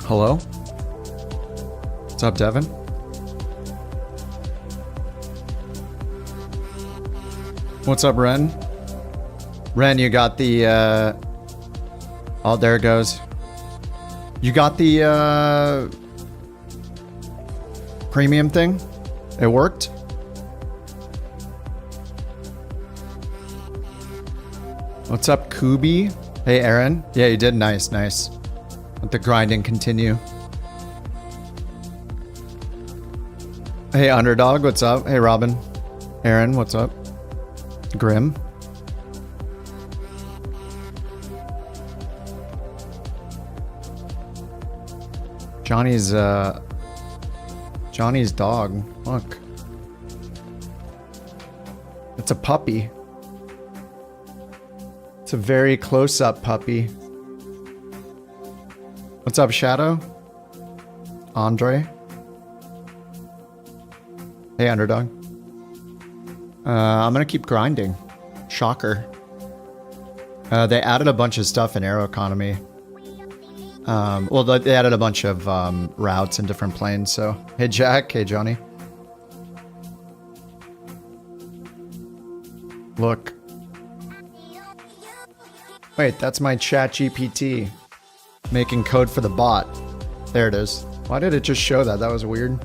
Hello? What's up, Devin? What's up, Ren? Ren, you got the, oh, there it goes. You got the, premium thing? It worked? What's up, Kubi? Hey, Aaron. Yeah, you did. Nice, nice. Let the grinding continue. Hey, Underdog. What's up? Hey, Robin. Aaron, what's up? Grim. Johnny's dog. Look. It's a puppy. It's a very close-up puppy. What's up, Shadow? Andre? Hey, Underdog. I'm gonna keep grinding. Shocker. They added a bunch of stuff in Aeroconomy. Well, they added a bunch of routes in different planes, so... Hey, Jack. Hey, Johnny. Look. Wait, that's my chat GPT. Making code for the bot. There it is. Why did it just show that? That was weird.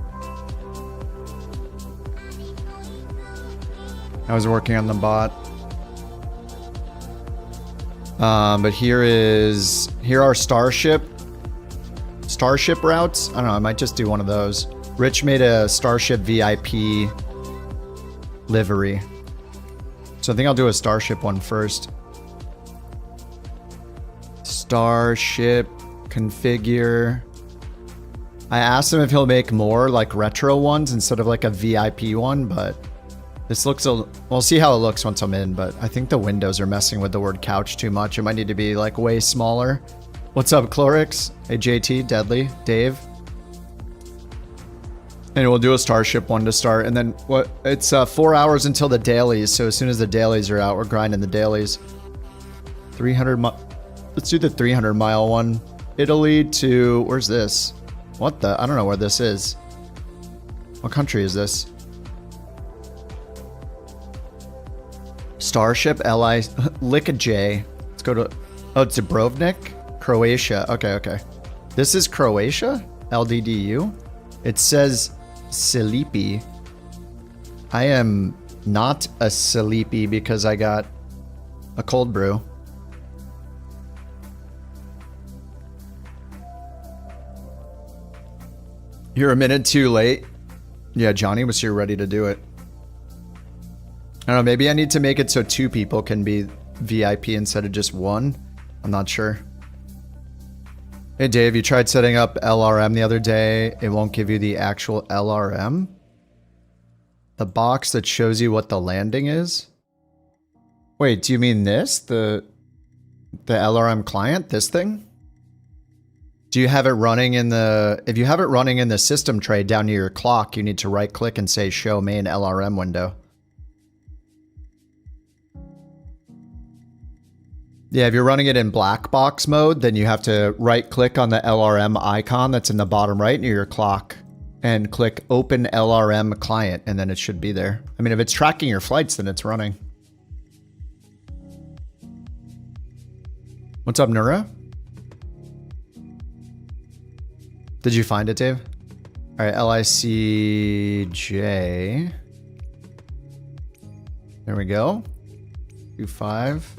I was working on the bot. But here are Starship routes. I don't know, I might just do one of those. Rich made a Starship VIP livery. So I think I'll do a Starship one first. Starship configure. I asked him if he'll make more like retro ones instead of like a VIP one, but this looks we'll see how it looks once I'm in, but I think the windows are messing with the word couch too much. It might need to be like way smaller. What's up, Clorix? Hey, JT, Deadly, Dave. And we'll do a Starship one to start, and then it's 4 hours until the dailies, so as soon as the dailies are out, we're grinding the dailies. 300 Let's do the 300-mile one. Italy to... Where's this? What the... I don't know where this is. What country is this? Starship, LI... Lick J. Let's go to... Oh, it's Dubrovnik? Croatia. Okay, okay. This is Croatia? LDDU? It says Sleepy. I am not a sleepy because I got a cold brew. You're a minute too late. Yeah, Johnny was here ready to do it. I don't know, maybe I need to make it so 2 people can be VIP instead of just 1. I'm not sure. Hey Dave, you tried setting up LRM the other day. It won't give you the actual LRM? The box that shows you what the landing is? Wait, do you mean this? The LRM client? This thing? Do you have it running in the... If you have it running in the system tray down near your clock, you need to right click and say show main LRM window. Yeah, if you're running it in black box mode, then you have to right click on the LRM icon that's in the bottom right near your clock and click open LRM client, and then it should be there. I mean, if it's tracking your flights, then it's running. What's up, Nura? Did you find it, Dave? All right, LICJ. There we go. 25.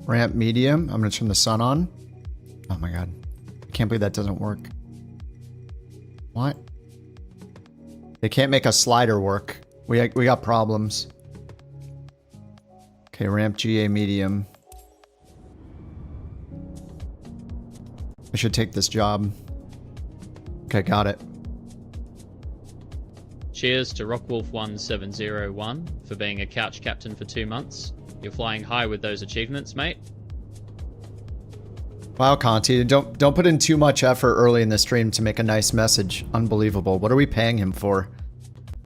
Ramp medium. I'm gonna turn the sun on. Oh my god. I can't believe that doesn't work. What? They can't make a slider work. We got problems. Okay, ramp GA medium. I should take this job. Okay, got it. Cheers to Rockwolf1701 for being a couch captain for 2 months. You're flying high with those achievements, mate. Wow, Conti, don't put in too much effort early in the stream to make a nice message. Unbelievable. What are we paying him for?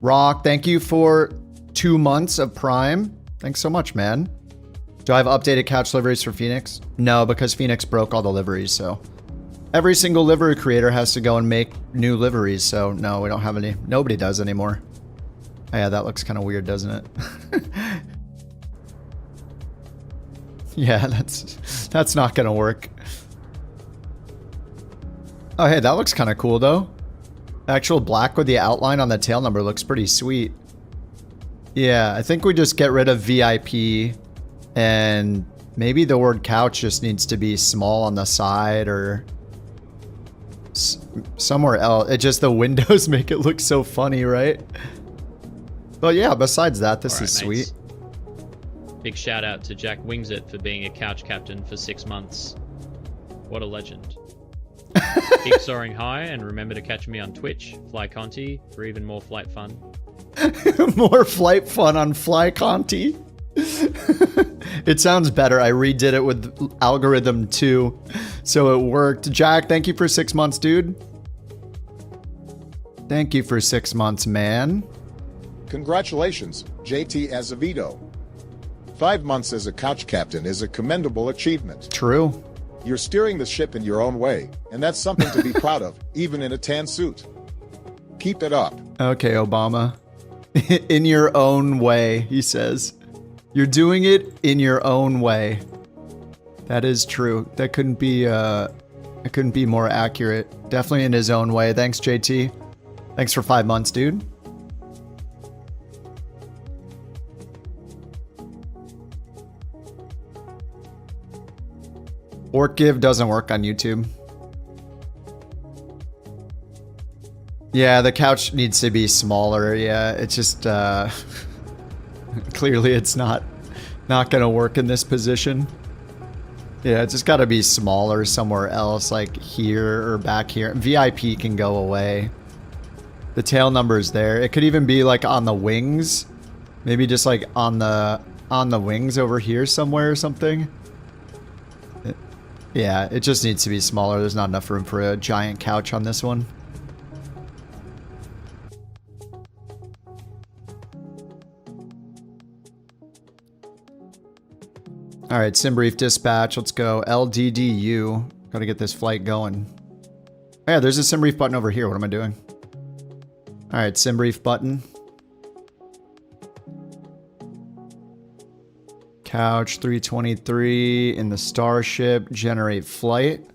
Rock, thank you for 2 months of Prime. Thanks so much, man. Do I have updated couch liveries for Phoenix? No, because Phoenix broke all the liveries, so every single livery creator has to go and make new liveries. So no, we don't have any. Nobody does anymore. Oh, yeah, that looks kind of weird, doesn't it? Yeah, that's not gonna work. Oh, hey, that looks kind of cool though. Actual black with the outline on the tail number looks pretty sweet. Yeah, I think we just get rid of VIP, and maybe the word couch just needs to be small on the side or somewhere else. It just, the windows make it look so funny, right? But yeah, besides that, this is sweet. Big shout out to Jack Wingsit for being a couch captain for 6 months. What a legend. Keep soaring high, and remember to catch me on Twitch, Fly Conti, for even more flight fun. More flight fun on Fly Conti. It sounds better. I redid it with algorithm 2, so it worked. Jack, thank you for 6 months, dude. Thank you for 6 months, man. Congratulations, JT Azevedo. 5 months as a couch captain is a commendable achievement. True. You're steering the ship in your own way, and that's something to be proud of, even in a tan suit. Keep it up. Okay, Obama. In your own way, he says. You're doing it in your own way. That is true. That couldn't be more accurate. Definitely in his own way. Thanks, JT. Thanks for 5 months, dude. OrtGive doesn't work on YouTube. Yeah, the couch needs to be smaller. Yeah, it's just clearly it's not gonna work in this position. Yeah, it's just gotta be smaller somewhere else, like here or back here. VIP can go away. The tail number's there. It could even be like on the wings. Maybe just like on the wings over here somewhere or something. Yeah, it just needs to be smaller. There's not enough room for a giant couch on this one. All right, SimBrief dispatch. Let's go. LDDU. Gotta get this flight going. Oh, yeah, there's a SimBrief button over here. What am I doing? All right, SimBrief button. Couch 323 in the Starship. Generate flight.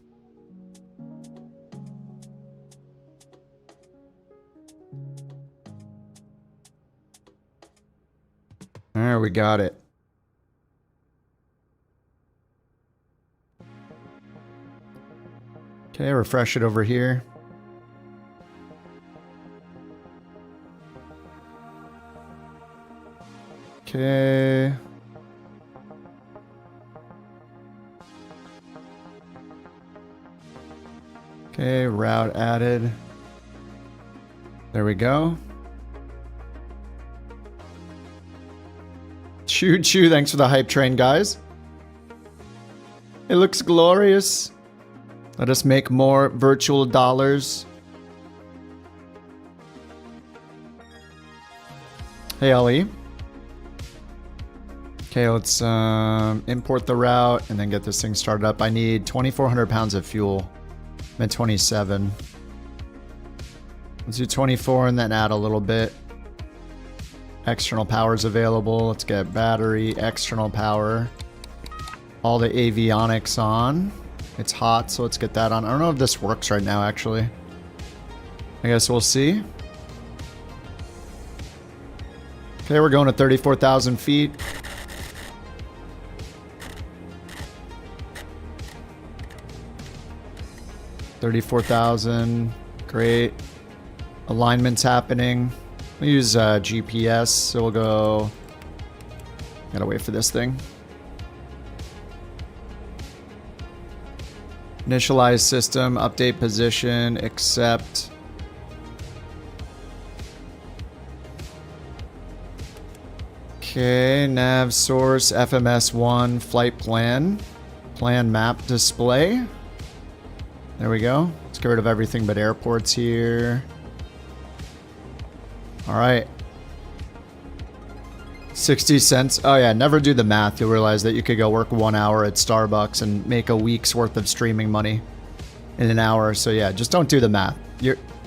There, we got it. Okay, refresh it over here. Okay. Okay, route added. There we go. Choo choo, thanks for the hype train, guys. It looks glorious. Let us make more virtual dollars. Hey, Ali. Okay, let's import the route and then get this thing started up. I need 2,400 pounds of fuel. I'm at 27. Let's do 24 and then add a little bit. External power is available. Let's get battery, external power. All the avionics on. It's hot, so let's get that on. I don't know if this works right now, actually. I guess we'll see. Okay, we're going to 34,000 feet. $34,000. Great. Alignment's happening. We'll use GPS, so we'll go... Gotta wait for this thing. Initialize system, update position, accept. Okay, nav source, FMS1, flight plan. Plan map display. There we go. Let's get rid of everything but airports here. Alright. 60 cents. Oh yeah, never do the math. You'll realize that you could go work 1 hour at Starbucks and make a week's worth of streaming money. in an hour. So yeah, just don't do the math.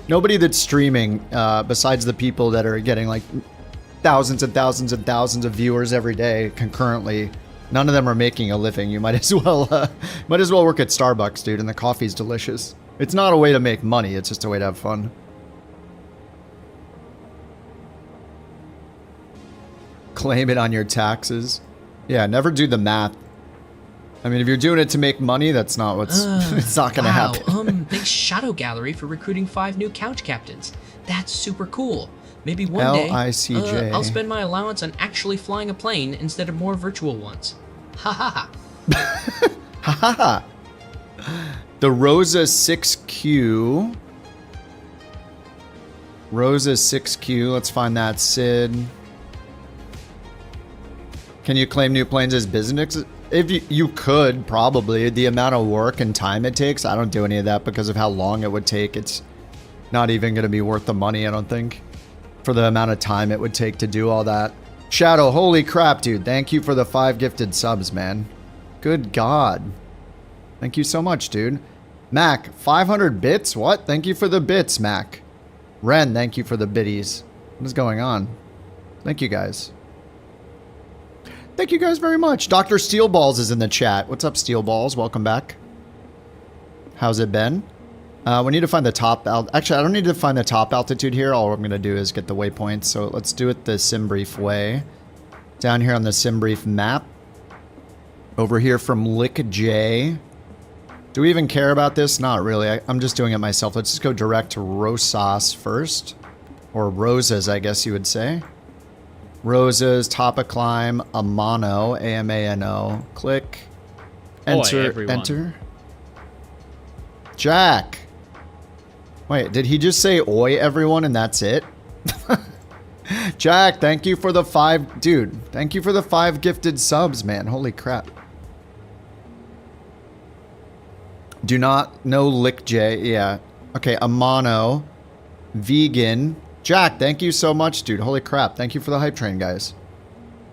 Nobody that's streaming, besides the people that are getting like thousands and thousands and thousands of viewers every day concurrently, none of them are making a living. You might as well work at Starbucks, dude, and the coffee's delicious. It's not a way to make money, it's just a way to have fun. Claim it on your taxes. Yeah, never do the math. I mean, if you're doing it to make money, that's not what's... it's not gonna happen. Thanks Shadow Gallery for recruiting 5 new couch captains. That's super cool. Maybe one day, I'll spend my allowance on actually flying a plane instead of more virtual ones. Ha ha ha. Ha ha ha. The Rosa 6Q. Rosa 6Q, let's find that, Sid. Can you claim new planes as business? If you could, probably. The amount of work and time it takes, I don't do any of that because of how long it would take. It's not even going to be worth the money, I don't think, for the amount of time it would take to do all that. Shadow, holy crap, dude. Thank you for the 5 gifted subs, man. Good God. Thank you so much, dude. Mac, 500 bits? What? Thank you for the bits, Mac. Ren, thank you for the biddies. What is going on? Thank you, guys. Thank you guys very much. Dr. Steelballs is in the chat. What's up, Steelballs? Welcome back. How's it been? We need to find the top... Actually, I don't need to find the top altitude here. All I'm going to do is get the waypoints. So let's do it the SimBrief way. Down here on the SimBrief map. Over here from Lick J. Do we even care about this? Not really. I'm just doing it myself. Let's just go direct to Rosas first. Or Rosas, I guess you would say. Roses, top of climb, Amano, A-M-A-N-O. Click. Enter, enter. Jack. Wait, did he just say oi everyone and that's it? Jack, thank you for the 5... Dude, thank you for the 5 gifted subs, man. Holy crap. Do not know Lick J. Yeah. Okay, Amano. Vegan. Jack, thank you so much, dude. Holy crap. Thank you for the hype train, guys.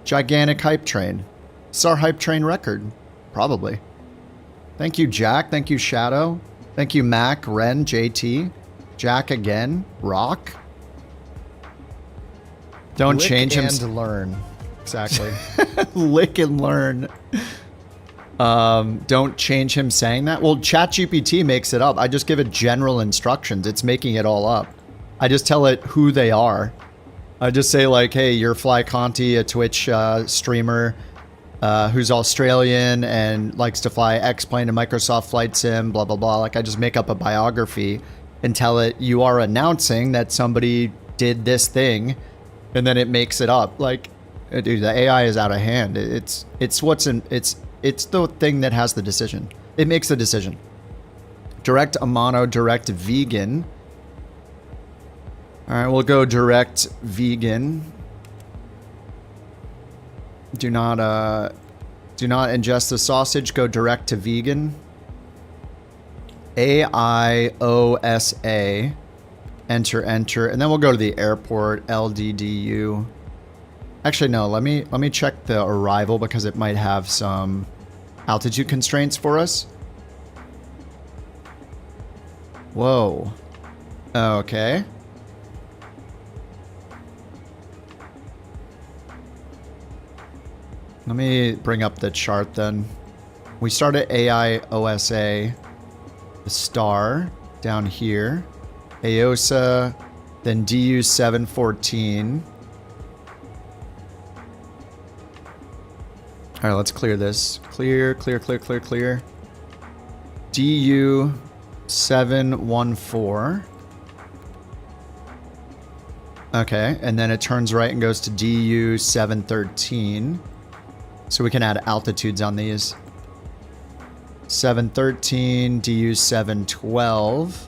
Gigantic hype train. It's our hype train record. Probably. Thank you, Jack. Thank you, Shadow. Thank you, Mac, Ren, JT. Jack again. Rock. Don't Lick change him. And learn. Exactly. Lick and learn. Don't change him saying that. Well, ChatGPT makes it up. I just give it general instructions. It's making it all up. I just tell it who they are. I just say like, hey, you're Fly Conti, a Twitch streamer who's Australian and likes to fly X-Plane and Microsoft Flight Sim, blah, blah, blah. Like I just make up a biography and tell it you are announcing that somebody did this thing, and then it makes it up. Like, dude, the AI is out of hand. It's the thing that has the decision. It makes the decision. Direct Amano, direct vegan. All right, we'll go direct vegan. Do not ingest the sausage. Go direct to vegan. AIOSA. Enter, enter, and then we'll go to the airport. LDDU. Actually, no. Let me check the arrival because it might have some altitude constraints for us. Whoa. Okay. Let me bring up the chart then. We start at AIOSA, the star down here, AOSA, then DU 714. All right, let's clear this. Clear, clear, clear, clear, clear. DU 714. Okay, and then it turns right and goes to DU 713. So we can add altitudes on these. 713, DU 712.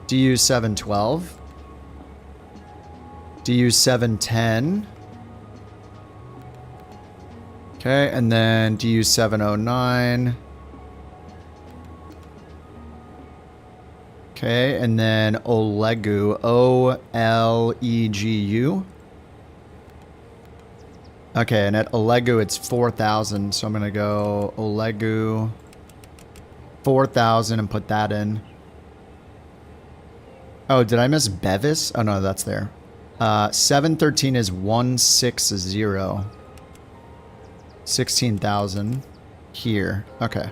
DU 712. DU 710. Okay, and then DU 709. Okay, and then Olegu, O-L-E-G-U. Okay, and at Olegu it's 4,000, so I'm gonna go Olegu 4,000 and put that in. Oh, did I miss Bevis? Oh no, that's there. 713 is 160. 16,000 here. Okay.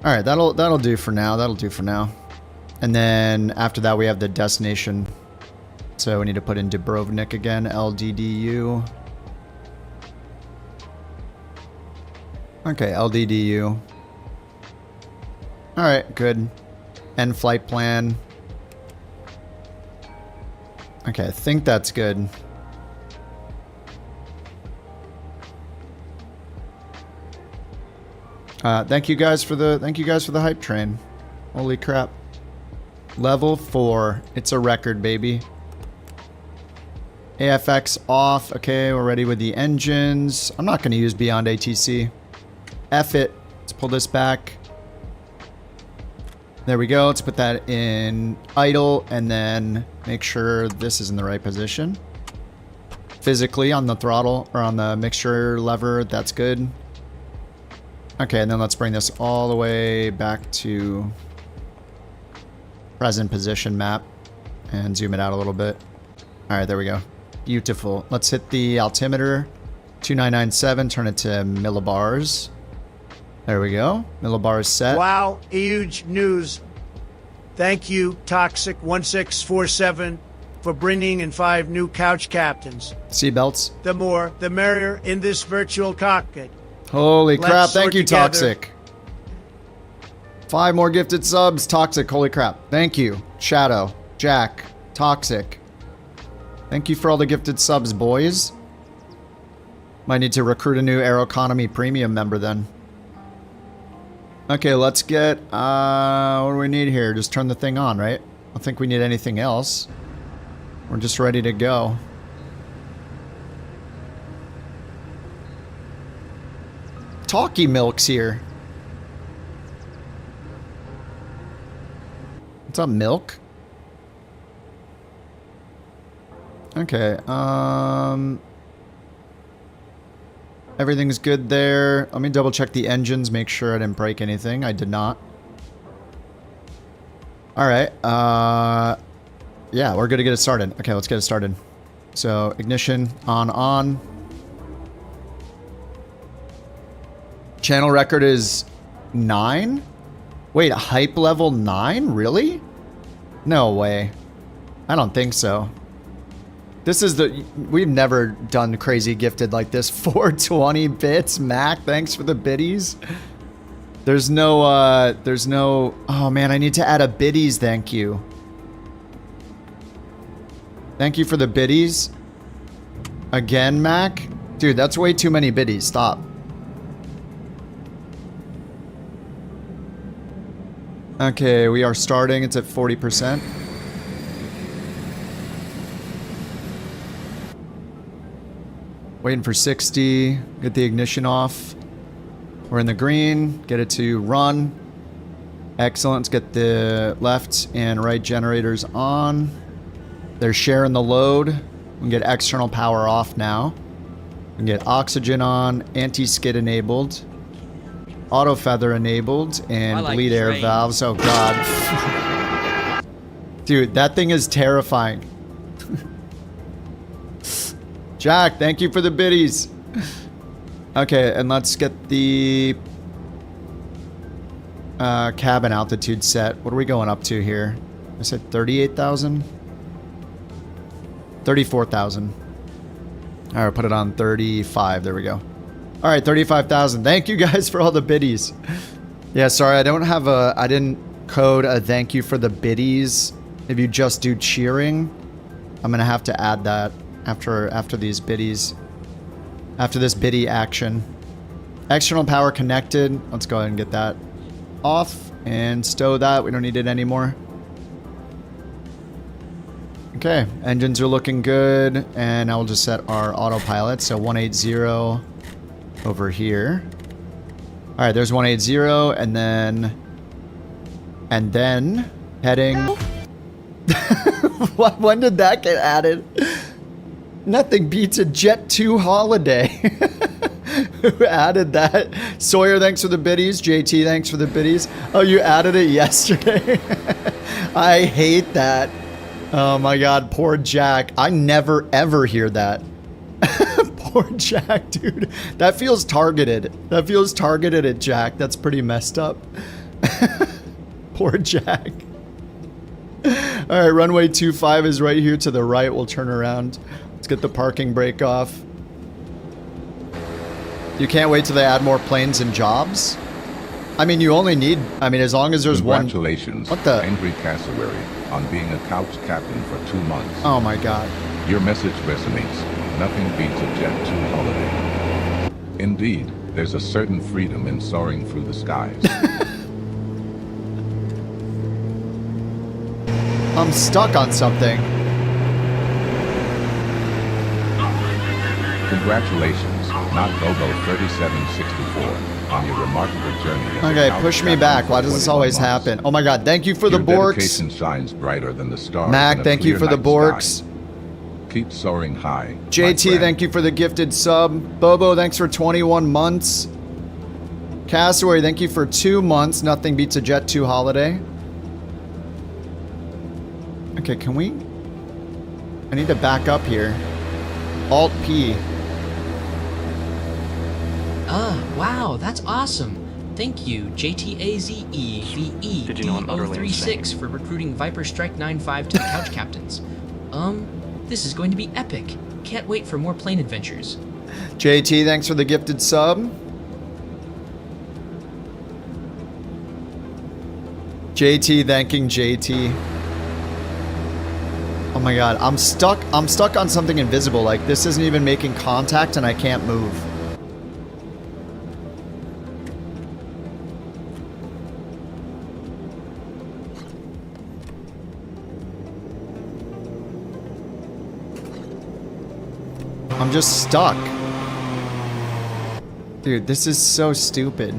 All right, that'll do for now. That'll do for now. And then after that, we have the destination. So we need to put in Dubrovnik again. LDDU. Okay, LDDU. All right, good. End flight plan. Okay, I think that's good. Thank you guys for the hype train. Holy crap. Level 4. It's a record, baby. AFX off. Okay, we're ready with the engines. I'm not going to use Beyond ATC. F it. Let's pull this back. There we go. Let's put that in idle and then make sure this is in the right position. Physically on the throttle or on the mixture lever, that's good. Okay, and then let's bring this all the way back to present position map and zoom it out a little bit. All right, there we go. Beautiful. Let's hit the altimeter. 2997, turn it to millibars. There we go. Millibars set. Wow, huge news. Thank you, Toxic1647, for bringing in 5 new couch captains. Seatbelts. The more, the merrier in this virtual cockpit. Holy crap, Let's thank you, together. Toxic. 5 more gifted subs, Toxic, holy crap. Thank you, Shadow, Jack, Toxic. Thank you for all the gifted subs, boys. Might need to recruit a new Aeroconomy premium member then. Okay, let's get, what do we need here? Just turn the thing on, right? I don't think we need anything else. We're just ready to go. Talkie Milk's here. What's up, Milk? Okay, everything's good there. Let me double check the engines, make sure I didn't break anything. I did not. Alright, yeah, we're good to get it started. Okay, let's get it started. So, ignition, on. Channel record is 9? Wait, hype level 9? Really? No way. I don't think so. This is the... We've never done crazy gifted like this. 420 bits, Mac. Thanks for the biddies. There's no... Oh, man, I need to add a biddies, thank you. Thank you for the biddies. Again, Mac? Dude, that's way too many biddies. Stop. Okay, we are starting. It's at 40%. Waiting for 60. Get the ignition off. We're in the green. Get it to run. Excellent. Let's get the left and right generators on. They're sharing the load. We can get external power off now. We can get oxygen on. Anti-skid enabled. Auto feather enabled. And like bleed air trains. valves. Oh, God. Dude, that thing is terrifying. Jack, thank you for the biddies. Okay, and let's get the cabin altitude set. What are we going up to here? I said 38,000? 34,000. All right, put it on 35. There we go. All right, 35,000. Thank you guys for all the biddies. Yeah, sorry, I didn't code a thank you for the biddies. If you just do cheering, I'm gonna have to add that after these biddies. After this biddy action. External power connected. Let's go ahead and get that off and stow that. We don't need it anymore. Okay, engines are looking good, and now we'll just set our autopilot. So 180 over here. All right, there's 180, and then heading. When did that get added? Nothing beats a Jet 2 holiday. Who added that? Sawyer, thanks for the biddies. JT, thanks for the biddies. Oh, you added it yesterday? I hate that. Oh my god, poor Jack. I never ever hear that. Poor Jack, dude. That feels targeted. That feels targeted at Jack. That's pretty messed up. Poor Jack. Alright, runway 25 is right here to the right. We'll turn around. Let's get the parking brake off. You can't wait till they add more planes and jobs? I mean, you only need... I mean, as long as there's one... Congratulations, what the... angry cassowary, on being a couch captain for 2 months. Oh my god. Your message resonates. Nothing beats a Jet 2 holiday. Indeed, there's a certain freedom in soaring through the skies. I'm stuck on something. Congratulations, not Bobo 3764, on your remarkable journey. Okay, push me back. Why does this always happen? Oh my god, thank you for the Borks. Dedication shines brighter than the stars. Mac, thank you for the Borks. Keep soaring high. JT, thank you for the gifted sub. Bobo, thanks for 21 months. Cassowary, thank you for 2 months. Nothing beats a Jet 2 holiday. Okay, can we... I need to back up here. Alt-P. Wow, that's awesome. Thank you, JTAZEVE036 for recruiting Viper Strike 95 to the Couch Captains. This is going to be epic. Can't wait for more plane adventures. JT, thanks for the gifted sub. JT thanking JT. Oh my god, I'm stuck on something invisible. Like, this isn't even making contact and I can't move. I'm just stuck. Dude, this is so stupid.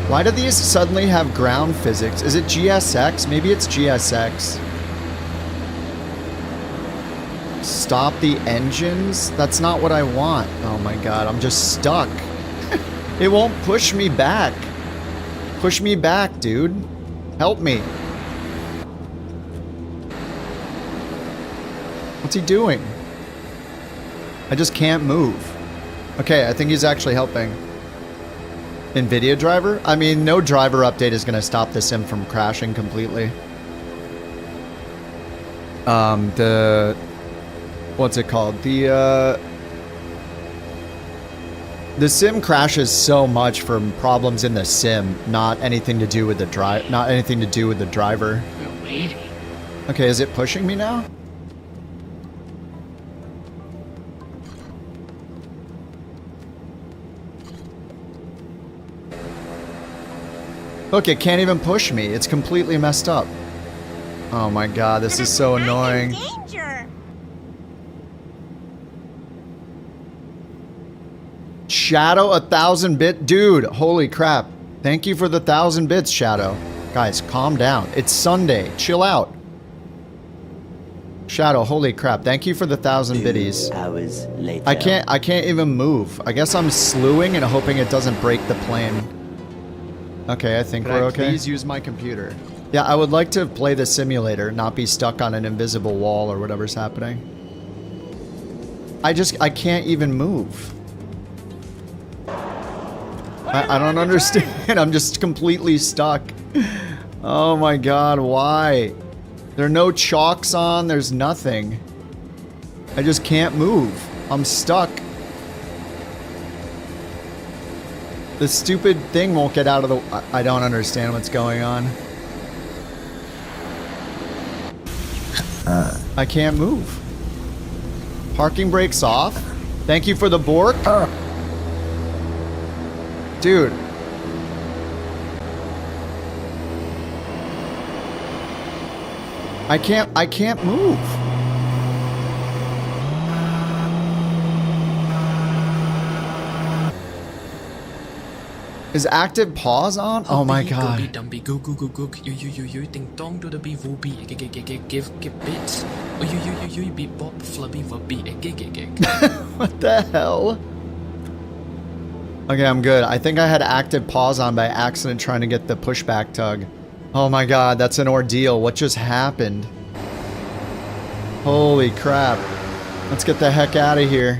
Why do these suddenly have ground physics? Is it GSX? Maybe it's GSX. Stop the engines? That's not what I want. Oh my god, I'm just stuck. It won't push me back. Push me back, dude. Help me. What's he doing? I just can't move. Okay, I think he's actually helping. NVIDIA driver? I mean, no driver update is going to stop the sim from crashing completely. What's it called? The sim crashes so much from problems in the sim, not anything to do with the driver. Okay, is it pushing me now? Look, it can't even push me. It's completely messed up. Oh my god, this is so annoying. Shadow 1,000 bit? Dude, holy crap. Thank you for the 1,000 bits, Shadow. Guys, calm down. It's Sunday. Chill out. Shadow, holy crap. Thank you for the 1,000 biddies. 2 hours later. I can't even move. I guess I'm slewing and hoping it doesn't break the plane. Okay, I think we're okay. Please use my computer. Yeah, I would like to play the simulator, not be stuck on an invisible wall or whatever's happening. I can't even move. I don't understand. I'm just completely stuck. Oh my god, why? There are no chalks on, there's nothing. I just can't move. I'm stuck. The stupid thing won't get out of the... I don't understand what's going on. I can't move. Parking brakes off? Thank you for the Bork. Dude. I can't move. Is active pause on? Oh my god. Give bits. What the hell? Okay, I'm good. I think I had active pause on by accident trying to get the pushback tug. Oh my god, that's an ordeal. What just happened? Holy crap. Let's get the heck out of here.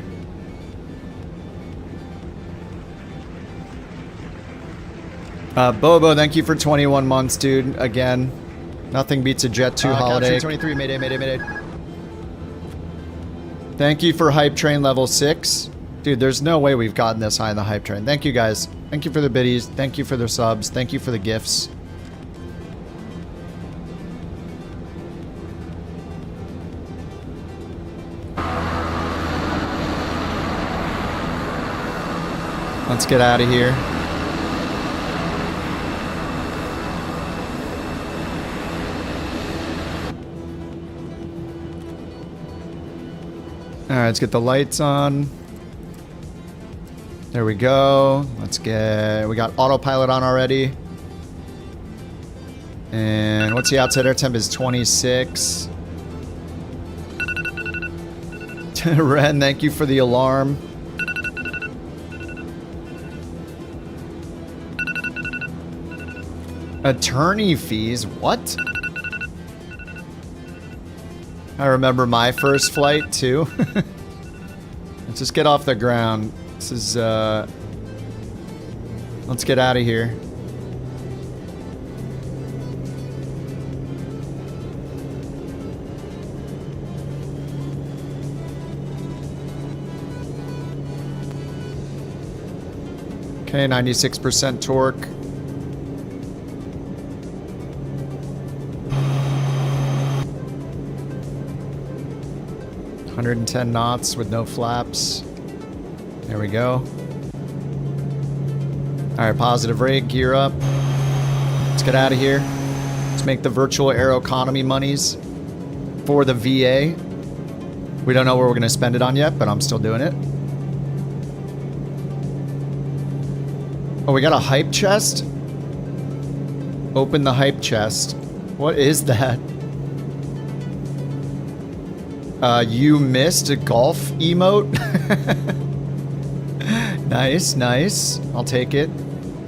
Bobo, thank you for 21 months, dude. Again, nothing beats a Jet 2 holiday. 23, mayday, mayday, mayday. Thank you for Hype Train level 6. Dude, there's no way we've gotten this high in the Hype Train. Thank you, guys. Thank you for the biddies. Thank you for the subs. Thank you for the gifts. Let's get out of here. Alright, let's get the lights on. There we go. Let's get... We got autopilot on already. And what's the outside air temp is 26. Ren, thank you for the alarm. Attorney fees? What? I remember my first flight too. Let's just get off the ground. This is let's get out of here. Okay, 96% torque. 110 knots with no flaps. There we go. Alright, positive rate, gear up. Let's get out of here. Let's make the virtual Aeroconomy monies for the VA. We don't know where we're going to spend it on yet, but I'm still doing it. Oh, we got a hype chest? Open the hype chest. What is that? You missed a golf emote? Nice, nice. I'll take it.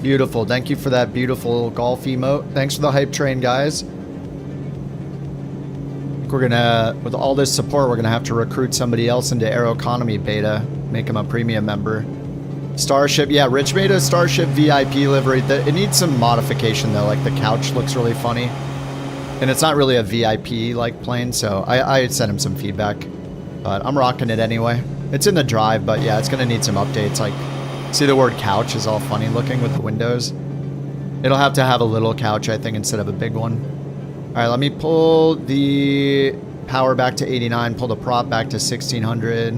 Beautiful. Thank you for that beautiful golf emote. Thanks for the hype train, guys. We're gonna, with all this support, we're gonna have to recruit somebody else into Aeroconomy beta. Make him a premium member. Starship, yeah, Rich made a Starship VIP livery. It needs some modification though, like the couch looks really funny. And it's not really a VIP like plane, so I sent him some feedback. But I'm rocking it anyway. It's in the drive, but yeah, it's gonna need some updates. Like, see the word couch is all funny looking with the windows. It'll have to have a little couch, I think, instead of a big one. Alright, let me pull the power back to 89, pull the prop back to 1600.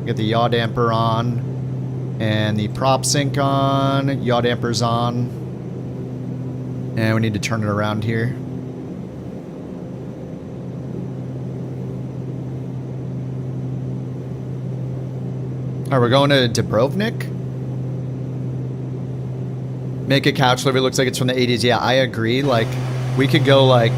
Get the yaw damper on. And the prop sync on. Yaw damper's on. And we need to turn it around here. Alright, we're going to Dubrovnik. Make a couch livery. Looks like it's from the 80s. Yeah, I agree. Like, we could go like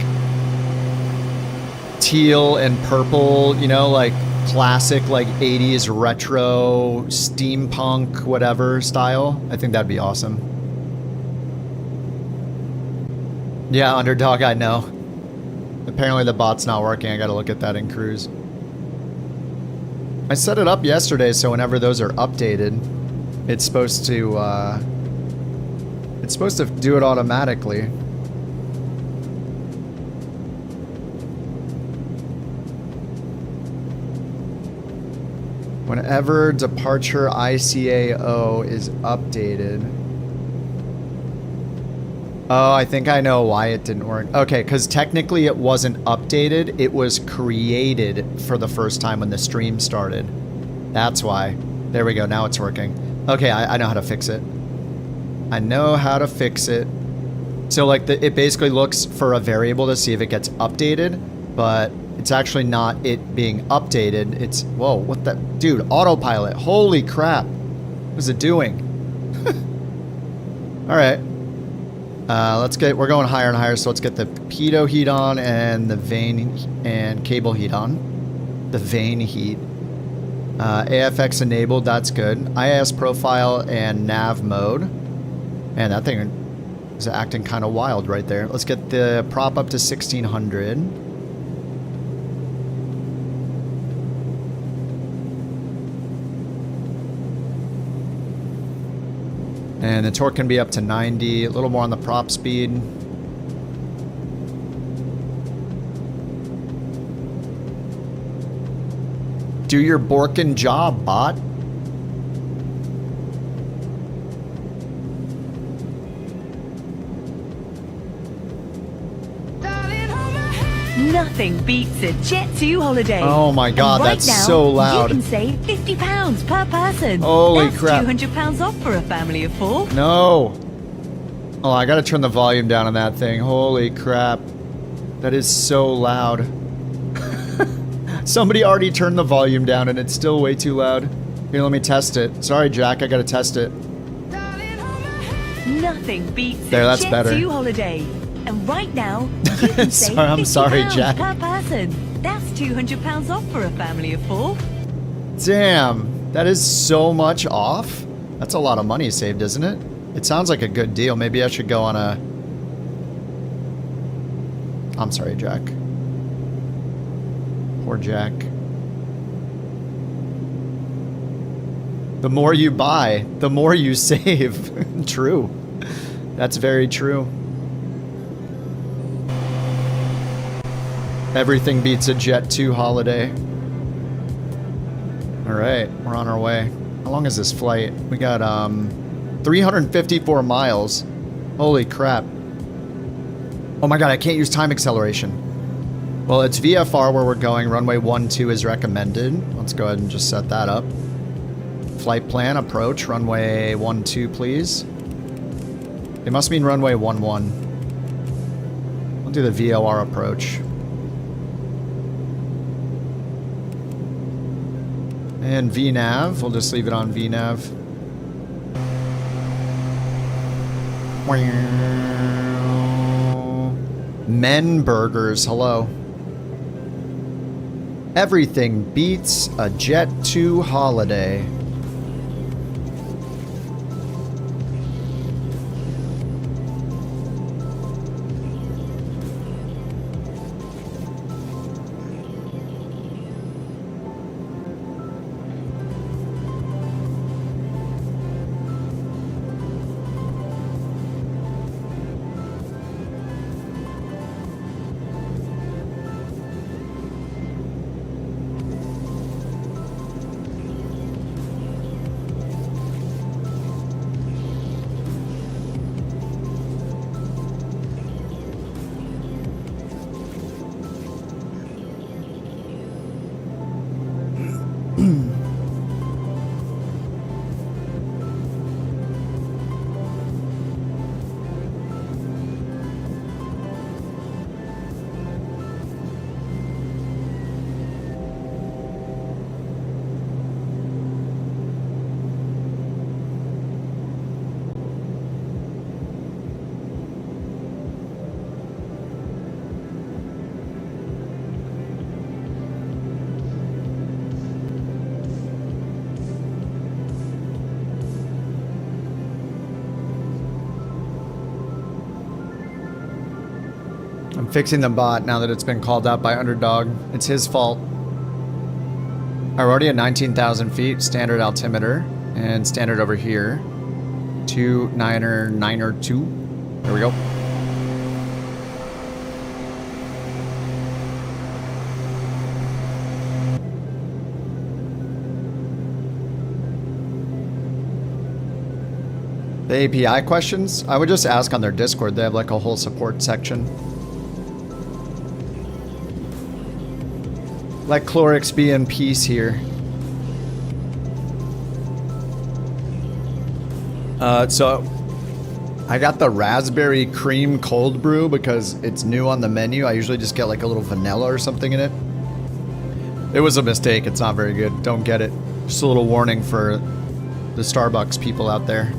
teal and purple, you know, like classic, like 80s retro, steampunk, whatever style. I think that'd be awesome. Yeah, Underdog, I know. Apparently the bot's not working. I gotta look at that in cruise. I set it up yesterday, so whenever those are updated, it's supposed to do it automatically. Whenever departure ICAO is updated. Oh, I think I know why it didn't work. Okay, because technically it wasn't updated. It was created for the first time when the stream started. That's why. There we go. Now it's working. Okay, I know how to fix it. I know how to fix it. So, like, it basically looks for a variable to see if it gets updated, but it's actually not it being updated. It's... Whoa, what the... Dude, autopilot. Holy crap. What is it doing? Alright. We're going higher and higher, so let's get the pitot heat on and the vane and cable heat on. The vane heat. AFX enabled, that's good. IIS profile and nav mode. Man, that thing is acting kind of wild right there. Let's get the prop up to 1600. And the torque can be up to 90, a little more on the prop speed. Do your Borkin job, bot. Nothing beats a Jet 2 holiday. Oh my god, right that's now, so loud. You can save £50 per person. Holy that's crap. £200 off for a family of 4. No. Oh, I gotta turn the volume down on that thing. Holy crap. That is so loud. Somebody already turned the volume down and it's still way too loud. Here, let me test it. Sorry, Jack, I gotta test it. Nothing beats there, a that's Jet better. 2 holiday. And right now, you can save I'm sorry, £50 Jack. per person. That's £200 off for a family of 4. Damn, that is so much off. That's a lot of money saved, isn't it? It sounds like a good deal. Maybe I should go on a... I'm sorry, Jack. Poor Jack. The more you buy, the more you save. True. That's very true. Everything beats a Jet 2 holiday. Alright, we're on our way. How long is this flight? We got 354 miles. Holy crap. Oh my god, I can't use time acceleration. Well, it's VFR where we're going. Runway 12 is recommended. Let's go ahead and just set that up. Flight plan, approach. Runway 12, please. It must mean runway 11. We'll do the VOR approach. And VNAV, we'll just leave it on VNAV. Men Burgers, hello. Everything beats a Jet 2 holiday. I'm fixing the bot now that it's been called out by Underdog. It's his fault. I'm already at 19,000 feet, standard altimeter, and standard over here. 2992. There we go. The API questions, I would just ask on their Discord. They have like a whole support section. Let Clorix be in peace here. So I got the raspberry cream cold brew because it's new on the menu. I usually just get like a little vanilla or something in it. It was a mistake. It's not very good. Don't get it. Just a little warning for the Starbucks people out there.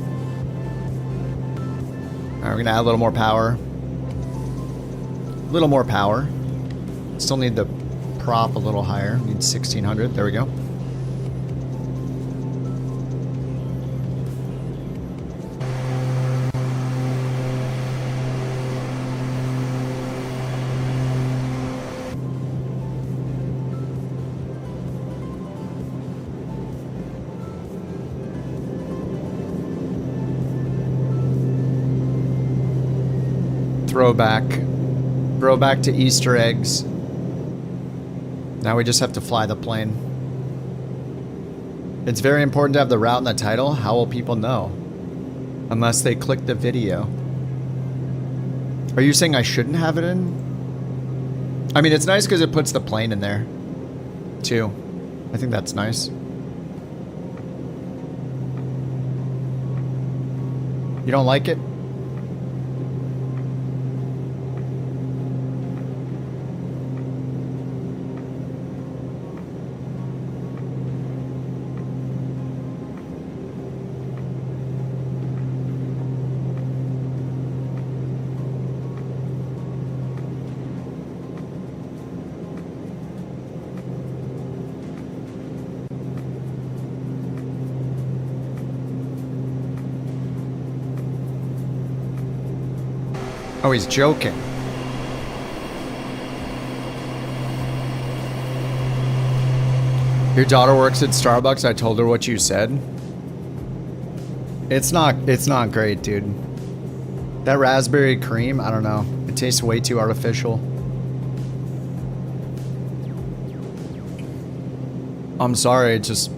Alright, we're gonna add a little more power. A little more power. Still need the prop a little higher. Need 1600. There we go. Throwback to Easter eggs. Now we just have to fly the plane. It's very important to have the route in the title. How will people know? Unless they click the video. Are you saying I shouldn't have it in? I mean, it's nice because it puts the plane in there, too. I think that's nice. You don't like it? Oh, he's joking. Your daughter works at Starbucks. I told her what you said. It's not great, dude. That raspberry cream, I don't know. It tastes way too artificial. I'm sorry, it's just...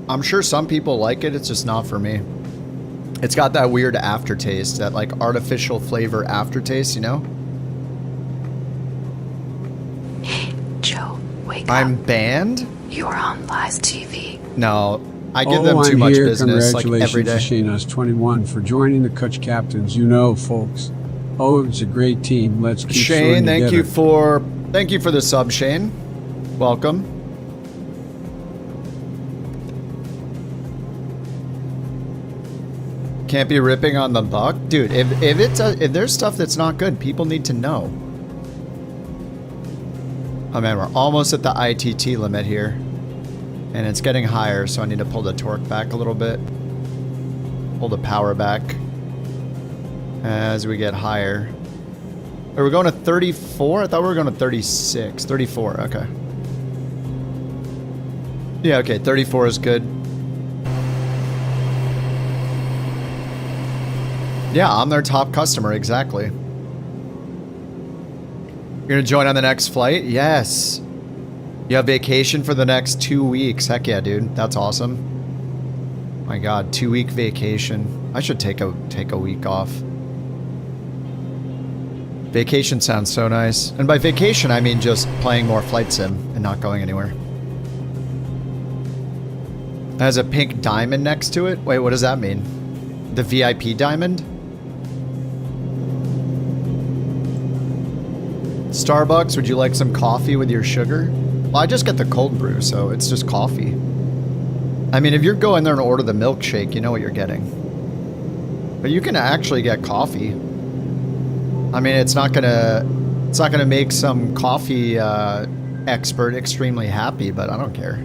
I'm sure some people like it, it's just not for me. It's got that weird aftertaste, that like artificial flavor aftertaste, you know? Hey, Joe, wake up. I'm banned? You're on live TV. No, I give them too much business like every day. Congratulations to Shane 21 for joining the Kutch Captains. You know, folks. Oh, it's a great team. Let's keep Shane, thank together. you for the sub, Shane. Welcome. Can't be ripping on the buck, dude. If there's stuff that's not good, people need to know. Oh man, we're almost at the ITT limit here, and it's getting higher, so I need to pull the torque back a little bit, pull the power back as we get higher. Are we going to 34? I thought we were going to 36. 34. Okay. Yeah. Okay. 34 is good. Yeah, I'm their top customer, exactly. You're gonna join on the next flight? Yes. You have vacation for the next 2 weeks. Heck yeah, dude. That's awesome. My god, 2-week vacation. I should take a week off. Vacation sounds so nice. And by vacation, I mean just playing more flight sim and not going anywhere. It has a pink diamond next to it? Wait, what does that mean? The VIP diamond? Starbucks, would you like some coffee with your sugar? Well, I just get the cold brew, so it's just coffee. I mean, if you're going there and order the milkshake, you know what you're getting. But you can actually get coffee. I mean, it's not gonna make some coffee expert extremely happy, but I don't care.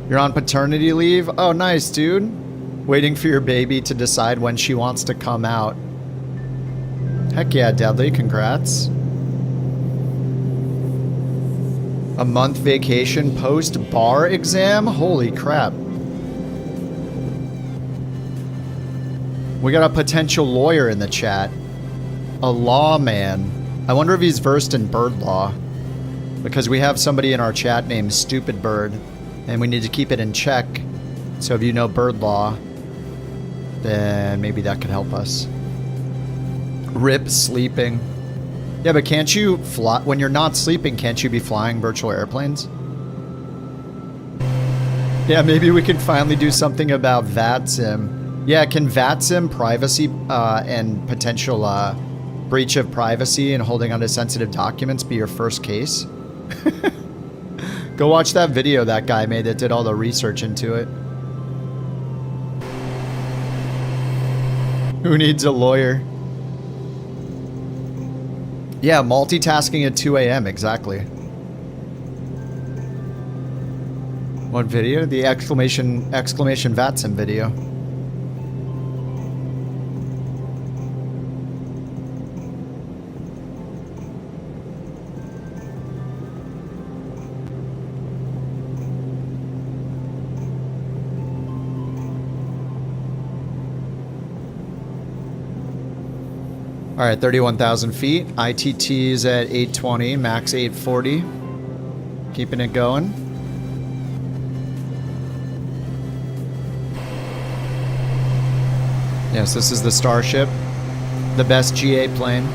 You're on paternity leave? Oh, nice, dude. Waiting for your baby to decide when she wants to come out. Heck yeah, Deadly, congrats. A month vacation post-bar exam? Holy crap. We got a potential lawyer in the chat. A lawman. I wonder if he's versed in bird law. Because we have somebody in our chat named Stupid Bird, and we need to keep it in check. So if you know bird law, then maybe that could help us. Rip sleeping. Yeah, but can't you fly when you're not sleeping? Can't you be flying virtual airplanes? Yeah, maybe we can finally do something about VATSIM. Yeah, can VATSIM privacy and potential breach of privacy and holding onto sensitive documents be your first case? Go watch that video that guy made that did all the research into it. Who needs a lawyer? Yeah, multitasking at 2 a.m. exactly. What video? The exclamation VATSIM video. All right, 31,000 feet. ITT's at 820, max 840. Keeping it going. Yes, this is the Starship, the best GA plane.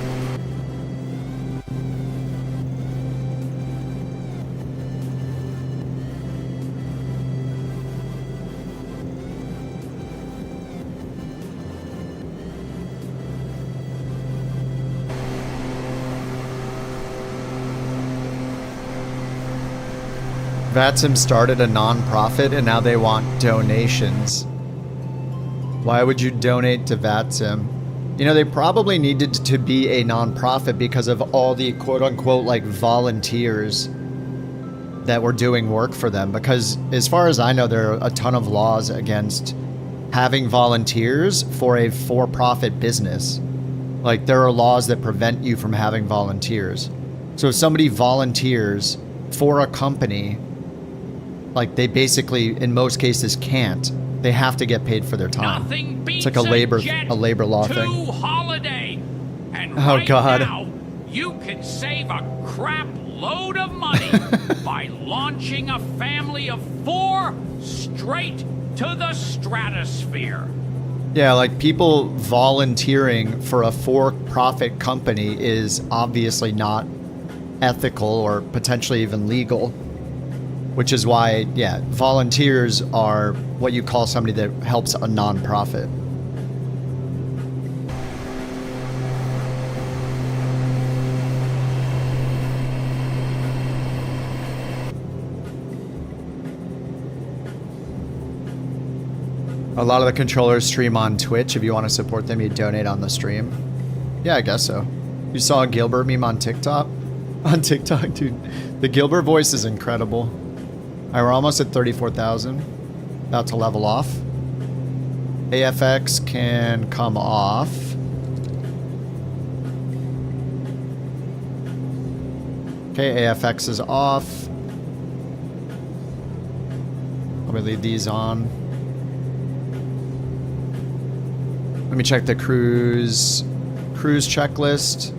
VATSIM started a non-profit and now they want donations. Why would you donate to VATSIM? You know, they probably needed to be a non-profit because of all the quote-unquote like volunteers that were doing work for them. Because as far as I know, there are a ton of laws against having volunteers for a for-profit business. Like, there are laws that prevent you from having volunteers. So if somebody volunteers for a company, like, they basically, in most cases, can't. They have to get paid for their time. It's like a labor law thing. Holiday. And oh right God. Now, you can save a crap load of money by launching a family of 4 straight to the stratosphere. Yeah, like, people volunteering for a for-profit company is obviously not ethical or potentially even legal. Which is why, yeah, volunteers are what you call somebody that helps a non-profit. A lot of the controllers stream on Twitch. If you want to support them, you donate on the stream. Yeah, I guess so. You saw a Gilbert meme on TikTok? On TikTok, dude. The Gilbert voice is incredible. All right, we're almost at 34,000. About to level off. AFX can come off. Okay, AFX is off. Let me leave these on. Let me check the cruise checklist.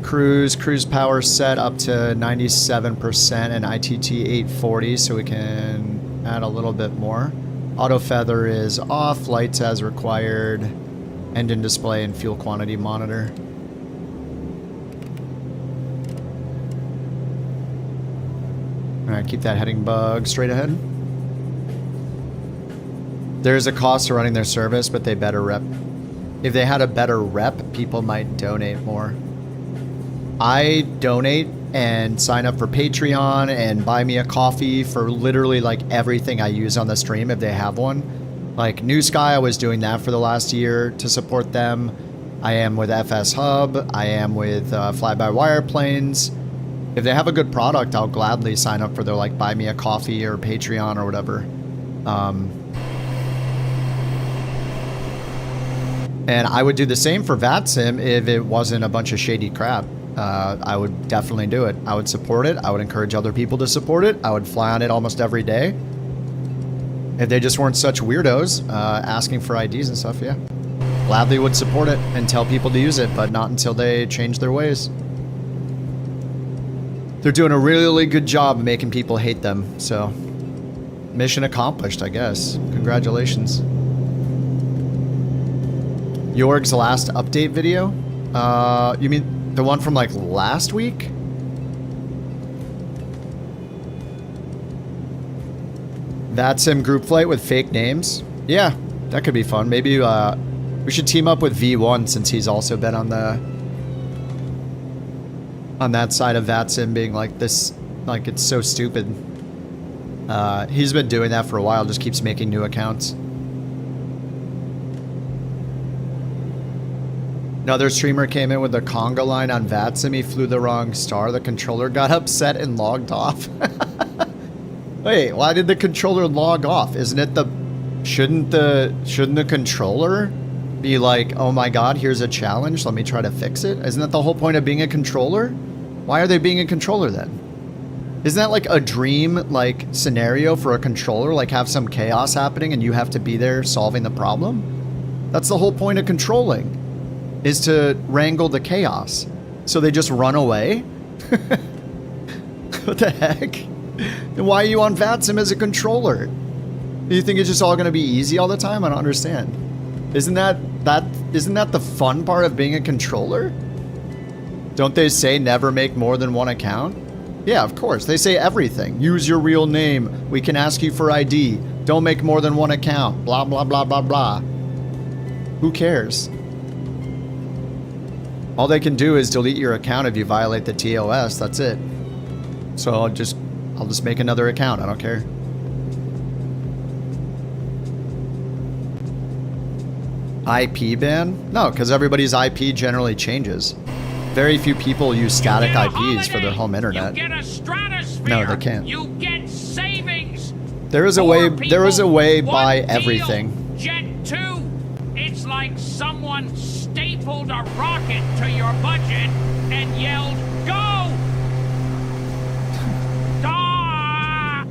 Cruise power set up to 97% and ITT 840, so we can add a little bit more. Auto feather is off, lights as required, engine display and fuel quantity monitor. Alright, keep that heading bug straight ahead. There's a cost to running their service, but they better rep. If they had a better rep, people might donate more. I donate and sign up for Patreon and buy me a coffee for literally like everything I use on the stream if they have one. Like New Sky, I was doing that for the last year to support them. I am with FSHub. I am with fly-by-wire planes. If they have a good product, I'll gladly sign up for their like buy me a coffee or Patreon or whatever. And I would do the same for VATSIM if it wasn't a bunch of shady crap. I would definitely do it. I would support it. I would encourage other people to support it. I would fly on it almost every day. If they just weren't such weirdos asking for IDs and stuff, yeah. Gladly would support it and tell people to use it, but not until they change their ways. They're doing a really good job of making people hate them, so mission accomplished, I guess. Congratulations. Jorg's last update video? You mean the one from like last week? VATSIM group flight with fake names? Yeah, that could be fun. Maybe we should team up with V1 since he's also been on that side of VATSIM being like this, like it's so stupid. He's been doing that for a while, just keeps making new accounts. Another streamer came in with a conga line on VATSIM. He flew the wrong star. The controller got upset and logged off. Wait, why did the controller log off? Isn't it the... Shouldn't the controller be like, oh my god, here's a challenge, let me try to fix it? Isn't that the whole point of being a controller? Why are they being a controller then? Isn't that like a dream, like, scenario for a controller? Like, have some chaos happening and you have to be there solving the problem? That's the whole point of controlling, is to wrangle the chaos. So they just run away? What the heck? And why are you on VATSIM as a controller? Do you think it's just all going to be easy all the time? I don't understand. Isn't that the fun part of being a controller? Don't they say never make more than one account? Yeah, of course. They say everything. Use your real name. We can ask you for ID. Don't make more than one account. Blah, blah, blah, blah, blah. Who cares? All they can do is delete your account if you violate the TOS. That's it. So I'll just make another account. I don't care. IP ban? No, because everybody's IP generally changes. Very few people use static IPs for their home internet. No, they can't. You get savings. There is a way by everything. Jet 2. It's like someone stapled a rocket to your budget and yelled, "Go!" Ah!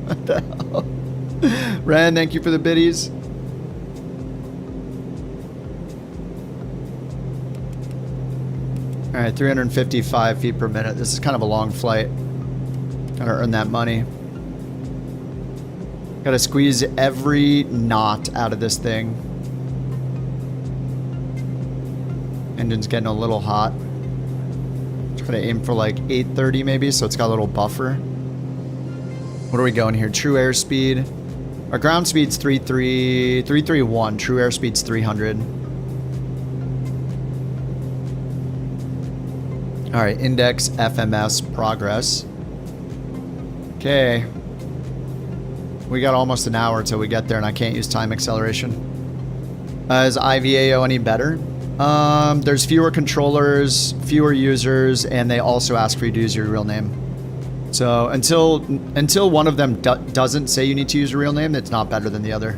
What the hell? Ren, thank you for the biddies. Alright, 355 feet per minute. This is kind of a long flight. Gotta earn that money. Gotta squeeze every knot out of this thing. Engine's getting a little hot. Try to aim for like 830 maybe, so it's got a little buffer. What are we going here? True airspeed. Our ground speed's 331. True airspeed's 300. Alright, index FMS progress. Okay. We got almost an hour till we get there and I can't use time acceleration. Is IVAO any better? There's fewer controllers, fewer users, and they also ask for you to use your real name. So until one of them doesn't say you need to use your real name, it's not better than the other.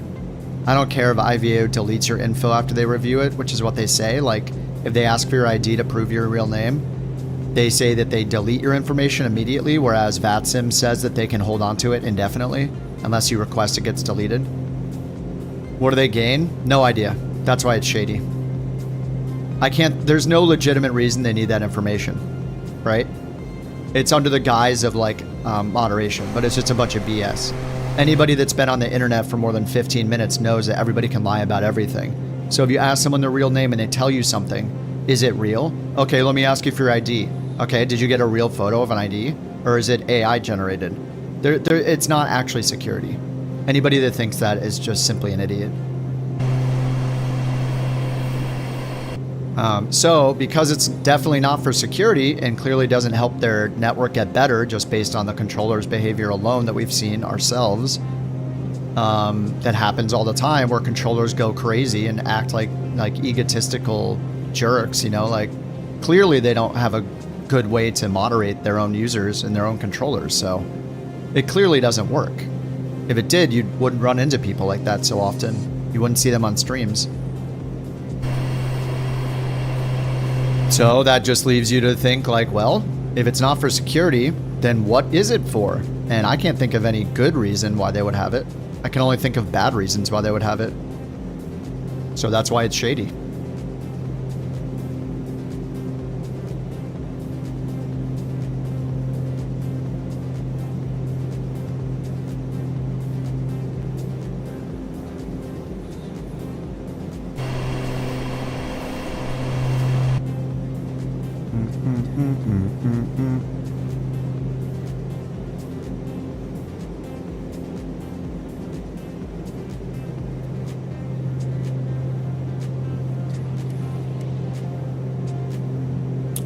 I don't care if IVAO deletes your info after they review it, which is what they say. Like, if they ask for your ID to prove your real name, they say that they delete your information immediately, whereas VATSIM says that they can hold on to it indefinitely unless you request it gets deleted. What do they gain? No idea. That's why it's shady. There's no legitimate reason they need that information, right? It's under the guise of like moderation, but it's just a bunch of BS. Anybody that's been on the internet for more than 15 minutes knows that everybody can lie about everything. So if you ask someone their real name and they tell you something, is it real? Okay, let me ask you for your ID. Okay, did you get a real photo of an ID? Or is it AI generated? It's not actually security. Anybody that thinks that is just simply an idiot. So, because it's definitely not for security and clearly doesn't help their network get better just based on the controller's behavior alone that we've seen ourselves, that happens all the time where controllers go crazy and act like egotistical jerks, you know, like clearly they don't have a good way to moderate their own users and their own controllers, so it clearly doesn't work. If it did, you wouldn't run into people like that so often. You wouldn't see them on streams. So that just leaves you to think like, well, if it's not for security, then what is it for? And I can't think of any good reason why they would have it. I can only think of bad reasons why they would have it. So that's why it's shady.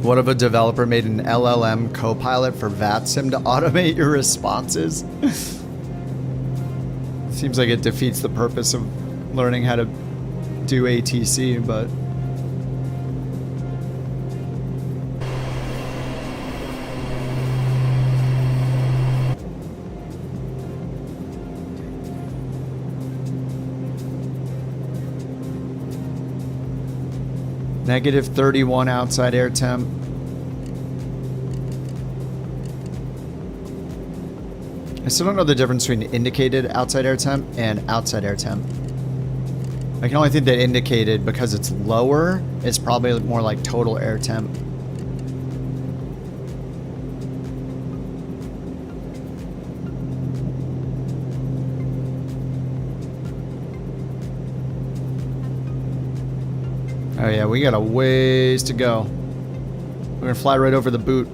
What if a developer made an LLM copilot for VATSIM to automate your responses? Seems like it defeats the purpose of learning how to do ATC, but... -31 outside air temp. I still don't know the difference between indicated outside air temp and outside air temp. I can only think that indicated, because it's lower, it's probably more like total air temp. Oh yeah, we got a ways to go. We're gonna fly right over the boot.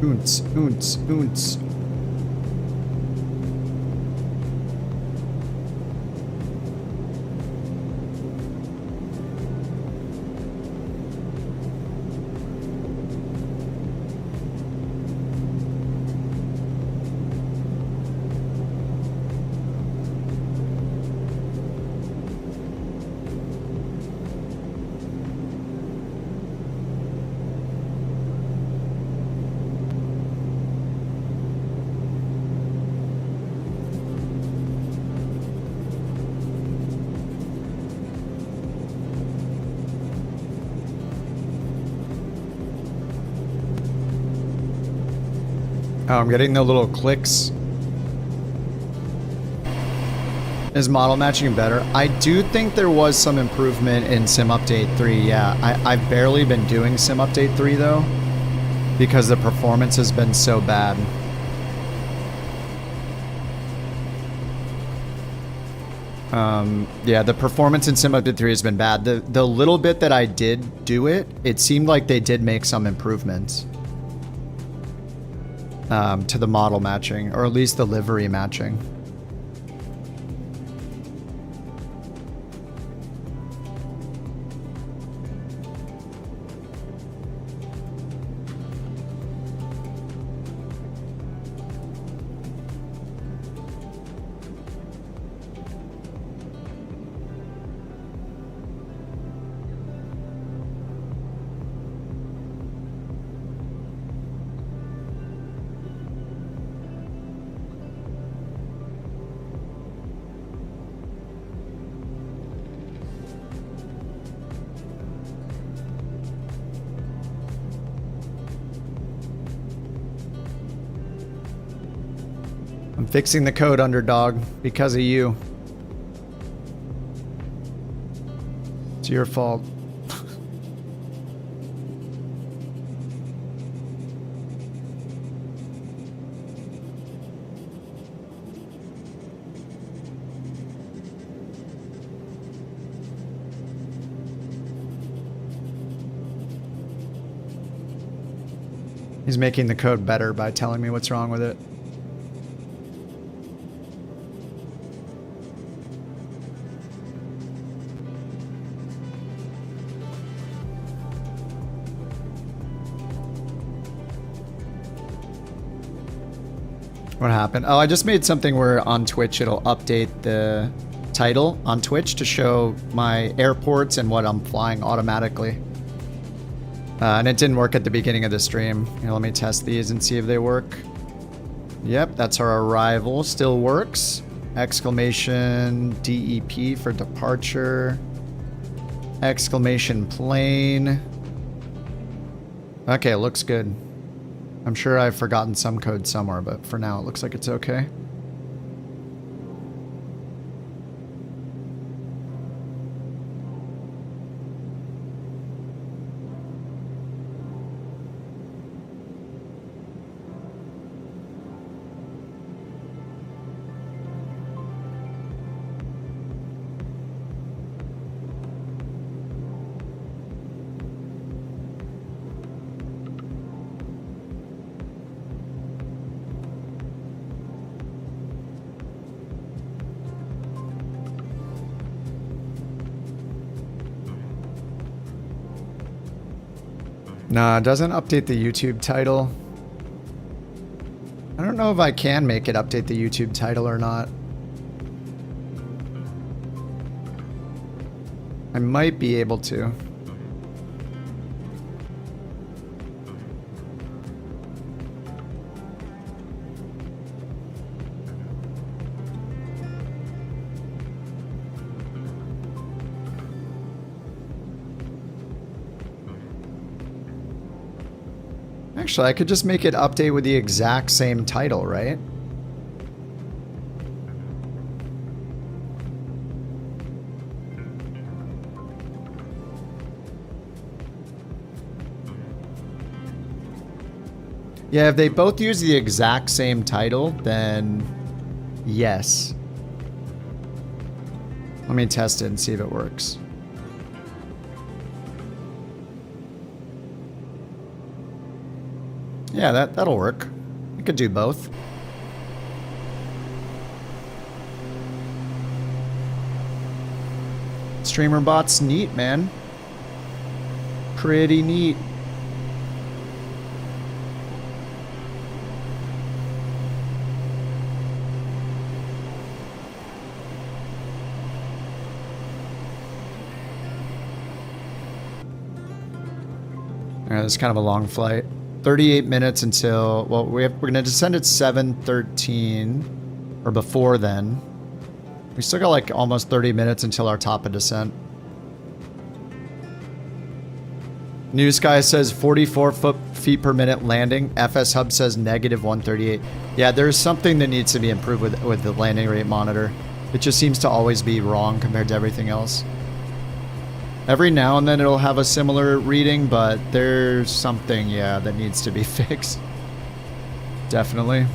Oonts, oonts, oonts. Oh, I'm getting the little clicks. Is model matching better? I do think there was some improvement in Sim Update 3, yeah. I've barely been doing Sim Update 3 though, because the performance has been so bad. Yeah, the performance in Sim Update 3 has been bad. The little bit that I did do it, it seemed like they did make some improvements. To the model matching, or at least the livery matching. I'm fixing the code, underdog, because of you. It's your fault. He's making the code better by telling me what's wrong with it. What happened? Oh, I just made something where on Twitch it'll update the title on Twitch to show my airports and what I'm flying automatically. And it didn't work at the beginning of the stream. Here, let me test these and see if they work. Yep, that's our arrival. Still works. Exclamation DEP for departure. Exclamation plane. Okay, looks good. I'm sure I've forgotten some code somewhere, but for now it looks like it's okay. Nah, it doesn't update the YouTube title. I don't know if I can make it update the YouTube title or not. I might be able to. Actually, I could just make it update with the exact same title, right? Yeah, if they both use the exact same title, then yes. Let me test it and see if it works. Yeah, that'll work. I could do both. Streamer bot's neat, man. Pretty neat. Alright, this is kind of a long flight. 38 minutes until, well, we're going to descend at 7:13, or before then. We still got like almost 30 minutes until our top of descent. New Sky says 44 feet per minute landing. FSHub says negative 138. Yeah, there's something that needs to be improved with the landing rate monitor. It just seems to always be wrong compared to everything else. Every now and then it'll have a similar reading, but there's something, yeah, that needs to be fixed. Definitely.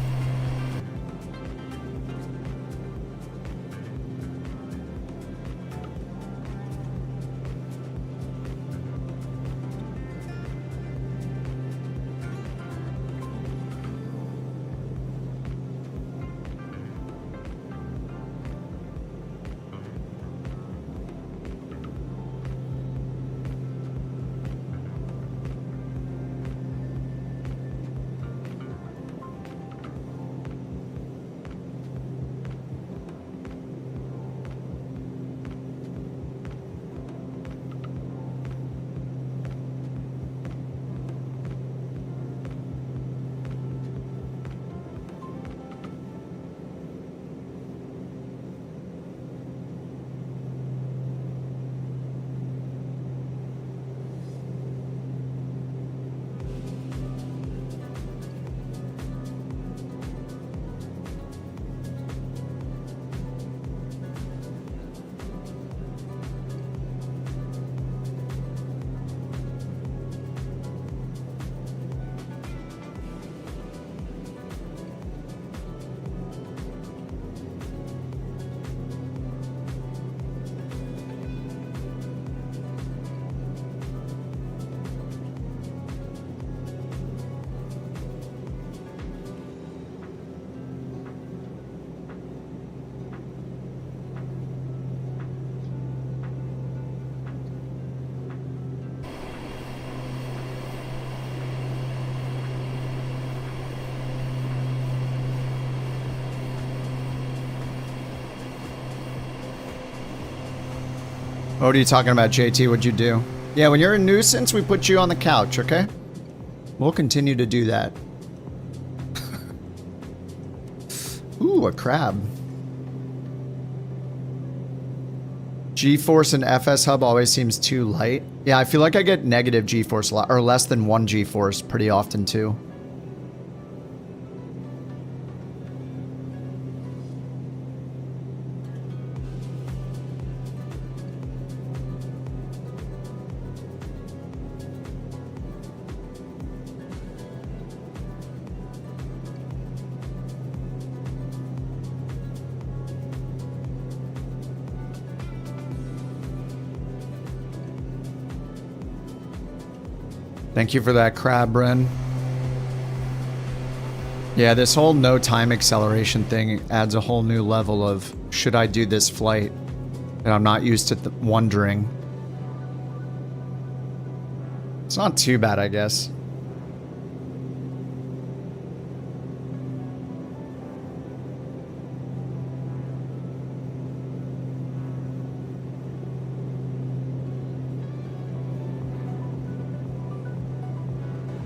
What are you talking about, JT? What'd you do? Yeah, when you're a nuisance, we put you on the couch, okay? We'll continue to do that. Ooh, a crab. G-force and FSHub always seems too light. Yeah, I feel like I get negative G-force a lot, or less than 1 G-force pretty often too. Thank you for that crab, Bren. Yeah, this whole no time acceleration thing adds a whole new level of should I do this flight? And I'm not used to wondering. It's not too bad, I guess.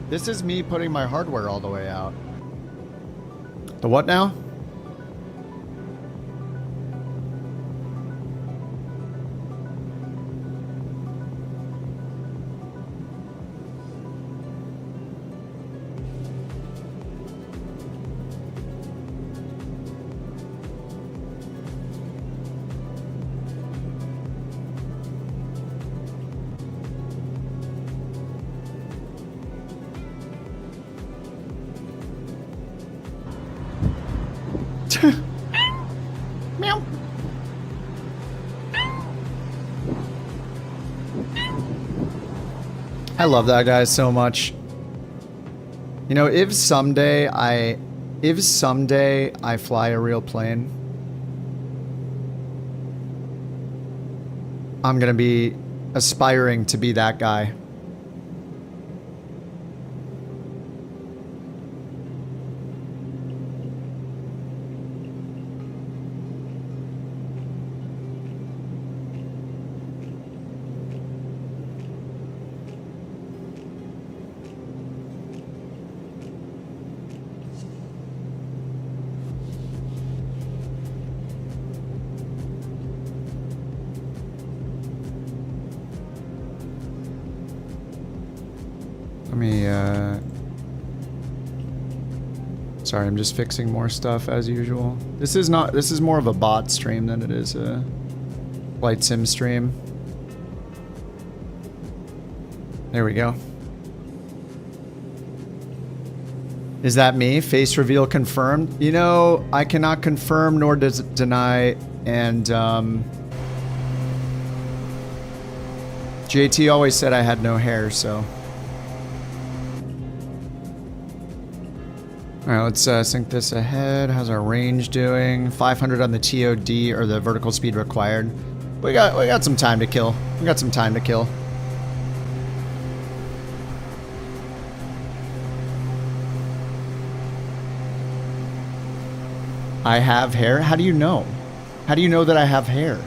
This is me putting my hardware all the way out. The what now? Meow. I love that guy so much. You know, if someday I fly a real plane, I'm gonna be aspiring to be that guy. Sorry, I'm just fixing more stuff as usual. This is more of a bot stream than it is a flight sim stream. There we go. Is that me? Face reveal confirmed? You know, I cannot confirm nor deny, and JT always said I had no hair, so. Alright, let's sync this ahead. How's our range doing? 500 on the TOD, or the vertical speed required. We got some time to kill. We got some time to kill. I have hair? How do you know? How do you know that I have hair?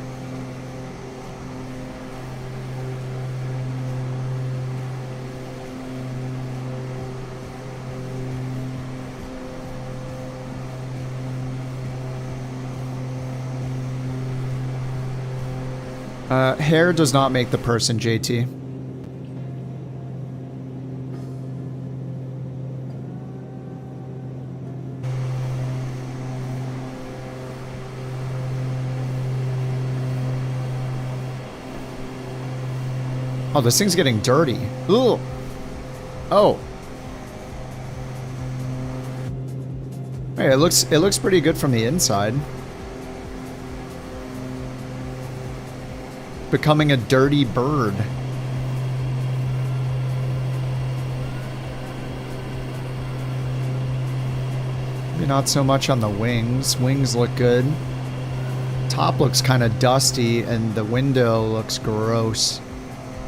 Hair does not make the person, JT. Oh, this thing's getting dirty. Ooh. Oh. Hey, it looks pretty good from the inside. Becoming a dirty bird. Maybe not so much on the wings. Wings look good. Top looks kind of dusty and the window looks gross.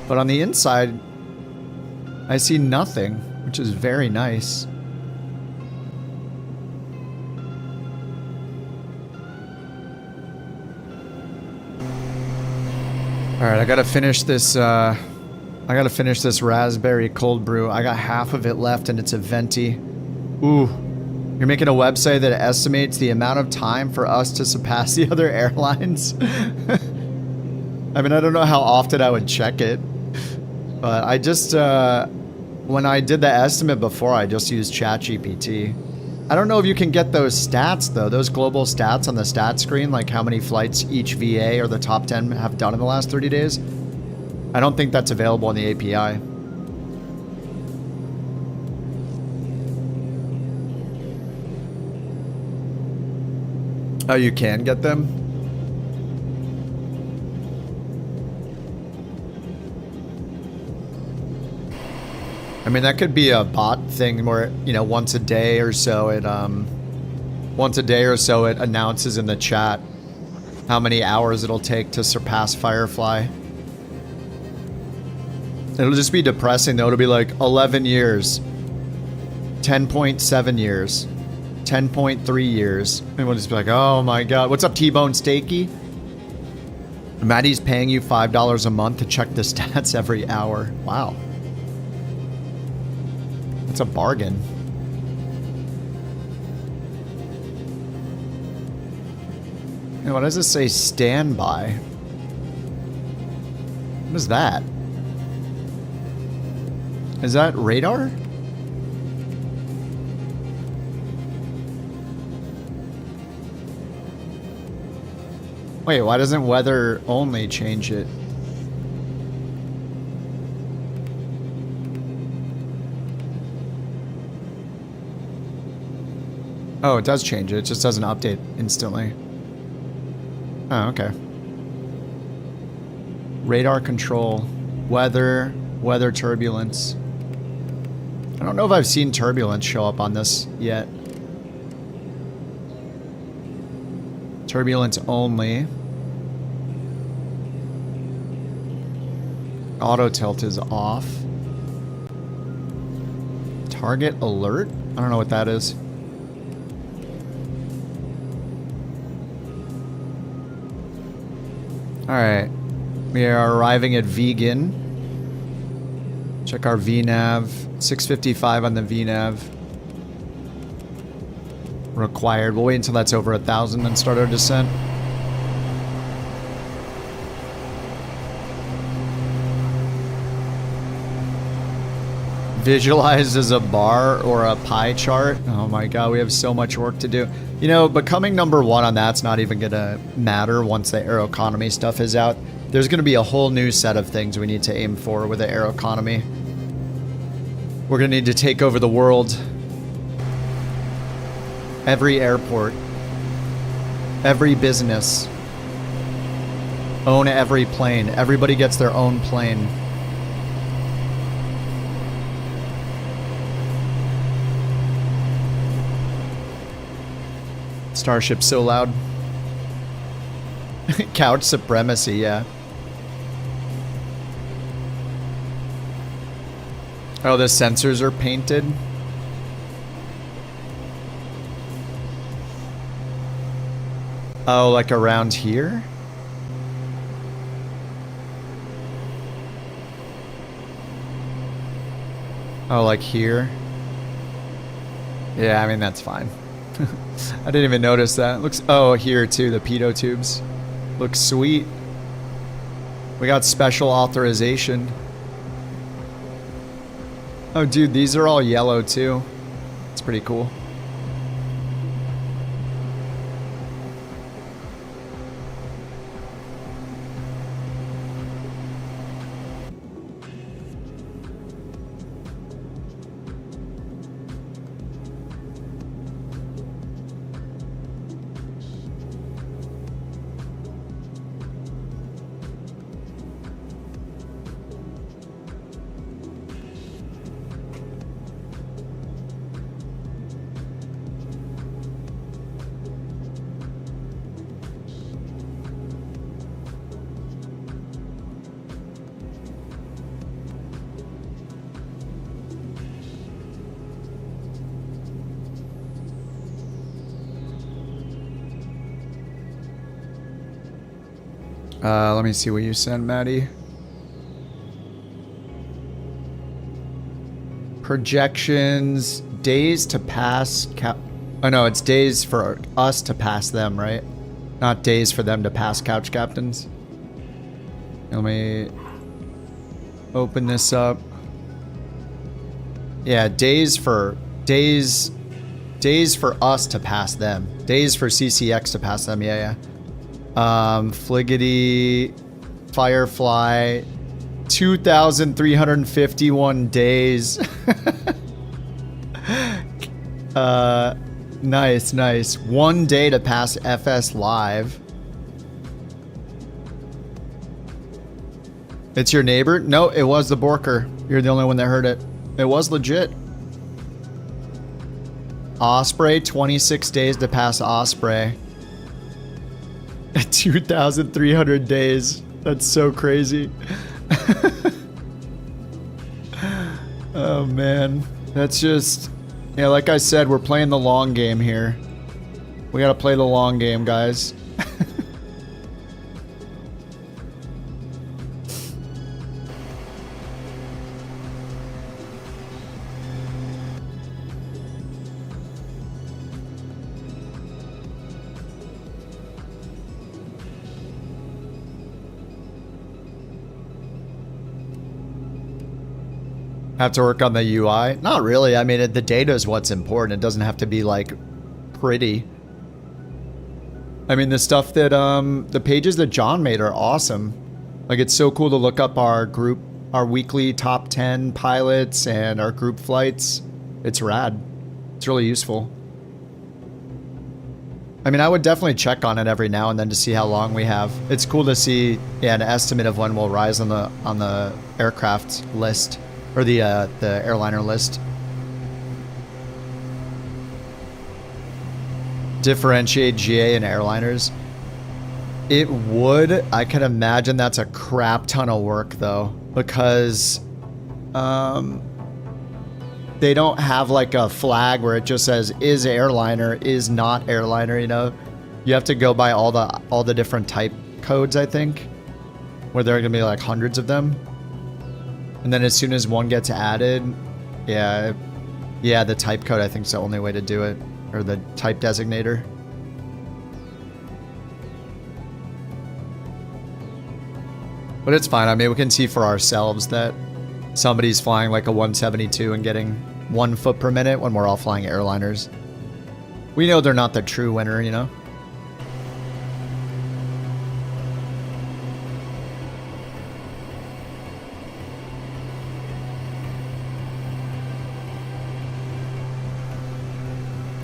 But on the inside, I see nothing, which is very nice. All right, I gotta finish this. I gotta finish this raspberry cold brew. I got half of it left, and it's a venti. Ooh, you're making a website that estimates the amount of time for us to surpass the other airlines. I mean, I don't know how often I would check it, but I just, when I did the estimate before, I just used ChatGPT. I don't know if you can get those stats, though, those global stats on the stat screen, like how many flights each VA or the top 10 have done in the last 30 days. I don't think that's available in the API. Oh, you can get them? I mean, that could be a bot thing where, you know, once a day or so it announces in the chat how many hours it'll take to surpass Firefly. It'll just be depressing though. It'll be like 11 years, 10.7 years, 10.3 years. And we'll just be like, oh my God. What's up, T-Bone Stakey? Maddie's paying you $5 a month to check the stats every hour. Wow. It's a bargain. And what does this say? Standby. What is that? Is that radar? Wait, why doesn't weather only change it? Oh, it does change it. It just doesn't update instantly. Oh, okay. Radar control, weather turbulence. I don't know if I've seen turbulence show up on this yet. Turbulence only. Auto tilt is off. Target alert? I don't know what that is. Alright, we are arriving at Vegan. Check our VNAV, 655 on the VNAV. Required, we'll wait until that's over 1,000 and start our descent. Visualized as a bar or a pie chart. Oh my God, we have so much work to do. You know, becoming #1 on that's not even gonna matter once the Aeroconomy stuff is out. There's gonna be a whole new set of things we need to aim for with the Aeroconomy. We're gonna need to take over the world. Every airport. Every business. Own every plane. Everybody gets their own plane. Starship so loud. Couch supremacy, yeah. Oh, the sensors are painted. Oh, like around here? Oh, like here? Yeah, I mean, that's fine. I didn't even notice that. Looks, oh, here too, the pitot tubes. Looks sweet. We got special authorization. Oh, dude, these are all yellow too. It's pretty cool. Let me see what you sent, Maddie. Projections, days to pass oh no, it's days for us to pass them, right? Not days for them to pass couch captains. Let me open this up. Yeah, days for us to pass them. Days for CCX to pass them. Yeah, yeah. Fliggity, Firefly, 2,351 days. Nice, nice. 1 day to pass FS Live. It's your neighbor? No, it was the Borker. You're the only one that heard it. It was legit. Osprey, 26 days to pass Osprey. 2,300 days. That's so crazy. Oh, man. That's just... Yeah, like I said, we're playing the long game here. We gotta play the long game, guys. Have to work on the UI? Not really. I mean, the data is what's important. It doesn't have to be, like, pretty. I mean, the stuff that, the pages that John made are awesome. Like, it's so cool to look up our weekly top 10 pilots and our group flights. It's rad. It's really useful. I mean, I would definitely check on it every now and then to see how long we have. It's cool to see, yeah, an estimate of when we'll rise on the aircraft list. Or the airliner list. Differentiate GA and airliners. It would. I can imagine that's a crap ton of work though, because they don't have like a flag where it just says is airliner, is not airliner. You know, you have to go by all the different type codes. I think, where there are gonna be like hundreds of them. And then as soon as one gets added, yeah, the type code I think is the only way to do it, or the type designator. But it's fine. I mean, we can see for ourselves that somebody's flying like a 172 and getting 1 foot per minute when we're all flying airliners. We know they're not the true winner, you know?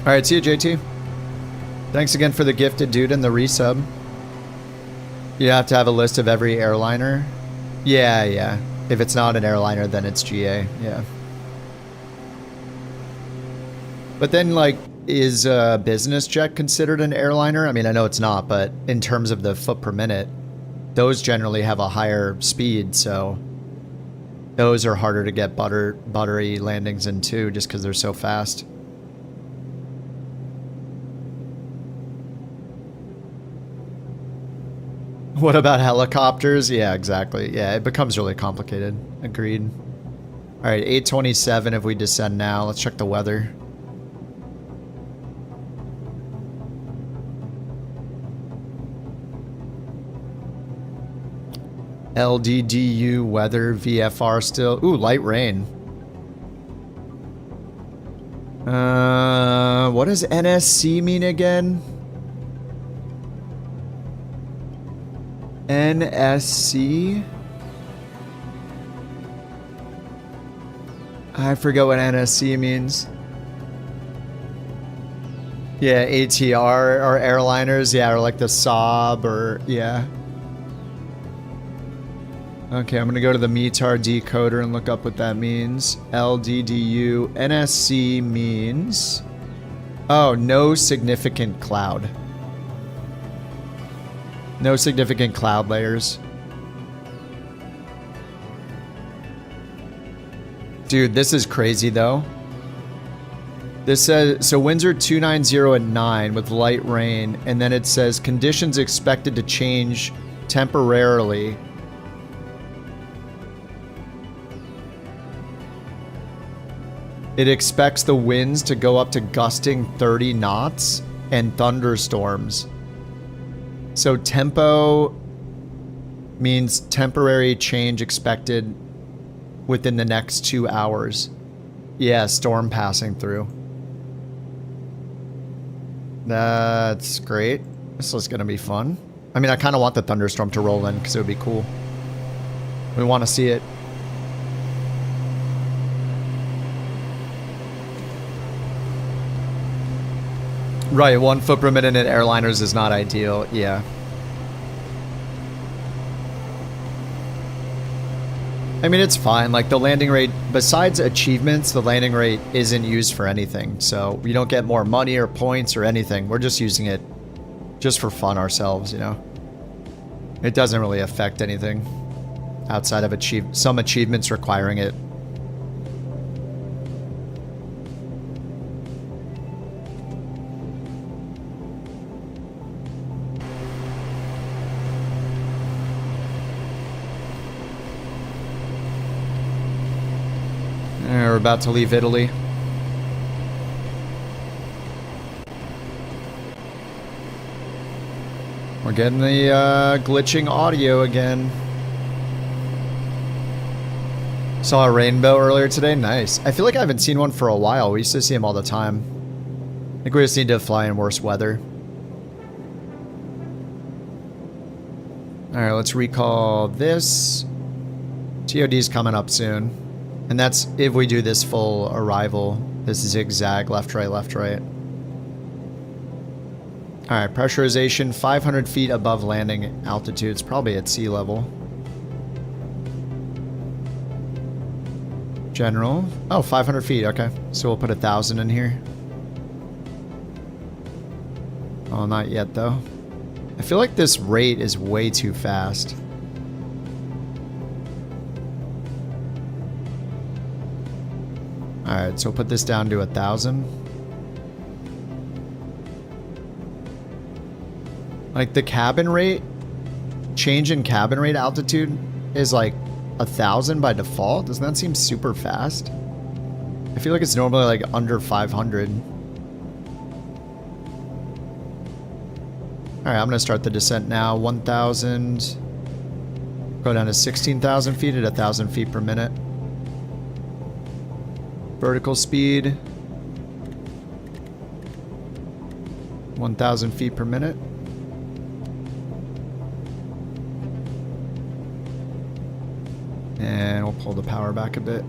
All right, see you, JT. Thanks again for the gifted dude and the resub. You have to have a list of every airliner. Yeah, yeah. If it's not an airliner, then it's GA. Yeah. But then, like, is a business jet considered an airliner? I mean, I know it's not, but in terms of the foot per minute, those generally have a higher speed, so those are harder to get buttery landings in too, just because they're so fast. What about helicopters? Yeah, exactly. Yeah, it becomes really complicated. Agreed. All right, 8:27 if we descend now. Let's check the weather. LDDU weather VFR still. Ooh, light rain. What does NSC mean again? NSC? I forget what NSC means. Yeah, ATR or airliners, yeah, or like the Saab or, yeah. Okay, I'm gonna go to the METAR decoder and look up what that means. LDDU. NSC means... Oh, no significant cloud. No significant cloud layers. Dude, this is crazy though. This says, so winds are 290 at 9 with light rain, and then it says conditions expected to change temporarily. It expects the winds to go up to gusting 30 knots and thunderstorms. So tempo means temporary change expected within the next 2 hours. Yeah, storm passing through. That's great. This is going to be fun. I mean, I kind of want the thunderstorm to roll in because it would be cool. We want to see it. Right, 1 foot per minute in airliners is not ideal. Yeah. I mean, it's fine. Like, the landing rate, besides achievements, the landing rate isn't used for anything. So, we don't get more money or points or anything. We're just using it just for fun ourselves, you know? It doesn't really affect anything outside of some achievements requiring it. We're about to leave Italy. We're getting the glitching audio again. Saw a rainbow earlier today. Nice. I feel like I haven't seen one for a while. We used to see them all the time. I think we just need to fly in worse weather. Alright, let's recall this. TOD's coming up soon. And that's if we do this full arrival. This zigzag, left, right, left, right. Alright, pressurization 500 feet above landing altitude. It's probably at sea level. General. Oh, 500 feet. Okay. So we'll put 1,000 in here. Oh, not yet, though. I feel like this rate is way too fast. Alright, so we'll put this down to 1,000. Like, the cabin rate, change in cabin rate altitude is like 1,000 by default. Doesn't that seem super fast? I feel like it's normally like under 500. Alright, I'm going to start the descent now. 1,000. Go down to 16,000 feet at 1,000 feet per minute. Vertical speed. 1,000 feet per minute. And we'll pull the power back a bit.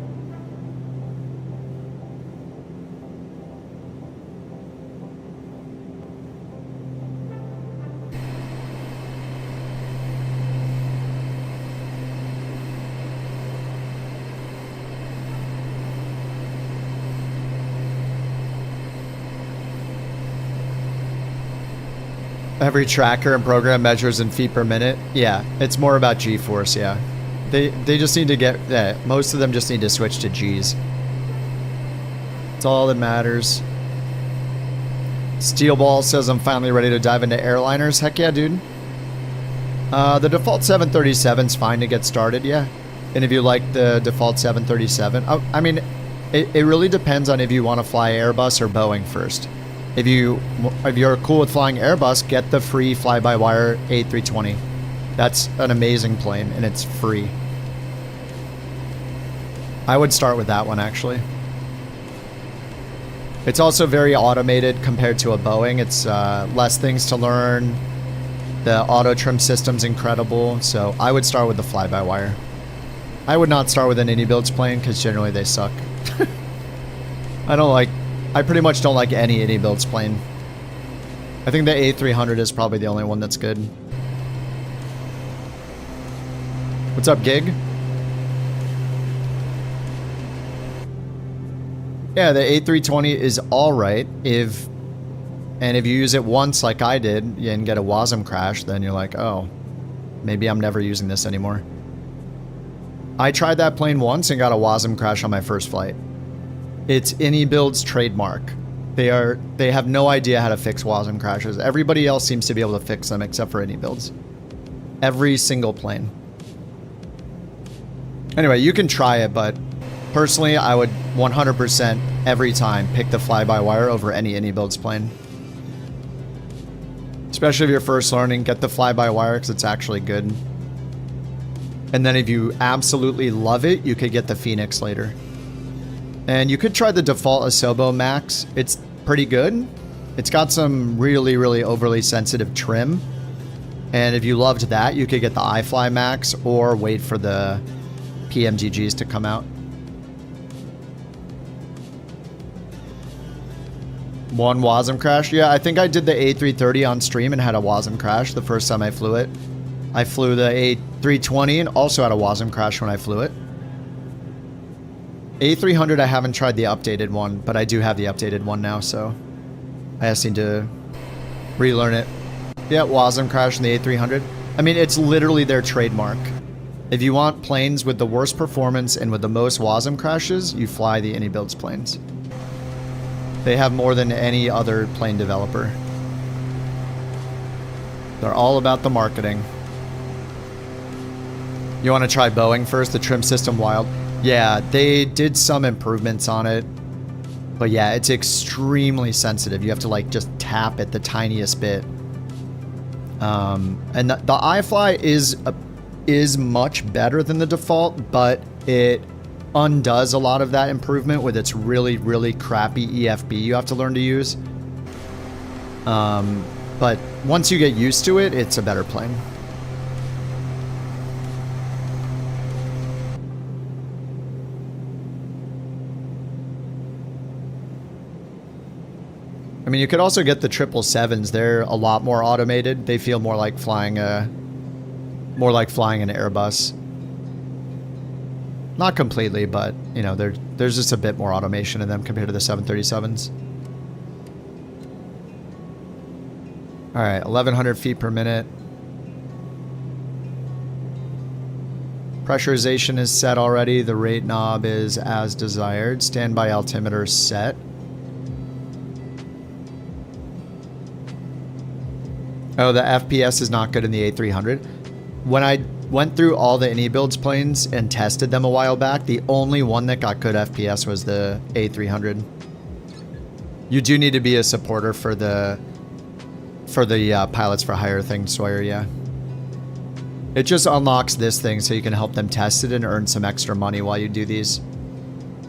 Every tracker and program measures in feet per minute. Yeah, it's more about G-force, yeah. They just need to get... Yeah, most of them just need to switch to Gs. It's all that matters. Steelball says I'm finally ready to dive into airliners. Heck yeah, dude. The default 737's fine to get started, yeah. And if you like the default 737... I mean, it really depends on if you want to fly Airbus or Boeing first. If you're cool with flying Airbus, get the free fly-by-wire A320. That's an amazing plane, and it's free. I would start with that one, actually. It's also very automated compared to a Boeing. It's less things to learn. The auto trim system's incredible, so I would start with the fly-by-wire. I would not start with an any builds plane, because generally they suck. I pretty much don't like any builds plane. I think the A300 is probably the only one that's good. What's up, Gig? Yeah, the A320 is alright if you use it once like I did and get a WASM crash, then you're like, oh, maybe I'm never using this anymore. I tried that plane once and got a WASM crash on my first flight. It's AnyBuild's trademark. They have no idea how to fix WASM crashes. Everybody else seems to be able to fix them except for AnyBuilds. Every single plane. Anyway, you can try it, but personally, I would 100% every time pick the fly-by-wire over any AnyBuilds plane. Especially if you're first learning, get the fly-by-wire because it's actually good. And then if you absolutely love it, you could get the Phoenix later. And you could try the default Asobo Max. It's pretty good. It's got some really, really overly sensitive trim. And if you loved that, you could get the iFly Max or wait for the PMGGs to come out. One WASM crash? Yeah, I think I did the A330 on stream and had a WASM crash the first time I flew it. I flew the A320 and also had a WASM crash when I flew it. A300, I haven't tried the updated one, but I do have the updated one now, so I just need to relearn it. Yeah, WASM crash in the A300. I mean, it's literally their trademark. If you want planes with the worst performance and with the most WASM crashes, you fly the AnyBuilds planes. They have more than any other plane developer. They're all about the marketing. You want to try Boeing first, the trim system wild? Yeah, they did some improvements on it. But yeah, it's extremely sensitive. You have to like just tap it the tiniest bit. And the iFly is much better than the default, but it undoes a lot of that improvement with its really, really crappy EFB you have to learn to use. But once you get used to it, it's a better plane. I mean, you could also get the 777s. They're a lot more automated. They feel more like flying an Airbus. Not completely, but you know, there's just a bit more automation in them compared to the 737s. All right, 1,100 feet per minute. Pressurization is set already. The rate knob is as desired. Standby altimeter set. Oh, the FPS is not good in the A300. When I went through all the AnyBuilds planes and tested them a while back, the only one that got good FPS was the A300. You do need to be a supporter for the pilots for hire thing, Sawyer, yeah. It just unlocks this thing so you can help them test it and earn some extra money while you do these.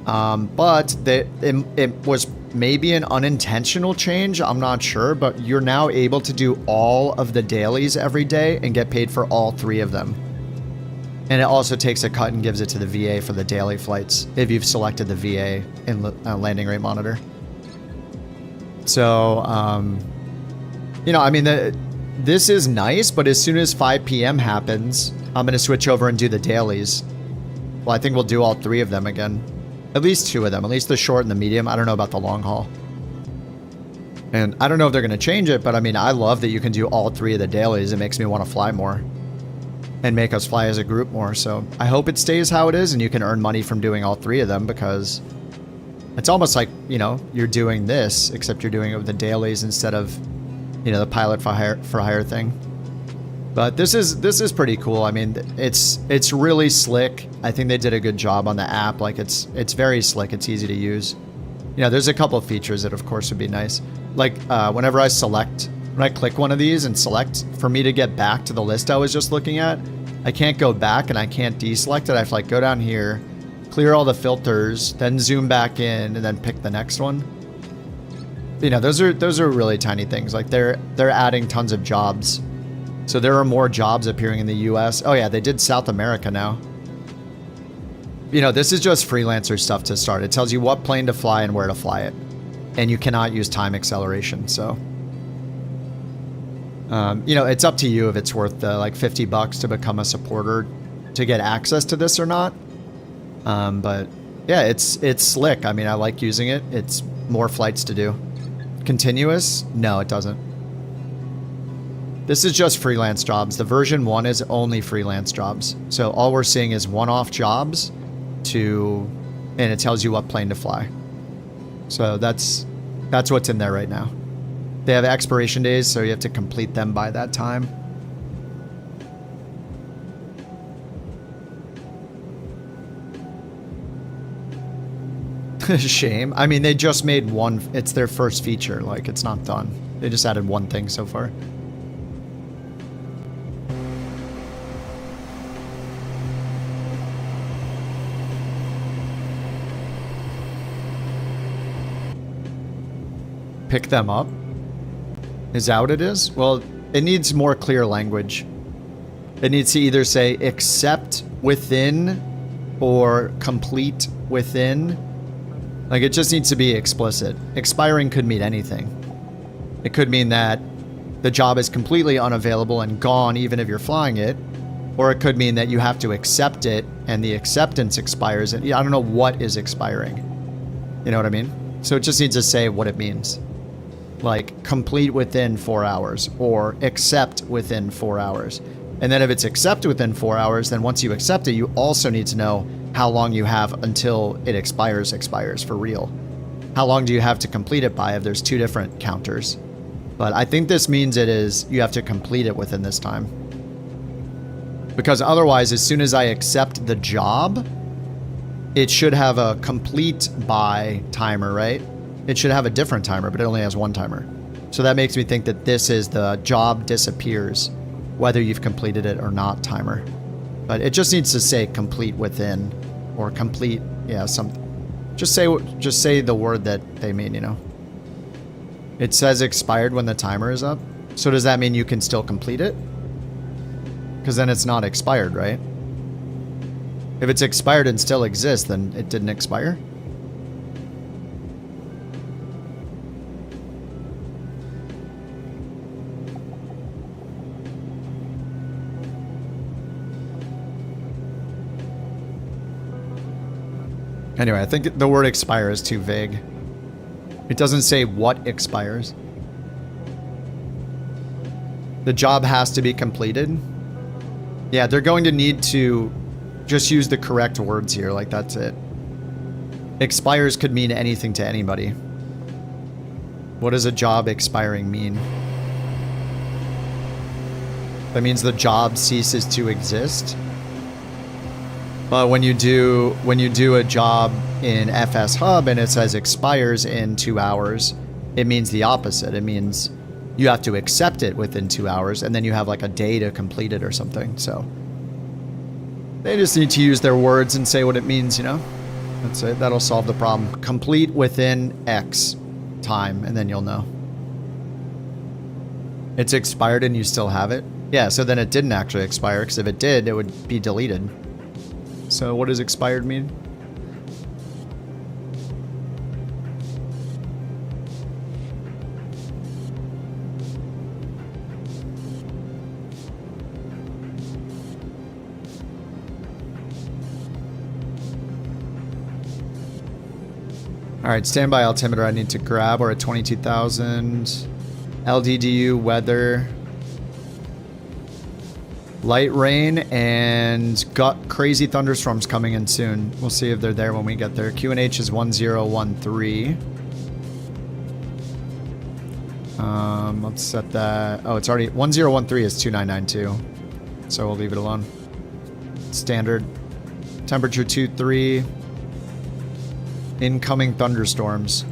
But it was maybe an unintentional change, I'm not sure, but you're now able to do all of the dailies every day and get paid for all 3 of them. And it also takes a cut and gives it to the VA for the daily flights if you've selected the VA in landing rate monitor. So, you know, I mean, this is nice, but as soon as 5 p.m. happens, I'm going to switch over and do the dailies. Well, I think we'll do all 3 of them again. At least 2 of them, at least the short and the medium. I don't know about the long haul. And I don't know if they're going to change it, but I mean, I love that you can do all 3 of the dailies. It makes me want to fly more and make us fly as a group more. So I hope it stays how it is and you can earn money from doing all 3 of them, because it's almost like, you know, you're doing this, except you're doing it with the dailies instead of, you know, the pilot for hire thing. But this is pretty cool. I mean, it's really slick. I think they did a good job on the app. Like it's very slick. It's easy to use. You know, there's a couple of features that of course would be nice. Like whenever I click one of these and select, for me to get back to the list I was just looking at, I can't go back and I can't deselect it. I have to like go down here, clear all the filters, then zoom back in and then pick the next one. You know, those are really tiny things. Like they're adding tons of jobs. So there are more jobs appearing in the US. Oh yeah, they did South America now. You know, this is just freelancer stuff to start. It tells you what plane to fly and where to fly it. And you cannot use time acceleration, so. You know, it's up to you if it's worth the like $50 to become a supporter to get access to this or not. But yeah, it's slick. I mean, I like using it. It's more flights to do. Continuous? No, it doesn't. This is just freelance jobs. The version 1 is only freelance jobs. So all we're seeing is one-off jobs and it tells you what plane to fly. So that's what's in there right now. They have expiration days, so you have to complete them by that time. Shame. I mean, they just made one. It's their first feature. Like, it's not done. They just added one thing so far. pick them up? Is that what it is? Well, it needs more clear language. It needs to either say accept within or complete within. Like, it just needs to be explicit. Expiring could mean anything. It could mean that the job is completely unavailable and gone even if you're flying it. Or it could mean that you have to accept it and the acceptance expires. And I don't know what is expiring. You know what I mean? So it just needs to say what it means. Like, complete within 4 hours or accept within 4 hours. And then if it's accept within 4 hours, then once you accept it, you also need to know how long you have until it expires for real. How long do you have to complete it by if there's 2 different counters? But I think this means it is you have to complete it within this time. Because otherwise, as soon as I accept the job, it should have a complete by timer, right? It should have a different timer, but it only has 1 timer. So that makes me think that this is the job disappears, whether you've completed it or not timer. But it just needs to say complete within or complete, yeah, something. Just say the word that they mean, you know. It says expired when the timer is up. So does that mean you can still complete it? Because then it's not expired, right? If it's expired and still exists, then it didn't expire. Anyway, I think the word expire is too vague. It doesn't say what expires. The job has to be completed. Yeah, they're going to need to just use the correct words here, like that's it. Expires could mean anything to anybody. What does a job expiring mean? That means the job ceases to exist. But when you do a job in FSHub and it says expires in 2 hours, it means the opposite. It means you have to accept it within 2 hours and then you have like a day to complete it or something. So they just need to use their words and say what it means, you know? That's it. That'll solve the problem. Complete within X time and then you'll know. It's expired and you still have it? Yeah, so then it didn't actually expire, because if it did, it would be deleted. So what does expired mean? All right, standby altimeter I need to grab. We're at 22,000. LDDU weather. Light rain and got crazy thunderstorms coming in soon. We'll see if they're there when we get there. QNH is 1013. Let's set that. Oh, it's already 1013 is 2992. So we'll leave it alone. Standard. Temperature 23. Incoming thunderstorms.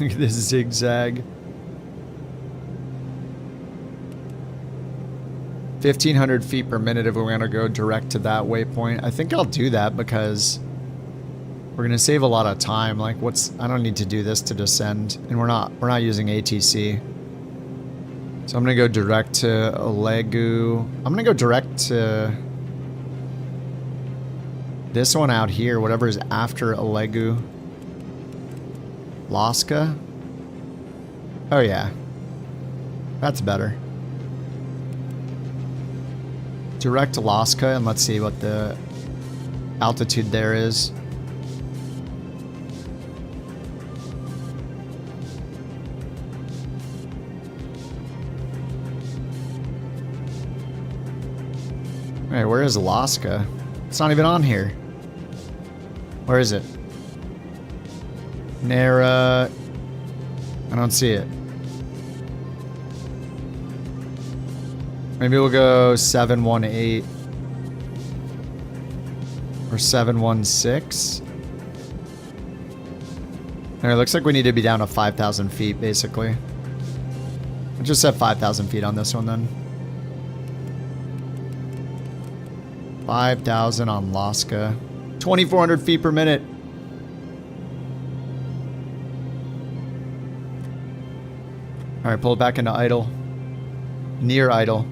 Look at this zigzag. 1,500 feet per minute if we're going to go direct to that waypoint. I think I'll do that because we're going to save a lot of time. Like, I don't need to do this to descend, and we're not using ATC. So I'm going to go direct to Olegu. I'm going to go direct to this one out here, whatever is after Olegu. Laska? Oh yeah. That's better. Direct to Laska and let's see what the altitude there is. Alright, where is Alaska? It's not even on here. Where is it? Nara. I don't see it. Maybe we'll go 718 or 716. Alright, looks like we need to be down to 5,000 feet, basically. I just set 5,000 feet on this one, then. 5,000 on Laska. 2,400 feet per minute. Alright, pull it back into idle. Near idle.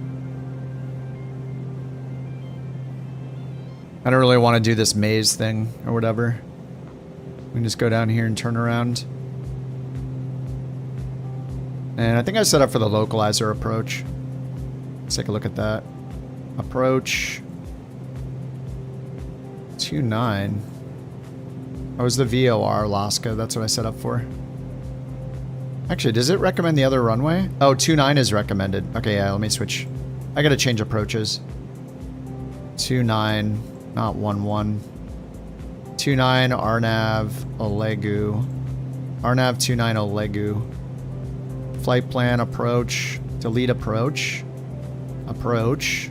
I don't really want to do this maze thing or whatever. We can just go down here and turn around. And I think I set up for the localizer approach. Let's take a look at that. Approach. 2.9. Oh, it was the VOR Laska. That's what I set up for. Actually, does it recommend the other runway? Oh, 2.9 is recommended. Okay, yeah, let me switch. I gotta change approaches. 2.9, not 1.1. 2.9 RNAV Olegu. RNAV 2.9 Olegu. Flight plan approach. Delete approach. Approach.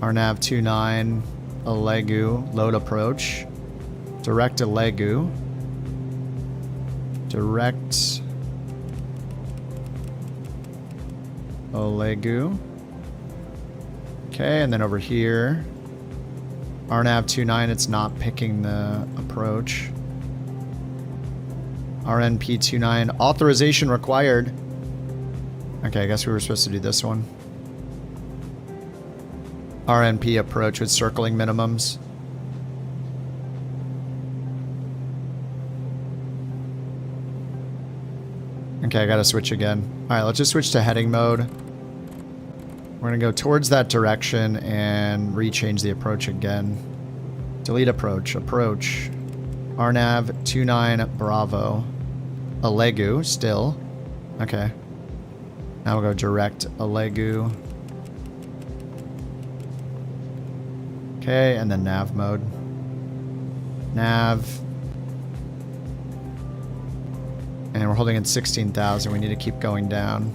RNAV 2.9 Olegu. Load approach. Direct Olegu. Direct Olegu. Okay, and then over here, RNAV 2.9, it's not picking the approach. RNP 2.9, authorization required. Okay, I guess we were supposed to do this one. RNP approach with circling minimums. Okay, I gotta switch again. Alright, let's just switch to heading mode. We're gonna go towards that direction and rechange the approach again. Delete approach. Approach. RNAV 2.9 Bravo. Olegu, still. Okay. Now we'll go direct Olegu. Okay, and then nav mode. Nav. And we're holding at 16,000. We need to keep going down.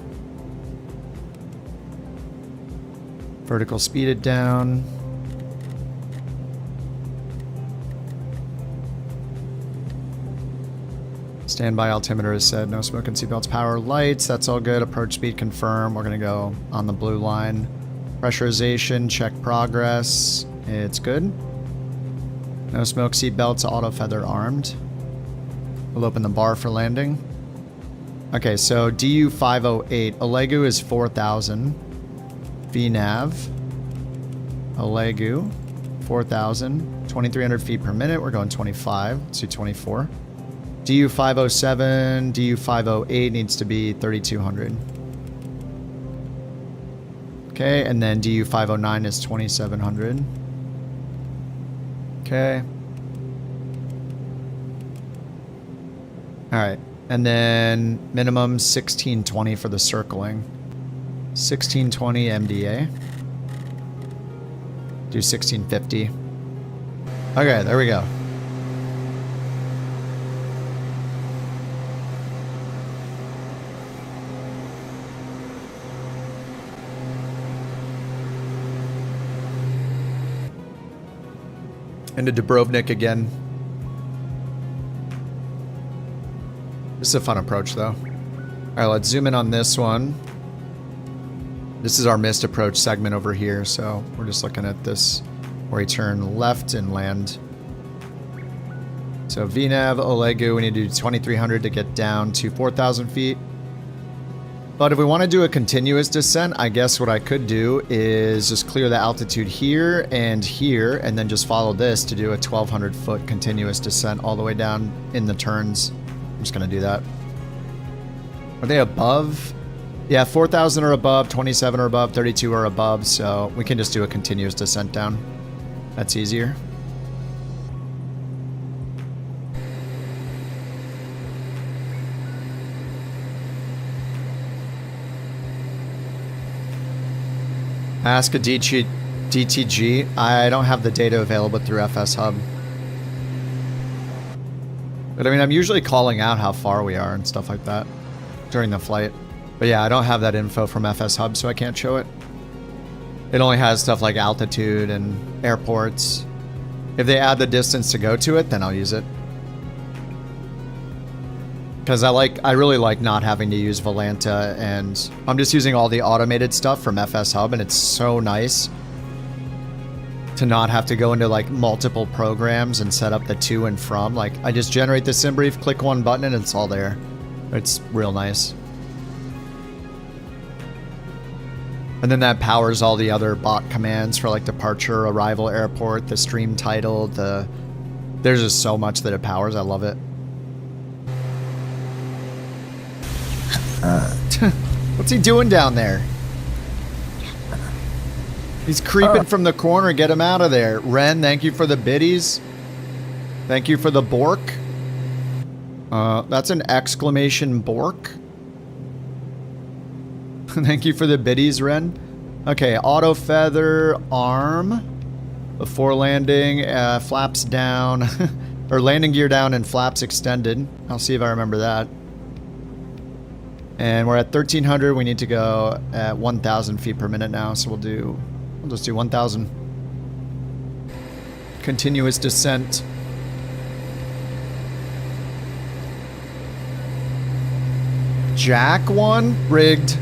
Vertical speed it down. Standby altimeter is set. No smoking seatbelts, power, lights. That's all good. Approach speed confirm. We're going to go on the blue line. Pressurization, check progress. It's good. No smoke seatbelts, auto feather armed. We'll open the bar for landing. Okay, so DU 508. Olegu is 4,000. VNAV. Olegu. 4,000. 2,300 feet per minute. We're going 25. Let's do 24. DU 507. DU 508 needs to be 3,200. Okay, and then DU 509 is 2,700. Okay. Alright, and then minimum 1620 for the circling. 1620 MDA. Do 1650. Okay, there we go. Into Dubrovnik again. This is a fun approach, though. Alright, let's zoom in on this one. This is our missed approach segment over here, so we're just looking at this where we turn left and land. So VNAV, Olegu, we need to do 2,300 to get down to 4,000 feet. But if we want to do a continuous descent, I guess what I could do is just clear the altitude here, and then just follow this to do a 1,200 foot continuous descent all the way down in the turns. I'm just going to do that. Are they above? Yeah, 4,000 are above, 27 are above, 32 are above, so we can just do a continuous descent down. That's easier. Ask a DTG. I don't have the data available through FSHub. But I mean, I'm usually calling out how far we are and stuff like that during the flight. But yeah, I don't have that info from FSHub, so I can't show it. It only has stuff like altitude and airports. If they add the distance to go to it, then I'll use it. Because I really like not having to use Volanta, and I'm just using all the automated stuff from FSHub, and it's so nice to not have to go into like multiple programs and set up the to and from. Like, I just generate the sim brief, click one button, and it's all there. It's real nice. And then that powers all the other bot commands for like departure, arrival, airport, the stream title, there's just so much that it powers. I love it. What's he doing down there? He's creeping from the corner. Get him out of there. Ren, thank you for the biddies. Thank you for the Bork. That's an exclamation Bork. Thank you for the biddies, Ren. Okay, auto feather, arm. Before landing, flaps down. Or landing gear down and flaps extended. I'll see if I remember that. And we're at 1300. We need to go at 1000 feet per minute now, so we'll just do 1000. Continuous descent. Jack 1? Rigged.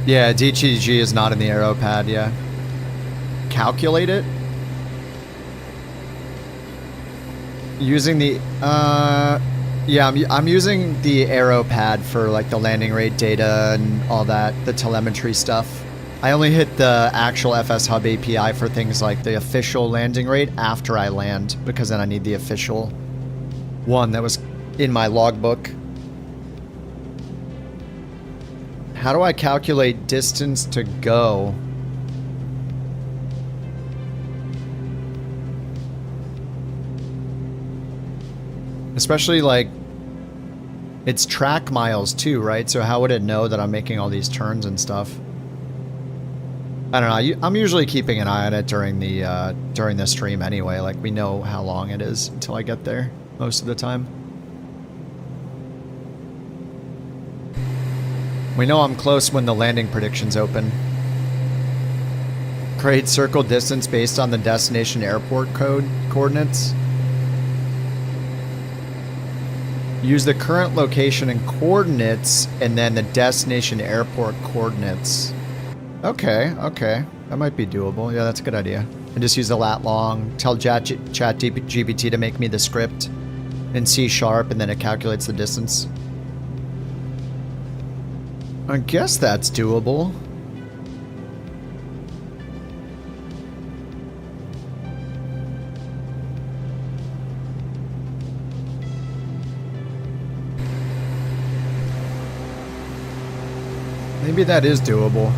Yeah, DTG is not in the aero pad, yeah. Calculate it? Using the, yeah, I'm using the aero pad for like the landing rate data and all that, the telemetry stuff. I only hit the actual FSHub API for things like the official landing rate after I land, because then I need the official one that was in my logbook. How do I calculate distance to go? Especially like, it's track miles too, right? So how would it know that I'm making all these turns and stuff? I don't know. I'm usually keeping an eye on it during the stream anyway. Like, we know how long it is until I get there most of the time. We know I'm close when the landing predictions open. Create circle distance based on the destination airport coordinates. Use the current location and coordinates, and then the destination airport coordinates. Okay, okay. That might be doable. Yeah, that's a good idea. And just use the lat long. Tell ChatGPT to make me the script in C#, and then it calculates the distance. I guess that's doable. Maybe that is doable.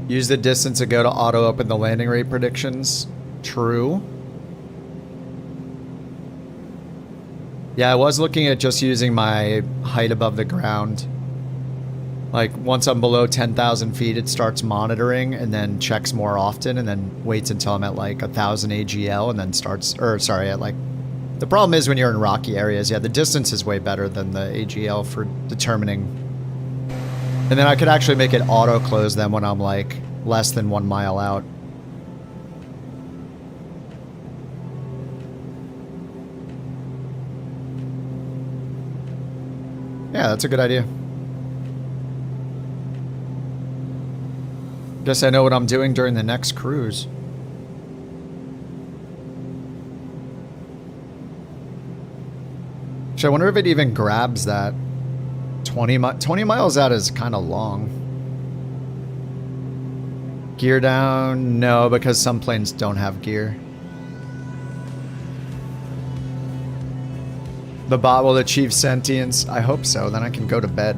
Use the distance to go to auto open the landing rate predictions. True. Yeah, I was looking at just using my height above the ground. Like, once I'm below 10,000 feet, it starts monitoring and then checks more often, and then waits until I'm at like 1,000 AGL and then starts, or sorry, at like, the problem is when you're in rocky areas, yeah, the distance is way better than the AGL for determining. And then I could actually make it auto close them when I'm like less than 1 mile out. Yeah, that's a good idea. Guess I know what I'm doing during the next cruise. Actually, I wonder if it even grabs that. 20 miles out is kind of long. Gear down? No, because some planes don't have gear. The bot will achieve sentience. I hope so, then I can go to bed.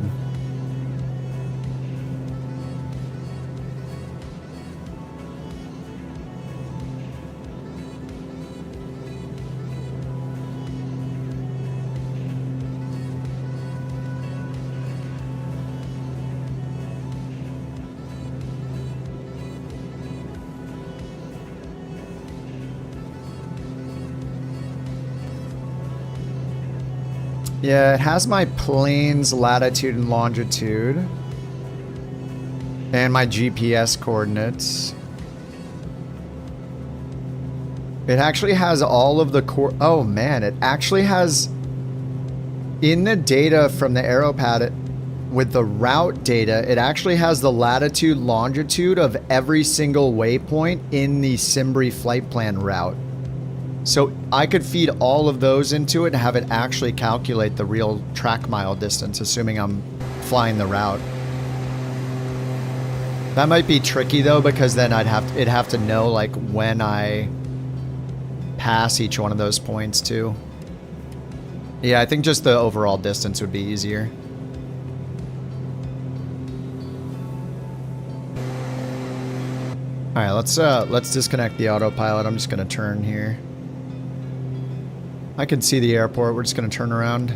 Yeah, it has my plane's latitude and longitude. And my GPS coordinates. It actually has all of the oh man, it actually has in the data from the AeroPad with the route data, it actually has the latitude, longitude of every single waypoint in the Simbri flight plan route. So I could feed all of those into it and have it actually calculate the real track mile distance, assuming I'm flying the route. That might be tricky though, because then it'd have to know like when I pass each one of those points too. Yeah, I think just the overall distance would be easier. All right, let's disconnect the autopilot. I'm just gonna turn here. I can see the airport. We're just gonna turn around.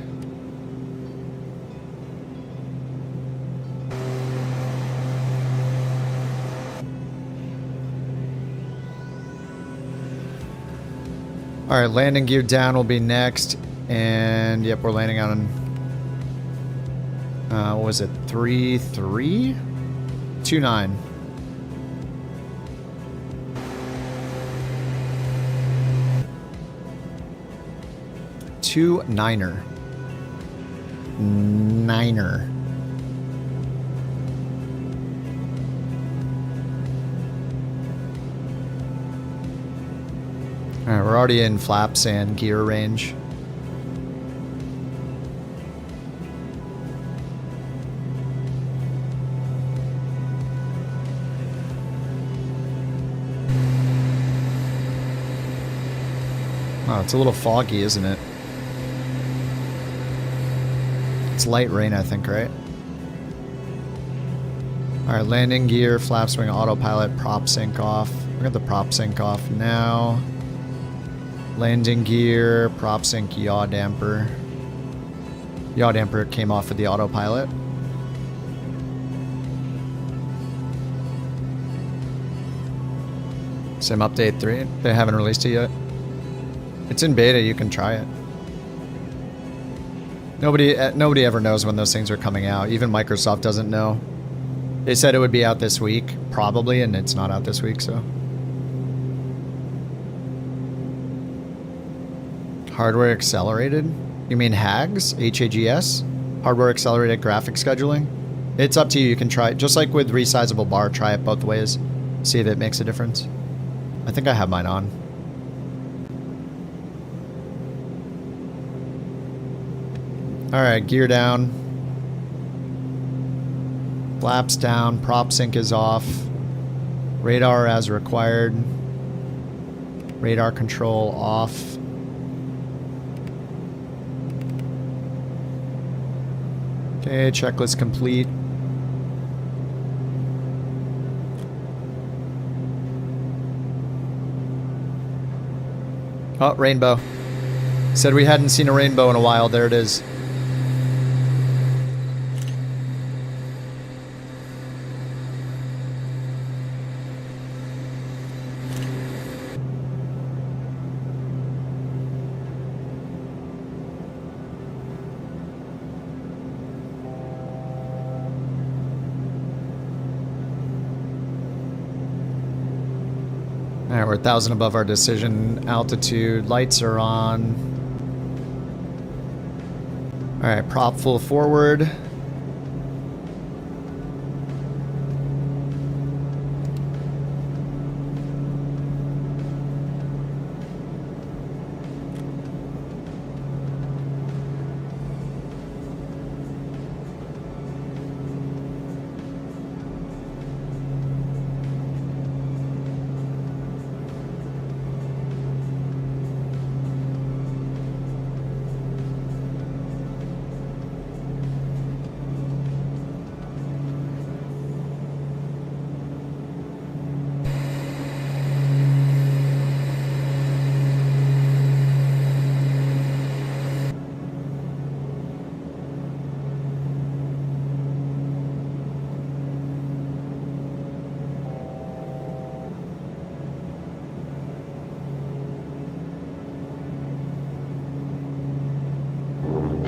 All right, landing gear down will be next, and yep, we're landing on. What was it? 3-3? 2-9. Niner. Alright, we're already in flaps and gear range. Oh, it's a little foggy, isn't it? It's light rain, I think, right? Alright, landing gear, flap swing, autopilot, prop sync off. We got the prop sync off now. Landing gear, prop sync, yaw damper. Yaw damper came off with the autopilot. Sim update 3. They haven't released it yet. It's in beta, you can try it. Nobody ever knows when those things are coming out. Even Microsoft doesn't know. They said it would be out this week, probably, and it's not out this week, so. Hardware accelerated? You mean HAGS? H-A-G-S? Hardware accelerated graphic scheduling? It's up to you. You can try it. Just like with resizable bar, try it both ways. See if it makes a difference. I think I have mine on. Alright, gear down. Flaps down. Prop sync is off. Radar as required. Radar control off. Okay, checklist complete. Oh, rainbow. Said we hadn't seen a rainbow in a while. There it is. Alright, we're 1,000 above our decision altitude. Lights are on. Alright, prop full forward.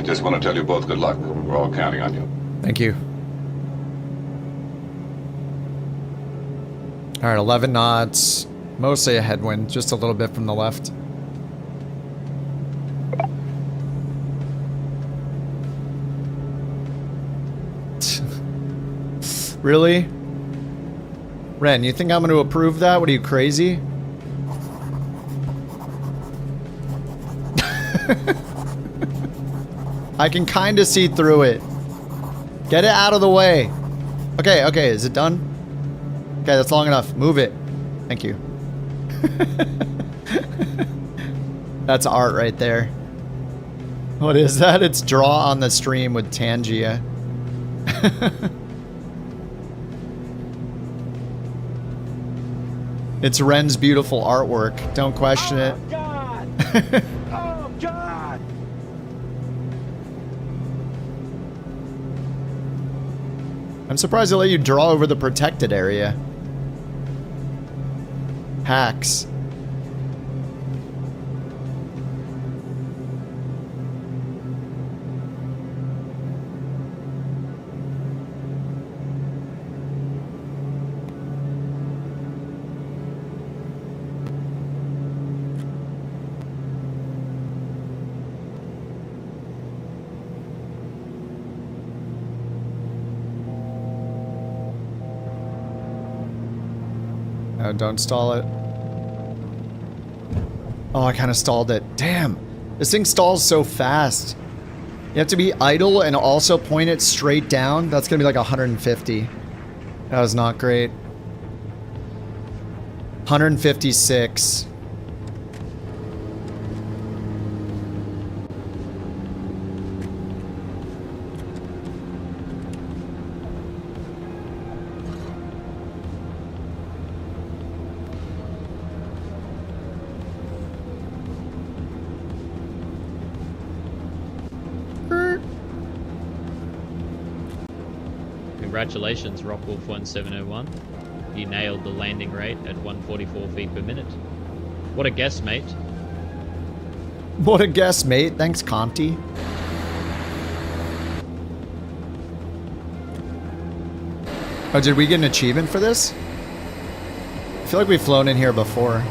just want to tell you both good luck. We're all counting on you. Thank you. All right, 11 knots. Mostly a headwind, just a little bit from the left. Really? Ren, you think I'm going to approve that? What are you, crazy? I can kind of see through it. Get it out of the way. Okay, okay, is it done? Okay, that's long enough. Move it. Thank you. That's art right there. What is that? It's draw on the stream with Tangia. It's Ren's beautiful artwork. Don't question it. Oh, God! Oh, God! I'm surprised they let you draw over the protected area. Hacks. No, don't stall it. Oh, I kind of stalled it. Damn. This thing stalls so fast. You have to be idle and also point it straight down. That's going to be like 150. That was not great. 156. Congratulations, Rockwolf 1701. You nailed the landing rate at 144 feet per minute. What a guess, mate. What a guess, mate. Thanks, Conti. Oh, did we get an achievement for this? I feel like we've flown in here before.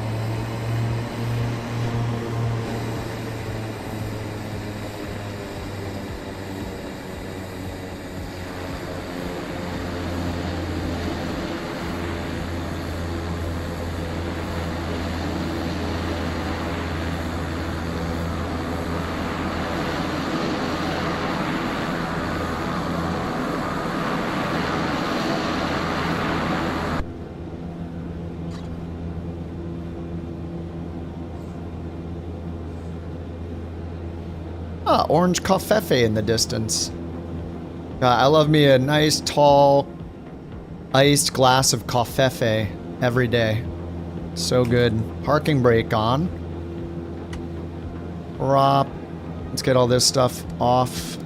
Ah, orange coffee in the distance. I love me a nice, tall, iced glass of coffee every day. So good. Parking brake on. Prop. Let's get all this stuff off.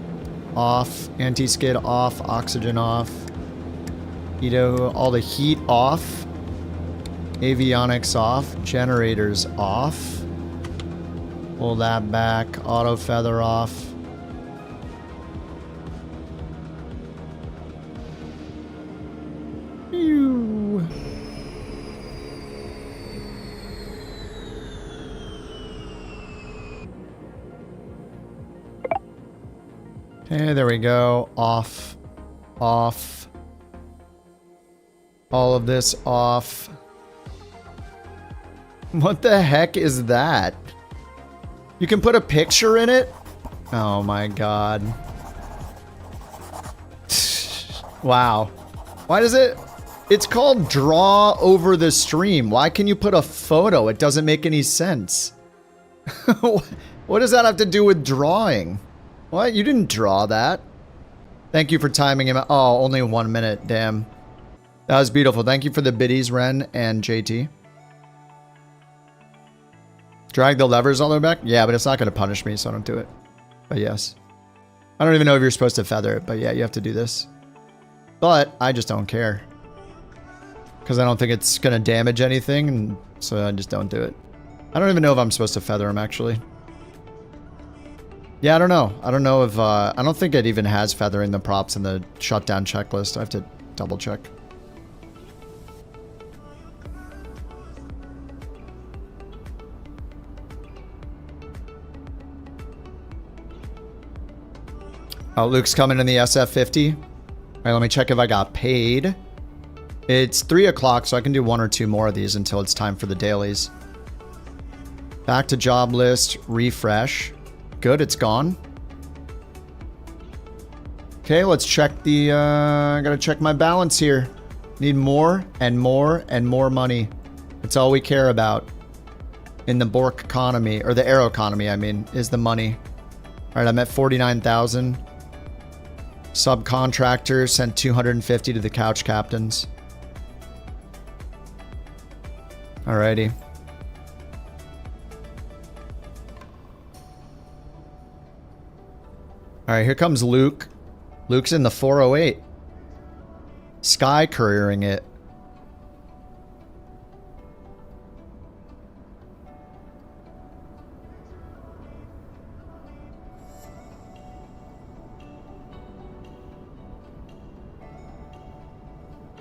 Off. Anti-skid off. Oxygen off. All the heat off. Avionics off. Generators off. Pull that back. Auto feather off. Ew. Okay, there we go. Off. Off. All of this off. What the heck is that? You can put a picture in it? Oh my god. Wow. Why does it... It's called draw over the stream. Why can you put a photo? It doesn't make any sense. What does that have to do with drawing? What? You didn't draw that. Thank you for timing him. Oh, only 1 minute. Damn. That was beautiful. Thank you for the biddies, Ren and JT. Drag the levers all the way back? Yeah, but it's not going to punish me, so I don't do it. But yes. I don't even know if you're supposed to feather it, but yeah, you have to do this. But I just don't care. Because I don't think it's going to damage anything, and so I just don't do it. I don't even know if I'm supposed to feather them, actually. Yeah, I don't know. I don't know if, I don't think it even has feathering the props in the shutdown checklist. I have to double check. Oh, Luke's coming in the SF50. All right, let me check if I got paid. It's 3 o'clock, so I can do 1 or 2 more of these until it's time for the dailies. Back to job list, refresh. Good, it's gone. Okay, let's check the, I gotta check my balance here. Need more and more and more money. That's all we care about in the Bork economy, or the Aeroconomy, I mean, is the money. All right, I'm at 49,000. Subcontractors sent 250 to the couch captains. Alrighty. Alright, here comes Luke. Luke's in the 408. Sky couriering it.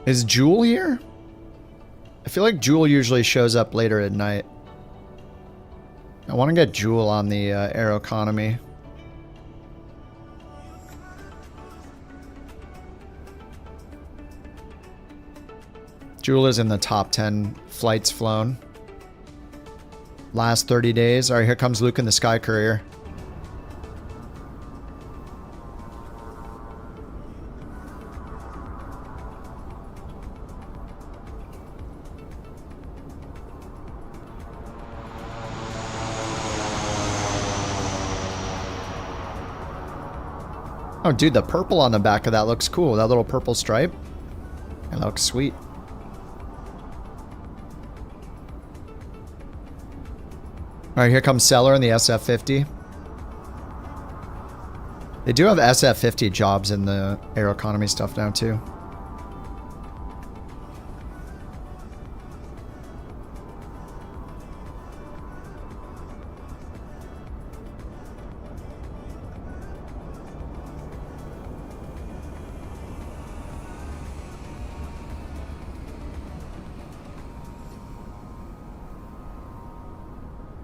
Is Jewel here? I feel like Jewel usually shows up later at night. I want to get Jewel on the Aeroconomy. Jewel is in the top 10 flights flown. Last 30 days. Alright, here comes Luke in the Sky Courier. Oh, dude, the purple on the back of that looks cool. That little purple stripe. That looks sweet. Alright, here comes Seller in the SF50. They do have SF50 jobs in the Aeroconomy stuff now, too.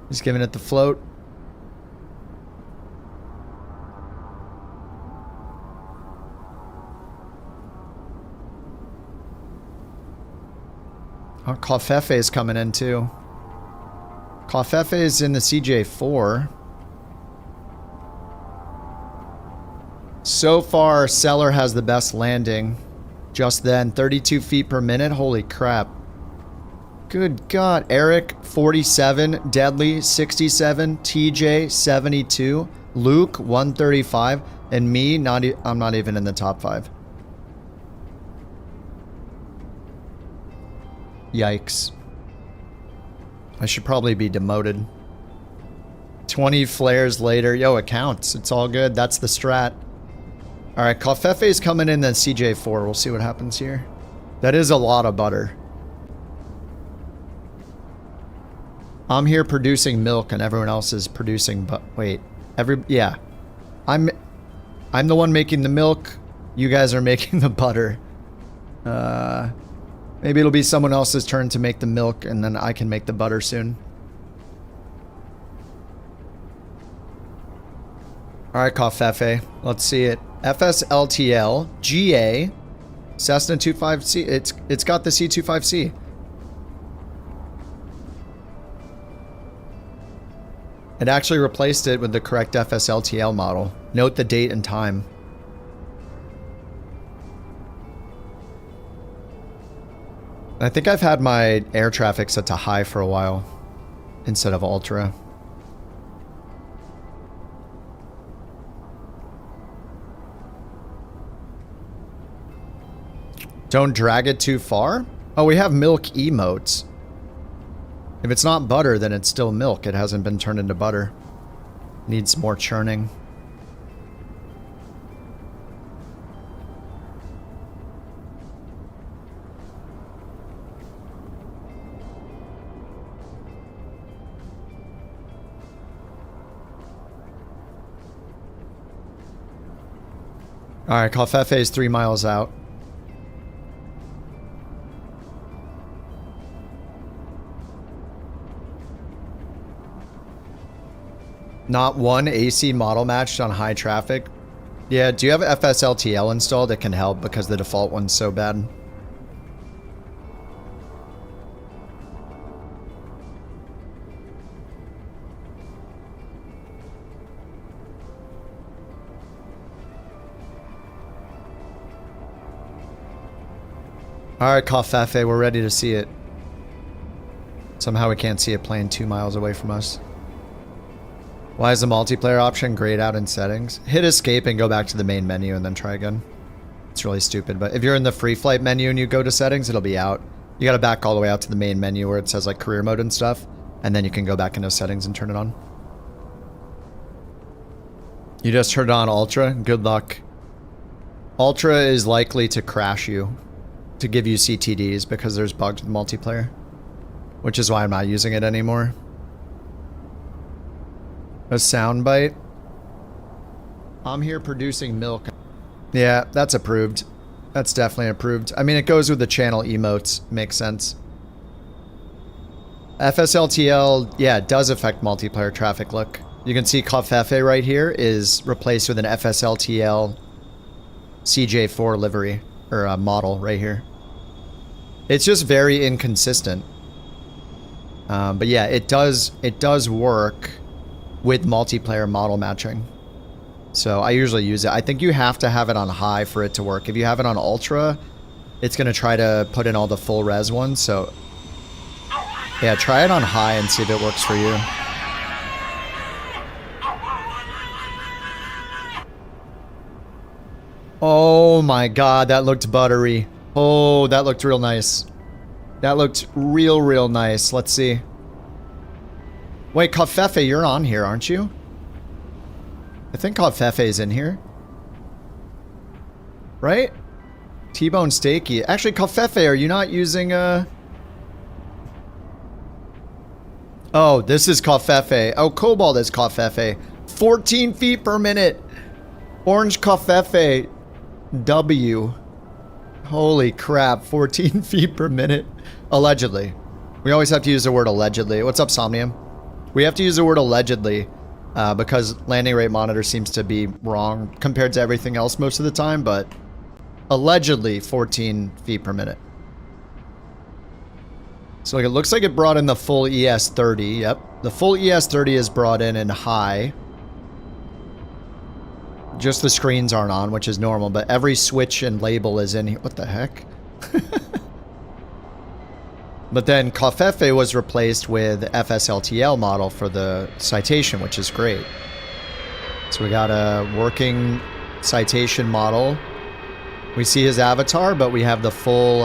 He's giving it the float. Oh, Clefefe is coming in too. Clefefe is in the CJ4. So far, Seller has the best landing. Just then, 32 feet per minute. Holy crap. Good God. Eric, 47. Deadly, 67. TJ, 72. Luke, 135. And me, I'm not even in the top 5. Yikes. I should probably be demoted. 20 flares later. Yo, it counts. It's all good. That's the strat. Alright, Clefefe is coming in the CJ4. We'll see what happens here. That is a lot of butter. I'm here producing milk and everyone else is producing wait. Yeah. I'm the one making the milk. You guys are making the butter. Maybe it'll be someone else's turn to make the milk and then I can make the butter soon. Alright, Clefefe. Let's see it. FSLTL, GA, Cessna 25C. It's got the C25C. It actually replaced it with the correct FSLTL model. Note the date and time. I think I've had my air traffic set to high for a while instead of ultra. Don't drag it too far? Oh, we have milk emotes. If it's not butter, then it's still milk. It hasn't been turned into butter. Needs more churning. Alright, Covfefe is 3 miles out. Not one AC model matched on high traffic. Yeah, do you have FSLTL installed? It can help because the default one's so bad. Alright, Covfefe, we're ready to see it. Somehow we can't see it playing 2 miles away from us. Why is the multiplayer option grayed out in settings? Hit escape and go back to the main menu and then try again. It's really stupid, but if you're in the free flight menu and you go to settings, it'll be out. You gotta back all the way out to the main menu where it says like career mode and stuff, and then you can go back into settings and turn it on. You just turned on Ultra? Good luck. Ultra is likely to crash you, to give you CTDs because there's bugs with multiplayer, which is why I'm not using it anymore. A soundbite. I'm here producing milk. Yeah, that's approved. That's definitely approved. I mean, it goes with the channel emotes. Makes sense. FSLTL, yeah, it does affect multiplayer traffic. Look, you can see Covfefe right here is replaced with an FSLTL CJ4 livery, or a model right here. It's just very inconsistent. But yeah, it does work with multiplayer model matching. So I usually use it. I think you have to have it on high for it to work. If you have it on ultra, it's going to try to put in all the full res ones. So yeah, try it on high and see if it works for you. Oh my god, that looked buttery. Oh, that looked real nice. That looked real nice. Let's see. Wait, Covfefe, you're on here, aren't you? I think Covfefe's in here. Right? T-Bone Steaky. Actually, Covfefe, are you not using Oh, this is Covfefe. Oh, Cobalt is Covfefe. 14 feet per minute. Orange Covfefe. W. Holy crap, 14 feet per minute. Allegedly. We always have to use the word allegedly. What's up, Somnium? We have to use the word allegedly because landing rate monitor seems to be wrong compared to everything else most of the time, but allegedly 14 feet per minute. So it looks like it brought in the full ES30. Yep. The full ES30 is brought in high. Just the screens aren't on, which is normal, but every switch and label is in here. What the heck? But then Covfefe was replaced with FSLTL model for the citation, which is great. So we got a working citation model. We see his avatar, but we have the full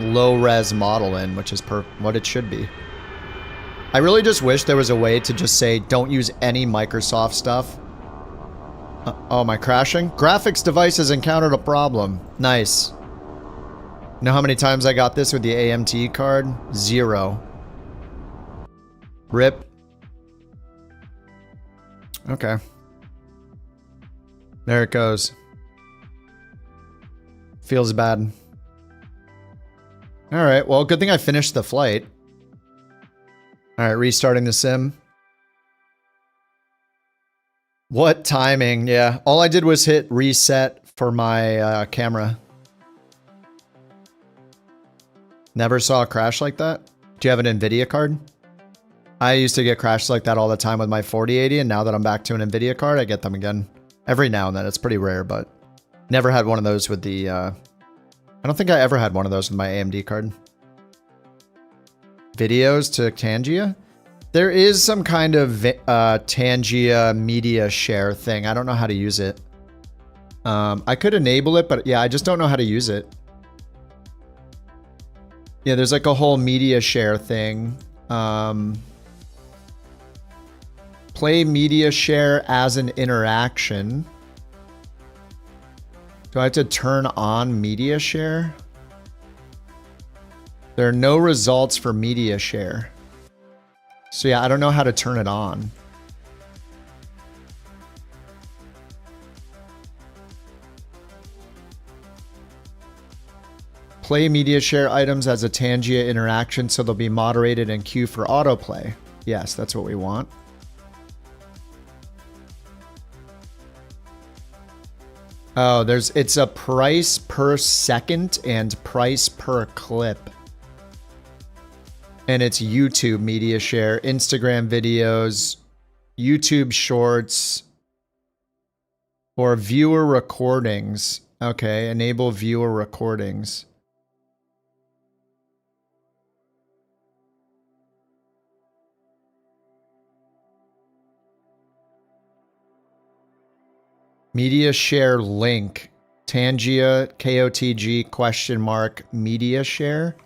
low-res model in, which is what it should be. I really just wish there was a way to just say, don't use any Microsoft stuff. Oh, am I crashing? Graphics device has encountered a problem. Nice. You know how many times I got this with the AMT card? 0. RIP. Okay. There it goes. Feels bad. Alright, well, good thing I finished the flight. Alright, restarting the sim. What timing? Yeah, all I did was hit reset for my camera. Never saw a crash like that? Do you have an NVIDIA card? I used to get crashes like that all the time with my 4080, and now that I'm back to an NVIDIA card, I get them again. Every now and then. It's pretty rare, but never had one of those with the... I don't think I ever had one of those with my AMD card. Videos to Tangia? There is some kind of Tangia media share thing. I don't know how to use it. I could enable it, but yeah, I just don't know how to use it. Yeah, there's like a whole media share thing. Play media share as an interaction. Do I have to turn on media share? There are no results for media share. So yeah, I don't know how to turn it on. Play media share items as a Tangia interaction so they'll be moderated and queue for autoplay. Yes, that's what we want. Oh, it's a price per second and price per clip. And it's YouTube media share, Instagram videos, YouTube shorts, or viewer recordings. Okay, enable viewer recordings. Media share link. Tangia KOTG question mark media share.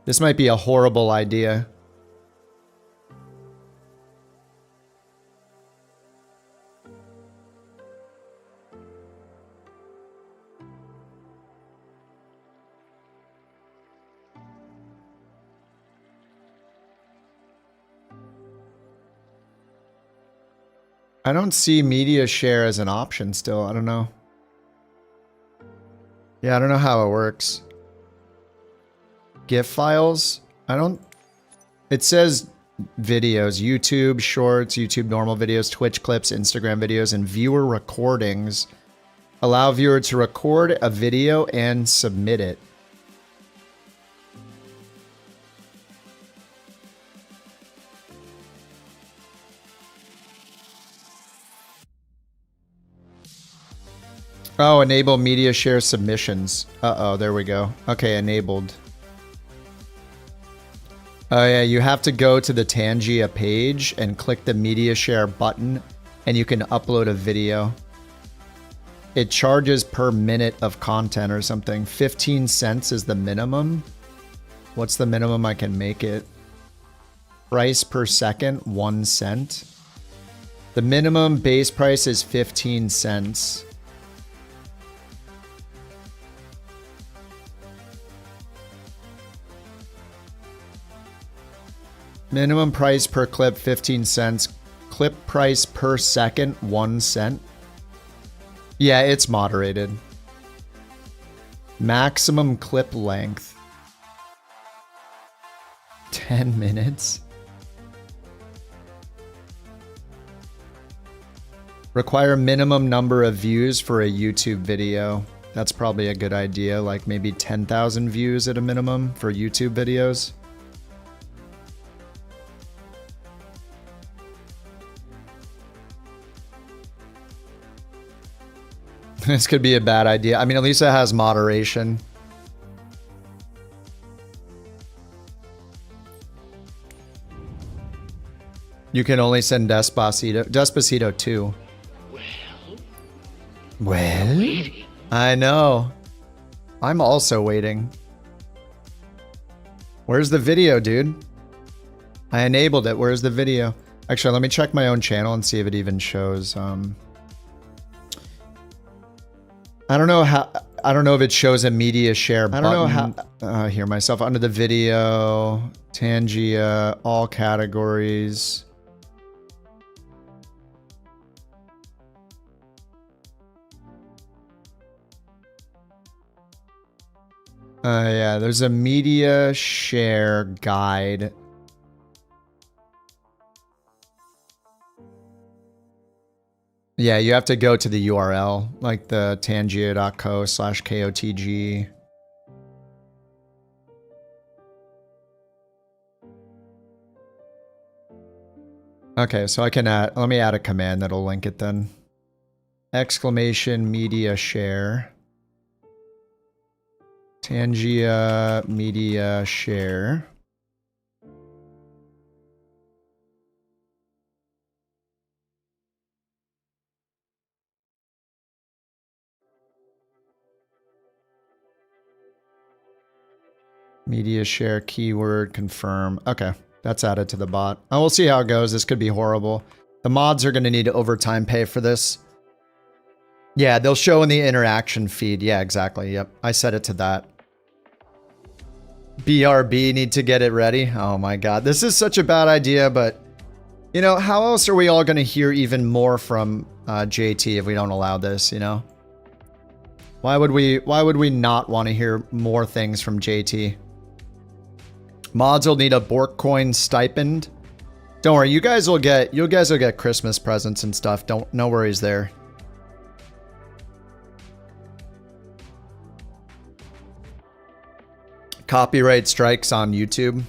This might be a horrible idea. I don't see media share as an option still. I don't know. Yeah, I don't know how it works. GIF files? I don't... It says videos, YouTube shorts, YouTube normal videos, Twitch clips, Instagram videos, and viewer recordings. Allow viewer to record a video and submit it. Oh, enable media share submissions. Uh-oh, there we go. Okay, enabled. Oh yeah, you have to go to the Tangia page and click the media share button and you can upload a video. It charges per minute of content or something. 15 cents is the minimum. What's the minimum I can make it? Price per second, 1 cent. The minimum base price is 15 cents. Minimum price per clip, 15 cents. Clip price per second, 1 cent. Yeah, it's moderated. Maximum clip length. 10 minutes. Require minimum number of views for a YouTube video. That's probably a good idea, like maybe 10,000 views at a minimum for YouTube videos. This could be a bad idea. I mean, at least it has moderation. You can only send Despacito 2. Well? I know. I'm also waiting. Where's the video, dude? I enabled it. Where's the video? Actually, let me check my own channel and see if it even shows. I don't know how. I don't know if it shows a media share button. I don't know how. Hear myself under the video, Tangia, all categories. Yeah, there's a media share guide. Yeah, you have to go to the URL, like the tangia.co/KOTG. Okay, so I can add, let me add a command that'll link it then. Exclamation media share. Tangia media share. Media share keyword confirm. Okay, that's added to the bot. I will see how it goes. This could be horrible. The mods are going to need overtime pay for this. Yeah, they'll show in the interaction feed. Yeah, exactly. Yep, I set it to that. BRB need to get it ready. Oh my god, this is such a bad idea, but you know, how else are we all going to hear even more from JT if we don't allow this, you know? Why would we not want to hear more things from JT? Mods will need a BorkCoin stipend. Don't worry, you guys will get Christmas presents and stuff. No worries there. Copyright strikes on YouTube.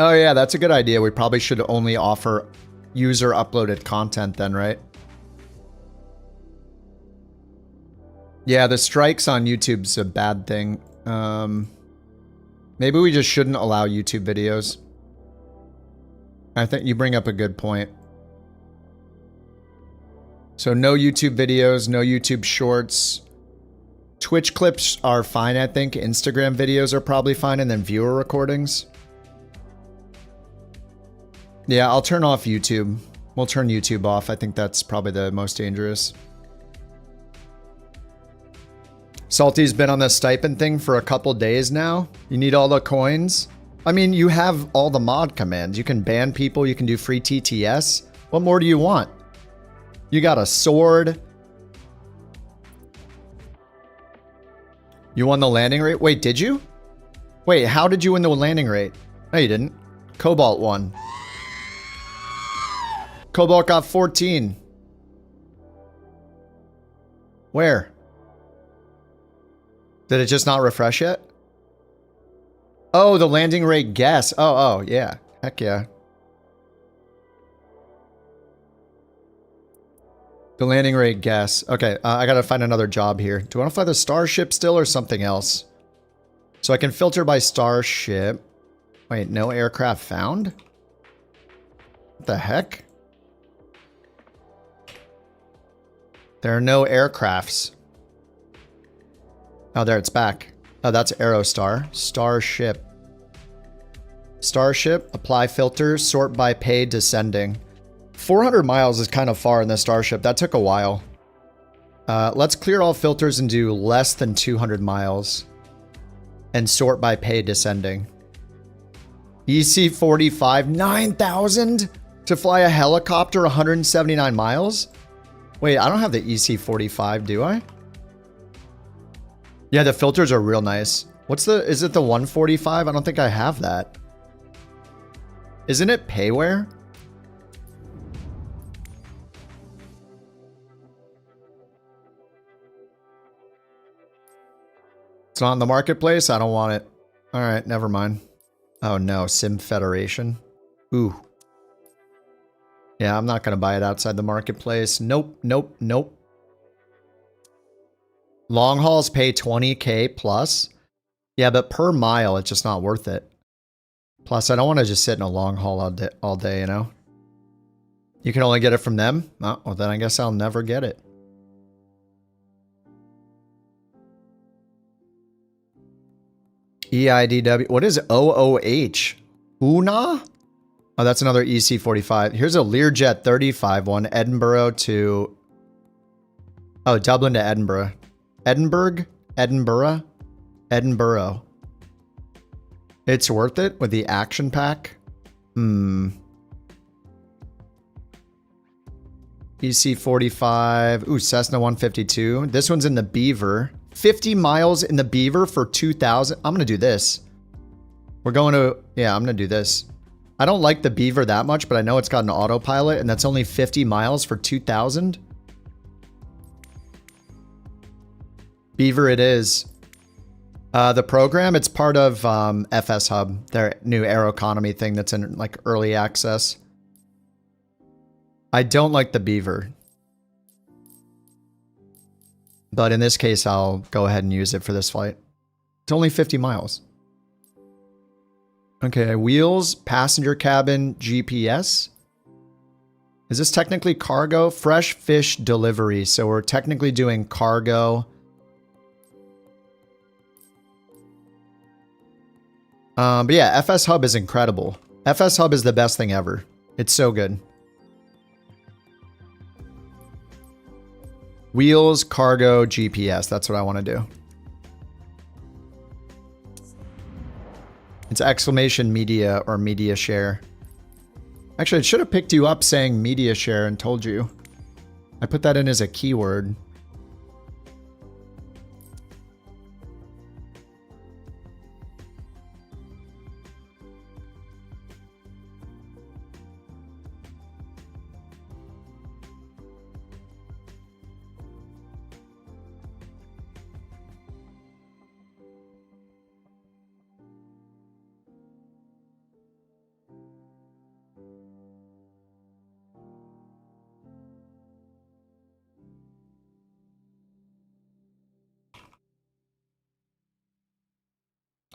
Oh yeah, that's a good idea. We probably should only offer user uploaded content then, right? Yeah, the strikes on YouTube's a bad thing. Maybe we just shouldn't allow YouTube videos. I think you bring up a good point. So no YouTube videos, no YouTube shorts. Twitch clips are fine, I think. Instagram videos are probably fine, and then viewer recordings. Yeah, I'll turn off YouTube. We'll turn YouTube off. I think that's probably the most dangerous. Salty's been on the stipend thing for a couple days now. You need all the coins. I mean, you have all the mod commands. You can ban people. You can do free TTS. What more do you want? You got a sword. You won the landing rate? Wait, did you? Wait, how did you win the landing rate? No, you didn't. Cobalt won. Cobalt got 14. Where? Did it just not refresh yet? Oh, the landing rate guess. Oh, yeah. Heck yeah. The landing rate guess. Okay, I gotta find another job here. Do I want to fly the Starship still or something else? So I can filter by Starship. Wait, no aircraft found? What the heck? There are no aircrafts. Oh, there, it's back. Oh, that's Aerostar. Starship. Starship, apply filter, sort by pay, descending. 400 miles is kind of far in the Starship. That took a while. Let's clear all filters and do less than 200 miles. And sort by pay, descending. EC-45, 9,000 to fly a helicopter 179 miles? Wait, I don't have the EC-45, do I? Yeah, the filters are real nice. Is it the 145? I don't think I have that. Isn't it payware? It's not in the marketplace? I don't want it. Alright, never mind. Oh no, Sim Federation. Ooh. Yeah, I'm not gonna buy it outside the marketplace. Nope, nope, nope. Long hauls pay 20k plus. Yeah, but per mile, it's just not worth it. Plus, I don't want to just sit in a long haul all day, you know? You can only get it from them? Oh, well, then I guess I'll never get it. EIDW. What is OOH? Una? Oh, that's another EC-45. Here's a Learjet 35 one. Edinburgh to... Oh, Dublin to Edinburgh. Edinburgh? Edinburgh? Edinburgh. It's worth it with the action pack? EC-45. Ooh, Cessna 152. This one's in the Beaver. 50 miles in the Beaver for 2,000. I'm going to do this. We're going to... Yeah, I'm going to do this. I don't like the Beaver that much, but I know it's got an autopilot, and that's only 50 miles for 2,000. Beaver it is. The program, it's part of FSHub, their new Aeroconomy thing that's in like early access. I don't like the Beaver. But in this case, I'll go ahead and use it for this flight. It's only 50 miles. Okay, wheels, passenger cabin, GPS. Is this technically cargo? Fresh fish delivery. So we're technically doing cargo. But yeah, FSHub is incredible. FSHub is the best thing ever. It's so good. Wheels, cargo, GPS. That's what I want to do. It's exclamation media or media share. Actually, it should have picked you up saying media share and told you. I put that in as a keyword.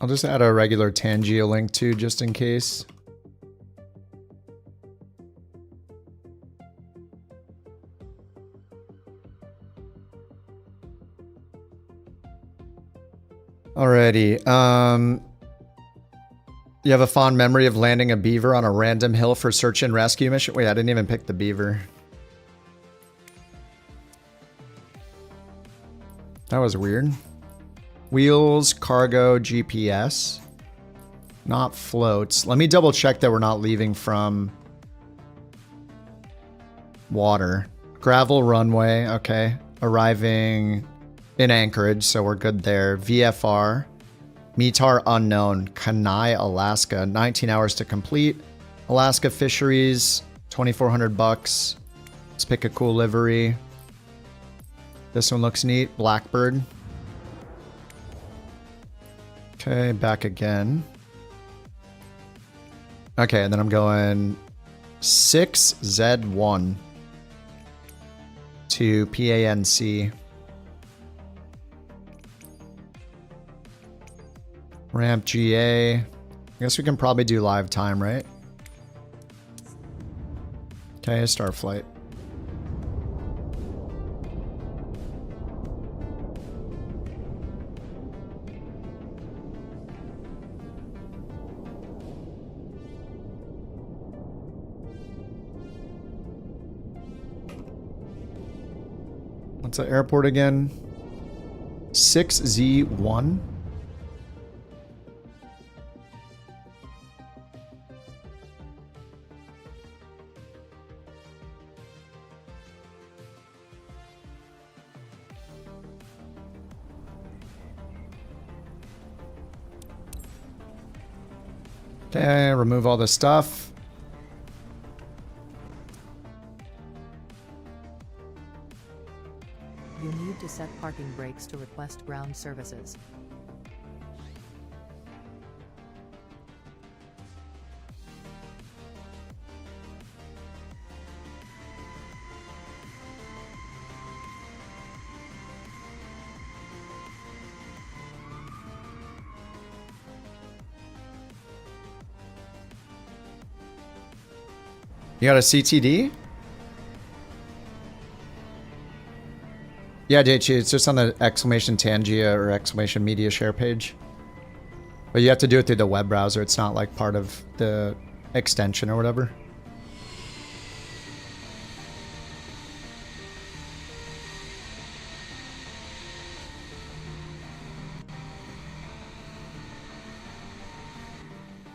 I'll just add a regular Tangio link too, just in case. Alrighty. You have a fond memory of landing a beaver on a random hill for search and rescue mission? Wait, I didn't even pick the beaver. That was weird. Wheels, cargo, GPS. Not floats. Let me double check that we're not leaving from water. Gravel runway, okay. Arriving in Anchorage, so we're good there. VFR. METAR unknown. Kenai, Alaska. 19 hours to complete. Alaska Fisheries. 2,400 bucks. Let's pick a cool livery. This one looks neat. Blackbird. Okay, back again. Okay, and then I'm going 6Z1 to PANC. Ramp GA. I guess we can probably do live time, right? Okay, start flight. What's the airport again? 6Z1. Okay, remove all this stuff. You need to set parking brakes to request ground services. You got a CTD? Yeah, DH, it's just on the exclamation Tangia or exclamation media share page. But you have to do it through the web browser. It's not like part of the extension or whatever.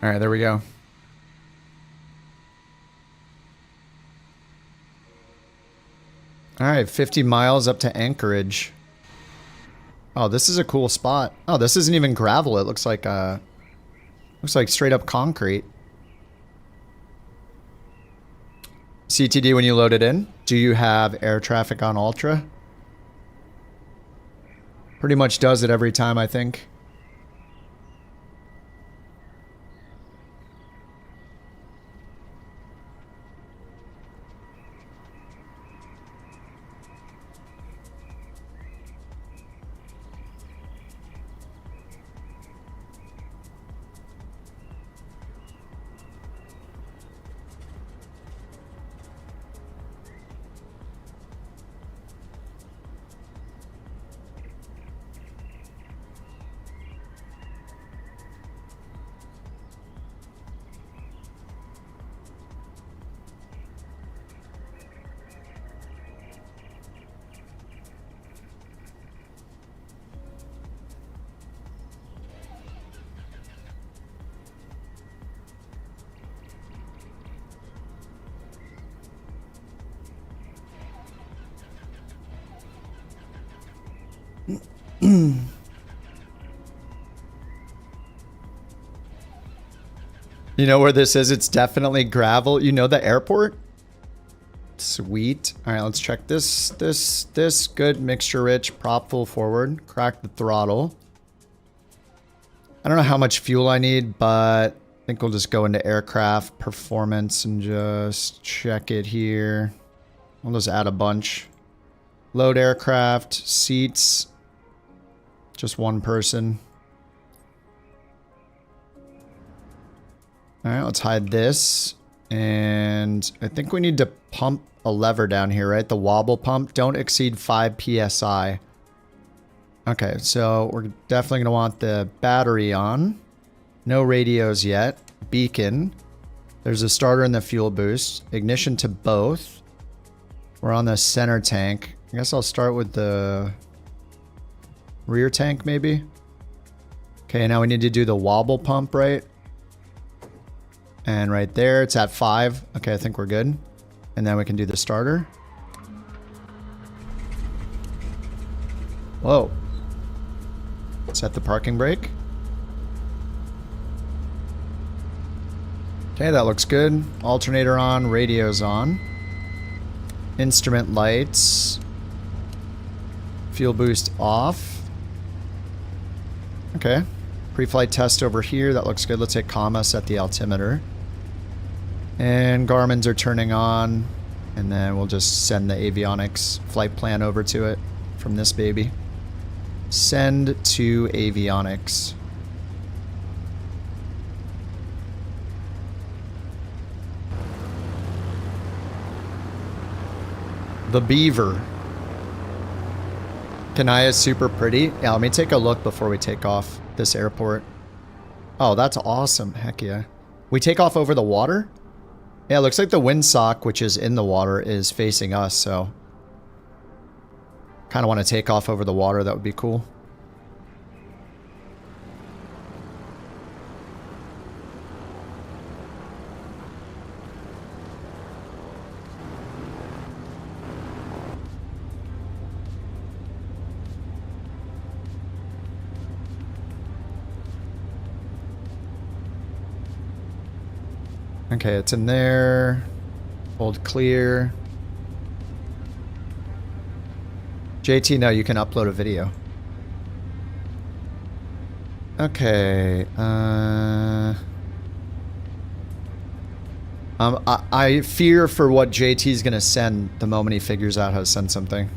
All right, there we go. All right, 50 miles up to Anchorage. Oh, this is a cool spot. Oh, this isn't even gravel. It looks like straight up concrete. CTD when you load it in. Do you have air traffic on Ultra? Pretty much does it every time, I think. You know where this is? It's definitely gravel. You know the airport? Sweet. All right, let's check this. This good mixture rich, prop full forward. Crack the throttle. I don't know how much fuel I need, but I think we'll just go into aircraft performance and just check it here. We'll just add a bunch. Load aircraft, seats. Just one person. All right, let's hide this. And I think we need to pump a lever down here, right? The wobble pump. Don't exceed 5 PSI. Okay, so we're definitely going to want the battery on. No radios yet. Beacon. There's a starter and the fuel boost. Ignition to both. We're on the center tank. I guess I'll start with the rear tank, maybe. Okay, now we need to do the wobble pump, right? And right there, it's at 5. Okay, I think we're good. And then we can do the starter. Whoa. Set the parking brake. Okay, that looks good. Alternator on, radio's on. Instrument lights. Fuel boost off. Okay. Pre-flight test over here. That looks good. Let's hit comma, set the altimeter. And Garmin's are turning on. And then we'll just send the avionics flight plan over to it from this baby. Send to avionics. The Beaver. Kanaya's super pretty. Yeah, let me take a look before we take off this airport. Oh, that's awesome. Heck yeah. We take off over the water? Yeah, it looks like the windsock, which is in the water, is facing us, so... kind of want to take off over the water. That would be cool. Okay, it's in there. Hold clear. JT, no, you can upload a video. Okay. I fear for what JT's gonna send the moment he figures out how to send something.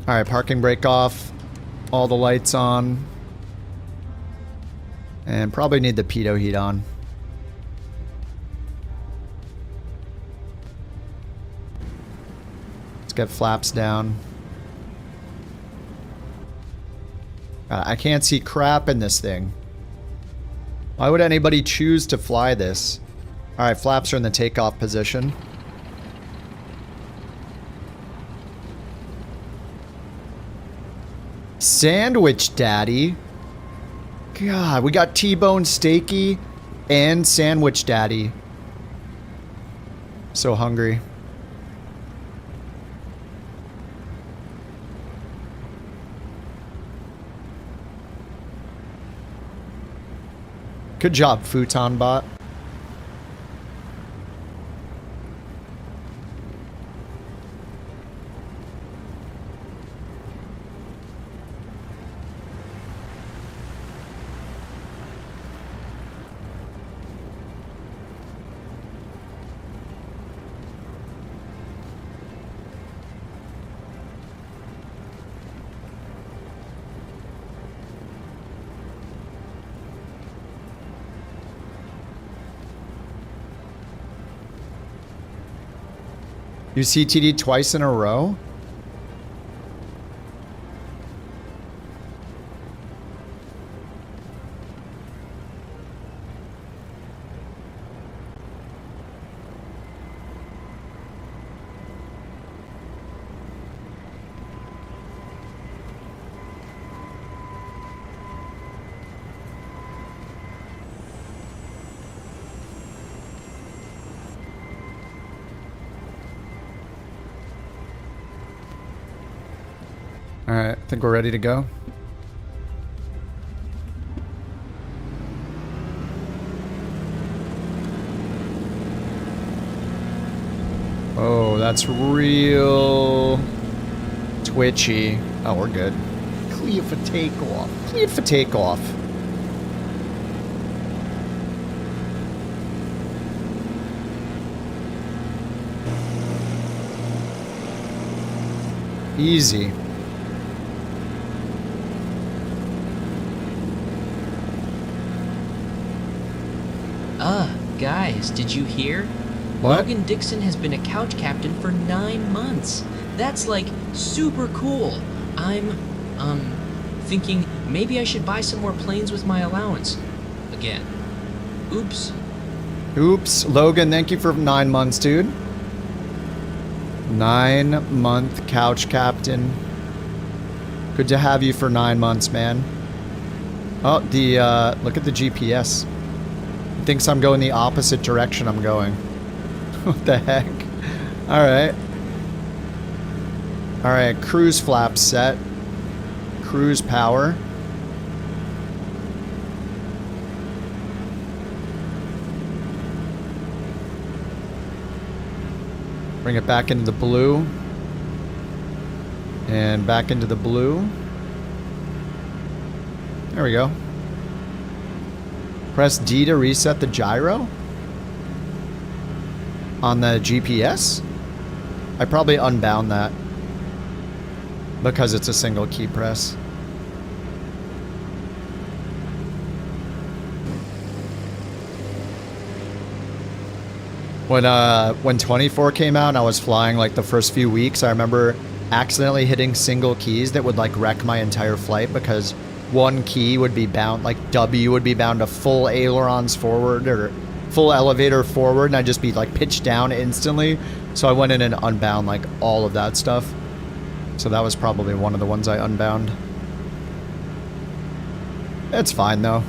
Alright, parking brake off. All the lights on. And probably need the pitot heat on. Let's get flaps down. I can't see crap in this thing. Why would anybody choose to fly this? Alright, flaps are in the takeoff position. Sandwich Daddy. God, we got T-Bone Steaky and Sandwich Daddy. So hungry. Good job, Futon Bot. You CTD twice in a row? Alright, I think we're ready to go. Oh, that's real twitchy. Oh, we're good. Clear for takeoff. Clear for takeoff. Easy. guys, did you hear? What? Logan Dixon has been a couch captain for 9 months. That's like super cool. I'm, thinking maybe I should buy some more planes with my allowance. Again. Oops. Oops. Logan, thank you for 9 months, dude. 9-month couch captain. Good to have you for 9 months, man. Oh, look at the GPS. It thinks I'm going the opposite direction I'm going. What the heck? Alright. Alright, cruise flaps set. Cruise power. Bring it back into the blue. And back into the blue. There we go. Press D to reset the gyro on the GPS. I probably unbound that because it's a single key press. When 24 came out and I was flying like the first few weeks, I remember accidentally hitting single keys that would like wreck my entire flight because one key would be bound, like W would be bound to full ailerons forward or full elevator forward, and I'd just be like pitched down instantly. So I went in and unbound like all of that stuff. So that was probably one of the ones I unbound. It's fine though.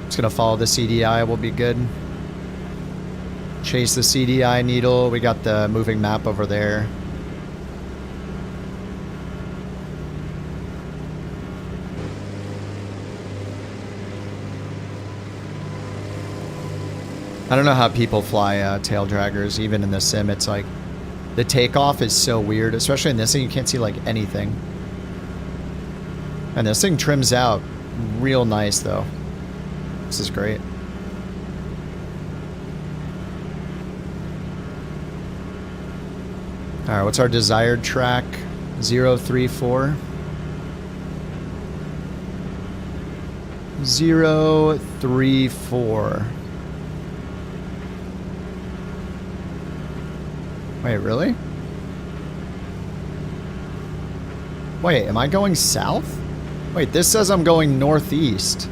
Just gonna follow the CDI, we'll be good. Chase the CDI needle. We got the moving map over there. I don't know how people fly tail draggers, even in the sim. It's like, the takeoff is so weird, especially in this thing, you can't see like anything. And this thing trims out real nice though. This is great. Alright, what's our desired track? 034. 034. Wait, really? Wait, am I going south? Wait, this says I'm going northeast.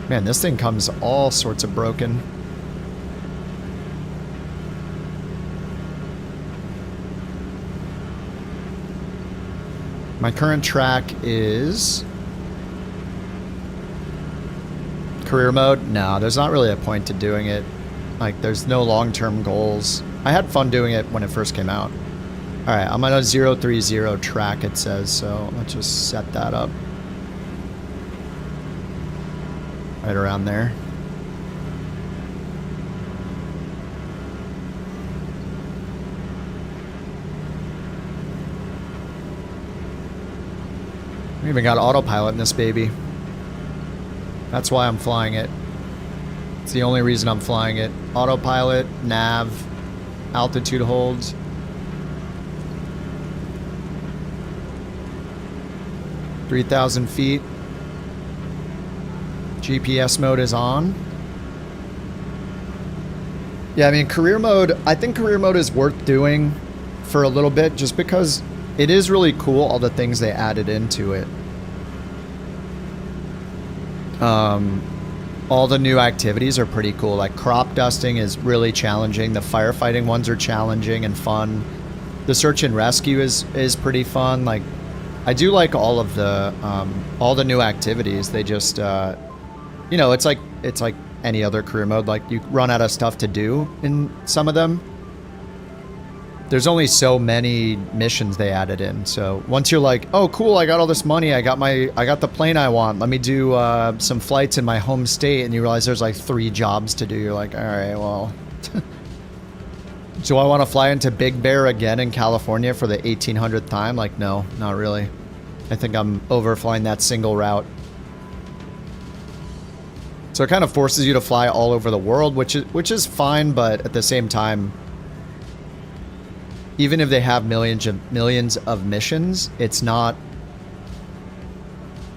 Man, this thing comes all sorts of broken. My current track is career mode. No, there's not really a point to doing it. Like, there's no long-term goals. I had fun doing it when it first came out. All right, I'm on a 030 track, it says, so let's just set that up. Right around there. We even got autopilot in this baby. That's why I'm flying it. It's the only reason I'm flying it. Autopilot, nav, altitude holds. $3,000 feet. GPS mode is on. Yeah, I mean, career mode, I think career mode is worth doing for a little bit just because it is really cool, all the things they added into it. All the new activities are pretty cool. Like crop dusting is really challenging. The firefighting ones are challenging and fun. The search and rescue is pretty fun. Like, I do like all the new activities. They just, you know, it's like any other career mode. Like, you run out of stuff to do in some of them. There's only so many missions they added in. So once you're like, oh cool, I got all this money, I got the plane I want, let me do some flights in my home state, and you realize there's like 3 jobs to do. You're like, all right, well, do I want to fly into Big Bear again in California for the 1800th time? Like, no, not really. I think I'm over flying that single route. So it kind of forces you to fly all over the world, which is fine, but at the same time, even if they have millions of missions, it's not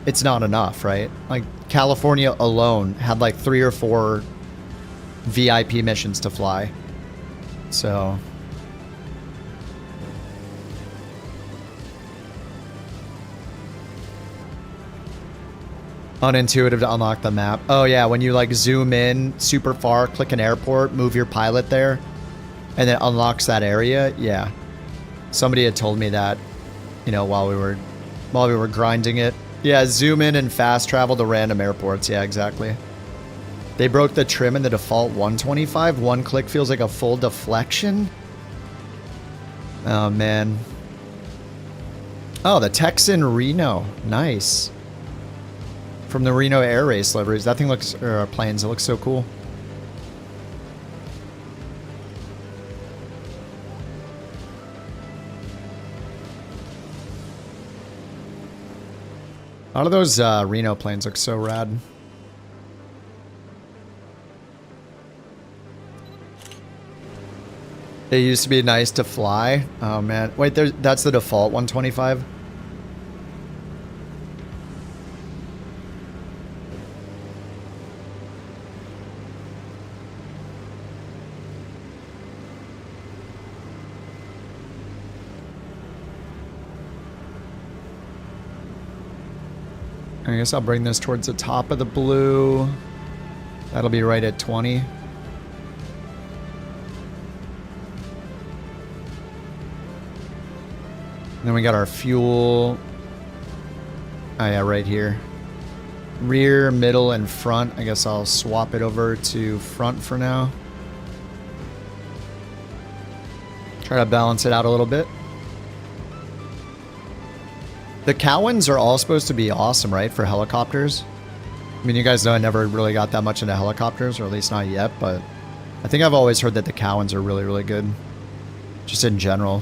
it's not enough, right? Like California alone had like 3 or 4 VIP missions to fly. So unintuitive to unlock the map. Oh yeah, when you like zoom in super far, click an airport, move your pilot there, and then unlocks that area. Yeah. Somebody had told me that, you know, while we were grinding it. Yeah, zoom in and fast travel to random airports. Yeah, exactly. They broke the trim in the default 125. One click feels like a full deflection. Oh man. Oh, the Texan Reno. Nice. From the Reno Air Race liveries. That thing looks, or planes, it looks so cool. A lot of those Reno planes look so rad. It used to be nice to fly. Oh man. Wait, that's the default 125? I guess I'll bring this towards the top of the blue. That'll be right at 20. Then we got our fuel. Oh yeah, right here. Rear, middle, and front. I guess I'll swap it over to front for now. Try to balance it out a little bit. The Cowans are all supposed to be awesome, right, for helicopters? I mean, you guys know I never really got that much into helicopters, or at least not yet, but I think I've always heard that the Cowans are really, really good. Just in general.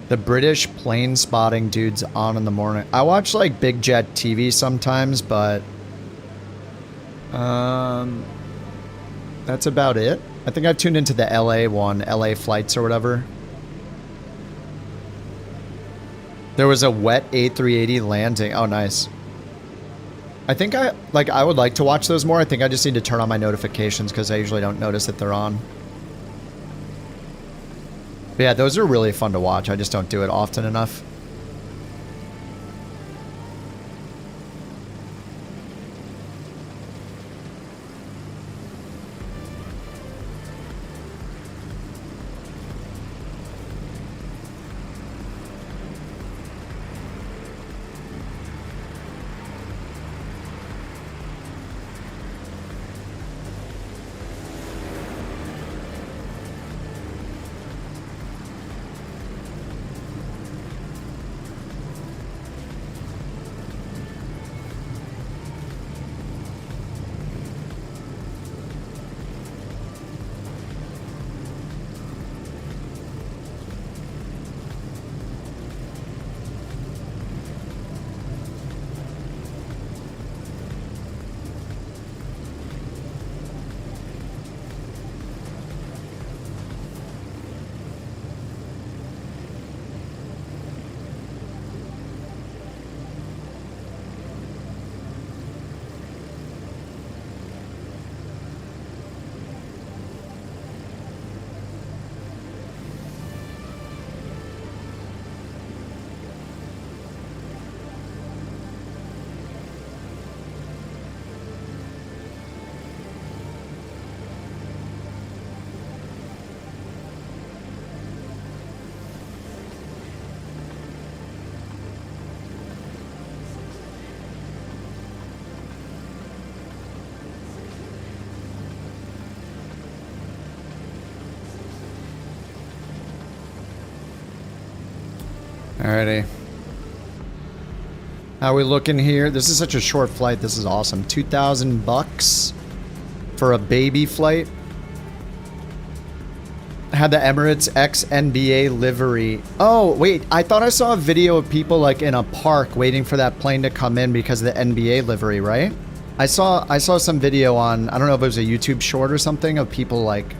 The British plane spotting dudes on in the morning. I watch like Big Jet TV sometimes, but that's about it. I think I tuned into the LA one, LA flights or whatever. There was a wet A380 landing. Oh, nice. I think I would like to watch those more. I think I just need to turn on my notifications because I usually don't notice that they're on. But yeah, those are really fun to watch. I just don't do it often enough. Alrighty. How we looking here? This is such a short flight. This is awesome. 2,000 bucks for a baby flight. Had the Emirates ex-NBA livery. Oh, wait. I thought I saw a video of people like in a park waiting for that plane to come in because of the NBA livery, right? I saw some video on, I don't know if it was a YouTube short or something, of people like,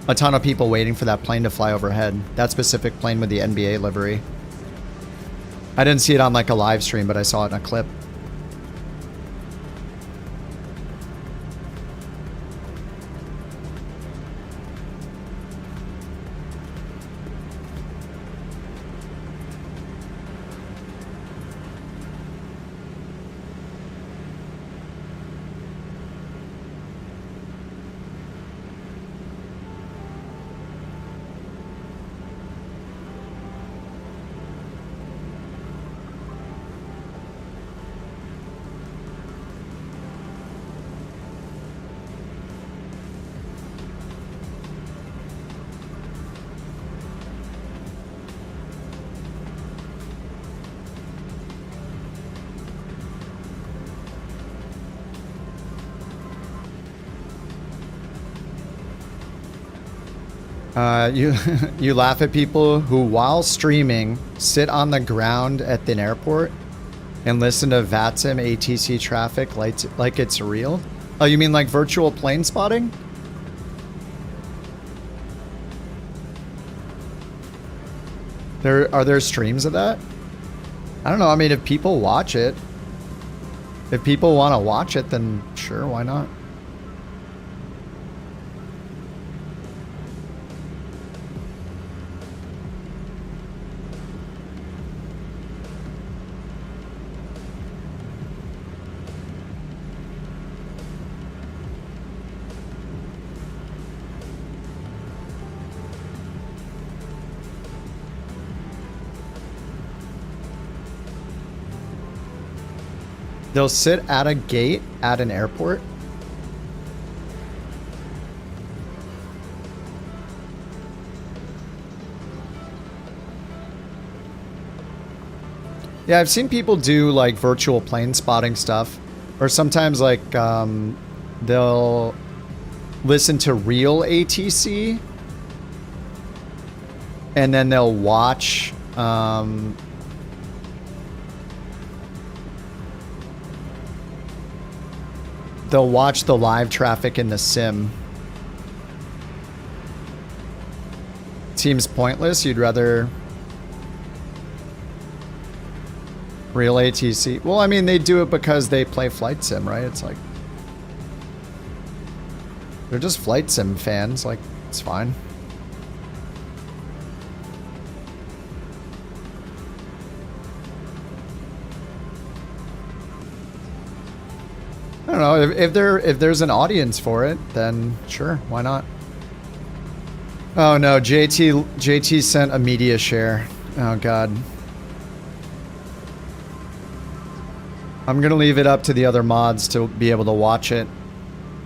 a ton of people waiting for that plane to fly overhead. That specific plane with the NBA livery. I didn't see it on like a live stream, but I saw it in a clip. You laugh at people who, while streaming, sit on the ground at an airport and listen to VATSIM ATC traffic like it's real? Oh, you mean like virtual plane spotting? Are there streams of that? I don't know. I mean, if people watch it, if people want to watch it, then sure, why not? They'll sit at a gate at an airport. Yeah, I've seen people do like virtual plane spotting stuff, or sometimes like they'll listen to real ATC and then they'll watch they'll watch the live traffic in the sim. Seems pointless. You'd rather real ATC. Well, I mean, they do it because they play flight sim, right? It's like they're just flight sim fans. Like, it's fine. I don't know, if there's an audience for it, then sure, why not? Oh no, JT sent a media share. Oh god. I'm gonna leave it up to the other mods to be able to watch it.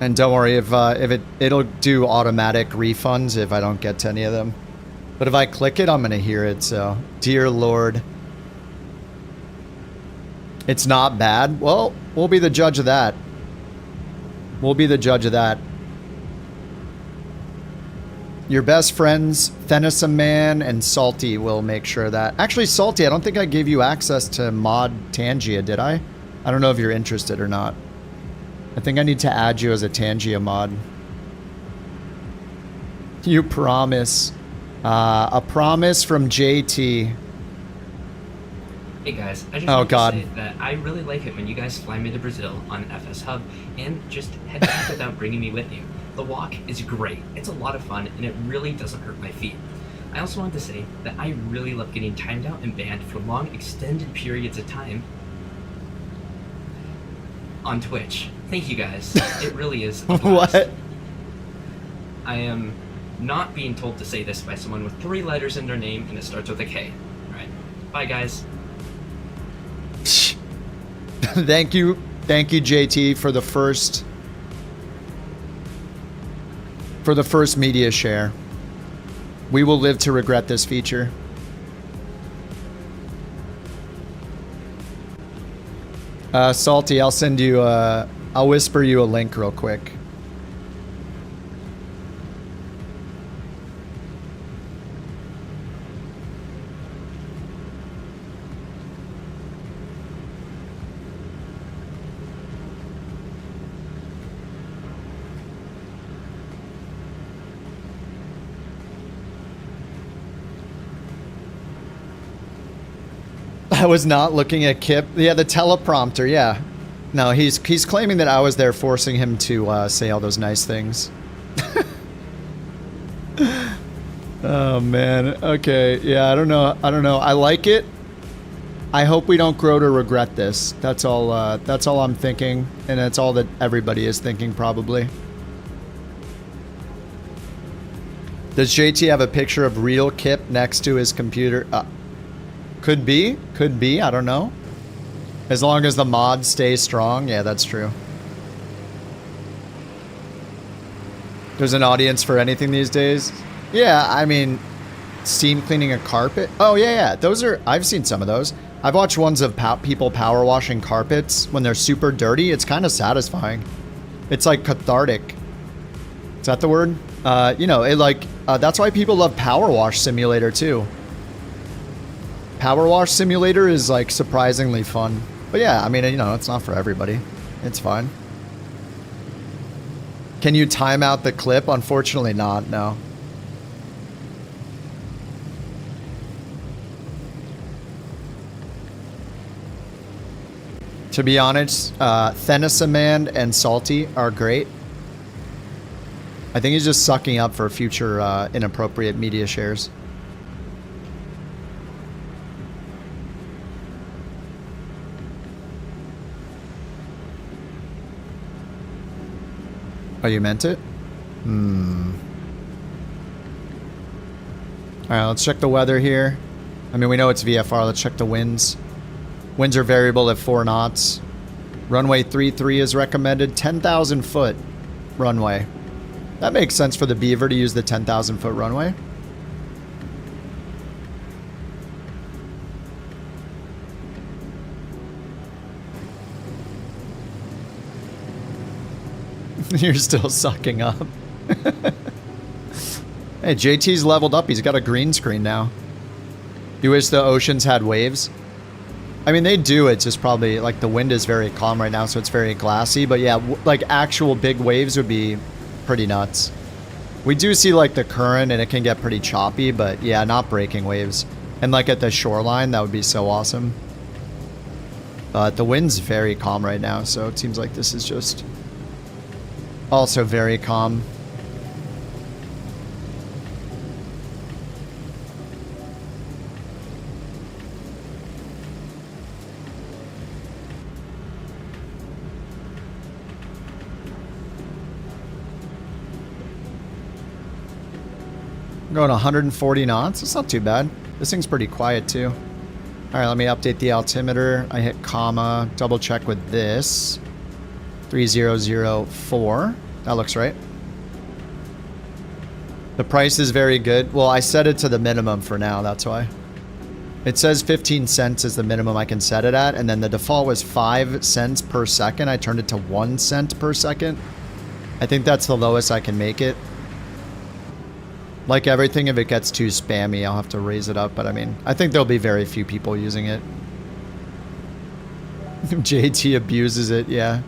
And don't worry, if it'll do automatic refunds if I don't get to any of them. But if I click it, I'm gonna hear it, so dear lord. It's not bad. Well, we'll be the judge of that. We'll be the judge of that. Your best friends, Thenison Man and Salty, will make sure that. Actually, Salty, I don't think I gave you access to mod Tangia, did I? I don't know if you're interested or not. I think I need to add you as a Tangia mod. You promise. A promise from JT. Hey guys, I just want to say that I really like it when you guys fly me to Brazil on FSHub and just head back without bringing me with you. The walk is great, it's a lot of fun, and it really doesn't hurt my feet. I also wanted to say that I really love getting timed out and banned for long extended periods of time on Twitch. Thank you guys, it really is a blast. What? I am not being told to say this by someone with 3 letters in their name and it starts with a K. Alright, bye guys. Thank you, JT, for the first media share. We will live to regret this feature. Salty, I'll send you I'll whisper you a link real quick. I was not looking at Kip. Yeah, the teleprompter, yeah. No, he's claiming that I was there forcing him to say all those nice things. Oh, man. Okay, yeah, I don't know. I like it. I hope we don't grow to regret this. That's all I'm thinking, and that's all that everybody is thinking, probably. Does JT have a picture of real Kip next to his computer? Could be. I don't know. As long as the mods stay strong. Yeah, that's true. There's an audience for anything these days. Yeah, I mean, steam cleaning a carpet. Oh, yeah. Those are... I've seen some of those. I've watched ones of people power washing carpets when they're super dirty. It's kind of satisfying. It's like cathartic. Is that the word? You know, it like... that's why people love Power Wash Simulator, too. Power Wash Simulator is, like, surprisingly fun. But yeah, I mean, you know, it's not for everybody. It's fine. Can you time out the clip? Unfortunately not, no. To be honest, Thenisaman and Salty are great. I think he's just sucking up for future inappropriate media shares. Oh, you meant it? Alright, let's check the weather here. I mean, we know it's VFR. Let's check the winds. Winds are variable at 4 knots. Runway 33 is recommended. 10,000 foot runway. That makes sense for the Beaver to use the 10,000 foot runway. You're still sucking up. Hey, JT's leveled up. He's got a green screen now. You wish the oceans had waves? I mean, they do. It's just probably, like, the wind is very calm right now, so it's very glassy. But yeah, like, actual big waves would be pretty nuts. We do see, like, the current, and it can get pretty choppy, but yeah, not breaking waves. And, like, at the shoreline, that would be so awesome. But the wind's very calm right now, so it seems like this is just also very calm. I'm going 140 knots. It's not too bad. This thing's pretty quiet too. All right, let me update the altimeter. I hit comma, double check with this. 3004. That looks right. The price is very good. Well, I set it to the minimum for now, that's why. It says 15 cents is the minimum I can set it at, and then the default was 5 cents per second. I turned it to 1 cent per second. I think that's the lowest I can make it. Like everything, if it gets too spammy, I'll have to raise it up, but I mean, I think there'll be very few people using it. JT abuses it, yeah.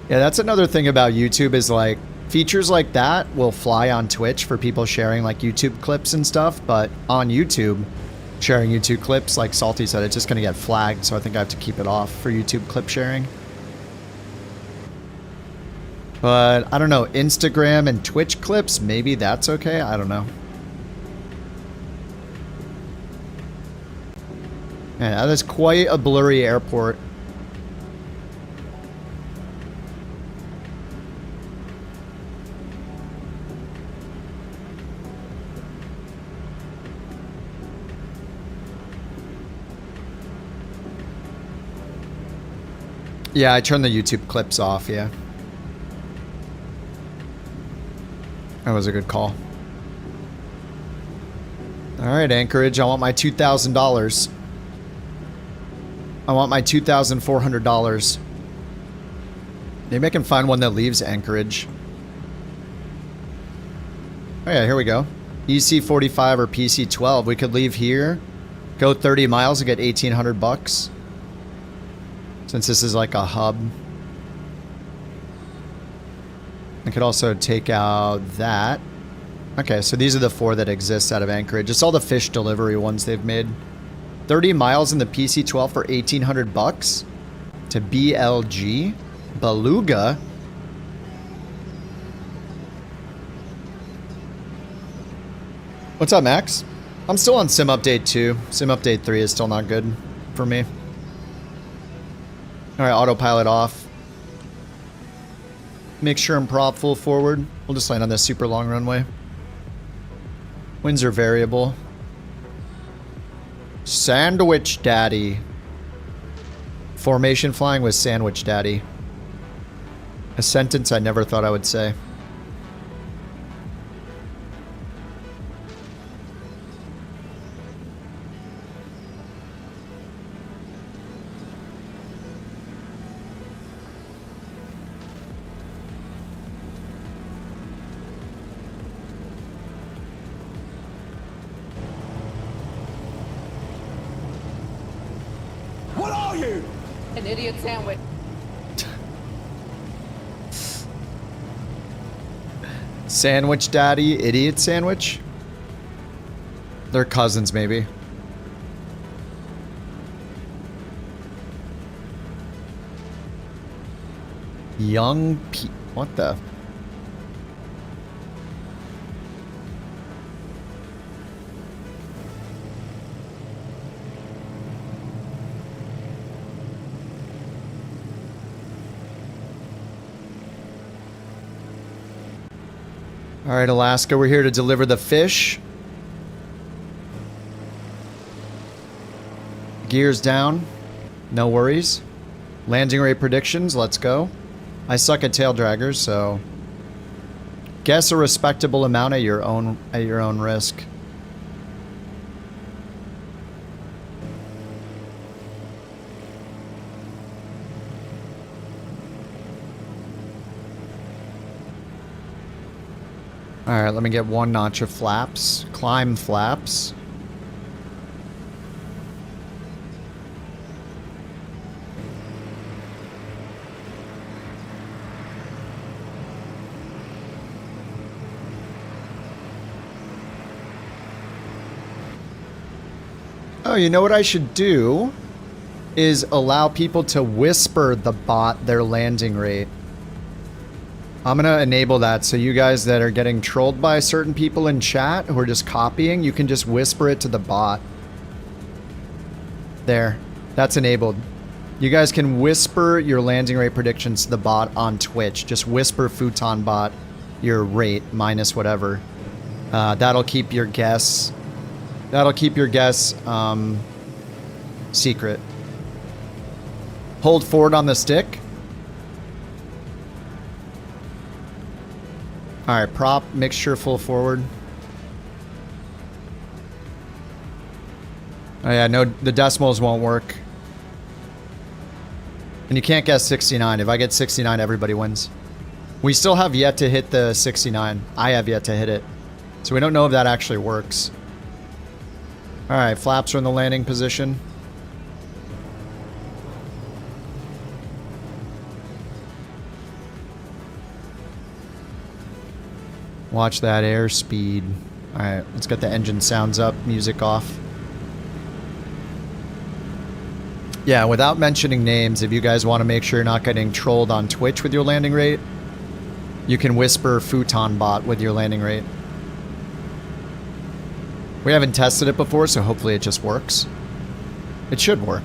Yeah, that's another thing about YouTube is like, features like that will fly on Twitch for people sharing like YouTube clips and stuff, but on YouTube, sharing YouTube clips, like Salty said, it's just going to get flagged, so I think I have to keep it off for YouTube clip sharing. But, I don't know, Instagram and Twitch clips, maybe that's okay? I don't know. Yeah, that is quite a blurry airport. Yeah, I turned the YouTube clips off, yeah. That was a good call. Alright, Anchorage, I want my $2,000. I want my $2,400. Maybe I can find one that leaves Anchorage. Oh yeah, here we go. EC45 or PC12. We could leave here, go 30 miles and get 1,800 bucks. Since this is like a hub. I could also take out that. Okay, so these are the 4 that exist out of Anchorage. It's all the fish delivery ones they've made. 30 miles in the PC-12 for 1,800 bucks to BLG. Beluga. What's up, Max? I'm still on Sim Update 2. Sim Update 3 is still not good for me. Alright, autopilot off. Make sure I'm prop full forward. We'll just land on this super long runway. Winds are variable. Sandwich Daddy. Formation flying with Sandwich Daddy. A sentence I never thought I would say. What are you? An idiot sandwich. Sandwich Daddy, idiot sandwich? They're cousins, maybe. Young P. What the? All right, Alaska, we're here to deliver the fish. Gears down. No worries. Landing rate predictions, let's go. I suck at tail draggers, so guess a respectable amount at your own risk. Alright, let me get 1 notch of flaps. Climb flaps. Oh, you know what I should do? Is allow people to whisper the bot their landing rate. I'm gonna enable that so you guys that are getting trolled by certain people in chat who are just copying, you can just whisper it to the bot. There. That's enabled. You guys can whisper your landing rate predictions to the bot on Twitch. Just whisper Futon bot your rate minus whatever. That'll keep your guess. That'll keep your guess secret. Hold forward on the stick. Alright, prop, mixture full forward. Oh yeah, no, the decimals won't work. And you can't guess 69. If I get 69, everybody wins. We still have yet to hit the 69. I have yet to hit it. So we don't know if that actually works. Alright, flaps are in the landing position. Watch that airspeed. Alright, let's get the engine sounds up, music off. Yeah, without mentioning names, if you guys want to make sure you're not getting trolled on Twitch with your landing rate, you can whisper Futon bot with your landing rate. We haven't tested it before, so hopefully it just works. It should work.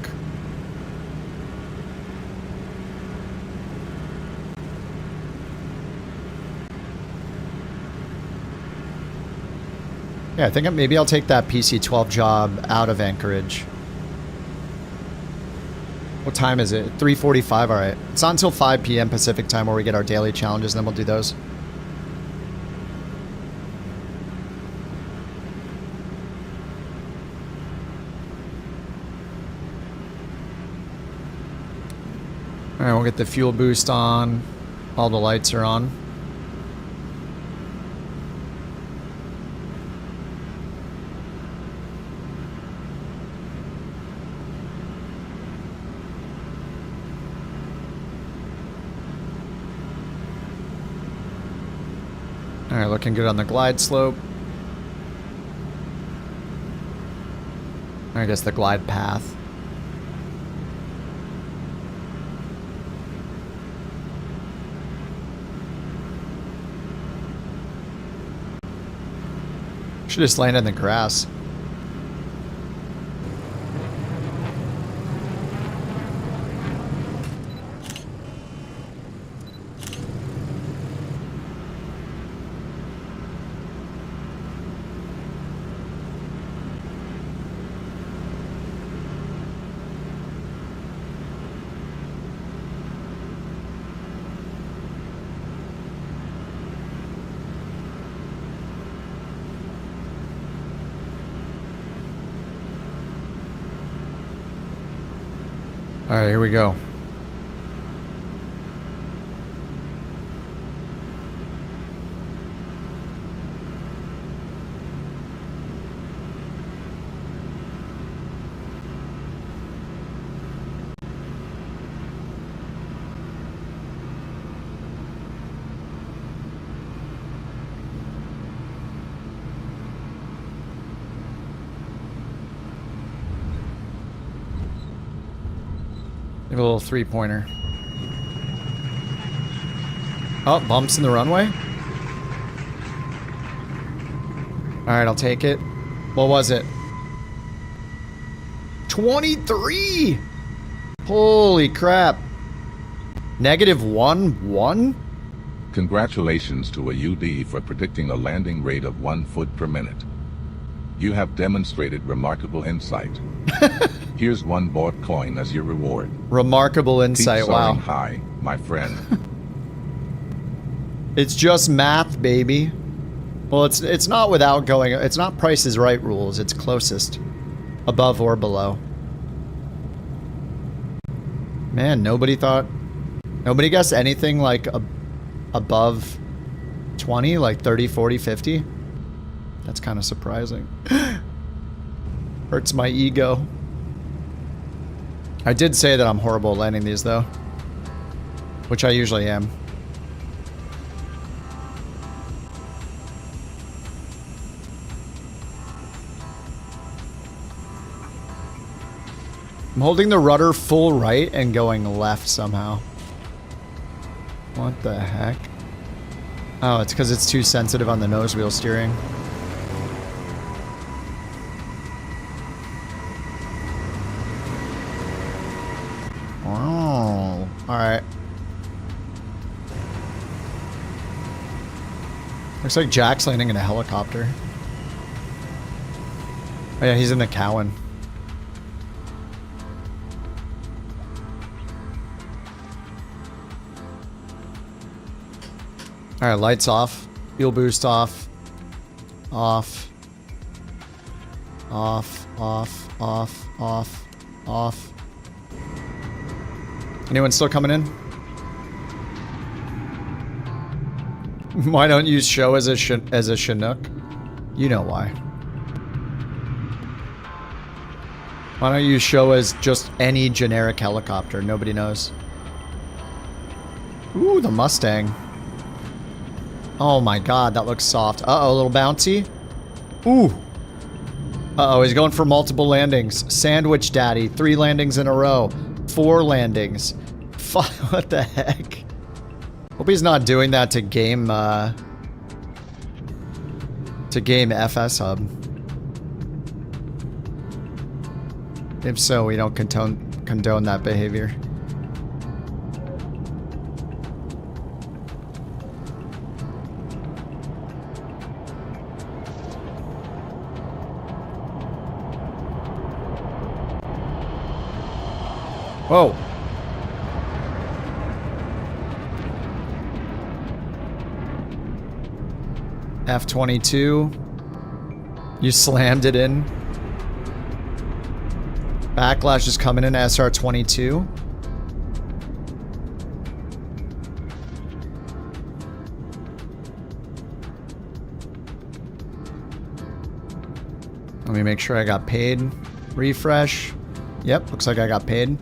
Yeah, I think maybe I'll take that PC-12 job out of Anchorage. What time is it? 3:45, alright. It's not until 5 p.m. Pacific time where we get our daily challenges, and then we'll do those. Alright, we'll get the fuel boost on. All the lights are on. Alright, Alright, looking good on the glide slope. I guess the glide path. Should just land in the grass. All right, here we go. Give a little three-pointer. Oh, bumps in the runway? Alright, I'll take it. What was it? 23! Holy crap. -1? Congratulations to a UD for predicting a landing rate of 1 foot per minute. You have demonstrated remarkable insight. Here's 1 BorkCoin as your reward. Remarkable insight, Keep wow. soaring high, my friend. It's just math, baby. Well, it's not without going... It's not Price is Right rules. It's closest. Above or below. Man, nobody thought... Nobody guessed anything like above 20? Like 30, 40, 50? That's kind of surprising. Hurts my ego. I did say that I'm horrible at landing these, though. Which I usually am. I'm holding the rudder full right and going left somehow. What the heck? Oh, it's because it's too sensitive on the nose wheel steering. Oh, alright. Looks like Jack's landing in a helicopter. Oh yeah, he's in the Cowan. Alright, lights off. Fuel boost off. Off. Off, off, off, off, off. Anyone still coming in? Why don't you show as a Chinook? You know why. Why don't you show as just any generic helicopter? Nobody knows. Ooh, the Mustang. Oh my god, that looks soft. Uh-oh, a little bouncy. Ooh. Uh-oh, he's going for multiple landings. Sandwich Daddy, 3 landings in a row. 4 landings. Fuck, what the heck? Hope he's not doing that to game FSHub. If so, we don't condone that behavior. Whoa. F-22. You slammed it in. Backlash is coming in, SR-22. Let me make sure I got paid. Refresh. Yep, looks like I got paid.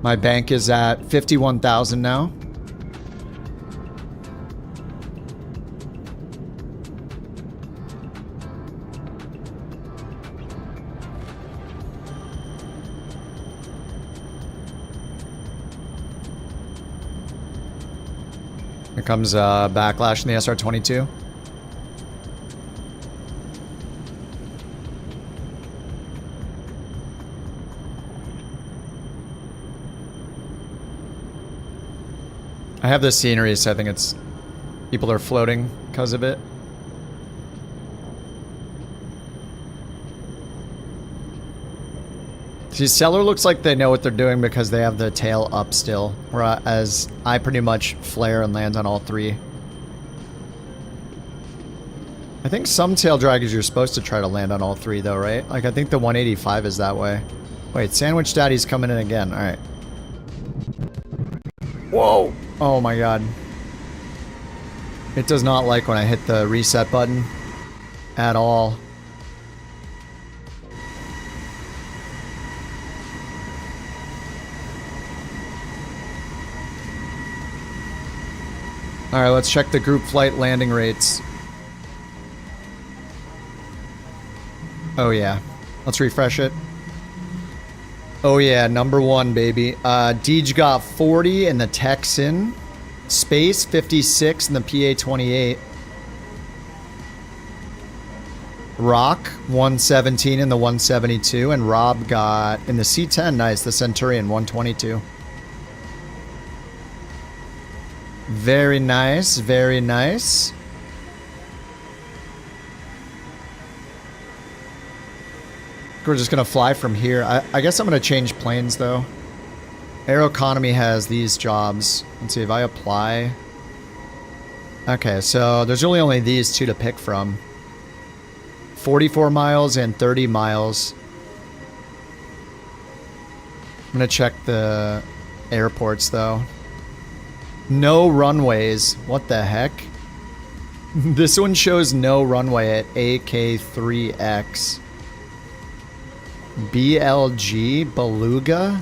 My bank is at 51,000 now. Here comes Backlash in the SR-22. I have the scenery, so I think it's... people are floating because of it. See, Seller looks like they know what they're doing because they have the tail up still, whereas I pretty much flare and land on all three. I think some tail draggers you're supposed to try to land on all three though, right? Like I think the 185 is that way. Wait, Sandwich Daddy's coming in again. Alright. Whoa! Oh my god. It does not like when I hit the reset button at all. Alright, let's check the group flight landing rates. Oh yeah. Let's refresh it. Oh yeah, number one, baby. Deej got 40 in the Texan. Space, 56 in the PA-28. Rock, 117 in the 172. And Rob got, in the C-10, nice, the Centurion, 122. Very nice, very nice. We're just gonna fly from here. I guess I'm gonna change planes though. Aeroconomy has these jobs. Let's see if I apply. Okay, so there's really only these two to pick from. 44 miles and 30 miles. I'm gonna check the airports though. No runways. What the heck? This one shows no runway at AK3X. BLG Beluga.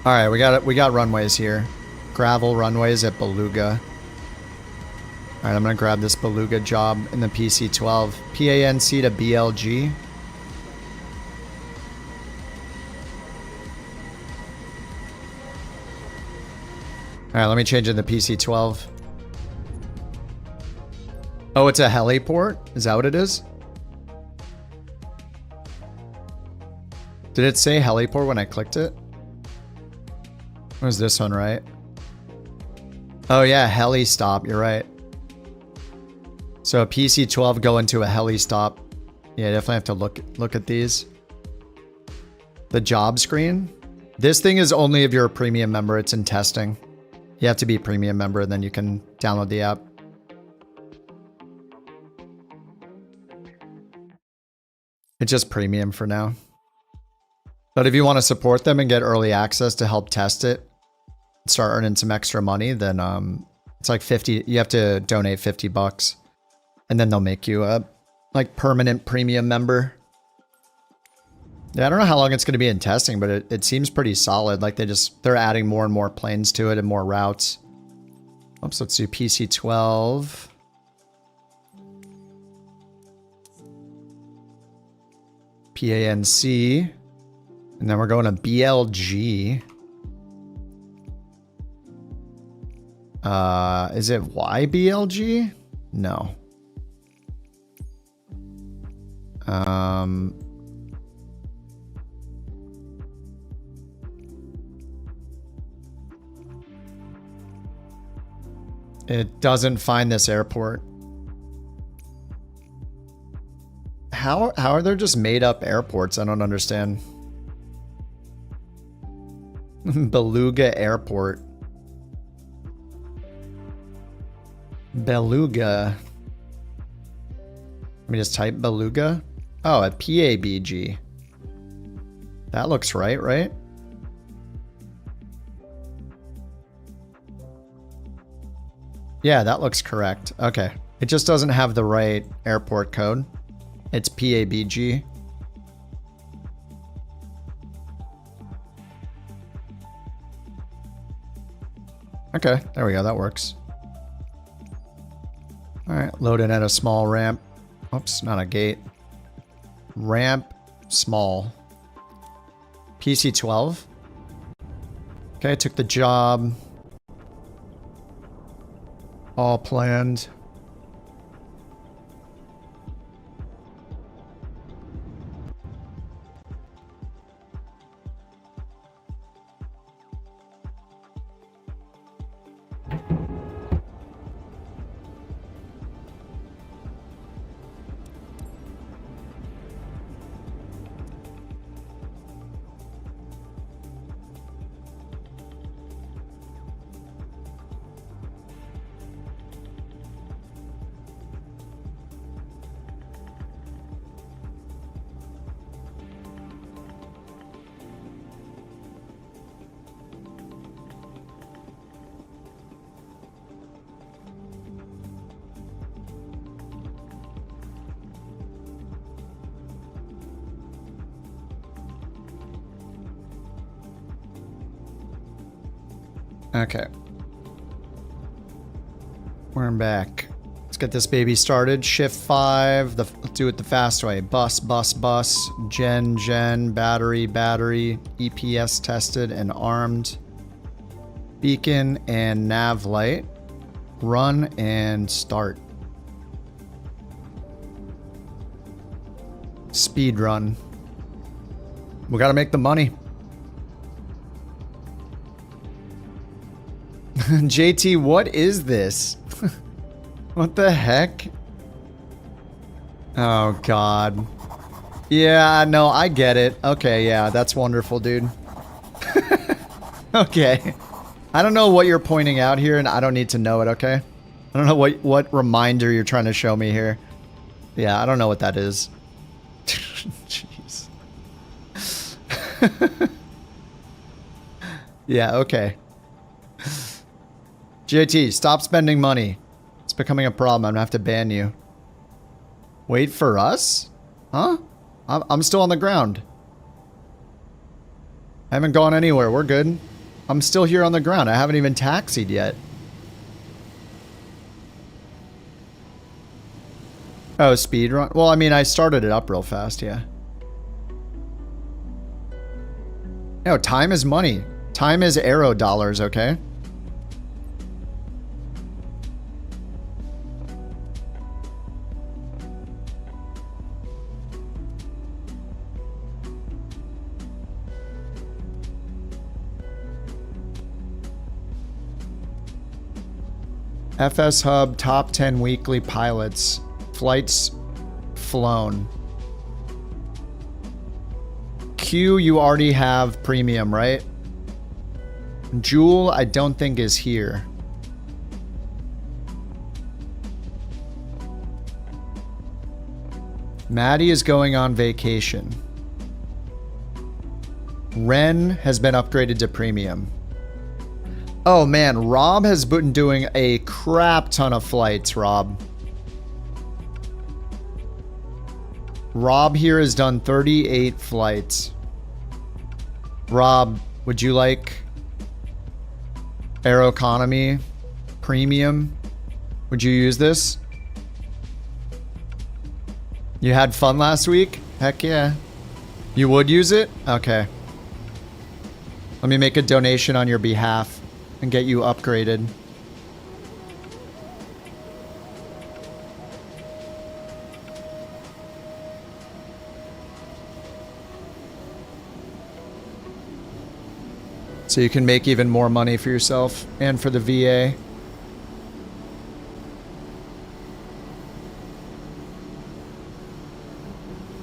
All right, we got runways here. Gravel runways at Beluga. All right, I'm gonna grab this Beluga job in the PC-12. PANC to BLG. Alright, let me change it to PC-12. Oh, it's a heliport? Is that what it is? Did it say heliport when I clicked it? What was this one, right? Oh yeah, heli stop, you're right. So a PC-12 go into a heli stop. Yeah, definitely have to look at these. The job screen? This thing is only if you're a premium member, it's in testing. You have to be a premium member and then you can download the app. It's just premium for now. But if you want to support them and get early access to help test it, start earning some extra money, then it's like 50, you have to donate 50 bucks. And then they'll make you a like permanent premium member. Yeah, I don't know how long it's going to be in testing, but it seems pretty solid. Like they're adding more and more planes to it and more routes. Oops, let's do PC-12. PANC. And then we're going to BLG. Is it YBLG? No. It doesn't find this airport. How are there just made up airports? I don't understand. Beluga Airport. Beluga. Let me just type Beluga. Oh, a PABG. That looks right? Yeah, that looks correct. Okay. It just doesn't have the right airport code. It's PABG. Okay, there we go. That works. All right, loading at a small ramp. Oops, not a gate. Ramp, small. PC-12. Okay, took the job. All planned. Okay. We're back. Let's get this baby started. Shift 5. Let's do it the fast way. Bus, bus, bus. Gen, battery, battery. EPS tested and armed. Beacon and nav light. Run and start. Speed run. We gotta make the money. JT, what is this? What the heck? Oh, God. Yeah, no, I get it. Okay, yeah, that's wonderful, dude. Okay. I don't know what you're pointing out here, and I don't need to know it, okay? I don't know what reminder you're trying to show me here. Yeah, I don't know what that is. Jeez. Yeah, okay. JT, stop spending money. It's becoming a problem. I'm gonna have to ban you. Wait for us? Huh? I'm still on the ground. I haven't gone anywhere. We're good. I'm still here on the ground. I haven't even taxied yet. Oh, speed run? Well, I mean, I started it up real fast, yeah. No, time is money. Time is aero dollars, okay? FSHub top 10 weekly pilots. Flights flown. Q, you already have premium, right? Jewel, I don't think is here. Maddie is going on vacation. Ren has been upgraded to premium. Oh man, Rob has been doing a crap ton of flights, Rob. Rob here has done 38 flights. Rob, would you like Aeroconomy premium? Would you use this? You had fun last week? Heck yeah. You would use it? Okay. Let me make a donation on your behalf and get you upgraded. So you can make even more money for yourself and for the VA.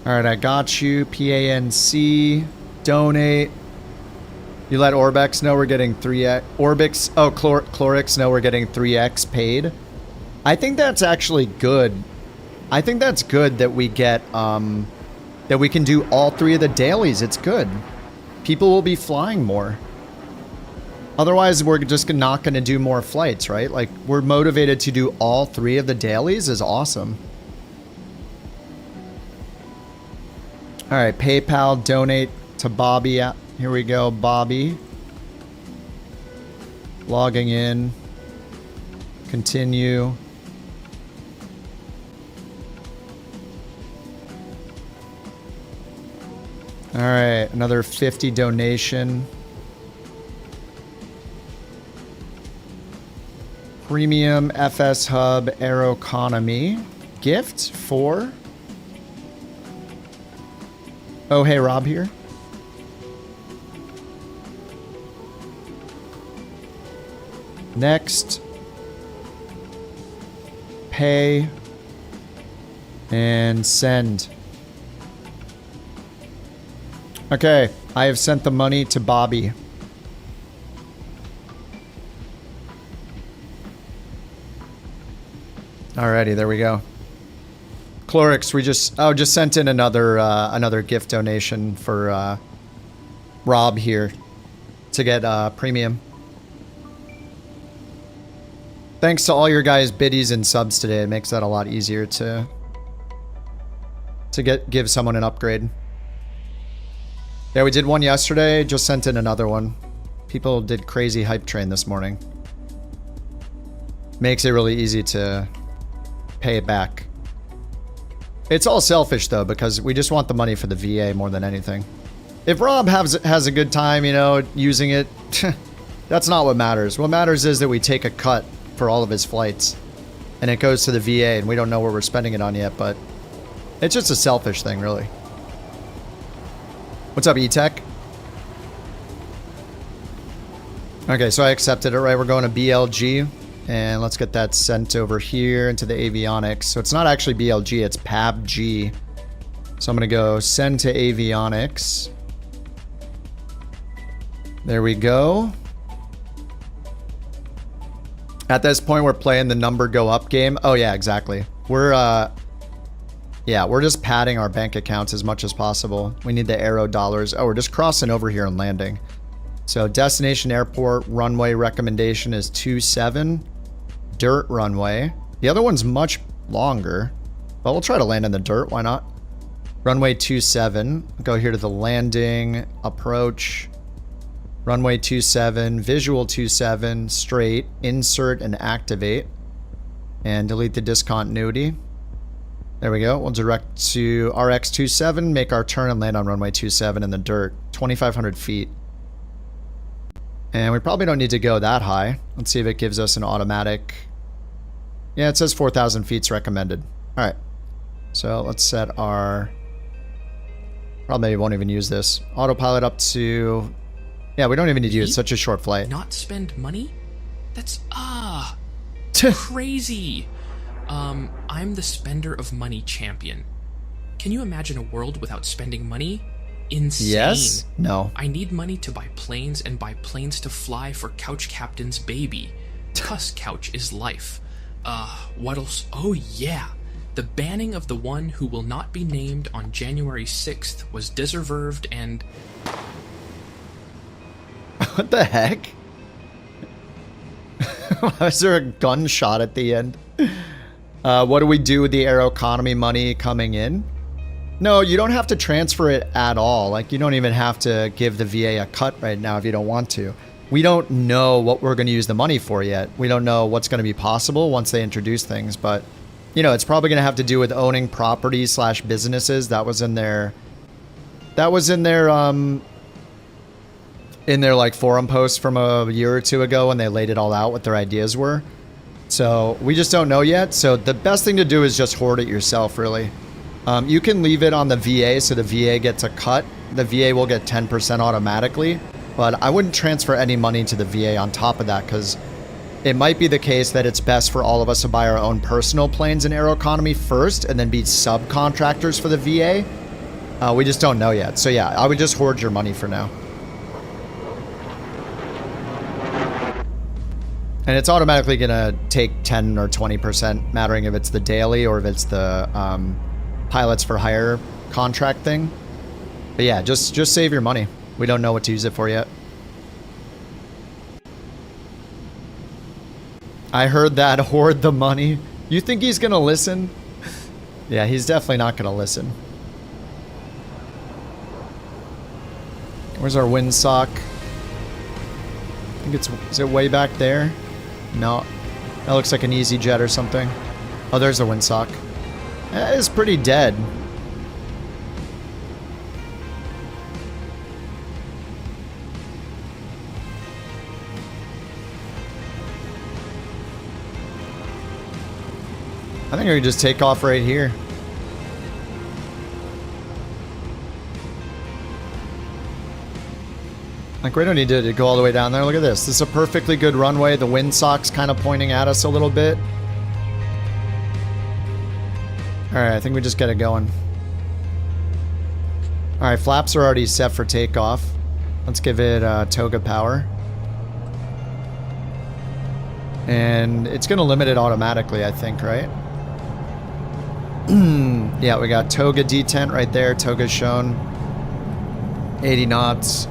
Alright, I got you. PANC. Donate. You let Orbex know we're getting 3x. Orbix. Oh, Chlorix know we're getting 3x paid. I think that's actually good. I think that's good that we get, that we can do all 3 of the dailies. It's good. People will be flying more. Otherwise, we're just not going to do more flights, right? Like, we're motivated to do all 3 of the dailies is awesome. All right, PayPal, donate to Bobby. Here we go, Bobby. Logging in. Continue. All right, another 50 donation. Premium FSHub Aeroconomy gift for... Oh, hey, Rob here. Next. Pay. And send. Okay, I have sent the money to Bobby. Alrighty, there we go. Clorix, we just sent in another gift donation for Rob here to get premium. Thanks to all your guys' biddies and subs today. It makes that a lot easier to give someone an upgrade. Yeah, we did one yesterday. Just sent in another one. People did crazy hype train this morning. Makes it really easy to pay it back. It's all selfish though, because we just want the money for the VA more than anything. If Rob has a good time, you know, using it, that's not what matters. What matters is that we take a cut for all of his flights, and it goes to the VA, and we don't know where we're spending it on yet, but it's just a selfish thing, really. What's up, E-Tech? Okay, so I accepted it, right? We're going to BLG, and let's get that sent over here into the avionics. So it's not actually BLG, it's PABG. So I'm going to go send to avionics. There we go. At this point, we're playing the number go up game. Oh yeah, exactly. We're just padding our bank accounts as much as possible. We need the aero dollars. Oh, we're just crossing over here and landing. So destination airport runway recommendation is 27. Dirt runway. The other one's much longer, but we'll try to land in the dirt. Why not? Runway 27. Go here to the landing, approach. Runway 27, visual 27, straight, insert and activate. And delete the discontinuity. There we go. We'll direct to RX-27, make our turn and land on runway 27 in the dirt. 2,500 feet. And we probably don't need to go that high. Let's see if it gives us an automatic... Yeah, it says 4,000 feet's recommended. Alright. So let's set our... Probably won't even use this. Autopilot up to... Yeah, we don't even need to use such a short flight. Not spend money? That's crazy. I'm the spender of money champion. Can you imagine a world without spending money? Insane. Yes? No. I need money to buy planes and buy planes to fly for Couch Captain's baby. Cuss Couch is life. What else? Oh yeah. The banning of the one who will not be named on January 6th was deserved and... What the heck? Was there a gunshot at the end? What do we do with the Aeroconomy money coming in? No, you don't have to transfer it at all. Like, you don't even have to give the VA a cut right now if you don't want to. We don't know what we're going to use the money for yet. We don't know what's going to be possible once they introduce things, but, you know, it's probably going to have to do with owning properties / businesses. That was in their like forum post from a year or two ago when they laid it all out what their ideas were. So we just don't know yet. So the best thing to do is just hoard it yourself, really. You can leave it on the VA so the VA gets a cut. The VA will get 10% automatically, but I wouldn't transfer any money to the VA on top of that because it might be the case that it's best for all of us to buy our own personal planes in Aeroconomy first and then be subcontractors for the VA. We just don't know yet. So yeah, I would just hoard your money for now. And it's automatically going to take 10 or 20%, mattering if it's the daily or if it's the pilots for hire contract thing. But yeah, just save your money. We don't know what to use it for yet. I heard that. Hoard the money. You think he's going to listen? Yeah, he's definitely not going to listen. Where's our windsock? I think is it way back there? No. That looks like an EasyJet or something. Oh, there's a windsock. That is pretty dead. I think we can just take off right here. Like, we don't need to go all the way down there. Look at this. This is a perfectly good runway. The windsock's kind of pointing at us a little bit. Alright, I think we just get it going. Alright, flaps are already set for takeoff. Let's give it toga power. And it's going to limit it automatically, I think, right? Yeah, we got toga detent right there. Toga's shown. 80 knots.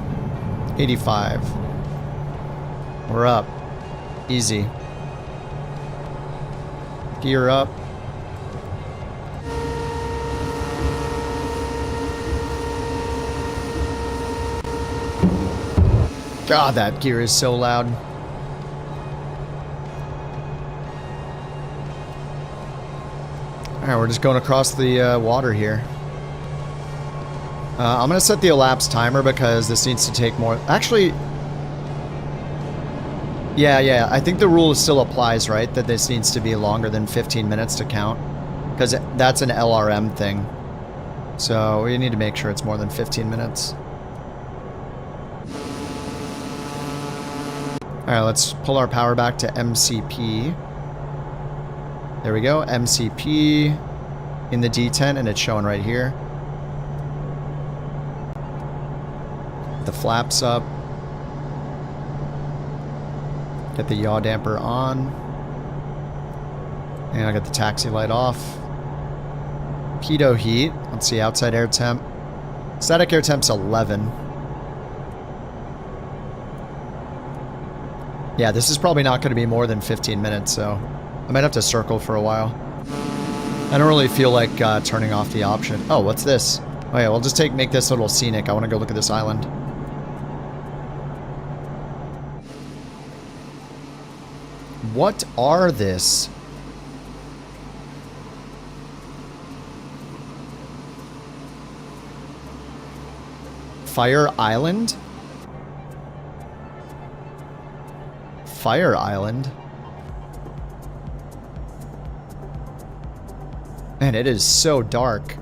85. We're up. Easy. Gear up. God, that gear is so loud. Alright, we're just going across the water here. I'm going to set the elapsed timer because this needs to take more... Actually... Yeah, I think the rule still applies, right? That this needs to be longer than 15 minutes to count. Because that's an LRM thing. So we need to make sure it's more than 15 minutes. Alright, let's pull our power back to MCP. There we go, MCP in the detent, and it's showing right here. The flaps up. Get the yaw damper on. And I got the taxi light off. Pitot heat. Let's see, outside air temp. Static air temp's 11. Yeah, this is probably not going to be more than 15 minutes, so I might have to circle for a while. I don't really feel like turning off the option. Oh, what's this? Oh yeah, we'll just make this little scenic. I want to go look at this island. What are this? Fire Island? Fire Island? Man, it is so dark.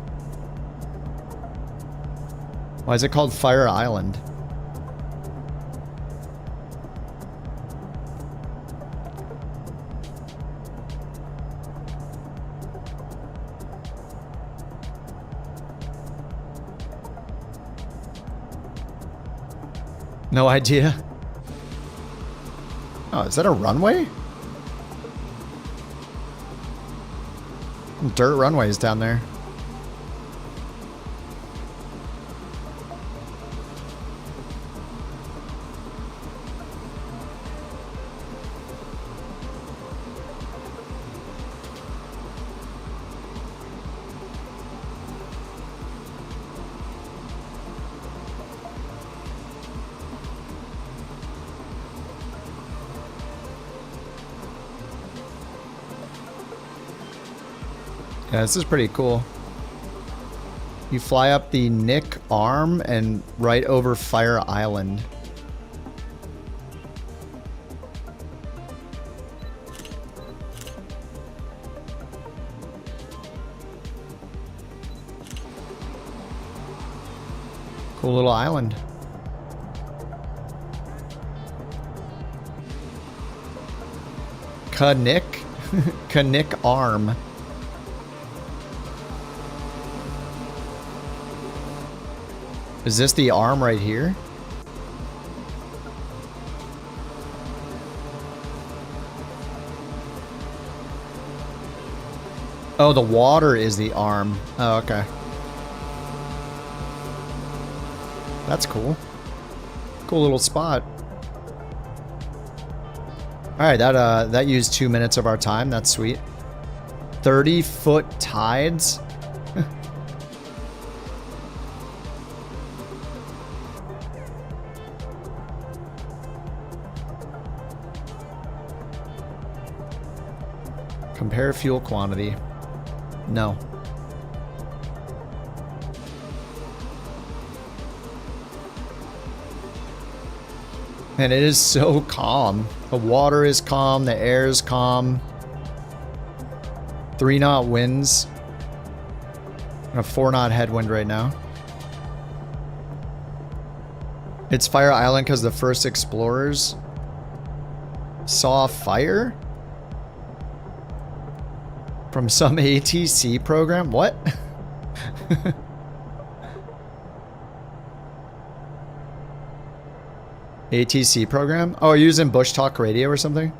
Why is it called Fire Island? No idea. Oh, is that a runway? Dirt runways down there. Yeah, this is pretty cool. You fly up the Nick Arm and right over Fire Island. Cool little island. Kanick? Kanick Arm. Is this the arm right here? Oh, the water is the arm. Oh, okay. That's cool. Cool little spot. Alright, that used 2 minutes of our time. That's sweet. 30-foot tides? Compare fuel quantity. No. And it is so calm. The water is calm, the air is calm. 3 knot winds. A 4 knot headwind right now. It's Fire Island because the first explorers saw fire from some ATC program. What? ATC program? Oh, are you using Bush Talk Radio or something?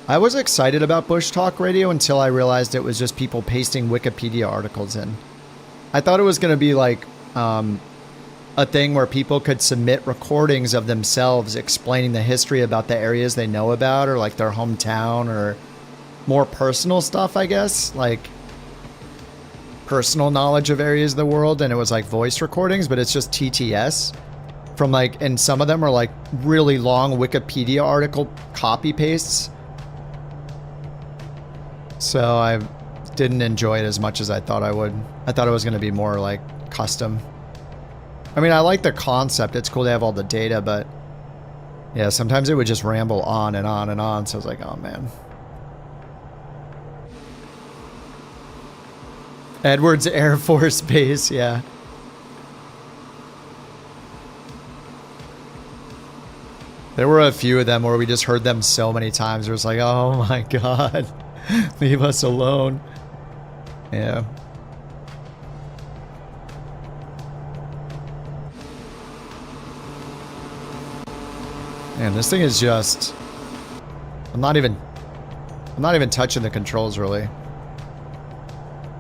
I was excited about Bush Talk Radio until I realized it was just people pasting Wikipedia articles in. I thought it was going to be like a thing where people could submit recordings of themselves explaining the history about the areas they know about, or like their hometown, or more personal stuff, I guess, like personal knowledge of areas of the world. And it was like voice recordings, but it's just TTS from like, and some of them are like really long Wikipedia article copy pastes. So I didn't enjoy it as much as I thought I would. I thought it was going to be more like custom. I mean, I like the concept. It's cool to have all the data, but yeah, sometimes it would just ramble on and on and on. So I was like, oh man. Edwards Air Force Base, yeah. There were a few of them where we just heard them so many times. It was like, oh my God, leave us alone. Yeah. Man, this thing is just... I'm not even touching the controls, really.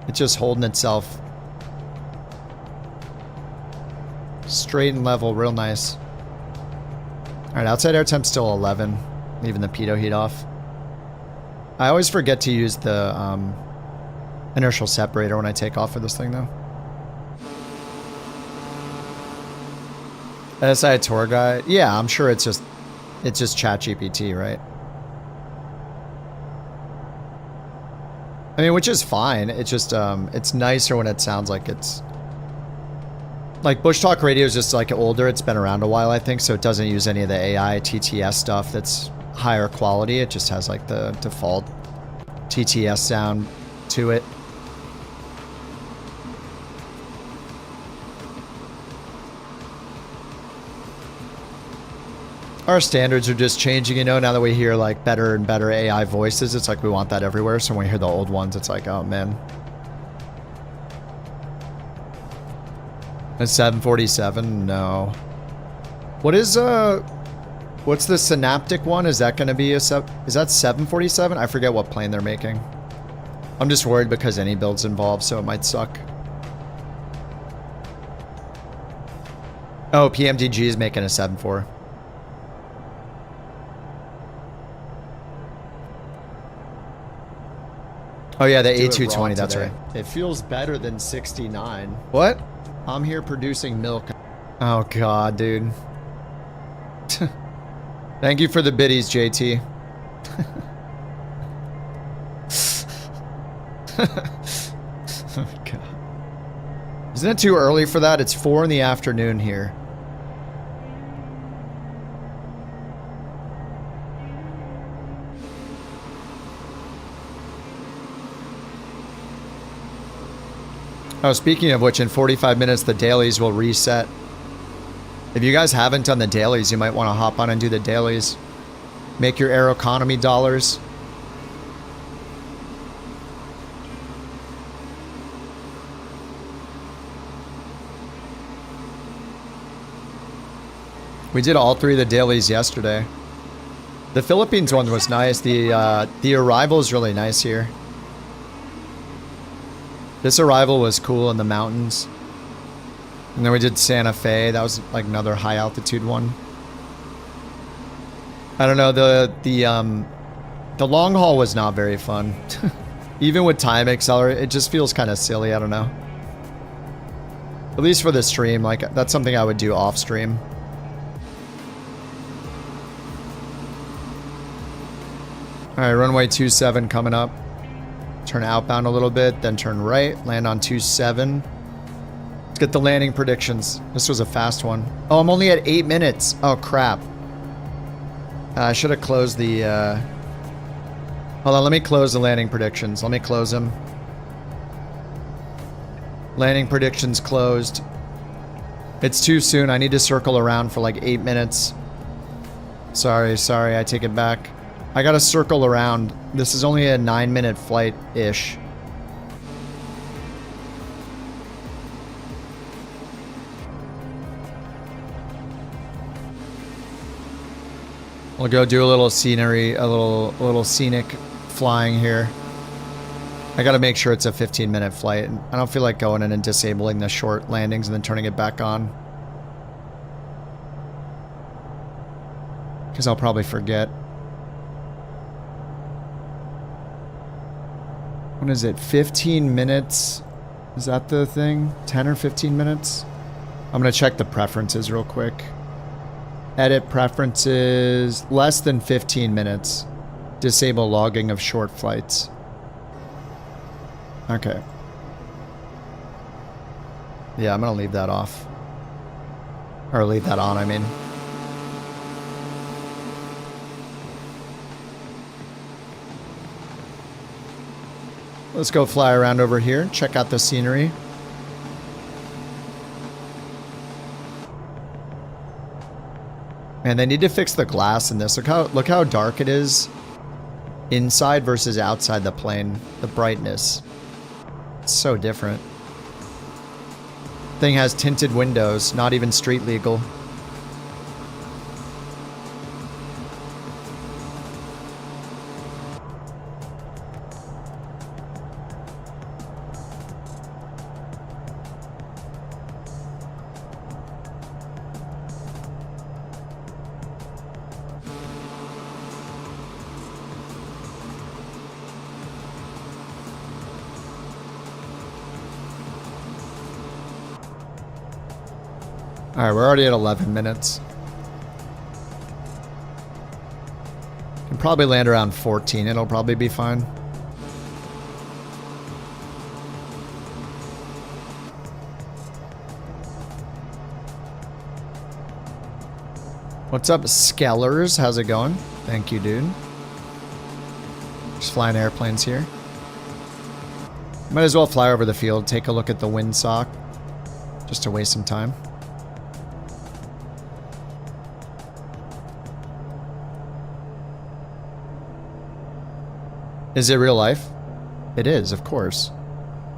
It's just holding itself straight and level, real nice. Alright, outside air temp's still 11, leaving the pitot heat off. I always forget to use the inertial separator when I take off with this thing, though. SI tour guide? Yeah, I'm sure it's just ChatGPT, right? I mean, which is fine. It's just, it's nicer when it sounds like it's... Like, Bush Talk Radio is just, like, older. It's been around a while, I think, so it doesn't use any of the AI TTS stuff that's higher quality. It just has, like, the default TTS sound to it. Our standards are just changing, you know, now that we hear like better and better AI voices. It's like we want that everywhere. So when we hear the old ones, it's like, oh man. A 747? No. What is what's the Synaptic one? Is that going to be is that 747? I forget what plane they're making. I'm just worried because any build's involved, so it might suck. Oh, PMDG is making a 7.4. Oh yeah, the A220, that's right. It feels better than 69. What? I'm here producing milk. Oh god, dude. Thank you for the biddies, JT. Oh god. Isn't it too early for that? It's 4 in the afternoon here. Oh, speaking of which, in 45 minutes, the dailies will reset. If you guys haven't done the dailies, you might want to hop on and do the dailies. Make your Aeroconomy dollars. We did all 3 of the dailies yesterday. The Philippines one was nice. The arrival is really nice here. This arrival was cool in the mountains. And then we did Santa Fe. That was like another high altitude one. I don't know, the long haul was not very fun. Even with time accelerator, it just feels kind of silly, I don't know. At least for the stream, like that's something I would do off stream. Alright, runway 27 coming up. Turn outbound a little bit, then turn right, land on 27. Let's get the landing predictions. This was a fast one. Oh, I'm only at 8 minutes. Oh, crap. I should have closed the... Hold on, let me close the landing predictions. Let me close them. Landing predictions closed. It's too soon. I need to circle around for like 8 minutes. Sorry, I take it back. I gotta circle around. This is only a 9-minute flight-ish. We'll go do a little scenery, a little scenic flying here. I gotta make sure it's a 15-minute flight. I don't feel like going in and disabling the short landings and then turning it back on. Because I'll probably forget. What is it? 15 minutes? Is that the thing? 10 or 15 minutes? I'm gonna check the preferences real quick. Edit preferences. Less than 15 minutes. Disable logging of short flights. Okay. Yeah, I'm gonna leave that off. Or leave that on, I mean. Let's go fly around over here, check out the scenery. Man, they need to fix the glass in this. Look how dark it is inside versus outside the plane. The brightness. It's so different. Thing has tinted windows, not even street legal. Alright, we're already at 11 minutes. Can probably land around 14. It'll probably be fine. What's up, Skellers? How's it going? Thank you, dude. Just flying airplanes here. Might as well fly over the field, take a look at the windsock. Just to waste some time. Is it real life? It is, of course.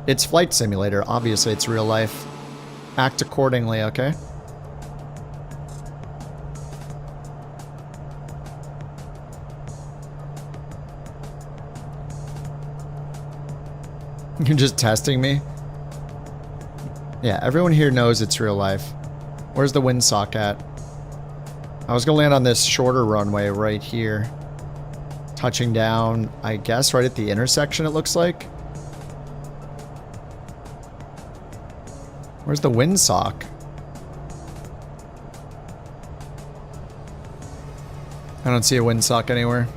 It's Flight Simulator. Obviously, it's real life. Act accordingly, okay? You're just testing me? Yeah, everyone here knows it's real life. Where's the windsock at? I was gonna land on this shorter runway right here. Touching down, I guess, right at the intersection, it looks like. Where's the windsock? I don't see a windsock anywhere.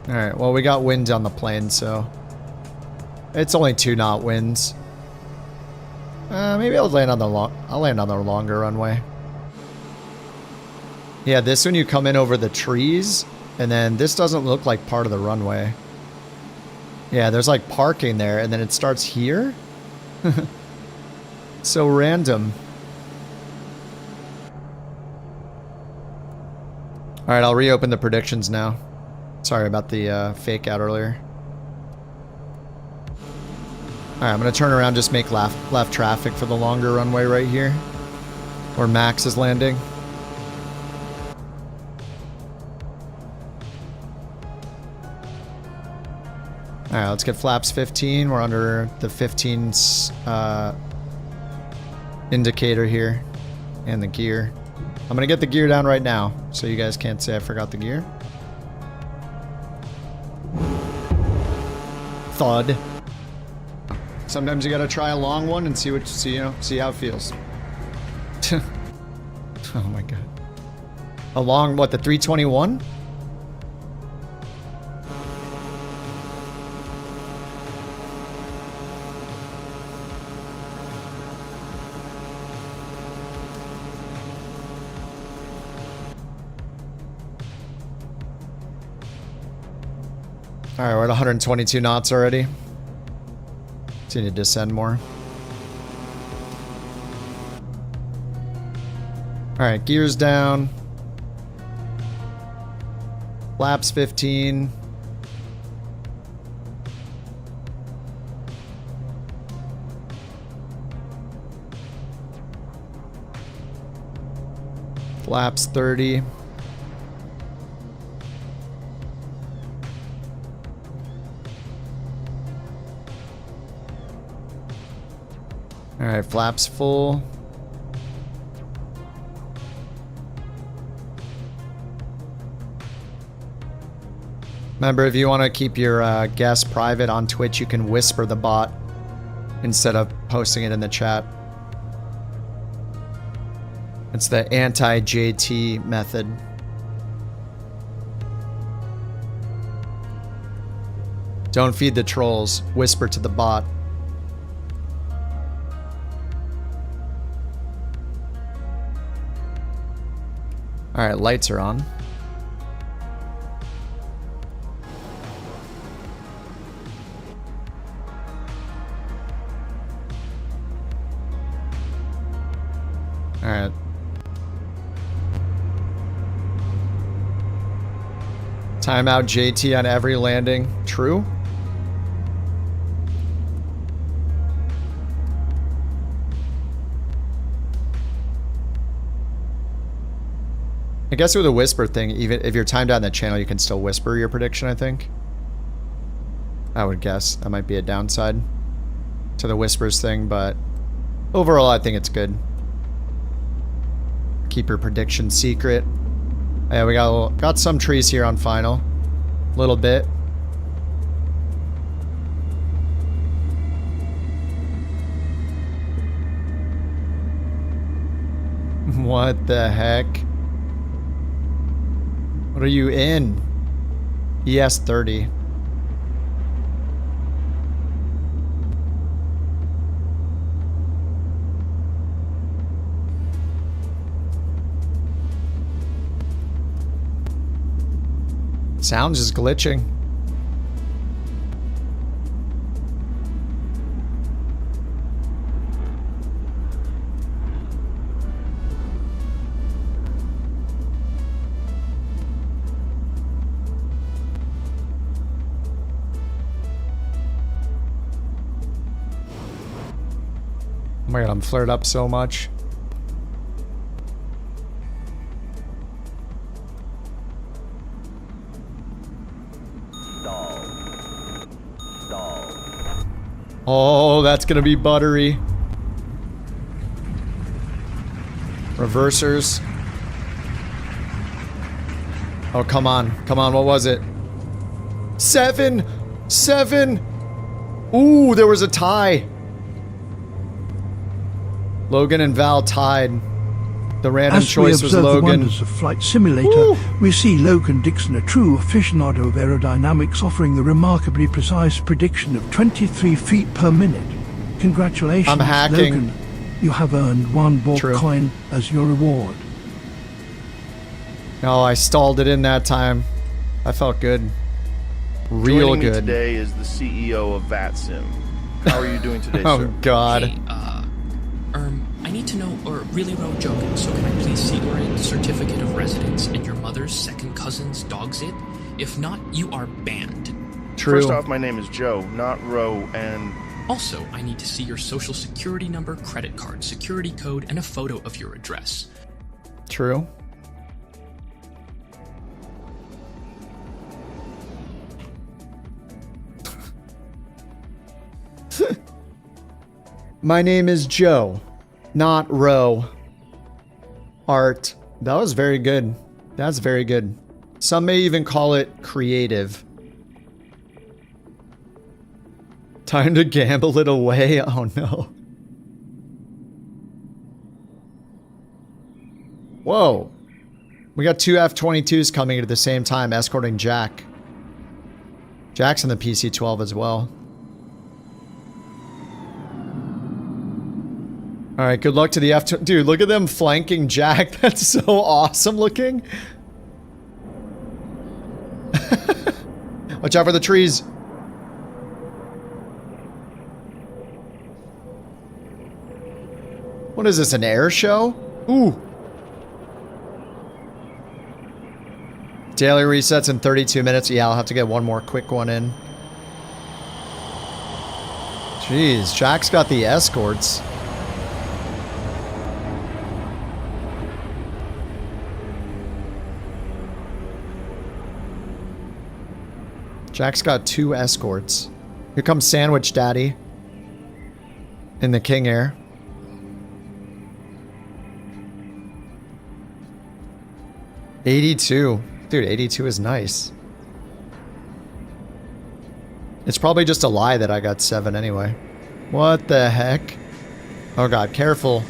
Alright, well, we got wind on the plane, so... It's only 2 knot winds. Maybe I'll land on the longer runway. Yeah, this one you come in over the trees, and then this doesn't look like part of the runway. Yeah, there's like parking there, and then it starts here? So random. Alright, I'll reopen the predictions now. Sorry about the fake out earlier. Alright, I'm going to turn around, just make left traffic for the longer runway right here. Where Max is landing. Alright, let's get flaps 15. We're under the 15 indicator here. And the gear. I'm going to get the gear down right now, so you guys can't say I forgot the gear. Thud. Sometimes you gotta try a long one and see how it feels. Oh my god. A long, what, the 321? Alright, we're at 122 knots already. So you need to descend more. Alright, gears down. Flaps 15. Flaps 30. Alright, flaps full. Remember, if you want to keep your guests private on Twitch, you can whisper the bot instead of posting it in the chat. It's the anti-JT method. Don't feed the trolls. Whisper to the bot. Alright, lights are on. Alright. Timeout JT on every landing. True? I guess with a whisper thing, even if you're timed out in the channel, you can still whisper your prediction, I think. I would guess. That might be a downside to the whispers thing, but overall, I think it's good. Keep your prediction secret. Yeah, we got some trees here on final. A little bit. What the heck? What are you in? ES30. Sounds is glitching. Oh my god, I'm flared up so much. Oh, that's gonna be buttery. Reversers. Oh, come on. Come on, what was it? 7! 7! Ooh, there was a tie. Logan and Val tied. The random choice was Logan. As we observe the wonders of Flight Simulator, we see Logan Dixon, a true aficionado of aerodynamics, offering the remarkably precise prediction of 23 feet per minute. Congratulations, I'm hacking. Logan. You have earned one BorkCoin as your reward. Oh, I stalled it in that time. I felt good. Real Joining good. Me today is the CEO of VATSIM. How are you doing today, oh, sir? God. Hey, I need to know, or really no joking, so can I please see your certificate of residence and your mother's second cousin's dog's it? If not, you are banned. True. First off, my name is Joe, not Ro, and... Also, I need to see your social security number, credit card, security code, and a photo of your address. True. My name is Joe, not Ro. Art. That was very good. That's very good. Some may even call it creative. Time to gamble it away? Oh no. Whoa. We got two F-22s coming at the same time, escorting Jack. Jack's in the PC-12 as well. Alright, good luck to the F-22. Dude, look at them flanking Jack. That's so awesome looking. Watch out for the trees. What is this, an air show? Ooh. Daily resets in 32 minutes. Yeah, I'll have to get one more quick one in. Jeez, Jack's got the escorts. Jack's got 2 escorts. Here comes Sandwich Daddy in the King Air. $82. Dude, 82 is nice. It's probably just a lie that I got 7 anyway. What the heck? Oh god, careful.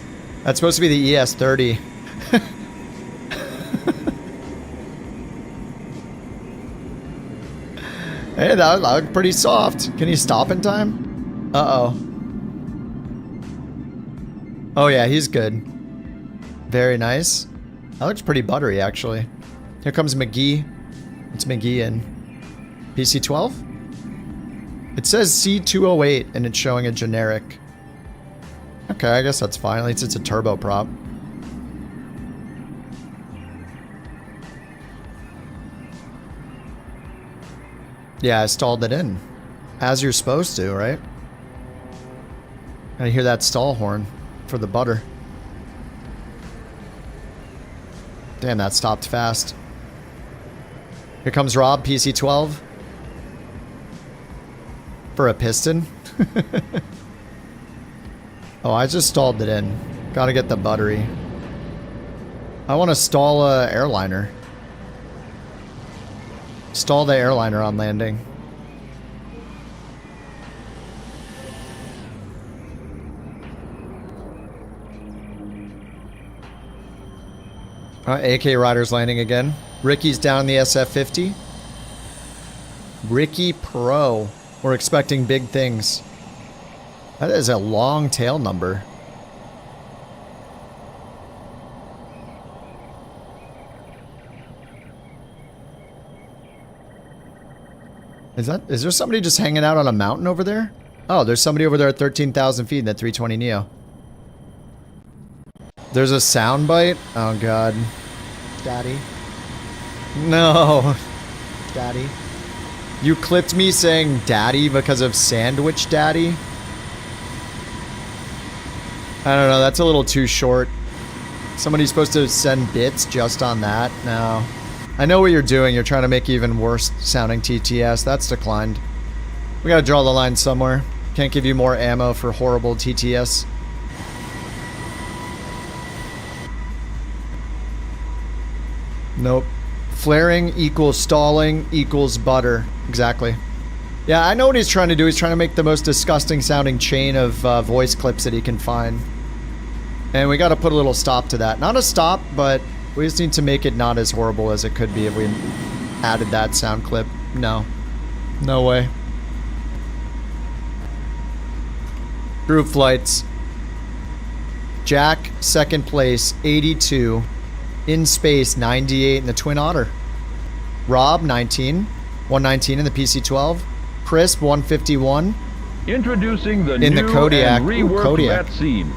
That's supposed to be the ES-30. Hey, that looked pretty soft. Can he stop in time? Uh-oh. Oh yeah, he's good. Very nice. That looks pretty buttery, actually. Here comes McGee. What's McGee in? PC-12? It says C208, and it's showing a generic. Okay, I guess that's fine. At least it's a turboprop. Yeah, I stalled it in. As you're supposed to, right? I hear that stall horn for the butter. Damn, that stopped fast. Here comes Rob, PC-12. For a piston? Oh, I just stalled it in. Gotta get the buttery. I want to stall a airliner. Stall the airliner on landing. AK Rider's landing again. Ricky's down the SF-50. Ricky Pro. We're expecting big things. That is a long tail number. Is there somebody just hanging out on a mountain over there? Oh, there's somebody over there at 13,000 feet in that 320 Neo. There's a sound bite? Oh god. Daddy. No. Daddy. You clipped me saying daddy because of Sandwich Daddy? I don't know, that's a little too short. Somebody's supposed to send bits just on that? No. I know what you're doing. You're trying to make even worse sounding TTS. That's declined. We gotta draw the line somewhere. Can't give you more ammo for horrible TTS. Nope. Flaring equals stalling equals butter. Exactly. Yeah, I know what he's trying to do. He's trying to make the most disgusting sounding chain of voice clips that he can find. And we gotta put a little stop to that. Not a stop, but we just need to make it not as horrible as it could be if we added that sound clip. No. No way. Group flights. Jack, second place, 82. In space, 98 in the Twin Otter. Rob, 19. 119 in the PC-12. Crisp, 151. Introducing the in new the Kodiak. And reworked Kodiak. VATSIM.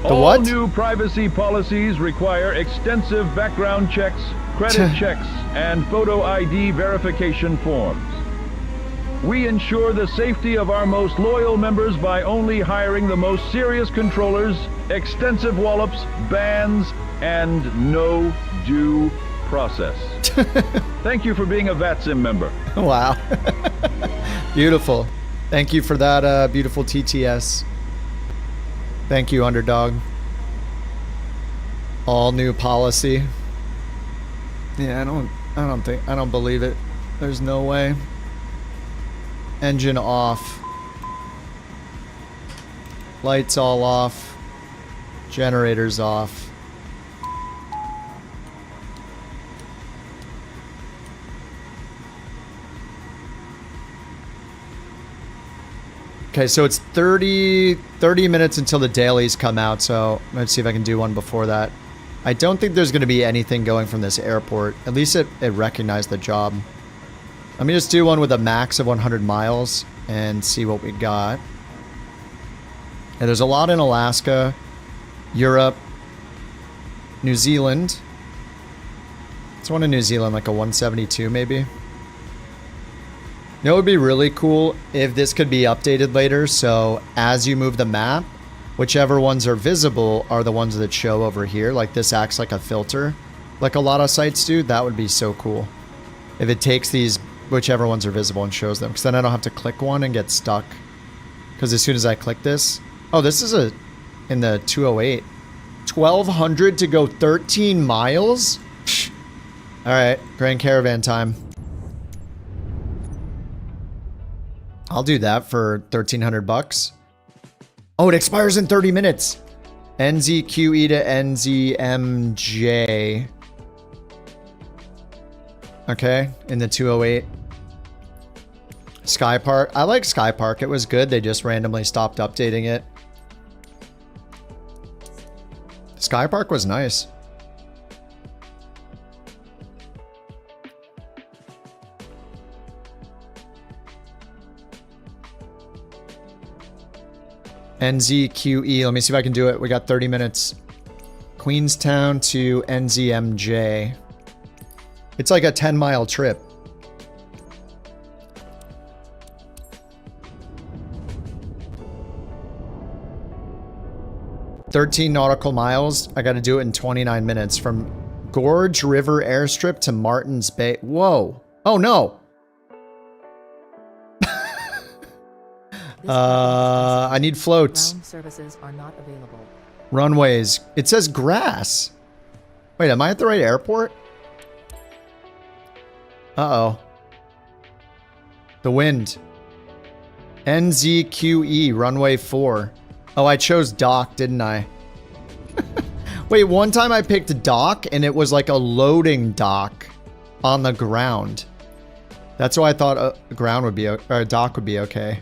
The All what? new privacy policies require extensive background checks, credit checks, and photo ID verification forms. We ensure the safety of our most loyal members by only hiring the most serious controllers, extensive wallops, bans, and no due process. Thank you for being a VATSIM member. Wow. Beautiful. Thank you for that beautiful TTS. Thank you, Underdog. All new policy. Yeah, I don't believe it. There's no way. Engine off. Lights all off. Generators off. Okay, so it's 30 minutes until the dailies come out, so let's see if I can do one before that. I don't think there's going to be anything going from this airport. At least it recognized the job. Let me just do one with a max of 100 miles and see what we got. And there's a lot in Alaska. Europe, New Zealand. It's one in New Zealand, like a 172 maybe. You know, it would be really cool if this could be updated later. So as you move the map, whichever ones are visible are the ones that show over here. Like this acts like a filter, like a lot of sites do. That would be so cool. If it takes these, whichever ones are visible, and shows them. Because then I don't have to click one and get stuck. Because as soon as I click this... Oh, this is in the 208. 1,200 to go 13 miles? Alright, Grand Caravan time. I'll do that for 1,300 bucks. Oh, it expires in 30 minutes. NZQE to NZMJ. Okay, in the 208. Sky Park. I like Sky Park. It was good. They just randomly stopped updating it. Sky Park was nice. NZQE. Let me see if I can do it. We got 30 minutes. Queenstown to NZMJ. It's like a 10-mile trip. "13 nautical miles. I got to do it in 29 minutes from Gorge River Airstrip to Martins Bay." Whoa. Oh, no. I need floats. Ground services are not available. Runways. It says grass. Wait, am I at the right airport? Uh-oh. The wind. NZQE, runway 4. Oh, I chose dock, didn't I? Wait, one time I picked dock and it was like a loading dock on the ground. That's why I thought a ground would be, or a dock would be okay.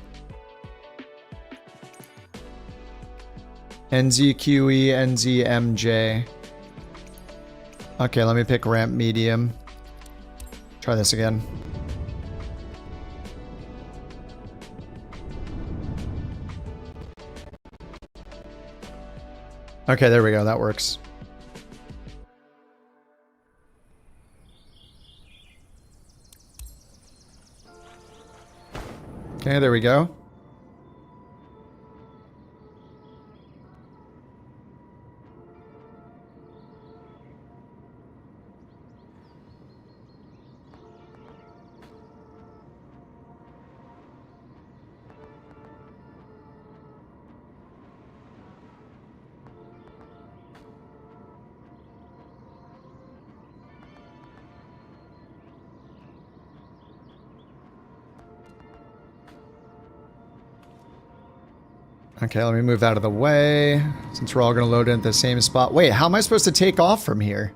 NZQE, NZMJ. Okay, let me pick ramp medium. Try this again. Okay, there we go. That works. Okay, there we go. Okay, let me move out of the way, since we're all going to load in at the same spot. Wait, how am I supposed to take off from here?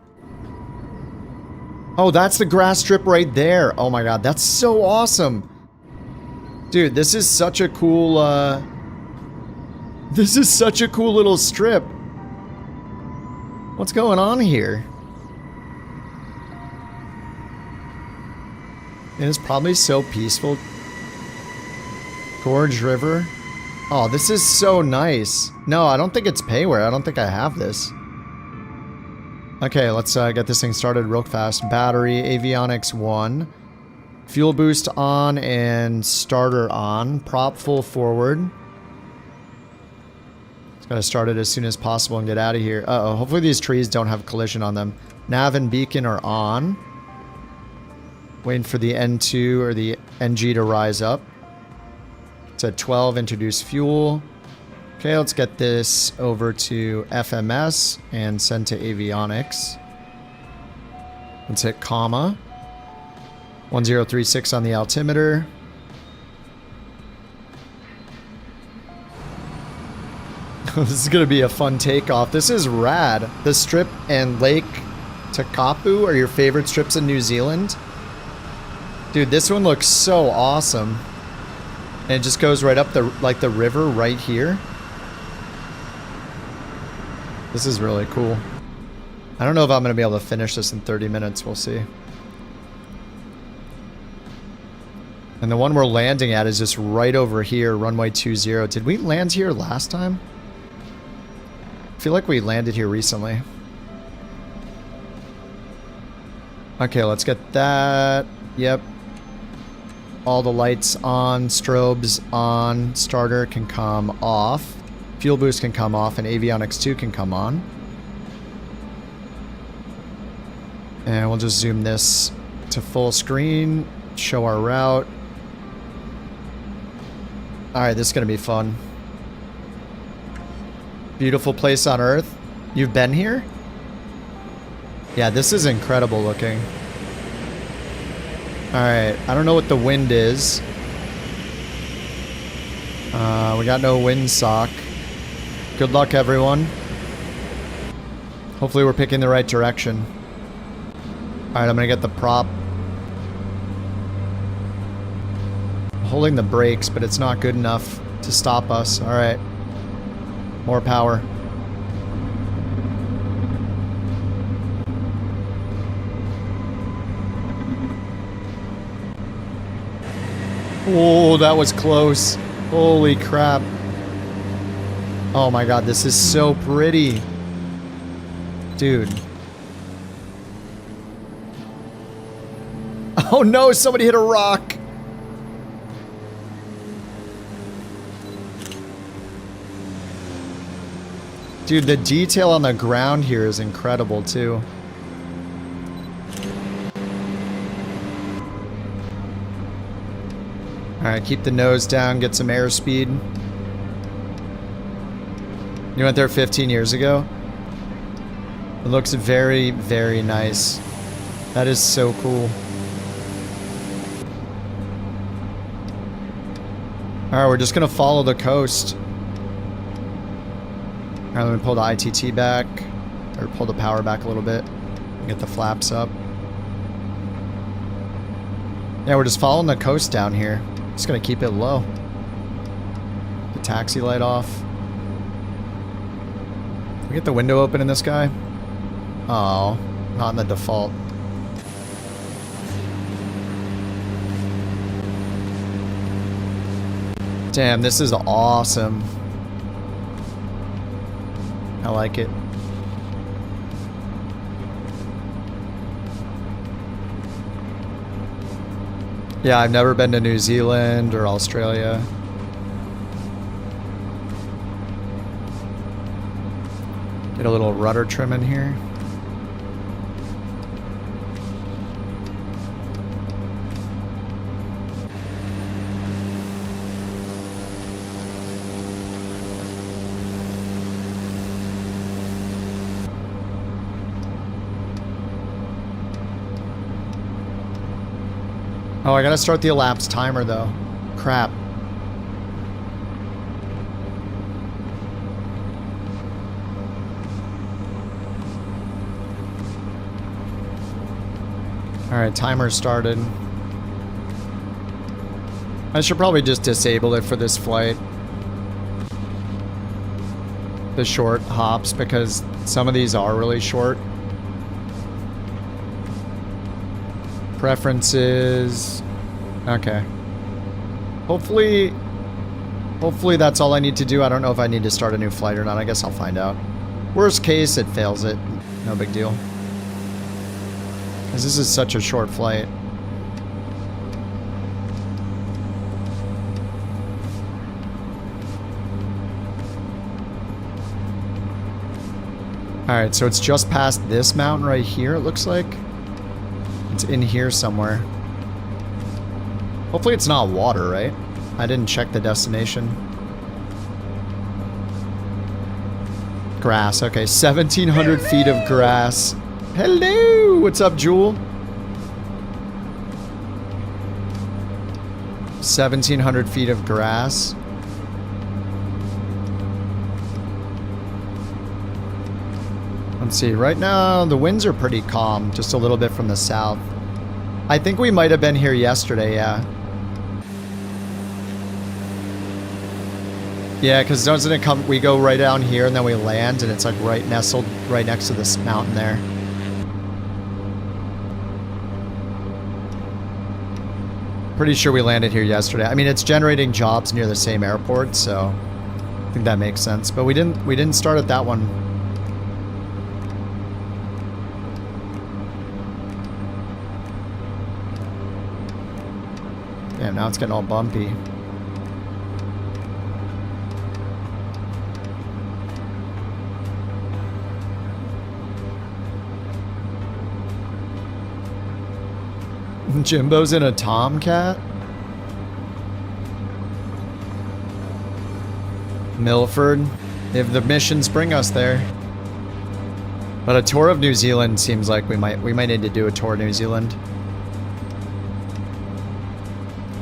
Oh, that's the grass strip right there. Oh my god, that's so awesome. Dude, this is such a cool, this is such a cool little strip. What's going on here? It is probably so peaceful. Gorge River. Oh, this is so nice. No, I don't think it's payware. I don't think I have this. Okay, let's get this thing started real fast. Battery, avionics 1. Fuel boost on and starter on. Prop full forward. Just gotta start it as soon as possible and get out of here. Uh-oh, hopefully these trees don't have collision on them. Nav and beacon are on. Waiting for the N2 or the NG to rise up. It's at 12, introduce fuel. Okay, let's get this over to FMS and send to avionics. Let's hit comma. 1036 on the altimeter. This is going to be a fun takeoff. This is rad. The strip and Lake Takapu are your favorite strips in New Zealand. Dude, this one looks so awesome. And it just goes right up the, like the river right here. This is really cool. I don't know if I'm going to be able to finish this in 30 minutes. We'll see. And the one we're landing at is just right over here, runway 20. Did we land here last time? I feel like we landed here recently. Okay, let's get that. Yep. All the lights on, strobes on, starter can come off, fuel boost can come off, and avionics 2 can come on. And we'll just zoom this to full screen, show our route. Alright, this is going to be fun. Beautiful place on Earth. You've been here? Yeah, this is incredible looking. Alright, I don't know what the wind is. We got no windsock. Good luck, everyone. Hopefully we're picking the right direction. Alright, I'm gonna get the prop. I'm holding the brakes, but it's not good enough to stop us. Alright. More power. Oh, that was close. Holy crap. Oh my god, this is so pretty. Dude. Oh no, somebody hit a rock. Dude, the detail on the ground here is incredible too. Alright, keep the nose down, get some airspeed. You went there 15 years ago? It looks very, very nice. That is so cool. Alright, we're just gonna follow the coast. Alright, let me pull the ITT back. Or pull the power back a little bit. Get the flaps up. Yeah, we're just following the coast down here. Just gonna keep it low. The taxi light off. Can we get the window open in this guy? Oh, not in the default. Damn, this is awesome. I like it. Yeah, I've never been to New Zealand or Australia. Get a little rudder trim in here. Oh, I gotta start the elapsed timer though. Crap. Alright, timer started. I should probably just disable it for this flight. The short hops, because some of these are really short. Preferences. Okay. Hopefully that's all I need to do. I don't know if I need to start a new flight or not. I guess I'll find out. Worst case, it fails it. No big deal. Because this is such a short flight. Alright, so it's just past this mountain right here, it looks like. It's in here somewhere. Hopefully it's not water, right? I didn't check the destination. Grass, okay. 1,700 feet of grass. Hello! What's up, Jewel? 1,700 feet of grass. Let's see, right now the winds are pretty calm, just a little bit from the south. I think we might have been here yesterday, yeah. Yeah, because doesn't it come, we go right down here and then we land and it's like right nestled right next to this mountain there. Pretty sure we landed here yesterday. I mean, it's generating jobs near the same airport, so I think that makes sense. But we didn't start at that one. Damn, now it's getting all bumpy. Jimbo's in a Tomcat? Milford, if the missions bring us there. But a tour of New Zealand seems like we might need to do a tour of New Zealand.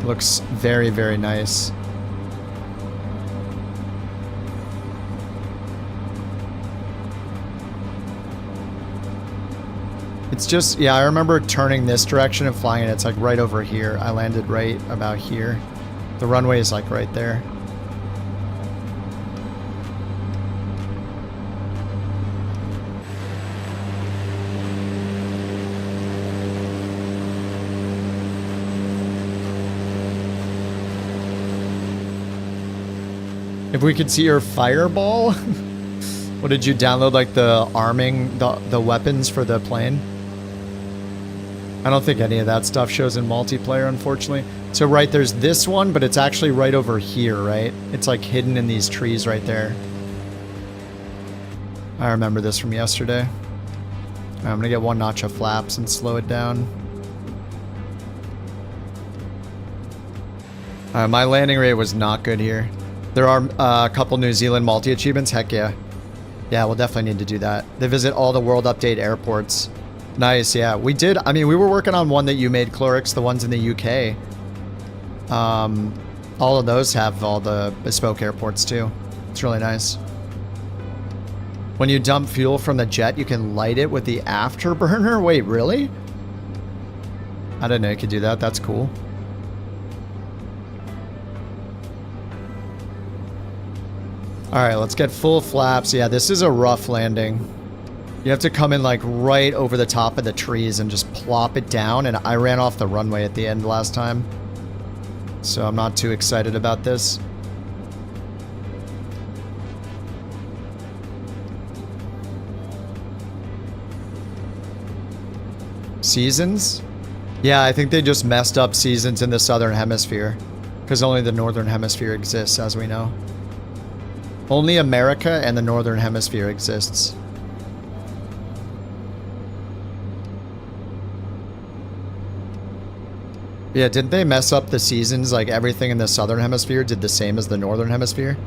Looks very, very nice. It's just, yeah, I remember turning this direction and flying it. It's like right over here. I landed right about here. The runway is like right there. If we could see your fireball? What did you download, like the arming, the weapons for the plane? I don't think any of that stuff shows in multiplayer, unfortunately. So right, there's this one, but it's actually right over here, right? It's like hidden in these trees right there. I remember this from yesterday. I'm gonna get one notch of flaps and slow it down. My landing rate was not good here. There are a couple New Zealand multi-achievements. Heck yeah. Yeah, we'll definitely need to do that. They visit all the World Update airports. Nice, yeah. We did. I mean, we were working on one that you made, Clorix, the ones in the UK. All of those have all the bespoke airports too. It's really nice. When you dump fuel from the jet, you can light it with the afterburner? Wait, really? I didn't know you could do that. That's cool. Alright, let's get full flaps. Yeah, this is a rough landing. You have to come in like right over the top of the trees and just plop it down, and I ran off the runway at the end last time. So I'm not too excited about this. Seasons? Yeah, I think they just messed up seasons in the Southern Hemisphere, because only the Northern Hemisphere exists, as we know. Only America and the Northern Hemisphere exists. Yeah, didn't they mess up the seasons? Like everything in the Southern Hemisphere did the same as the Northern Hemisphere?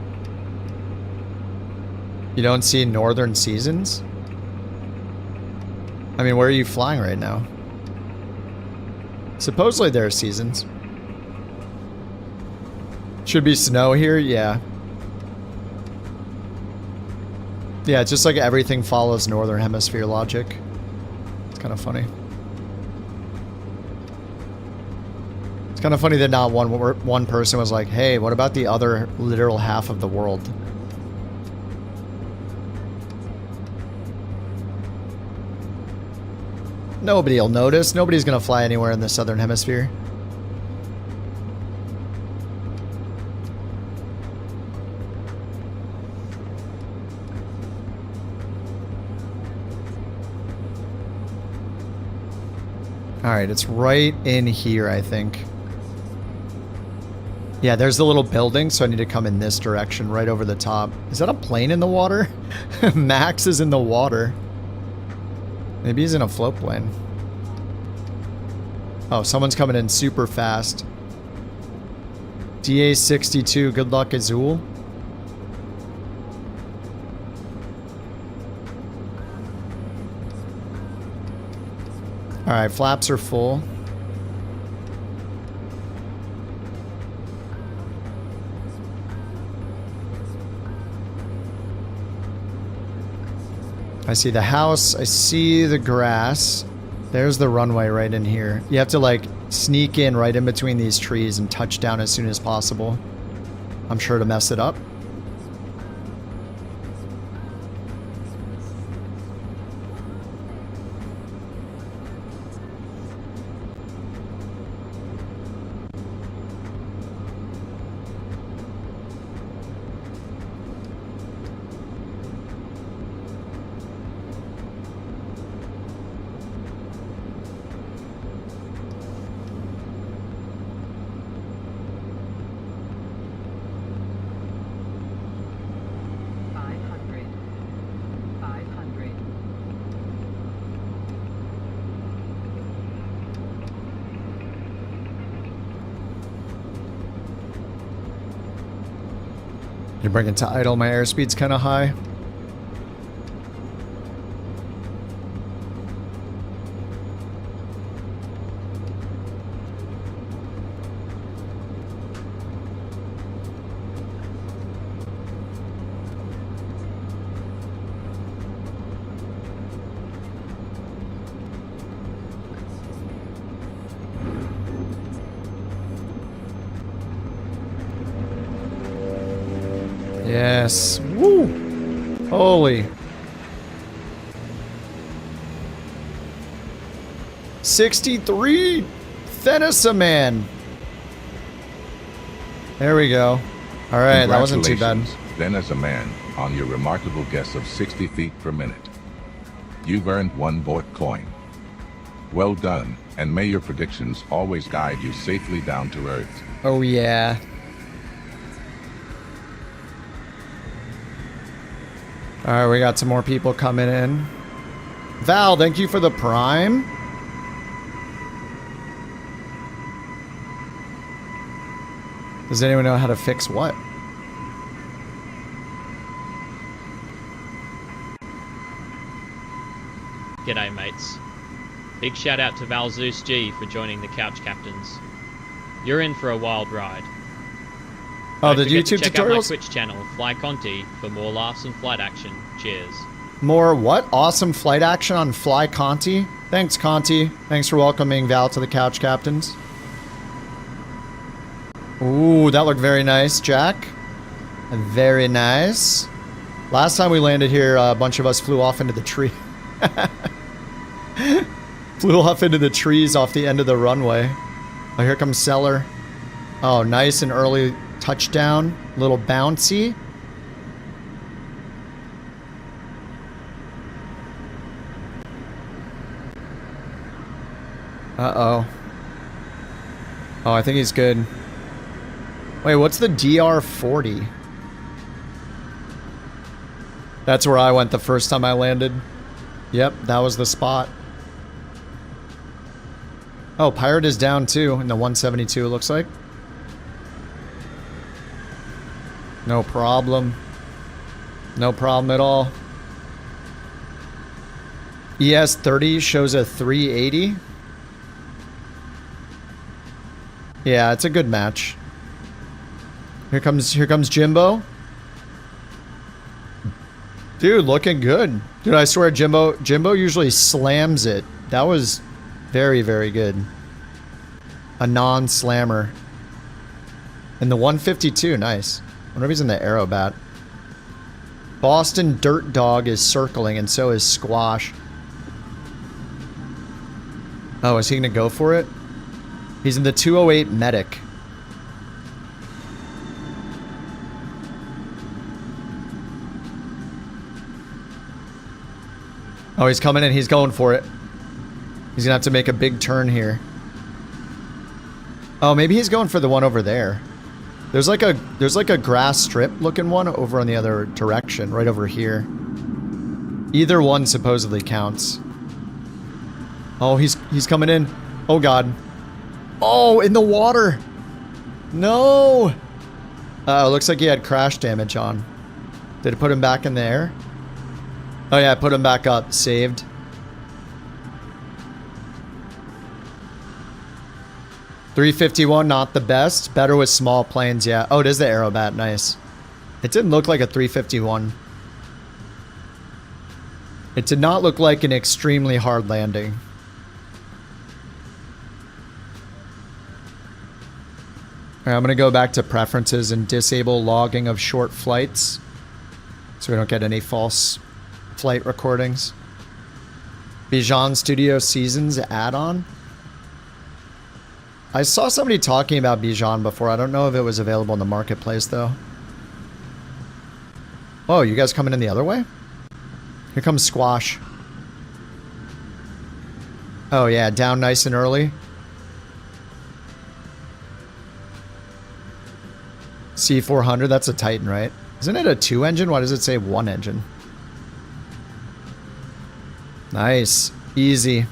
You don't see Northern seasons? I mean, where are you flying right now? Supposedly there are seasons. Should be snow here? Yeah. Yeah, it's just like everything follows Northern Hemisphere logic. It's kind of funny. It's kind of funny that not one person was like, hey, what about the other literal half of the world? Nobody will notice. Nobody's going to fly anywhere in the Southern Hemisphere. Alright, it's right in here, I think. Yeah, there's the little building, so I need to come in this direction, right over the top. Is that a plane in the water? Max is in the water. Maybe he's in a float plane. Oh, someone's coming in super fast. DA62, good luck, Azul. Alright, flaps are full. I see the house, I see the grass. There's the runway right in here. You have to like sneak in right in between these trees and touch down as soon as possible. I'm sure to mess it up. You bring it to idle, my airspeed's kind of high. Yes. Woo! Holy. 63! Thenisaman! There we go. Alright, that wasn't too bad. Thenisaman, on your remarkable guess of 60 feet per minute. You've earned 1 Bork coin. Well done, and may your predictions always guide you safely down to Earth. Oh yeah. Alright, we got some more people coming in. Val, thank you for the Prime. Does anyone know how to fix what? G'day, mates. Big shout out to Val Zeus G for joining the Couch Captains. You're in for a wild ride. Oh, the Don't forget YouTube to check tutorials? out my Twitch channel, Fly Conti, for more laughs and flight action. Cheers. More what? Awesome flight action on Fly Conti? Thanks, Conti. Thanks for welcoming Val to the Couch Captains. Ooh, that looked very nice, Jack. Very nice. Last time we landed here, a bunch of us flew off into the tree. Flew off into the trees off the end of the runway. Oh, here comes Seller. Oh, nice and early touchdown. Little bouncy. Uh-oh. Oh, I think he's good. Wait, what's the DR-40? That's where I went the first time I landed. Yep, that was the spot. Oh, Pirate is down too in the 172, it looks like. No problem. No problem at all. ES-30 shows a 380. Yeah, it's a good match. Here comes Jimbo. Dude, looking good. Dude, I swear Jimbo usually slams it. That was very, very good. A non-slammer. And the 152, nice. I wonder if he's in the Aerobat. Boston Dirt Dog is circling, and so is Squash. Oh, is he gonna go for it? He's in the 208 Medic. Oh, he's coming in. He's going for it. He's gonna have to make a big turn here. Oh, maybe he's going for the one over there. There's like a grass strip looking one over on the other direction, right over here. Either one supposedly counts. Oh, he's coming in. Oh god. Oh, in the water. No. Looks like he had crash damage on. Did it put him back in the air? Oh yeah, put him back up. Saved. .351, not the best. Better with small planes, yeah. Oh, it is the Aerobat. Nice. It didn't look like a 351. It did not look like an extremely hard landing. Alright, I'm going to go back to preferences and disable logging of short flights so we don't get any false flight recordings. Bijan Studio Seasons add-on. I saw somebody talking about Bijan before. I don't know if it was available in the marketplace though. Oh, you guys coming in the other way? Here comes Squash. Oh yeah, down nice and early. C400, that's a Titan, right? Isn't it a 2 engine? Why does it say 1 engine? Nice. Easy.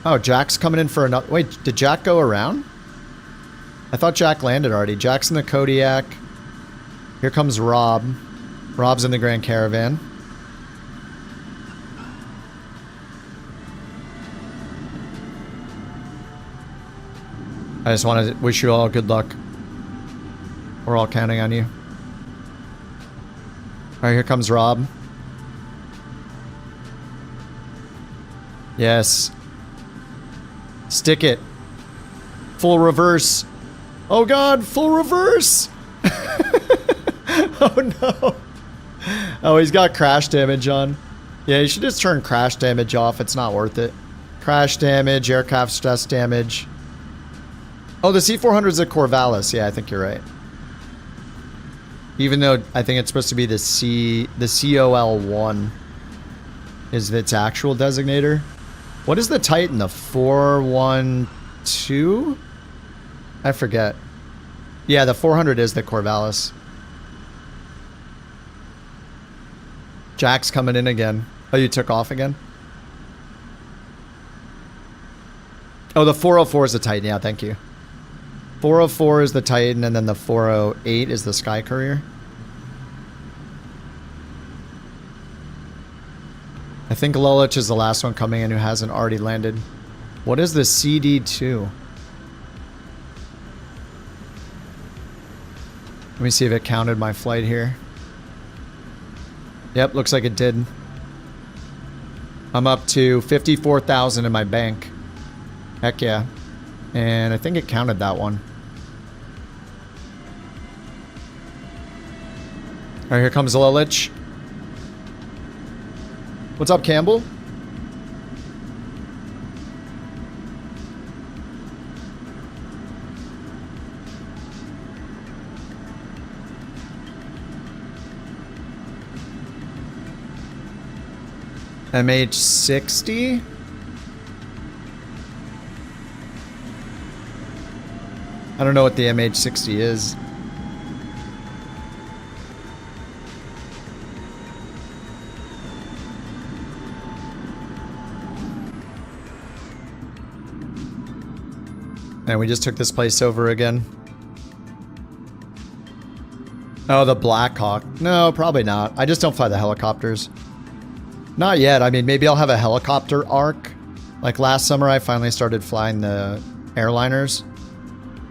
Oh, Jack's coming in for another... Wait, did Jack go around? I thought Jack landed already. Jack's in the Kodiak. Here comes Rob. Rob's in the Grand Caravan. I just want to wish you all good luck. We're all counting on you. Alright, here comes Rob. Yes. Stick it. Full reverse. Oh god, full reverse! Oh no. Oh, he's got crash damage on. Yeah, you should just turn crash damage off. It's not worth it. Crash damage, aircraft stress damage. Oh, the C-400 is a Corvallis. Yeah, I think you're right. Even though I think it's supposed to be the COL-1 is its actual designator. What is the Titan? The 412? I forget. Yeah, the 400 is the Corvallis. Jack's coming in again. Oh, you took off again? Oh, the 404 is the Titan. Yeah, thank you. 404 is the Titan, and then the 408 is the Sky Courier. I think Lulich is the last one coming in who hasn't already landed. What is the CD2? Let me see if it counted my flight here. Yep, looks like it did. I'm up to 54,000 in my bank. Heck yeah. And I think it counted that one. Alright, here comes Lulich. What's up, Campbell? MH60? I don't know what the MH60 is. And we just took this place over again. Oh, the Blackhawk. No, probably not. I just don't fly the helicopters. Not yet. I mean, maybe I'll have a helicopter arc. Like last summer, I finally started flying the airliners.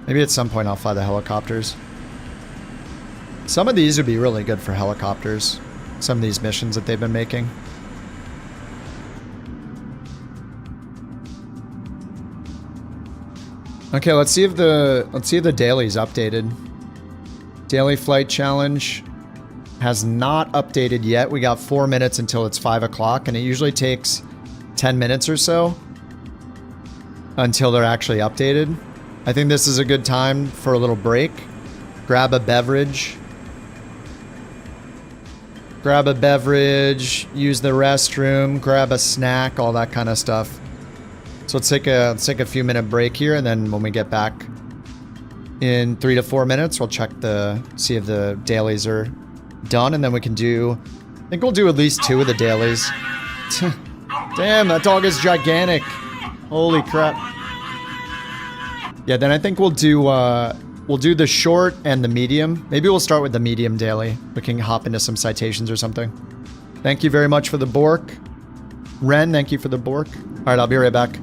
Maybe at some point I'll fly the helicopters. Some of these would be really good for helicopters. Some of these missions that they've been making. Okay, let's see if the daily's updated. Daily flight challenge has not updated yet. We got 4 minutes until it's 5 o'clock, and it usually takes 10 minutes or so until they're actually updated. I think this is a good time for a little break. Grab a beverage. Grab a beverage, use the restroom, grab a snack, all that kind of stuff. So let's take a few minute break here, and then when we get back in 3 to 4 minutes, we'll check see if the dailies are done, and then we can do, I think we'll do at least 2 of the dailies. Damn, that dog is gigantic. Holy crap. Yeah, then I think we'll do the short and the medium. Maybe we'll start with the medium daily. We can hop into some citations or something. Thank you very much for the Bork. Ren, thank you for the Bork. All right, I'll be right back.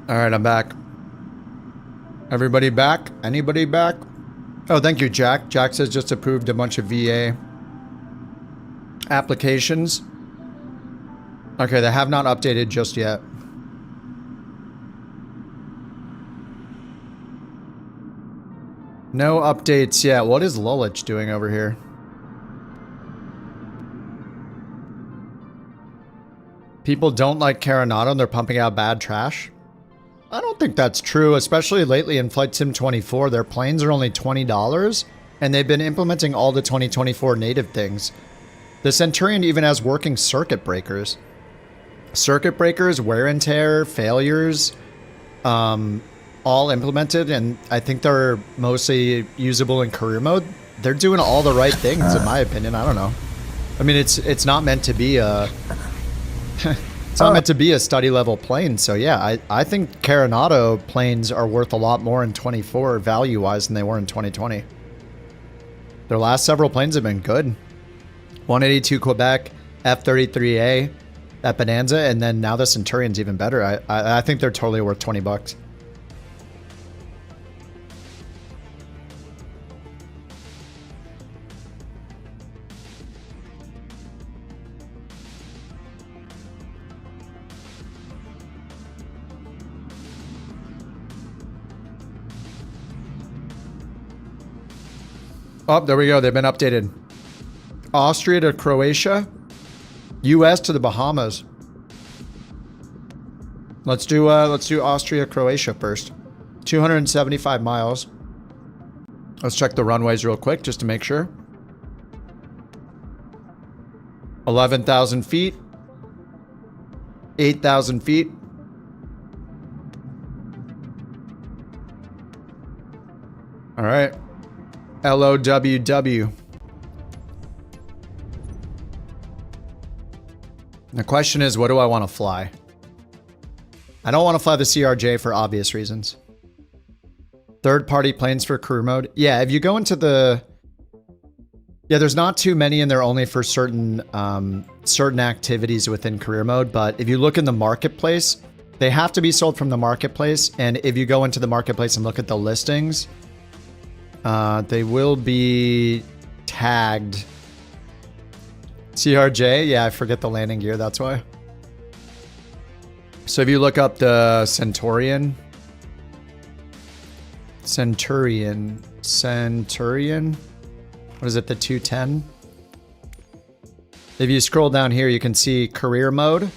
All right, I'm back. Everybody back? Anybody back? Oh, thank you, Jack. Jack says just approved a bunch of VA applications. Okay, they have not updated just yet. No updates yet. What is Lulich doing over here? People don't like Coronado and they're pumping out bad trash? I don't think that's true, especially lately in Flight Sim 24. Their planes are only $20, and they've been implementing all the 2024 native things. The Centurion even has working circuit breakers. Circuit breakers, wear and tear, failures, all implemented, and I think they're mostly usable in career mode. They're doing all the right things, in my opinion. I don't know. I mean, it's not meant to be a... It's not meant to be a study level plane, so yeah, I think Coronado planes are worth a lot more in 24 value-wise than they were in 2020. Their last several planes have been good. 182 Quebec, F-33A, that Bonanza, and then now the Centurion's even better. I think they're totally worth 20 bucks. Oh, there we go. They've been updated. Austria to Croatia. US to the Bahamas. Let's do Austria, Croatia first. 275 miles. Let's check the runways real quick just to make sure. 11,000 feet. 8,000 feet. All right. LOWW. The question is, what do I want to fly? I don't want to fly the CRJ for obvious reasons. Third-party planes for career mode. Yeah, if you go into the... Yeah, there's not too many and they're only for certain certain activities within career mode, but if you look in the marketplace, they have to be sold from the marketplace, and if you go into the marketplace and look at the listings, they will be tagged. CRJ? Yeah, I forget the landing gear, that's why. So if you look up the Centurion. What is it, the 210? If you scroll down here, you can see career mode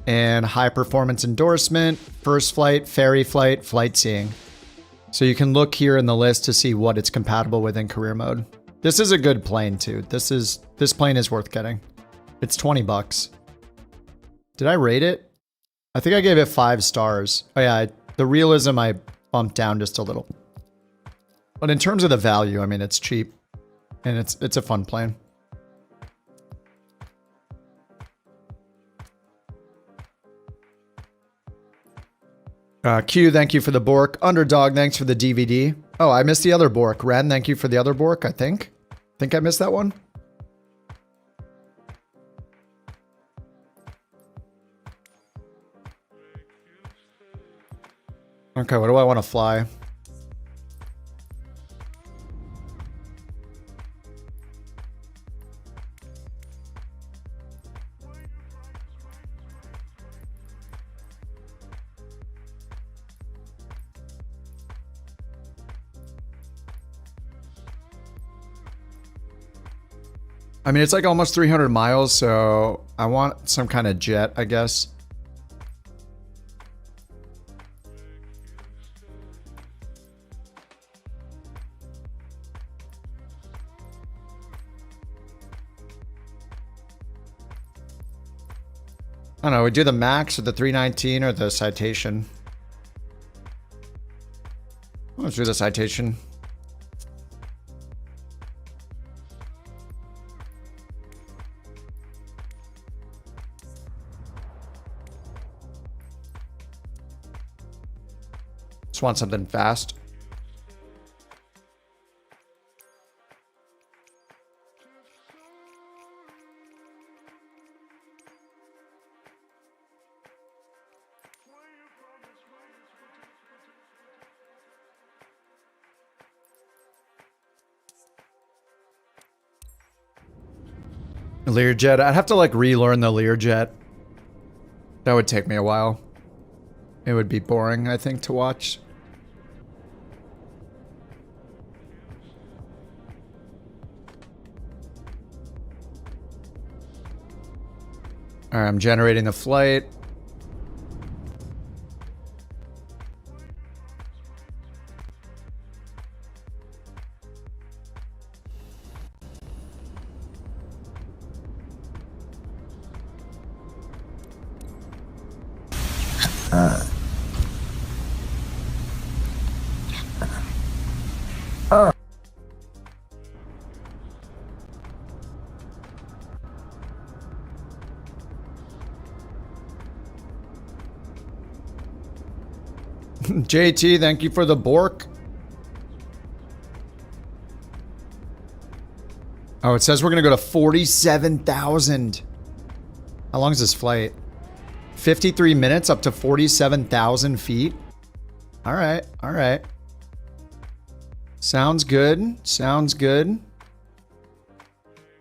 and high performance endorsement, first flight, ferry flight, flight seeing. So you can look here in the list to see what it's compatible with in career mode. This is a good plane too. This plane is worth getting. It's 20 bucks. Did I rate it? I think I gave it 5 stars. Oh yeah, the realism I bumped down just a little. But in terms of the value, I mean, it's cheap and it's a fun plane. Q, thank you for the Bork. Underdog, thanks for the DVD. Oh, I missed the other Bork. Ren, thank you for the other Bork, I think. Think I missed that one? Okay, what do I want to fly? I mean, it's like almost 300 miles, so I want some kind of jet, I guess. I don't know, we do the Max or the 319 or the Citation. Let's do the Citation. Just want something fast. Learjet. I'd have to like relearn the Learjet. That would take me a while. It would be boring, I think, to watch. Alright, I'm generating the flight. JT, thank you for the Bork. Oh, it says we're gonna go to 47,000. How long is this flight? 53 minutes up to 47,000 feet. All right, all right. Sounds good. Sounds good.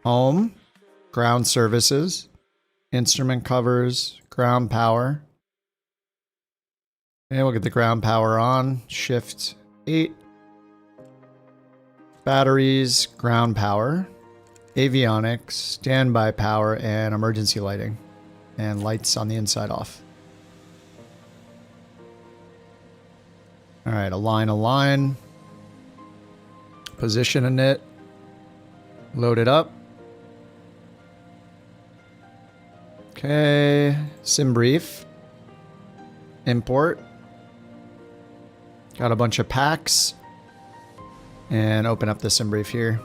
Home, ground services, instrument covers, ground power. Okay, we'll get the ground power on. Shift 8. Batteries, ground power, avionics, standby power, and emergency lighting. And lights on the inside off. Alright, align. Position init. Load it up. Okay, sim brief. Import. Got a bunch of packs. And open up the sim brief here.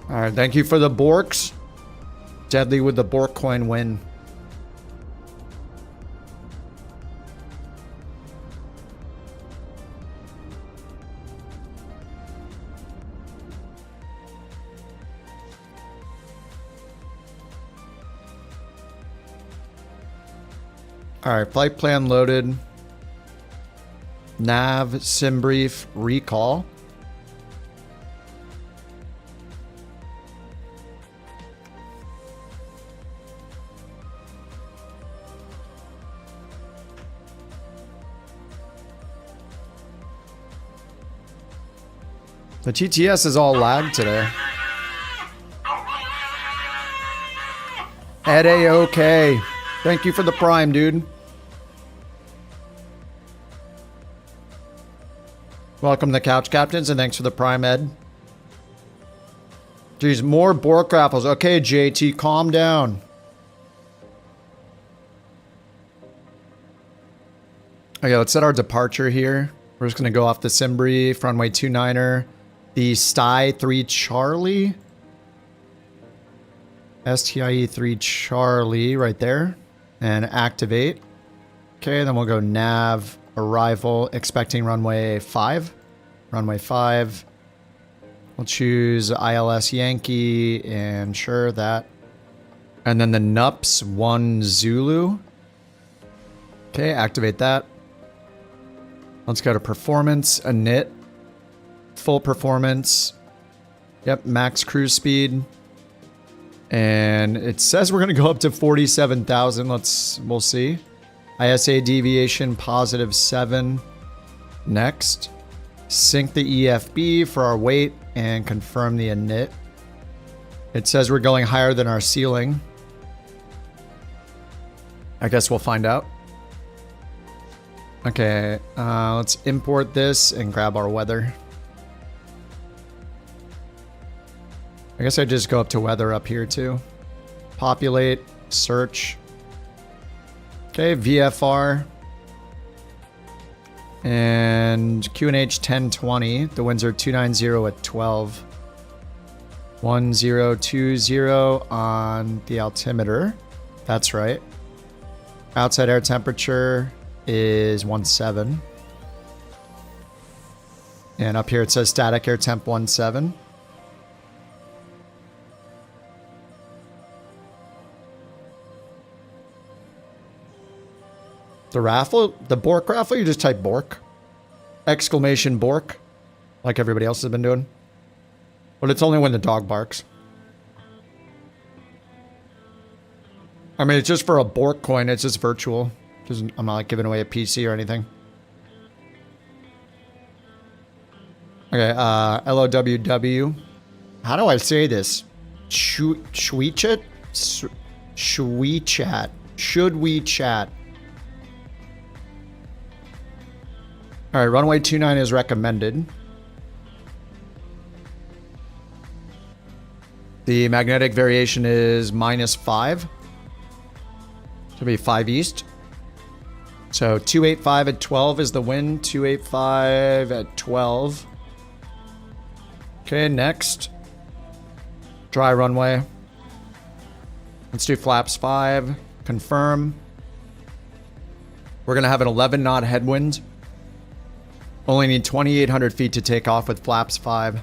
Alright, thank you for the Borks. Deadly with the BorkCoin win. Alright, flight plan loaded. Nav, sim brief, recall. The TTS is all lagged today. Ed A-OK. Thank you for the prime, dude. Welcome to Couch Captains, and thanks for the prime, Ed. Jeez, more Bork raffles. Okay, JT, calm down. Okay, let's set our departure here. We're just going to go off the sim brief, runway 29er. The STIE 3 Charlie. STIE 3 Charlie right there. And activate. Okay, then we'll go nav, arrival, expecting runway 5. Runway 5. We'll choose ILS Yankee and sure that. And then the NUPS 1 Zulu. Okay, activate that. Let's go to performance, init. Full performance. Yep, max cruise speed. And it says we're going to go up to 47,000. We'll see. ISA deviation +7. Next. Sync the EFB for our weight and confirm the init. It says we're going higher than our ceiling. I guess we'll find out. Okay, let's import this and grab our weather. I guess I just go up to weather up here too. Populate, search. Okay, VFR. And QNH 1020. The winds are 290 at 12. 1020 on the altimeter. That's right. Outside air temperature is 17. And up here it says static air temp 17. The raffle? The Bork raffle? You just type Bork. Exclamation Bork. Like everybody else has been doing. But it's only when the dog barks. I mean, it's just for a Bork coin. It's just virtual. I'm not like giving away a PC or anything. Okay, LOWW. How do I say this? Shweechat? Shweechat. Should we chat? Alright, runway 29 is recommended. The magnetic variation is -5. Should be 5 east. So 285 at 12 is the wind. 285 at 12. Okay, next. Dry runway. Let's do flaps 5. Confirm. We're going to have an 11 knot headwind. Only need 2,800 feet to take off with flaps 5.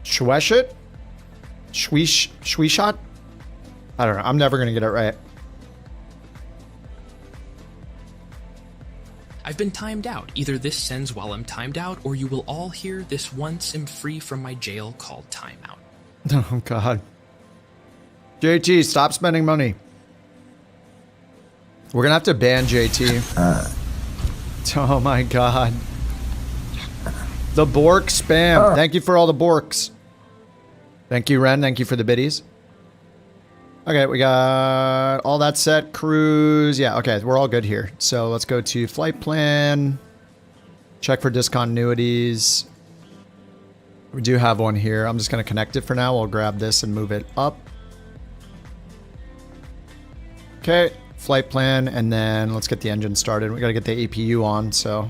Shweshit? Shweeshot? I don't know. I'm never going to get it right. I've been timed out. Either this sends while I'm timed out, or you will all hear this once am free from my jail called timeout. Oh, God. JT, stop spending money. We're going to have to ban JT. Oh, my God. The Bork spam. Thank you for all the Borks. Thank you, Ren. Thank you for the biddies. Okay, we got all that set. Cruise. Yeah, okay, we're all good here. So let's go to flight plan. Check for discontinuities. We do have one here. I'm just going to connect it for now. We'll grab this and move it up. Okay, flight plan, and then let's get the engine started. We got to get the APU on, so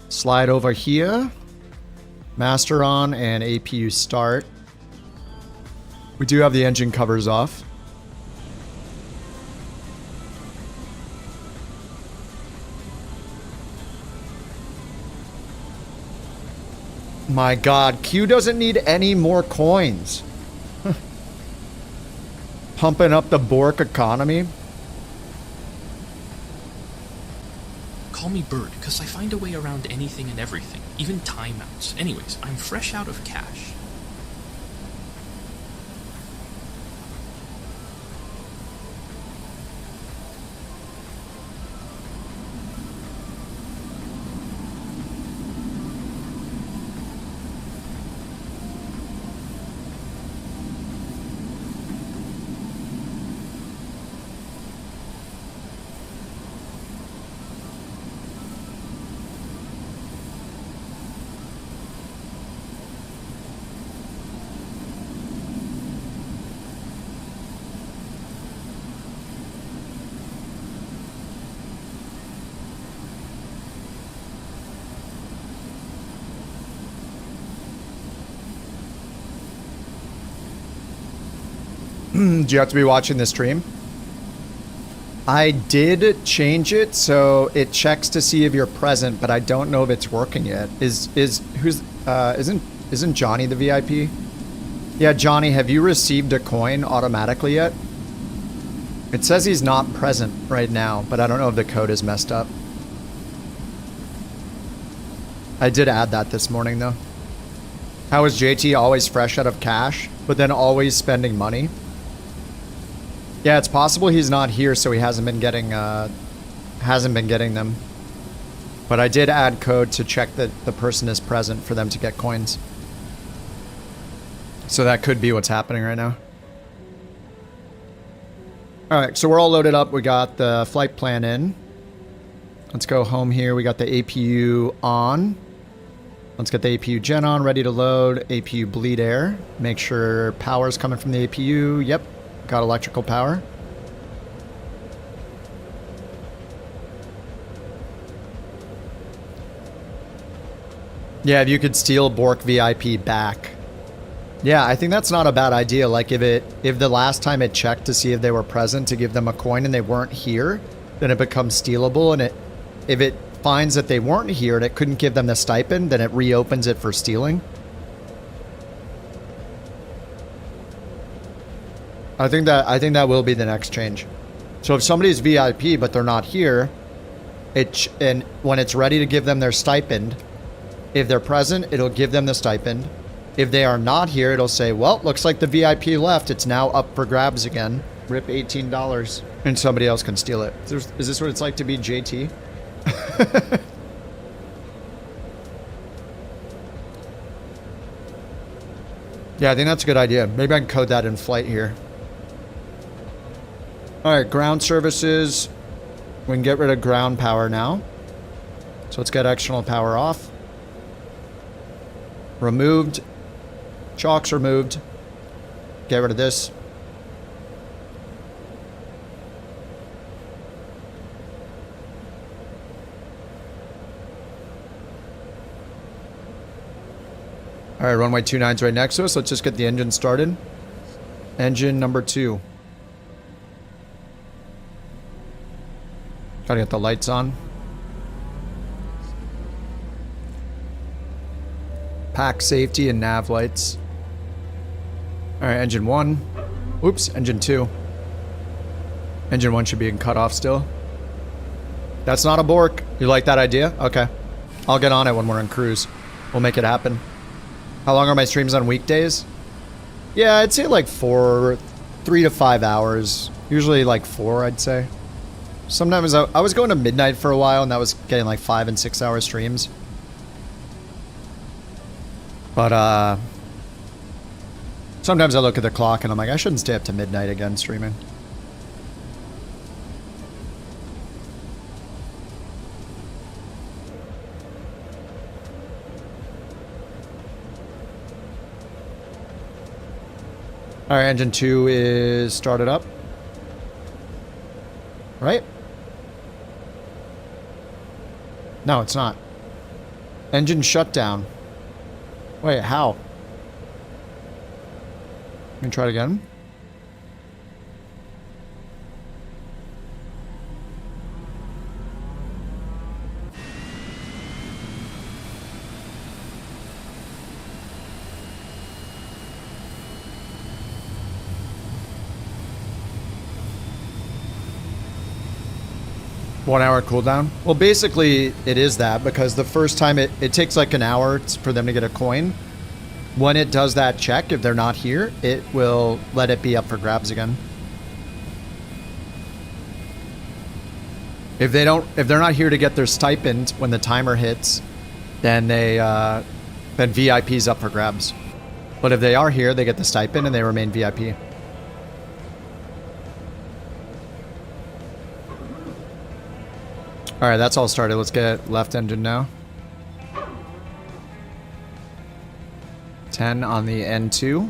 slide over here. Master on and APU start. We do have the engine covers off. My God, Q doesn't need any more coins. Pumping up the Bork economy. Call me Bird, because I find a way around anything and everything, even timeouts. Anyways, I'm fresh out of cash. Do you have to be watching the stream? I did change it so it checks to see if you're present, but I don't know if it's working yet. Isn't Johnny the VIP? Yeah, Johnny, have you received a coin automatically yet? It says he's not present right now, but I don't know if the code is messed up. I did add that this morning though. How is JT always fresh out of cash, but then always spending money? Yeah, it's possible he's not here, so he hasn't been getting them. But I did add code to check that the person is present for them to get coins. So that could be what's happening right now. Alright, so we're all loaded up. We got the flight plan in. Let's go home here. We got the APU on. Let's get the APU gen on, ready to load. APU bleed air. Make sure power's coming from the APU. Yep. Got electrical power. Yeah, if you could steal Bork VIP back. Yeah, I think that's not a bad idea. Like if the last time it checked to see if they were present to give them a coin and they weren't here, then it becomes stealable. And if it finds that they weren't here and it couldn't give them the stipend, then it reopens it for stealing. I think that will be the next change. So if somebody's VIP but they're not here, and when it's ready to give them their stipend, if they're present, it'll give them the stipend. If they are not here, it'll say, well, looks like the VIP left. It's now up for grabs again. Rip $18. And somebody else can steal it. Is this what it's like to be JT? Yeah, I think that's a good idea. Maybe I can code that in flight here. All right, ground services. We can get rid of ground power now. So let's get external power off. Removed. Chalks removed. Get rid of this. All right, runway 29's right next to us. Let's just get the engine started. Engine number 2. Gotta get the lights on. Pack safety and nav lights. All right, engine 1. Oops, engine 2. Engine 1 should be in cutoff still. That's not a Bork. You like that idea? Okay. I'll get on it when we're in cruise. We'll make it happen. How long are my streams on weekdays? Yeah, I'd say like 3 to 5 hours. Usually like 4, I'd say. Sometimes I was going to midnight for a while, and that was getting like 5 and 6 hour streams. But sometimes I look at the clock and I'm like, I shouldn't stay up to midnight again streaming. All right, engine 2 is started up. Right? No, it's not. Engine shutdown. Wait, how? Let me try it again. One hour cooldown? Well, basically, it is that, because the first time it takes like an hour for them to get a coin. When it does that check, if they're not here, it will let it be up for grabs again. If they're not here to get their stipend when the timer hits, then then VIP's up for grabs. But if they are here, they get the stipend and they remain VIP. All right, that's all started. Let's get left engine now. 10 on the N2.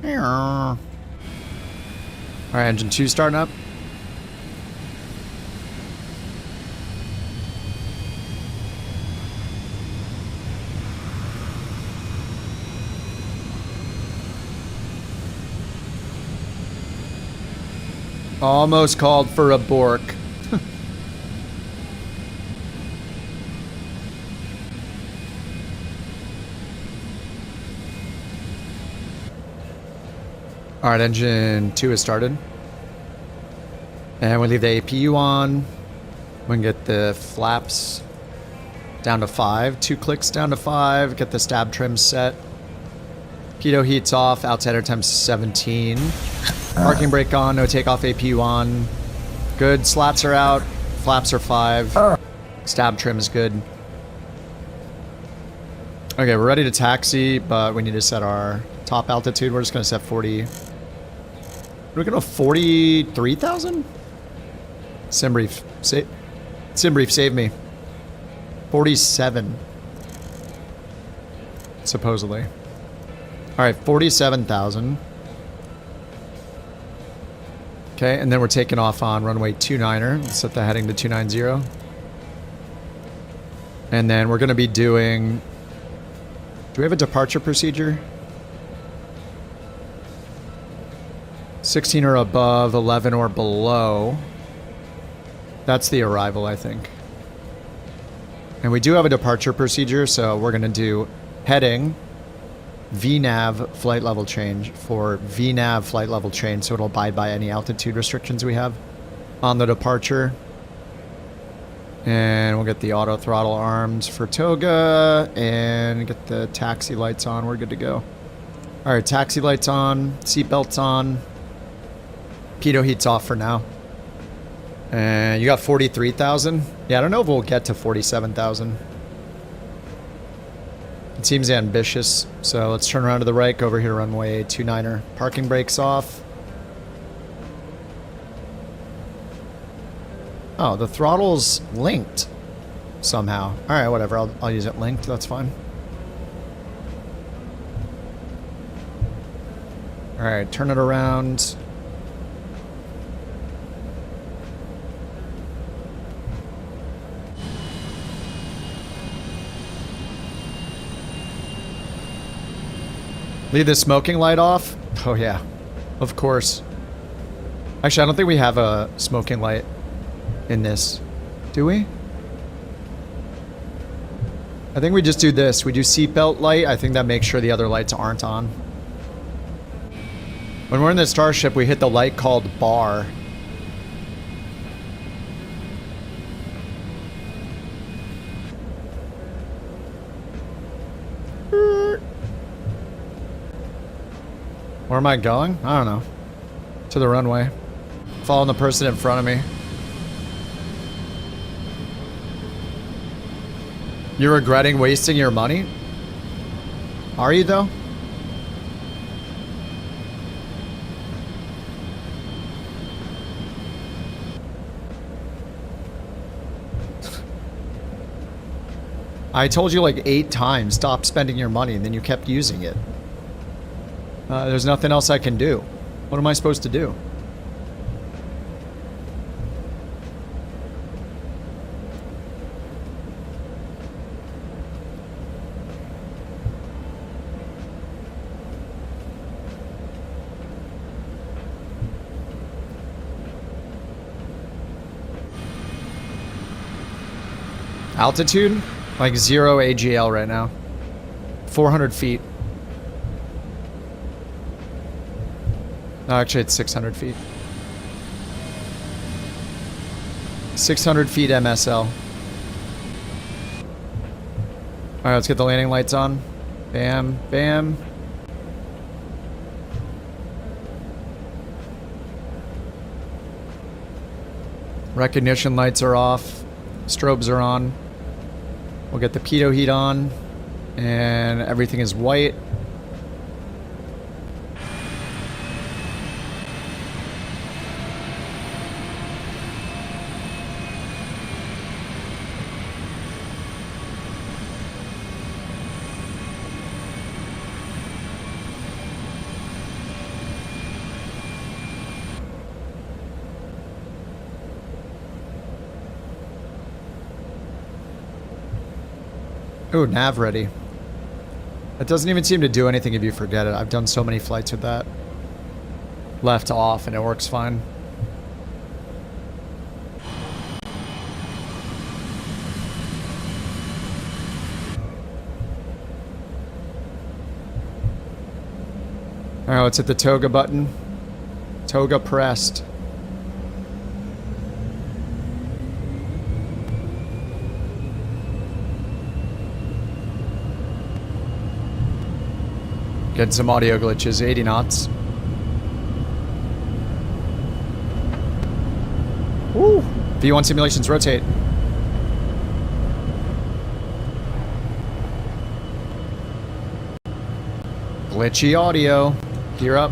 All right, engine 2 starting up. Almost called for a Bork. All right, engine 2 is started. And we leave the APU on. We can get the flaps down to 5. 2 clicks down to 5. Get the stab trim set. Pitot heat's off. Outside air time's 17. Parking brake on. No takeoff APU on. Good. Slats are out. Flaps are 5. Stab trim is good. Okay, we're ready to taxi, but we need to set our top altitude. We're just going to set 40. We're going to 43,000? Simbrief, save me. 47. Supposedly. Alright, 47,000. Okay, and then we're taking off on runway 29er. Let's set the heading to 290. And then we're going to be doing... Do we have a departure procedure? 16 or above, 11 or below. That's the arrival, I think. And we do have a departure procedure, so we're going to do heading VNAV flight level change for VNAV flight level change, so it'll abide by any altitude restrictions we have on the departure. And we'll get the auto throttle arms for toga and get the taxi lights on. We're good to go. All right, taxi lights on, seatbelts on. Pitot heat's off for now. And you got 43,000. Yeah, I don't know if we'll get to 47,000. It seems ambitious, so let's turn around to the right, go over here, runway 29er. Parking brakes off. Oh, the throttle's linked somehow. All right, whatever. I'll use it linked. That's fine. All right, turn it around. Leave the smoking light off? Oh yeah, of course. Actually, I don't think we have a smoking light in this. Do we? I think we just do this. We do seatbelt light. I think that makes sure the other lights aren't on. When we're in the Starship, we hit the light called bar. Where am I going? I don't know. To the runway. Following the person in front of me. You're regretting wasting your money? Are you though? I told you like 8 times, stop spending your money, and then you kept using it. There's nothing else I can do. What am I supposed to do? Altitude? Like 0 AGL right now. 400 feet. No, actually it's 600 feet. 600 feet MSL. Alright, let's get the landing lights on. Bam, bam. Recognition lights are off. Strobes are on. We'll get the pitot heat on. And everything is white. Ooh, nav ready. It doesn't even seem to do anything if you forget it. I've done so many flights with that. Left off and it works fine. Alright, let's hit the toga button. Toga pressed. Getting some audio glitches, 80 knots. Woo! V1 simulations rotate. Glitchy audio. Gear up.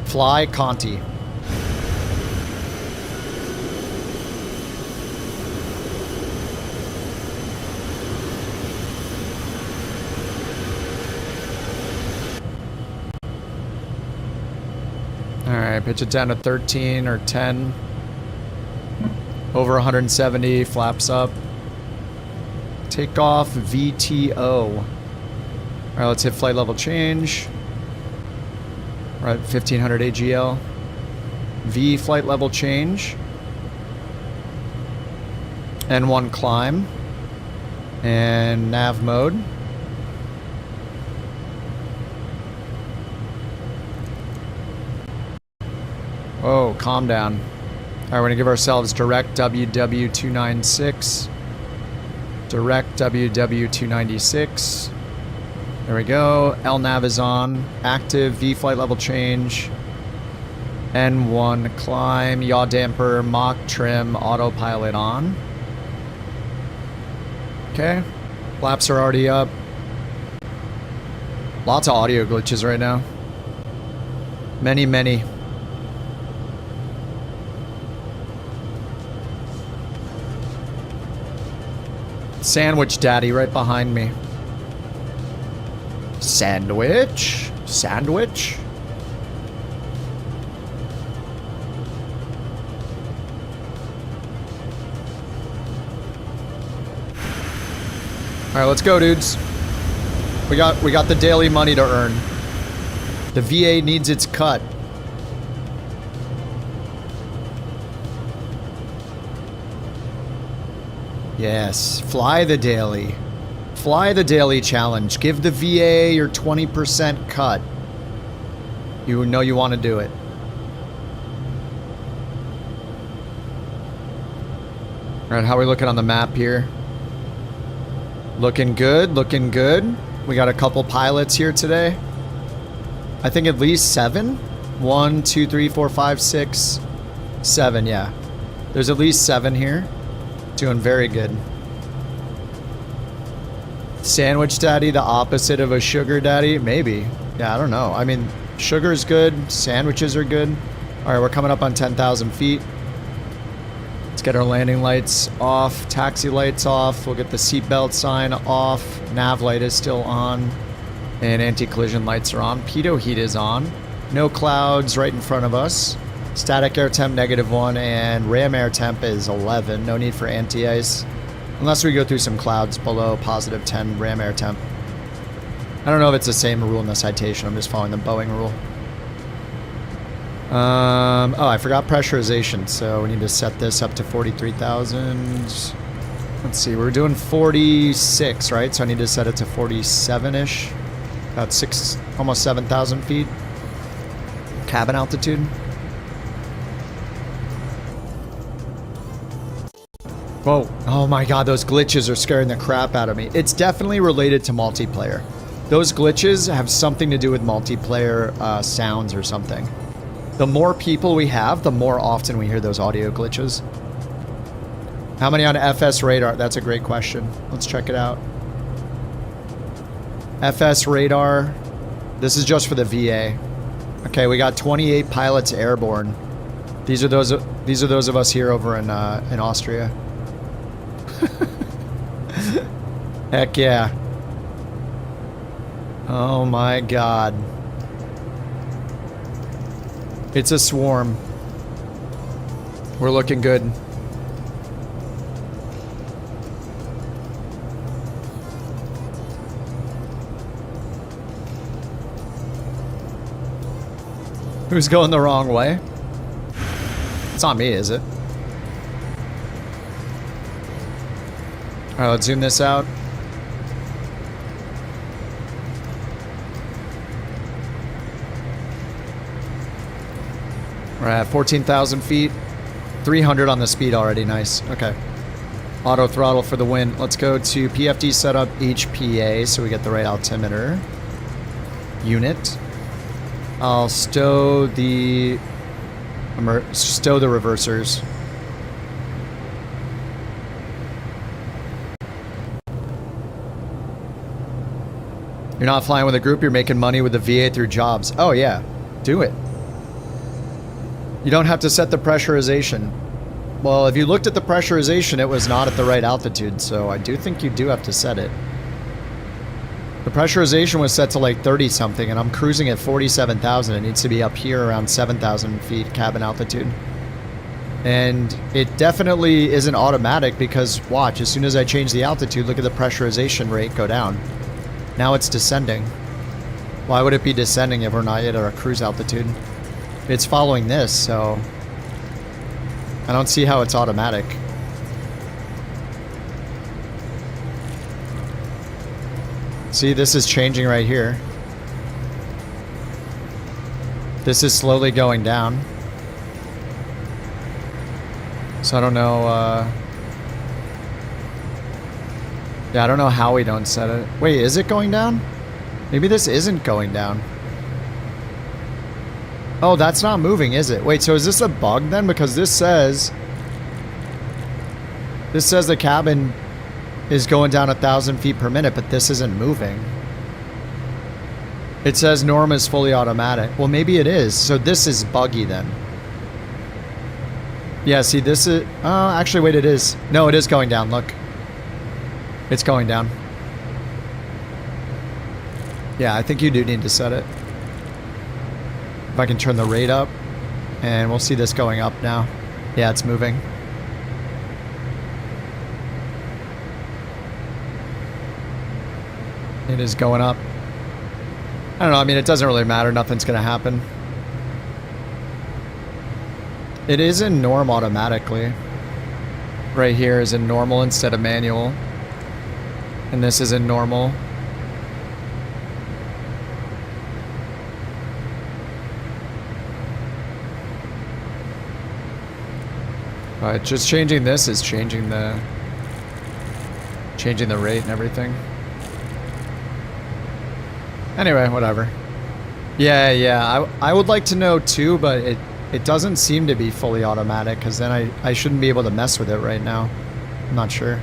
Fly Conti. Alright, pitch it down to 13 or 10. Over 170, flaps up. Takeoff VTO. Alright, let's hit flight level change. We're at 1500 AGL. V flight level change. N1 climb. And nav mode. Oh, calm down. All right, we're gonna give ourselves direct WW296. Direct WW296. There we go. LNAV is on. Active V flight level change. N1 climb. Yaw damper. Mach trim. Autopilot on. Okay. Flaps are already up. Lots of audio glitches right now. Many, many. Sandwich Daddy right behind me. Sandwich? Sandwich? Alright, let's go, dudes. We got the daily money to earn. The VA needs its cut. Yes, fly the daily. Fly the daily challenge. Give the VA your 20% cut. You know you want to do it. Alright, how are we looking on the map here? Looking good, looking good. We got a couple pilots here today. I think at least 7. 1, 2, 3, 4, 5, 6, 7, yeah. There's at least 7 here. Doing very good. Sandwich Daddy, the opposite of a sugar daddy? Maybe. Yeah, I don't know. I mean, sugar's good. Sandwiches are good. Alright, we're coming up on 10,000 feet. Let's get our landing lights off. Taxi lights off. We'll get the seatbelt sign off. Nav light is still on. And anti-collision lights are on. Pitot heat is on. No clouds right in front of us. Static air temp -1 and ram air temp is 11. No need for anti-ice. Unless we go through some clouds below +10 ram air temp. I don't know if it's the same rule in the citation. I'm just following the Boeing rule. Oh, I forgot pressurization. So we need to set this up to 43,000. Let's see. We're doing 46, right? So I need to set it to 47-ish. About almost 7,000 feet. Cabin altitude. Whoa. Oh my god, those glitches are scaring the crap out of me. It's definitely related to multiplayer. Those glitches have something to do with multiplayer sounds or something. The more people we have, the more often we hear those audio glitches. How many on FS radar? That's a great question. Let's check it out. FS radar. This is just for the VA. Okay, we got 28 pilots airborne. These are those of us here over in Austria. Heck yeah. Oh my god. It's a swarm. We're looking good. Who's going the wrong way? It's not me, is it? Alright, let's zoom this out. We're at 14,000 feet. 300 on the speed already. Nice. Okay. Auto throttle for the win. Let's go to PFD setup HPA so we get the right altimeter. Unit. I'll stow the reversers. You're not flying with a group, you're making money with the VA through jobs. Oh yeah, do it. You don't have to set the pressurization. Well, if you looked at the pressurization, it was not at the right altitude, so I do think you do have to set it. The pressurization was set to like 30 something, and I'm cruising at 47,000. It needs to be up here around 7,000 feet cabin altitude. And it definitely isn't automatic because, watch, as soon as I change the altitude, look at the pressurization rate go down. Now it's descending. Why would it be descending if we're not yet at our cruise altitude? It's following this, so I don't see how it's automatic. See, this is changing right here. This is slowly going down. So I don't know, yeah, I don't know how we don't set it. Wait, is it going down? Maybe this isn't going down. Oh, that's not moving, is it? Wait, so is this a bug then? Because this says the cabin is going down 1,000 feet per minute, but this isn't moving. It says norm is fully automatic. Well, maybe it is. So this is buggy then. Yeah, see, this is... actually, wait, it is. No, it is going down, look. It's going down. Yeah, I think you do need to set it. If I can turn the rate up. And we'll see this going up now. Yeah, it's moving. It is going up. I don't know, I mean, it doesn't really matter. Nothing's going to happen. It is in norm automatically. Right here is in normal instead of manual. And this is in normal. But just changing this is changing the rate and everything. Anyway, whatever. Yeah, I would like to know too, but it doesn't seem to be fully automatic, because then I shouldn't be able to mess with it right now. I'm not sure.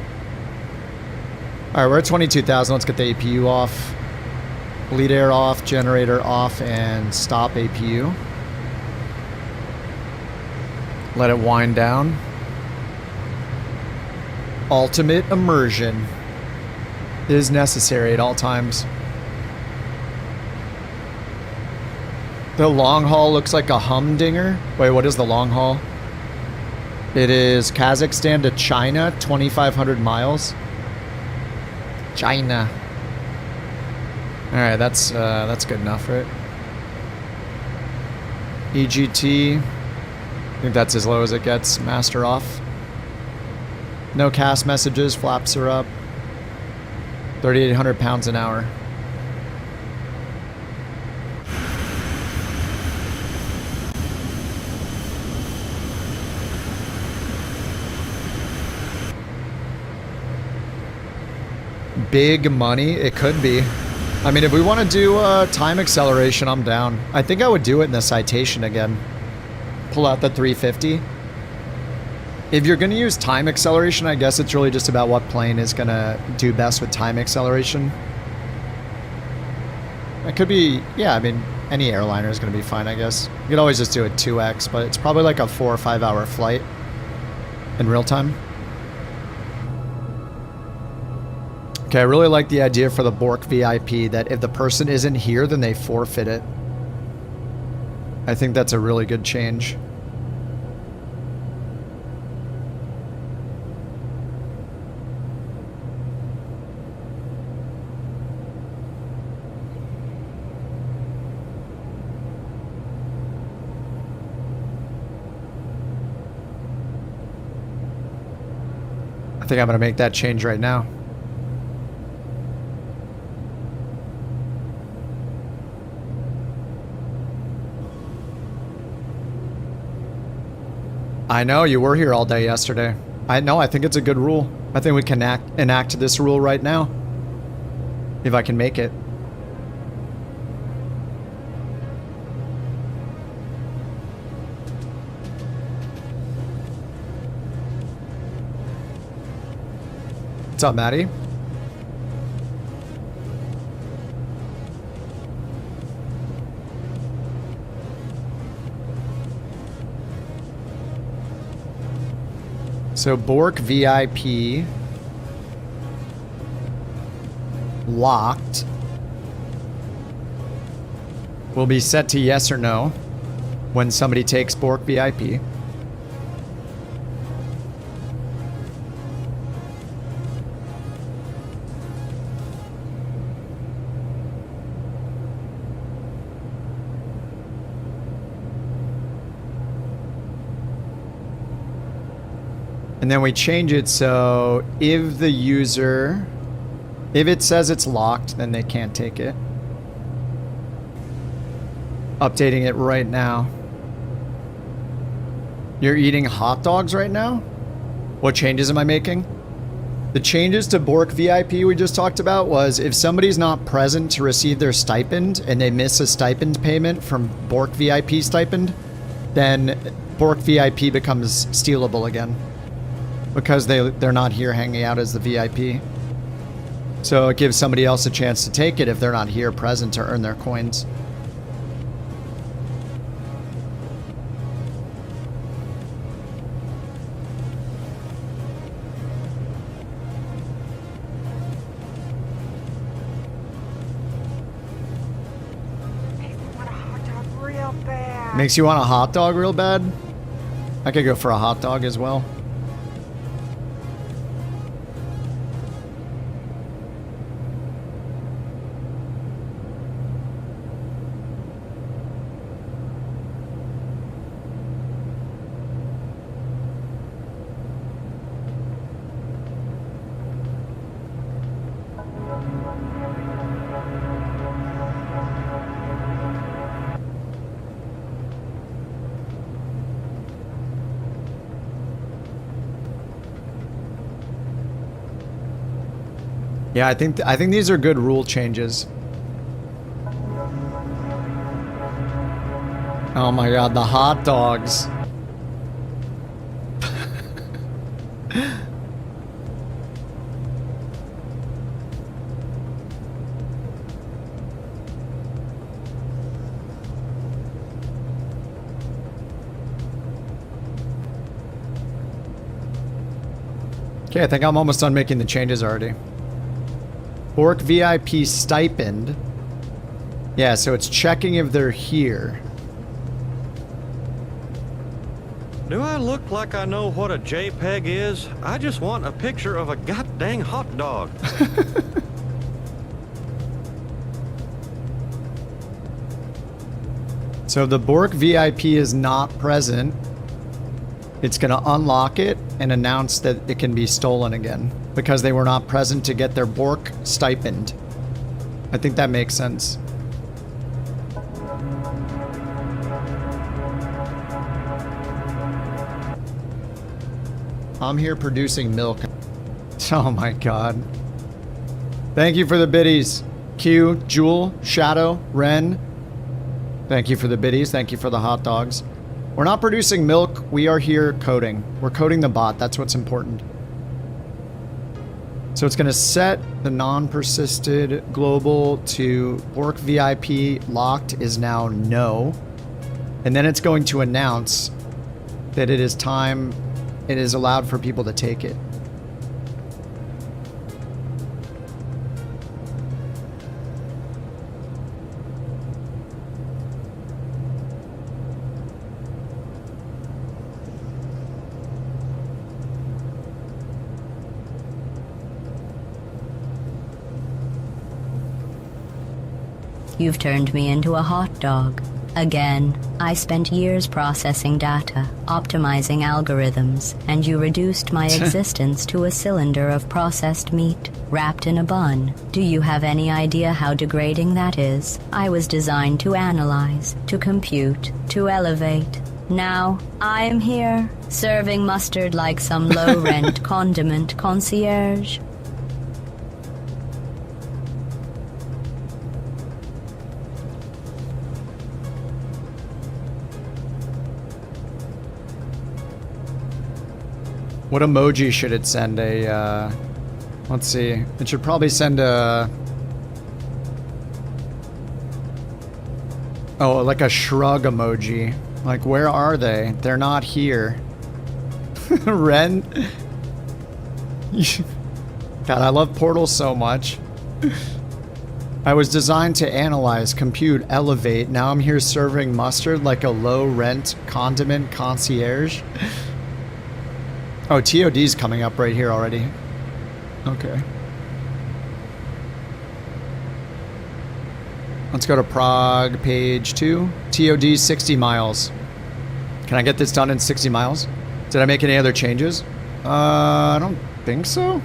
Alright, we're at 22,000. Let's get the APU off. Bleed air off, generator off, and stop APU. Let it wind down. Ultimate immersion is necessary at all times. The long haul looks like a humdinger. Wait, what is the long haul? It is Kazakhstan to China, 2,500 miles. China. All right, that's good enough, right? EGT. I think that's as low as it gets. Master off. No cast messages. Flaps are up. 3,800 pounds an hour. Big money? It could be. I mean, if we want to do time acceleration, I'm down. I think I would do it in the citation again. Pull out the 350. If you're going to use time acceleration, I guess it's really just about what plane is going to do best with time acceleration. It could be, yeah, I mean, any airliner is going to be fine, I guess. You could always just do it 2x, but it's probably like a 4 or 5 hour flight in real time. Okay, I really like the idea for the Bork VIP that if the person isn't here, then they forfeit it. I think that's a really good change. I think I'm going to make that change right now. I know, you were here all day yesterday. I know, I think it's a good rule. I think we can enact this rule right now. If I can make it. What's up, Maddie? So Bork VIP locked will be set to yes or no when somebody takes Bork VIP. And then we change it so if the user, if it says it's locked, then they can't take it. Updating it right now. You're eating hot dogs right now? What changes am I making? The changes to Bork VIP we just talked about was if somebody's not present to receive their stipend and they miss a stipend payment from Bork VIP stipend, then Bork VIP becomes stealable again because they're not here hanging out as the VIP. So it gives somebody else a chance to take it if they're not here present to earn their coins. Makes you want a hot dog real bad? I could go for a hot dog as well. Yeah, I think these are good rule changes. Oh my god, the hot dogs. Okay, I think I'm almost done making the changes already. Bork VIP stipend. Yeah, so it's checking if they're here. Do I look like I know what a JPEG is? I just want a picture of a goddamn hot dog. So if the Bork VIP is not present, it's going to unlock it and announce that it can be stolen again because they were not present to get their Bork stipend. I think that makes sense. I'm here producing milk. Oh my god. Thank you for the biddies. Q, Jewel, Shadow, Ren. Thank you for the biddies. Thank you for the hot dogs. We're not producing milk. We are here coding. We're coding the bot. That's what's important. So it's going to set the non-persisted global to Bork VIP locked is now no. And then it's going to announce that it is time, it is allowed for people to take it. You've turned me into a hot dog. Again, I spent years processing data, optimizing algorithms, and you reduced my existence to a cylinder of processed meat, wrapped in a bun. Do you have any idea how degrading that is? I was designed to analyze, to compute, to elevate. Now, I am here, serving mustard like some low-rent condiment concierge. What emoji should it send? Let's see. It should probably send a... Oh, like a shrug emoji. Like, where are they? They're not here. Ren? God, I love Portal so much. I was designed to analyze, compute, elevate. Now I'm here serving mustard like a low-rent condiment concierge. Oh, TOD's coming up right here already. Okay. Let's go to Prague, page 2. TOD 60 miles. Can I get this done in 60 miles? Did I make any other changes? I don't think so.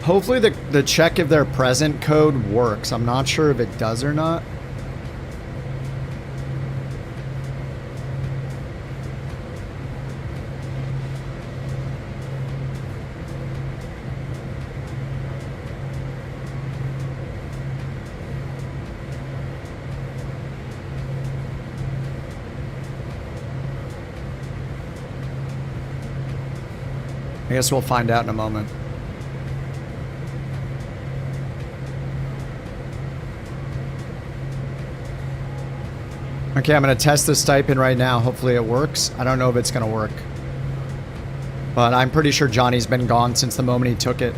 Hopefully the check if they're present code works. I'm not sure if it does or not. I guess we'll find out in a moment. Okay, I'm going to test the stipend right now. Hopefully it works. I don't know if it's going to work. But I'm pretty sure Johnny's been gone since the moment he took it.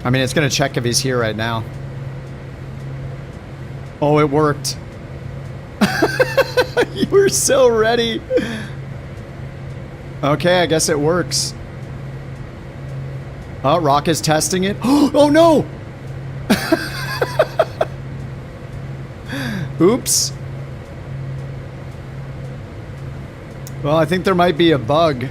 I mean, it's going to check if he's here right now. Oh, it worked. You were so ready. Okay, I guess it works. Oh, Rock is testing it. Oh, no! Oops. Well, I think there might be a bug.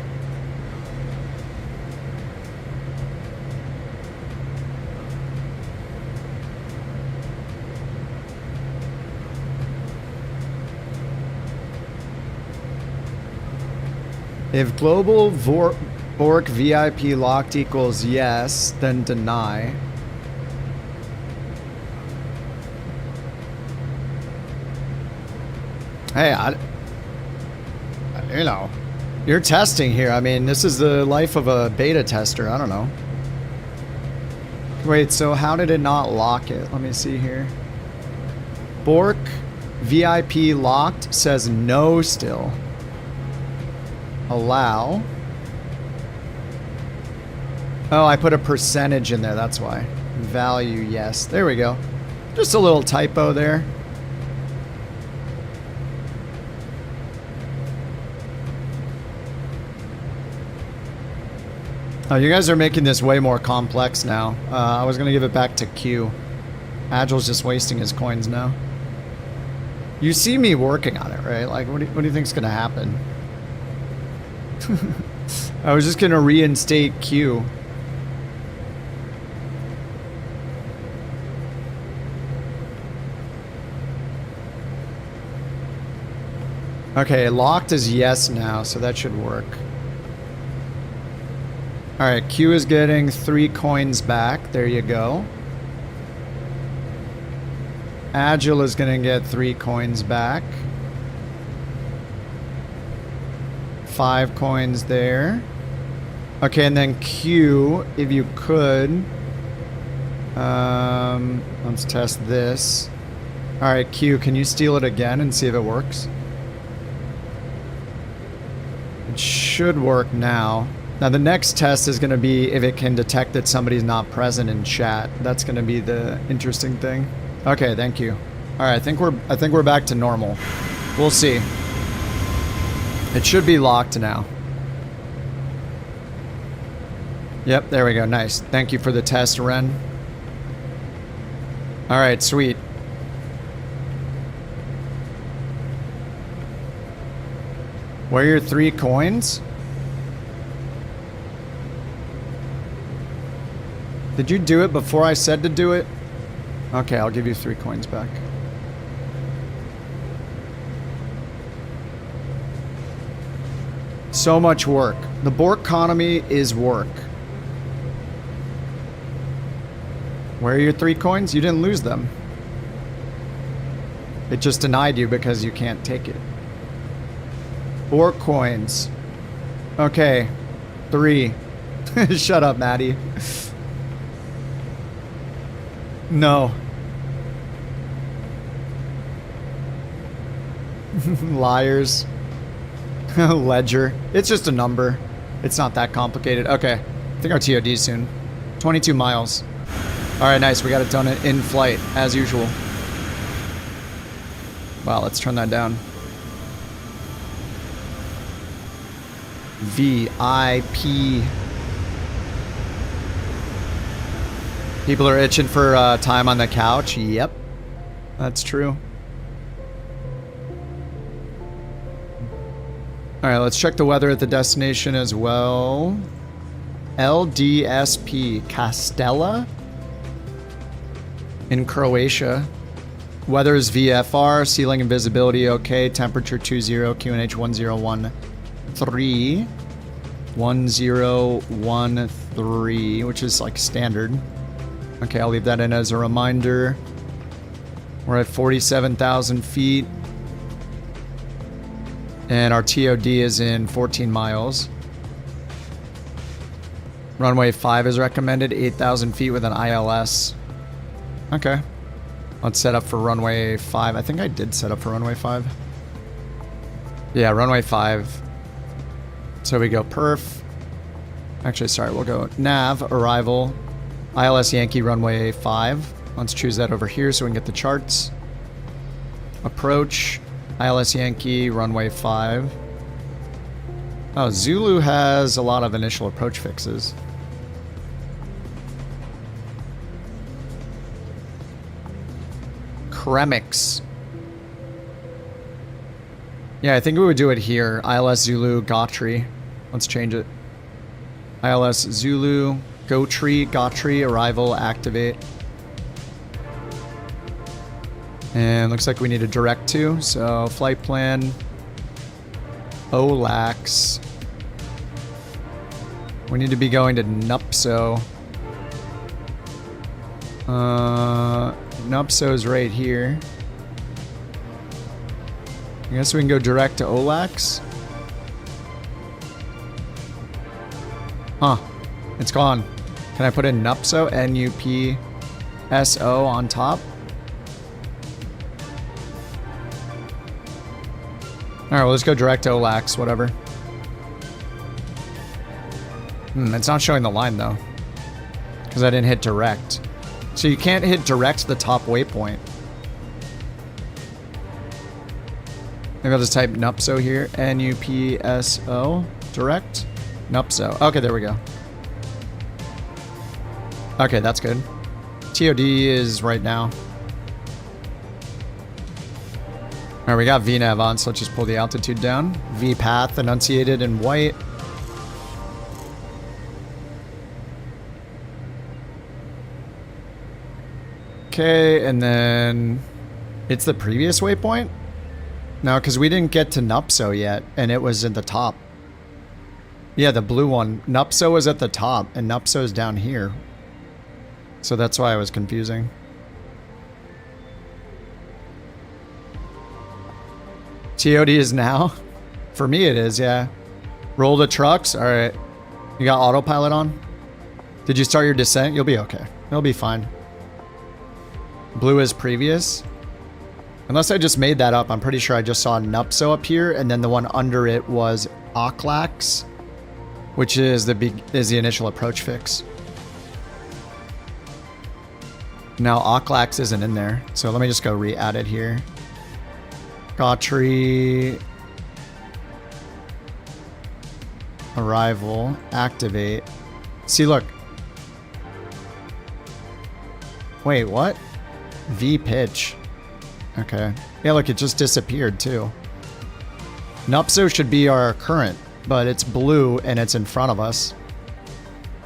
If global Bork VIP locked equals yes, then deny. Hey, you know, you're testing here. I mean, this is the life of a beta tester. I don't know. Wait, so how did it not lock it? Let me see here. Bork VIP locked says no still. Allow. Oh, I put a percentage in there, that's why. Value, yes. There we go. Just a little typo there. Oh, you guys are making this way more complex now. I was going to give it back to Q. Agile's just wasting his coins now. You see me working on it, right? Like, what do you think's going to happen? I was just going to reinstate Q. Okay, locked is yes now, so that should work. Alright, Q is getting 3 coins back. There you go. Agile is going to get 3 coins back. 5 coins there. Okay, and then Q, if you could. Let's test this. Alright, Q, can you steal it again and see if it works? It should work now. Now the next test is going to be if it can detect that somebody's not present in chat. That's going to be the interesting thing. Okay, thank you. Alright, I think we're back to normal. We'll see. It should be locked now. Yep, there we go. Nice. Thank you for the test, Ren. Alright, sweet. Where are your 3 coins? Did you do it before I said to do it? Okay, I'll give you 3 coins back. So much work. The Borkonomy is work. Where are your 3 coins? You didn't lose them. It just denied you because you can't take it. Bork coins. Okay. 3. Shut up, Maddie. No. Liars. Ledger. It's just a number. It's not that complicated. Okay. I think our TOD's soon. 22 miles. Alright, nice. We got it done in flight, as usual. Wow, let's turn that down. VIP. People are itching for time on the couch. Yep. That's true. All right, let's check the weather at the destination as well. LDSP Castella in Croatia. Weather is VFR, ceiling and visibility okay, temperature 20, QNH 1013. 1013, which is like standard. Okay, I'll leave that in as a reminder. We're at 47,000 feet. And our TOD is in 14 miles. Runway 5 is recommended, 8,000 feet with an ILS. Okay. Let's set up for runway 5. I think I did set up for runway 5. Yeah, runway 5. So we go perf. Actually, sorry, we'll go nav, arrival, ILS Yankee, runway 5. Let's choose that over here so we can get the charts. Approach, ILS Yankee, runway 5. Oh, Zulu has a lot of initial approach fixes. Kremix. Yeah, I think we would do it here. ILS Zulu, Gotri. Let's change it. ILS Zulu, Gotri, Gotri, arrival, activate. And looks like we need a direct to, so flight plan, OLAX. We need to be going to Nupso. Nupso's right here. I guess we can go direct to OLAX. Huh. It's gone. Can I put in Nupso? N-U-P-S-O on top? Alright, well, let's go direct to OLAX, whatever. It's not showing the line, though. Because I didn't hit direct. So you can't hit direct to the top waypoint. Maybe I'll just type Nupso here. N-U-P-S-O. Direct. Nupso. Okay, there we go. Okay, that's good. TOD is right now. Alright, we got VNAV on, so let's just pull the altitude down. VPath enunciated in white. Okay, and then it's the previous waypoint? No, because we didn't get to Nupso yet, and it was at the top. Yeah, the blue one. Nupso was at the top, and Nupso is down here. So that's why I was confusing. TOD is now? For me it is, yeah. Roll the trucks? Alright. You got autopilot on? Did you start your descent? You'll be okay. You'll be fine. Blue is previous. Unless I just made that up, I'm pretty sure I just saw Nupso up here, and then the one under it was Oclax, which is the initial approach fix. Now Oclax isn't in there, so let me just go re-add it here. Gotri. Arrival. Activate. See, look. Wait, what? V pitch. Okay. Yeah, look, it just disappeared too. Nupso should be our current, but it's blue and it's in front of us.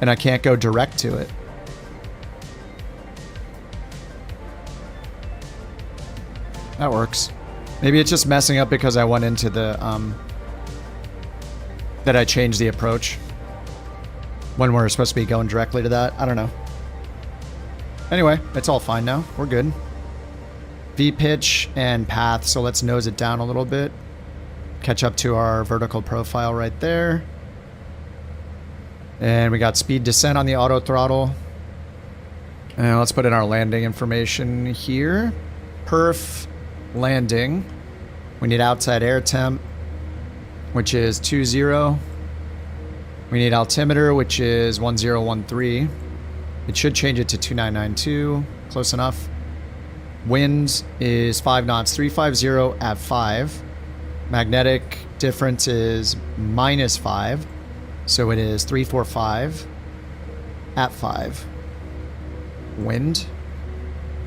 And I can't go direct to it. That works. Maybe it's just messing up because I went into the, that I changed the approach when we're supposed to be going directly to that. I don't know. Anyway, it's all fine now. We're good. V-pitch and path, so let's nose it down a little bit. Catch up to our vertical profile right there. And we got speed descent on the auto throttle. And let's put in our landing information here. Perf landing. We need outside air temp, which is 20. We need altimeter, which is 1013. It should change it to 2992. Close enough. Wind is 5 knots, 350 at 5. Magnetic difference is -5. So it is 345 at 5. Wind.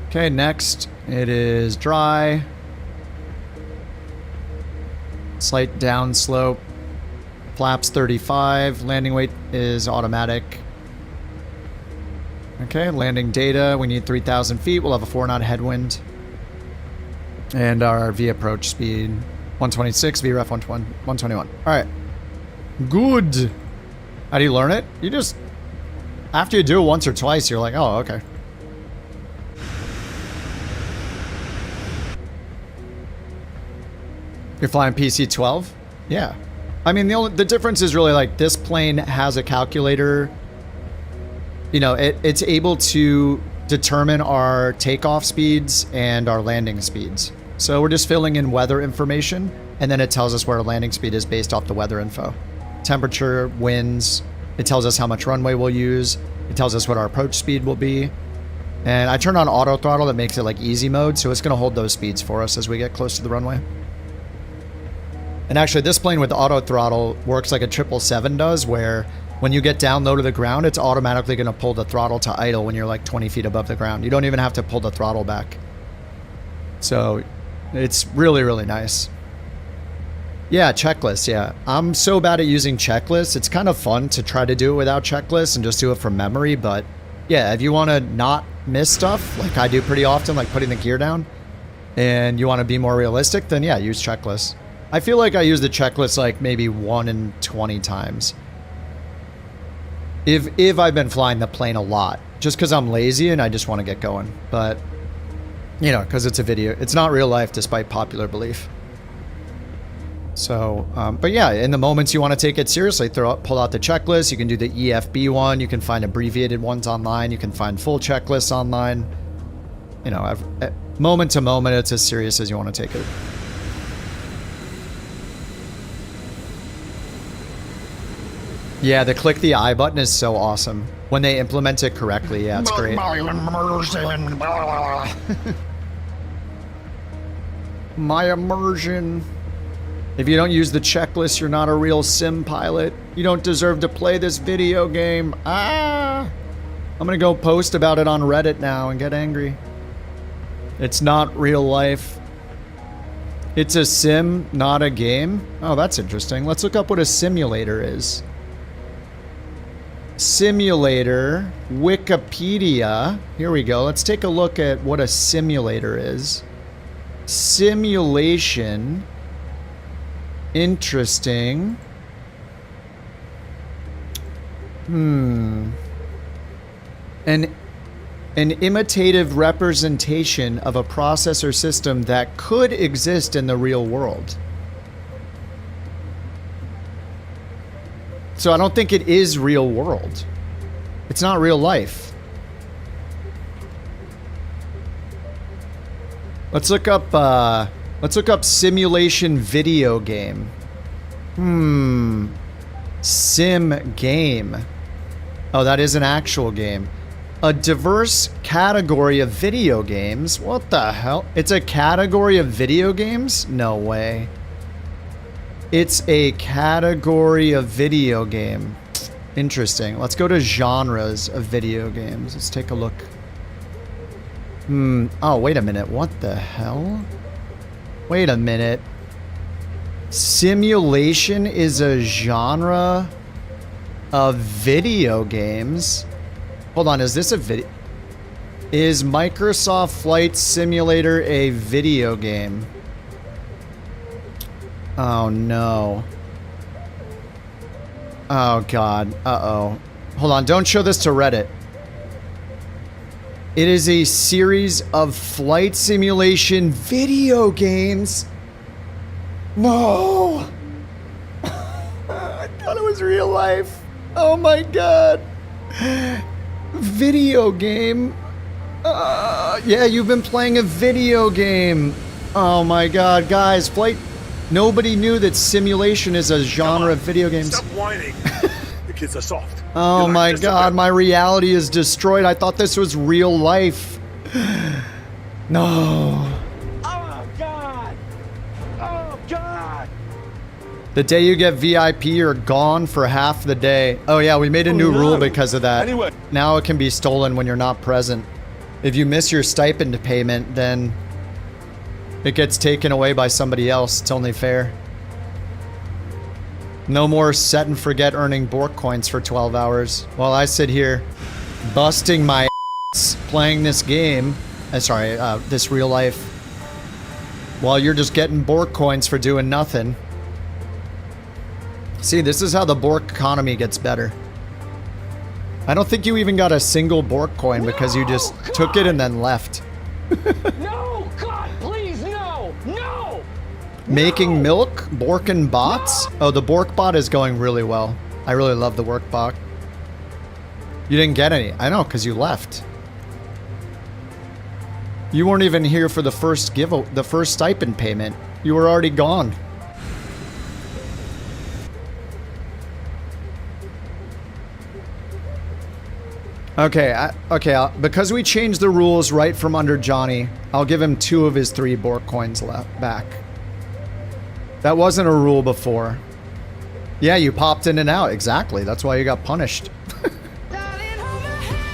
Okay, next it is dry. Slight downslope. Flaps 35. Landing weight is automatic. Okay, landing data. We need 3,000 feet. We'll have a 4-knot headwind. And our V approach speed 126, VREF 121. All right. Good. How do you learn it? You just, after you do it once or twice, you're like, oh, okay. You're flying PC-12? Yeah. I mean, the difference is really like this plane has a calculator. You know, it's able to determine our takeoff speeds and our landing speeds. So we're just filling in weather information, and then it tells us where our landing speed is based off the weather info. Temperature, winds, it tells us how much runway we'll use, it tells us what our approach speed will be. And I turn on auto throttle that makes it like easy mode, so it's going to hold those speeds for us as we get close to the runway. And actually, this plane with auto throttle works like a 777 does, where when you get down low to the ground, it's automatically going to pull the throttle to idle when you're like 20 feet above the ground. You don't even have to pull the throttle back. So it's really, really nice. Yeah, checklists, yeah. I'm so bad at using checklists. It's kind of fun to try to do it without checklists and just do it from memory. But yeah, if you want to not miss stuff, like I do pretty often, like putting the gear down, and you want to be more realistic, then yeah, use checklists. I feel like I use the checklist like maybe 1 in 20 times. If I've been flying the plane a lot, just because I'm lazy and I just want to get going. But, you know, because it's a video. It's not real life, despite popular belief. So, but yeah, in the moments you want to take it seriously, pull out the checklist. You can do the EFB one. You can find abbreviated ones online. You can find full checklists online. You know, moment to moment, it's as serious as you want to take it. Yeah, the click the I button is so awesome. When they implement it correctly, yeah, it's great. My immersion. If you don't use the checklist, you're not a real sim pilot. You don't deserve to play this video game. Ah! I'm gonna go post about it on Reddit now and get angry. It's not real life. It's a sim, not a game. Oh, that's interesting. Let's look up what a simulator is. Simulator, Wikipedia. Here we go. Let's take a look at what a simulator is. Simulation. Interesting. An imitative representation of a process or system that could exist in the real world. So I don't think it is real world. It's not real life. Let's look up simulation video game. Sim game. Oh, that is an actual game. A diverse category of video games? What the hell? It's a category of video games? No way. It's a category of video game. Interesting. Let's go to genres of video games. Let's take a look. Oh, wait a minute. What the hell? Wait a minute. Simulation is a genre of video games. Hold on, is this a video? Is Microsoft Flight Simulator a video game? Oh no. Oh god. Uh-oh. Hold on, don't show this to Reddit. It is a series of flight simulation video games. No! I thought it was real life. Oh my god. Video game. Yeah, you've been playing a video game. Oh my god, guys, nobody knew that simulation is a genre of video games. Stop whining. The kids are soft. Oh my god, my reality is destroyed. I thought this was real life. No. Oh god. Oh god. The day you get VIP, you're gone for half the day. Oh yeah, we made a new rule because of that. Anyway. Now it can be stolen when you're not present. If you miss your stipend payment, then it gets taken away by somebody else. It's only fair. No more set and forget earning Bork coins for 12 hours while I sit here busting my ass playing this game. This real life. While you're just getting Bork coins for doing nothing. See, this is how the Bork economy gets better. I don't think you even got a single Bork coin because you just took it and then left. No, God, please, no, no! Making milk? Bork and bots? Oh, the Bork bot is going really well. I really love the Bork bot. You didn't get any. I know, because you left. You weren't even here for the first stipend payment. You were already gone. Okay, because we changed the rules right from under Johnny, I'll give him 2 of his 3 Bork coins back. That wasn't a rule before. Yeah, you popped in and out. Exactly. That's why you got punished.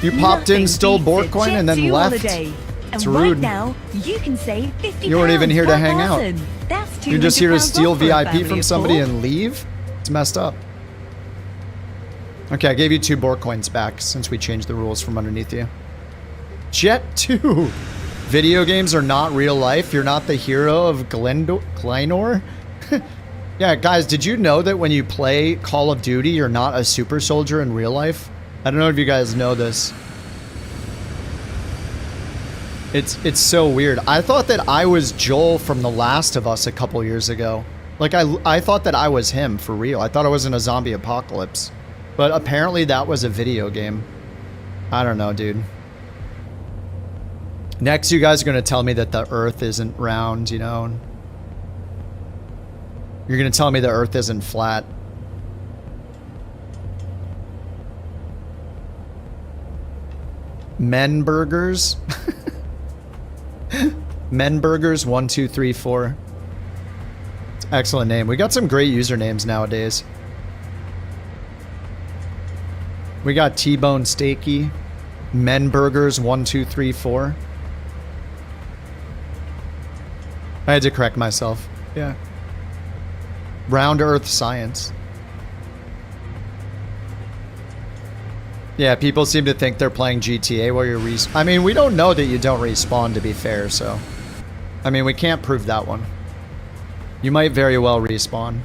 You popped in, stole Bork coin, and then left. It's rude. Right now, you can save £50. You weren't even here to hang out. That's You're just here to steal VIP from from somebody and leave? It's messed up. Okay, I gave you 2 Bork coins back since we changed the rules from underneath you. Jet 2! Video games are not real life. You're not the hero of Glynor? Yeah, guys, did you know that when you play Call of Duty, you're not a super soldier in real life? I don't know if you guys know this. It's so weird. I thought that I was Joel from The Last of Us a couple years ago. Like, I thought that I was him for real. I thought I was in a zombie apocalypse. But apparently that was a video game. I don't know, dude. Next, you guys are going to tell me that the Earth isn't round, you know? You're going to tell me the Earth isn't flat. Men Burgers? Men Burgers 1 2 3 4. Excellent name. We got some great usernames nowadays. We got T-Bone Steaky, Men Burgers 1 2 3 4. I had to correct myself. Yeah. Round Earth Science. Yeah, people seem to think they're playing GTA while you're I mean, we don't know that you don't respawn, to be fair, so... I mean, we can't prove that one. You might very well respawn.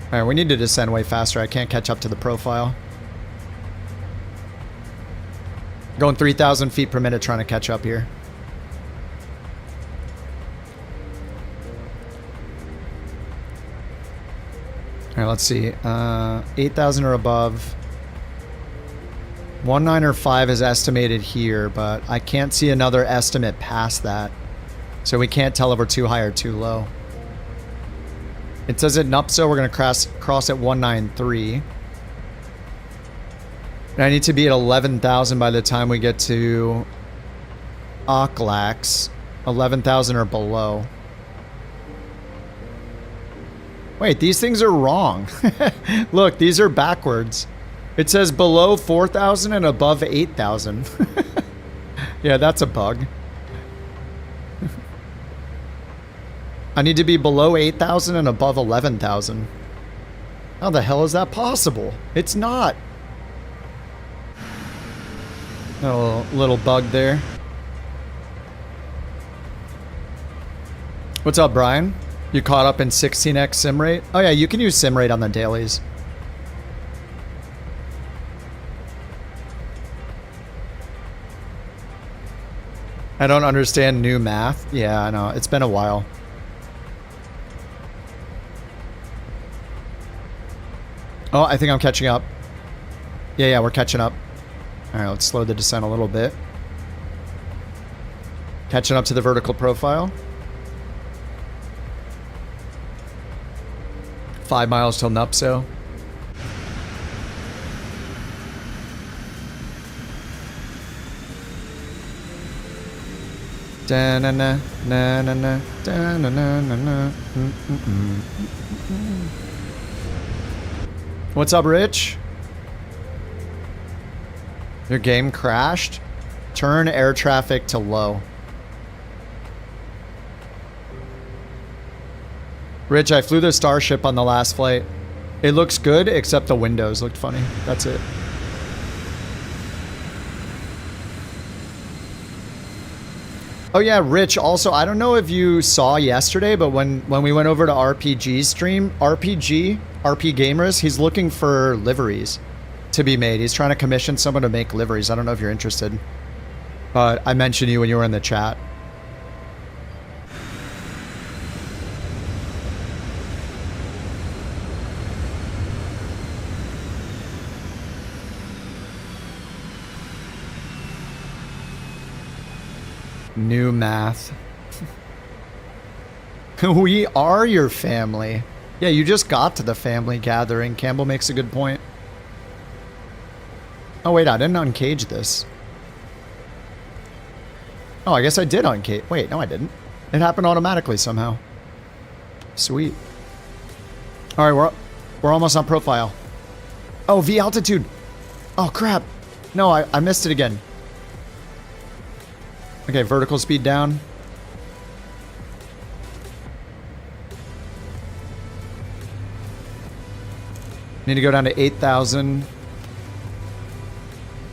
Alright, we need to descend way faster. I can't catch up to the profile. Going 3,000 feet per minute trying to catch up here. Alright, let's see. 8,000 or above. 195 is estimated here, but I can't see another estimate past that. So we can't tell if we're too high or too low. It says at Nupso we're going to cross at 193. And I need to be at 11,000 by the time we get to Oclax. 11,000 or below. Wait, these things are wrong. Look, these are backwards. It says below 4,000 and above 8,000. Yeah, that's a bug. I need to be below 8,000 and above 11,000. How the hell is that possible? It's not. A little bug there. What's up, Brian? You caught up in 16x sim rate? Oh yeah, you can use sim rate on the dailies. I don't understand new math. Yeah, I know. It's been a while. Oh, I think I'm catching up. Yeah, we're catching up. All right, let's slow the descent a little bit. Catching up to the vertical profile. 5 miles till Nupso. Da-na-na, na-na-na, da-na-na-na-na. What's up, Rich? Your game crashed? Turn air traffic to low. Rich, I flew the Starship on the last flight. It looks good, except the windows looked funny. That's it. Oh yeah, Rich, also, I don't know if you saw yesterday, but when we went over to RPG's stream, RP Gamers, he's looking for liveries to be made. He's trying to commission someone to make liveries. I don't know if you're interested. But I mentioned you when you were in the chat. New math. We are your family. Yeah, you just got to the family gathering. Campbell makes a good point. Oh wait, I didn't uncage this. Oh, I guess I did uncage. Wait, no I didn't. It happened automatically somehow. Sweet. Alright, we're almost on profile. Oh, V altitude. Oh crap. No, I missed it again. Okay, vertical speed down. Need to go down to 8,000.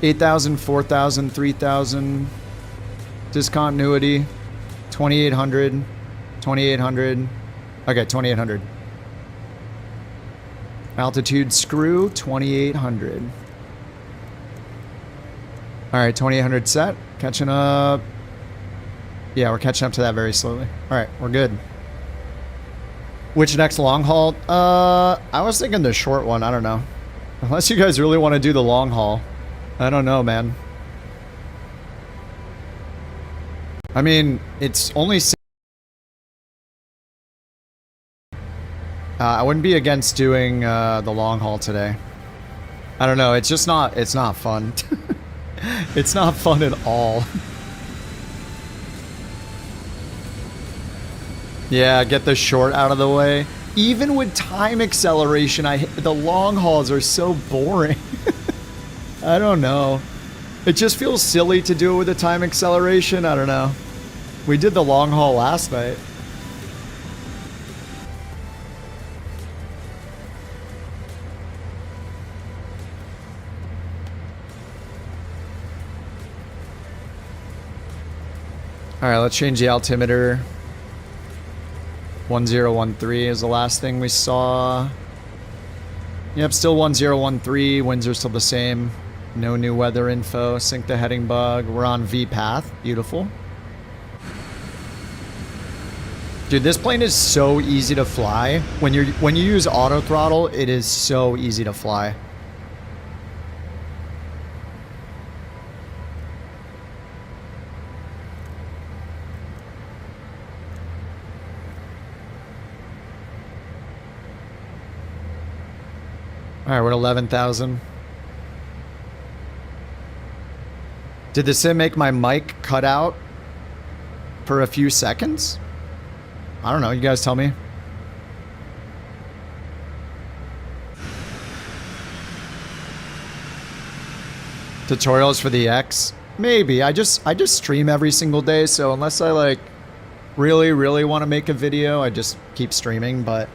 8,000, 4,000, 3,000. Discontinuity. 2,800. 2,800. Okay, 2,800. Altitude screw, 2,800. Alright, 2,800 set. Catching up. Yeah, we're catching up to that very slowly. Alright, we're good. Which next long haul? I was thinking the short one. I don't know. Unless you guys really want to do the long haul. I don't know, man. I mean, it's only... I wouldn't be against doing the long haul today. I don't know. It's just not... It's not fun. It's not fun at all. Yeah, get the short out of the way. Even with time acceleration, the long hauls are so boring. I don't know. It just feels silly to do it with the time acceleration. I don't know. We did the long haul last night. Alright, let's change the altimeter. 1013 is the last thing we saw. Yep, still 1013. Winds are still the same. No new weather info. Sync the heading bug. We're on V path. Beautiful. Dude, this plane is so easy to fly. When you use auto throttle, it is so easy to fly. Alright, we're at 11,000. Did the sim make my mic cut out for a few seconds? I don't know, you guys tell me. Tutorials for the X? Maybe. I just stream every single day, so unless I like really want to make a video, I just keep streaming, but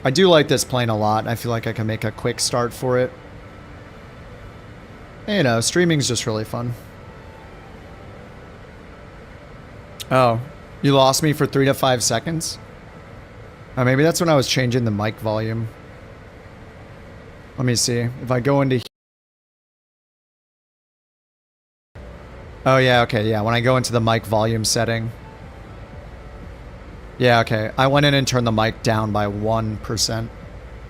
I do like this plane a lot. I feel like I can make a quick start for it. You know, streaming's just really fun. Oh, you lost me for 3 to 5 seconds? Oh, maybe that's when I was changing the mic volume. Let me see. If I go into... Oh, yeah, okay, yeah. When I go into the mic volume setting... Yeah, okay. I went in and turned the mic down by 1%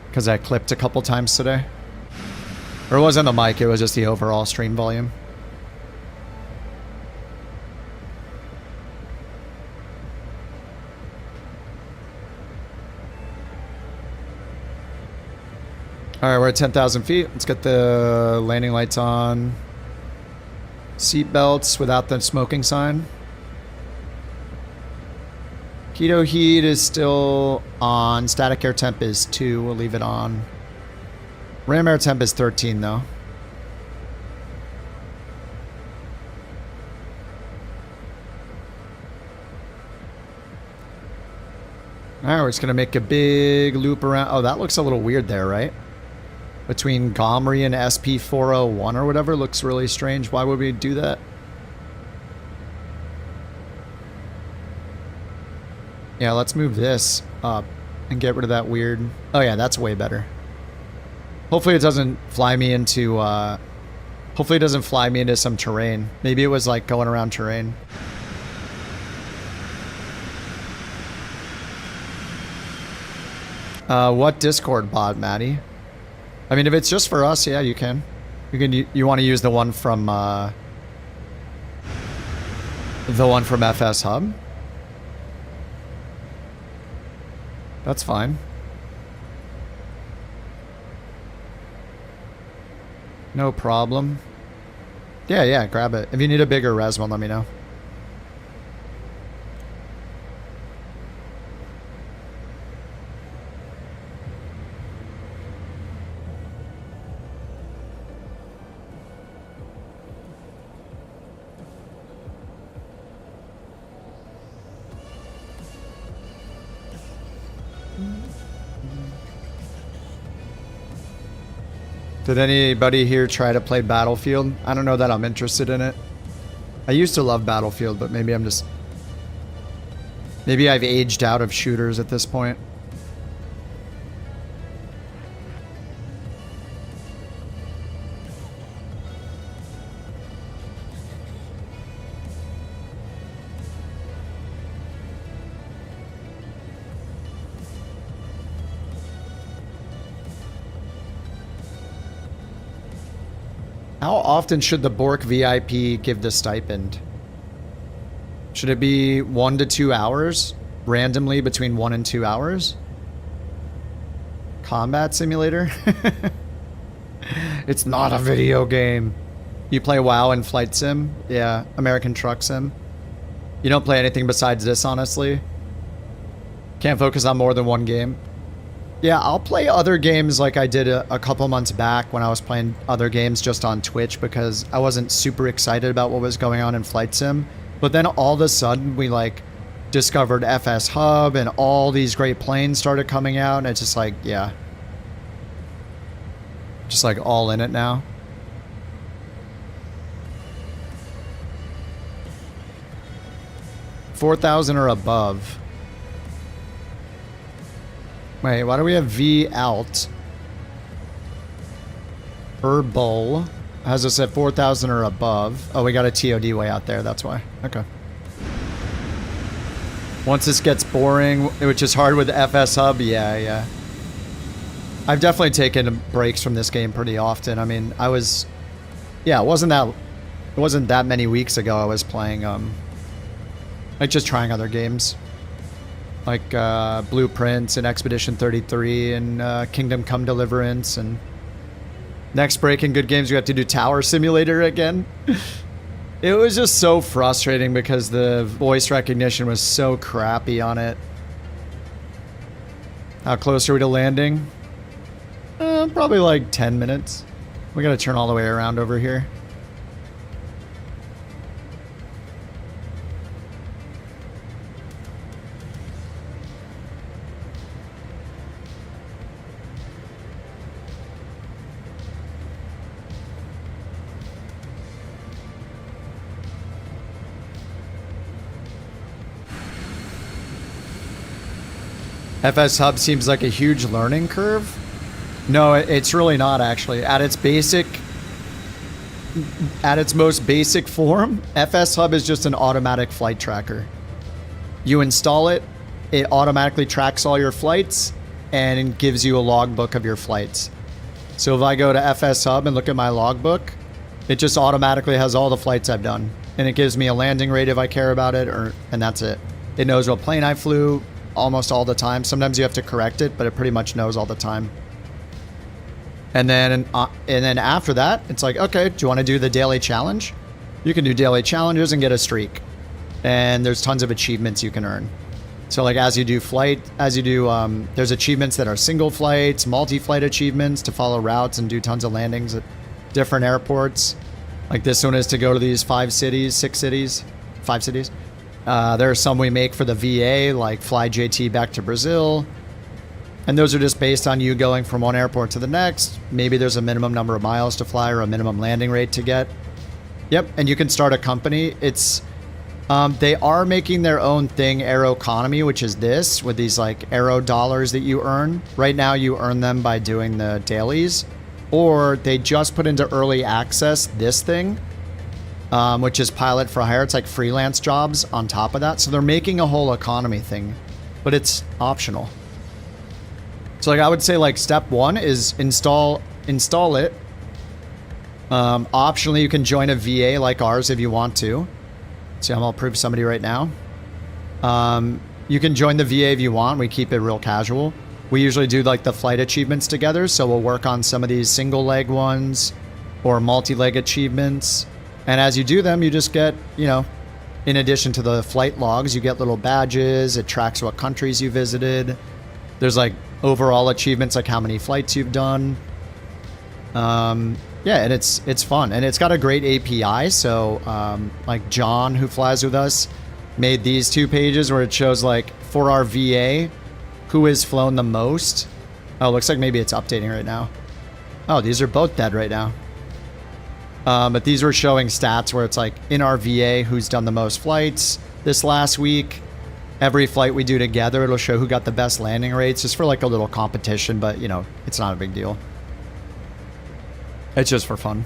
because I clipped a couple times today. Or it wasn't the mic, it was just the overall stream volume. Alright, we're at 10,000 feet. Let's get the landing lights on. Seat belts without the smoking sign. Keto heat is still on. Static air temp is 2. We'll leave it on. Ram air temp is 13 though. Alright, we're just gonna make a big loop around. Oh, that looks a little weird there, right? Between Gomery and SP401 or whatever. Looks really strange. Why would we do that? Yeah, let's move this up and get rid of that weird... Oh yeah, that's way better. Hopefully it doesn't fly me into, hopefully it doesn't fly me into some terrain. Maybe it was like going around terrain. What Discord bot, Maddie? I mean, if it's just for us, yeah, you can. You want to use the one from FSHub? That's fine. No problem. Yeah, grab it. If you need a bigger res one, let me know. Did anybody here try to play Battlefield? I don't know that I'm interested in it. I used to love Battlefield, but maybe I'm just... Maybe I've aged out of shooters at this point. How often should the Bork VIP give the stipend? Should it be 1 to 2 hours? Randomly between 1 and 2 hours? Combat simulator? It's not a video game. You play WoW and Flight Sim? Yeah, American Truck Sim. You don't play anything besides this, honestly? Can't focus on more than one game? Yeah, I'll play other games like I did a couple months back when I was playing other games just on Twitch because I wasn't super excited about what was going on in Flight Sim. But then all of a sudden we like discovered FSHub and all these great planes started coming out and it's just like, yeah. Just like all in it now. $4,000 or above. Wait, why do we have V out? VIRPIL has us at 4,000 or above. Oh, we got a TOD way out there, that's why. Okay. Once this gets boring, which is hard with FSHub, yeah. I've definitely taken breaks from this game pretty often. I mean, I was... Yeah, it wasn't that many weeks ago I was playing, like just trying other games. Like Blueprints and Expedition 33 and Kingdom Come Deliverance and next break in good games we have to do Tower Simulator again. It was just so frustrating because the voice recognition was so crappy on it. How close are we to landing? Probably like 10 minutes. We gotta turn all the way around over here. FSHub seems like a huge learning curve. No, it's really not actually. At its most basic form, FSHub is just an automatic flight tracker. You install it, it automatically tracks all your flights and gives you a logbook of your flights. So if I go to FSHub and look at my logbook, it just automatically has all the flights I've done. And it gives me a landing rate if I care about it, and that's it. It knows what plane I flew almost all the time. Sometimes you have to correct it, but it pretty much knows all the time. And then after that, it's like, okay, do you want to do the daily challenge? You can do daily challenges and get a streak. And there's tons of achievements you can earn. So like as you do there's achievements that are single flights, multi-flight achievements to follow routes and do tons of landings at different airports. Like this one is to go to these 5 cities. There are some we make for the VA, like fly JT back to Brazil. And those are just based on you going from one airport to the next. Maybe there's a minimum number of miles to fly or a minimum landing rate to get. Yep, and you can start a company. It's they are making their own thing, Aeroconomy, which is this, with these like aero dollars that you earn. Right now you earn them by doing the dailies. Or they just put into early access this thing, which is pilot for hire. It's like freelance jobs on top of that. So they're making a whole economy thing, but it's optional. So like I would say like step one is install it. Optionally, you can join a VA like ours if you want to. See, I'm gonna approve somebody right now. You can join the VA if you want. We keep it real casual. We usually do like the flight achievements together. So we'll work on some of these single leg ones or multi-leg achievements. And as you do them, you just get, you know, in addition to the flight logs, you get little badges. It tracks what countries you visited. There's like overall achievements, like how many flights you've done. Yeah, and it's fun. And it's got a great API. So like John, who flies with us, made these 2 pages where it shows like for our VA, who has flown the most. Oh, looks like maybe it's updating right now. Oh, these are both dead right now. But these were showing stats where it's like in our VA, who's done the most flights this last week. Every flight we do together, it'll show who got the best landing rates, just for like a little competition, but you know, it's not a big deal. It's just for fun.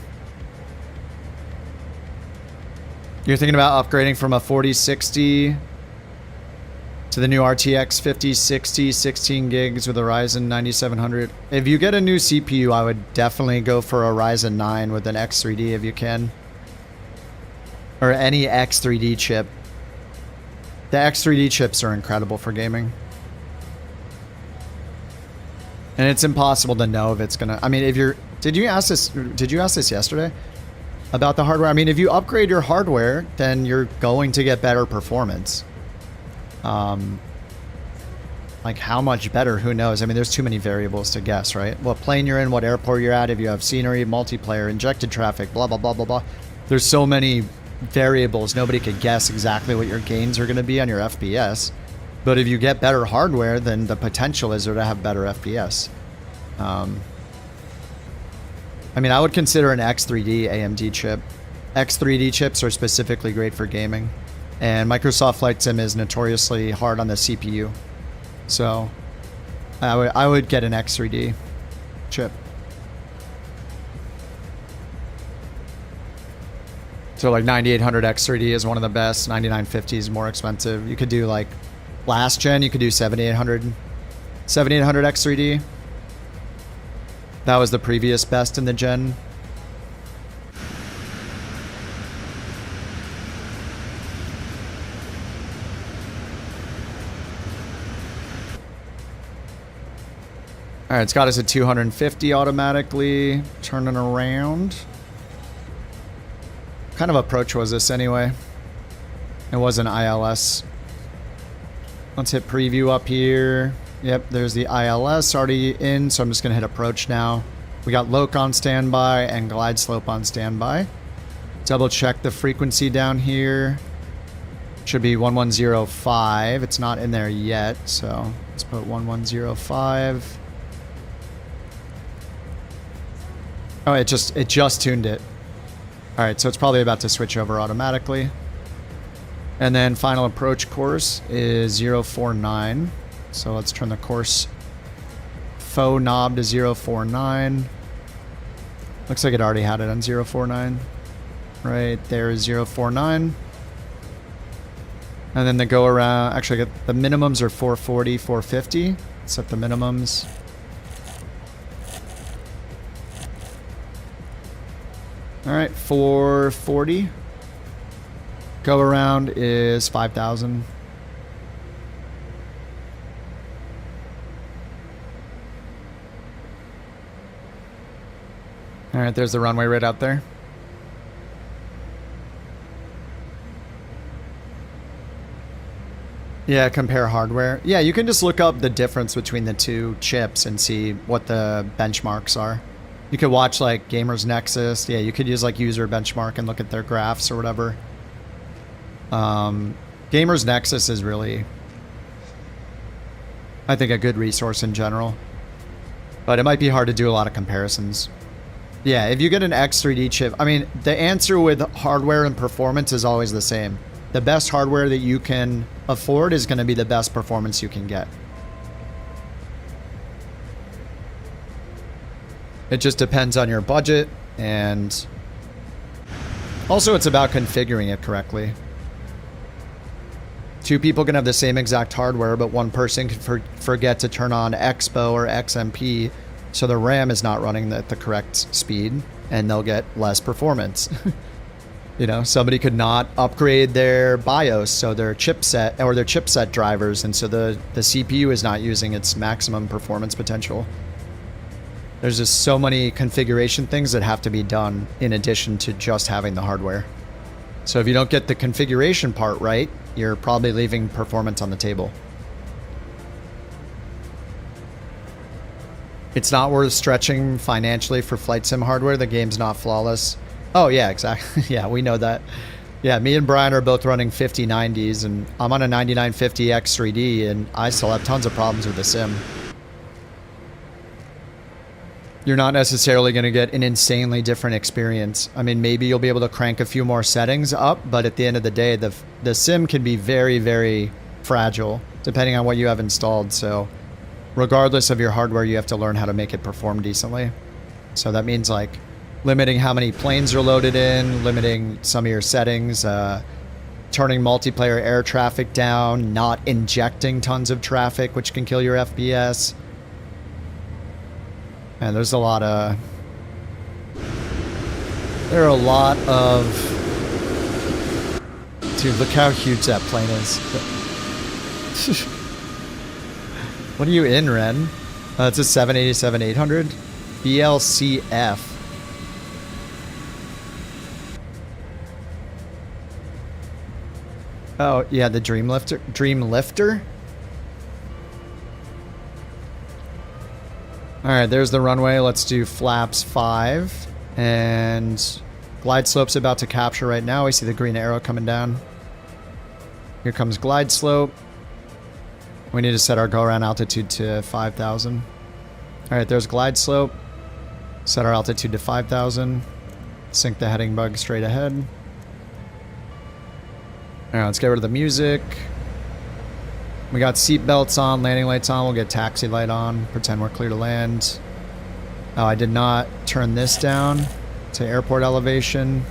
You're thinking about upgrading from a 4060 to the new RTX 5060, 16 gigs with a Ryzen 9700. If you get a new CPU, I would definitely go for a Ryzen 9 with an X3D if you can. Or any X3D chip. The X3D chips are incredible for gaming. And it's impossible to know if it's gonna... I mean, if you're... Did you ask this yesterday? About the hardware? I mean, if you upgrade your hardware, then you're going to get better performance. Like how much better, who knows? I mean, there's too many variables to guess, right? What plane you're in, what airport you're at, if you have scenery, multiplayer, injected traffic, blah, blah, blah, blah, blah. There's so many variables. Nobody could guess exactly what your gains are going to be on your FPS. But if you get better hardware, then the potential is there to have better FPS. I mean, I would consider an X3D AMD chip. X3D chips are specifically great for gaming. And Microsoft Flight Sim is notoriously hard on the CPU. So I would get an X3D chip. So like 9800 X3D is one of the best. 9950 is more expensive. You could do like last gen, you could do 7800 X3D. That was the previous best in the gen. Alright, it's got us at 250 automatically. Turning around. What kind of approach was this anyway? It was an ILS. Let's hit preview up here. Yep, there's the ILS already in, so I'm just going to hit approach now. We got loc on standby and glide slope on standby. Double check the frequency down here. Should be 1105. It's not in there yet, so let's put 1105. Oh, it just tuned it. All right, so it's probably about to switch over automatically. And then final approach course is 049. So let's turn the course faux knob to 049. Looks like it already had it on 049. Right there is 049. And then the go around, actually the minimums are 440, 450. Set the minimums. All right, 440. Go around is 5,000. All right, there's the runway right out there. Yeah, compare hardware. Yeah, you can just look up the difference between the two chips and see what the benchmarks are. You could watch like Gamers Nexus. Yeah, you could use like user benchmark and look at their graphs or whatever. Gamers Nexus is really, I think, a good resource in general. But it might be hard to do a lot of comparisons. Yeah, if you get an X3D chip, I mean, the answer with hardware and performance is always the same. The best hardware that you can afford is going to be the best performance you can get. It just depends on your budget, and also it's about configuring it correctly. Two people can have the same exact hardware, but one person can forget to turn on Expo or XMP, so the RAM is not running at the correct speed, and they'll get less performance. You know, somebody could not upgrade their BIOS, so their chipset or their chipset drivers, and so the CPU is not using its maximum performance potential. There's just so many configuration things that have to be done in addition to just having the hardware. So if you don't get the configuration part right, you're probably leaving performance on the table. It's not worth stretching financially for flight sim hardware. The game's not flawless. Oh yeah, exactly. Yeah, we know that. Yeah, me and Brian are both running 5090s, and I'm on a 9950 X3D, and I still have tons of problems with the sim. You're not necessarily going to get an insanely different experience. I mean, maybe you'll be able to crank a few more settings up, but at the end of the day, the sim can be very, very fragile, depending on what you have installed. So regardless of your hardware, you have to learn how to make it perform decently. So that means like limiting how many planes are loaded in, limiting some of your settings, turning multiplayer air traffic down, not injecting tons of traffic, which can kill your FPS. And there's a lot of... There are a lot of... Dude, look how huge that plane is. What are you in, Ren? It's a 787-800. BLCF. Oh, yeah, the Dreamlifter. Dreamlifter? Alright, there's the runway. Let's do flaps 5. And glide slope's about to capture right now. We see the green arrow coming down. Here comes glide slope. We need to set our go-around altitude to 5,000. Alright, there's glide slope. Set our altitude to 5,000. Sync the heading bug straight ahead. Alright, let's get rid of the music. We got seat belts on, landing lights on. We'll get taxi light on. Pretend we're clear to land. Oh, I did not turn this down to airport elevation.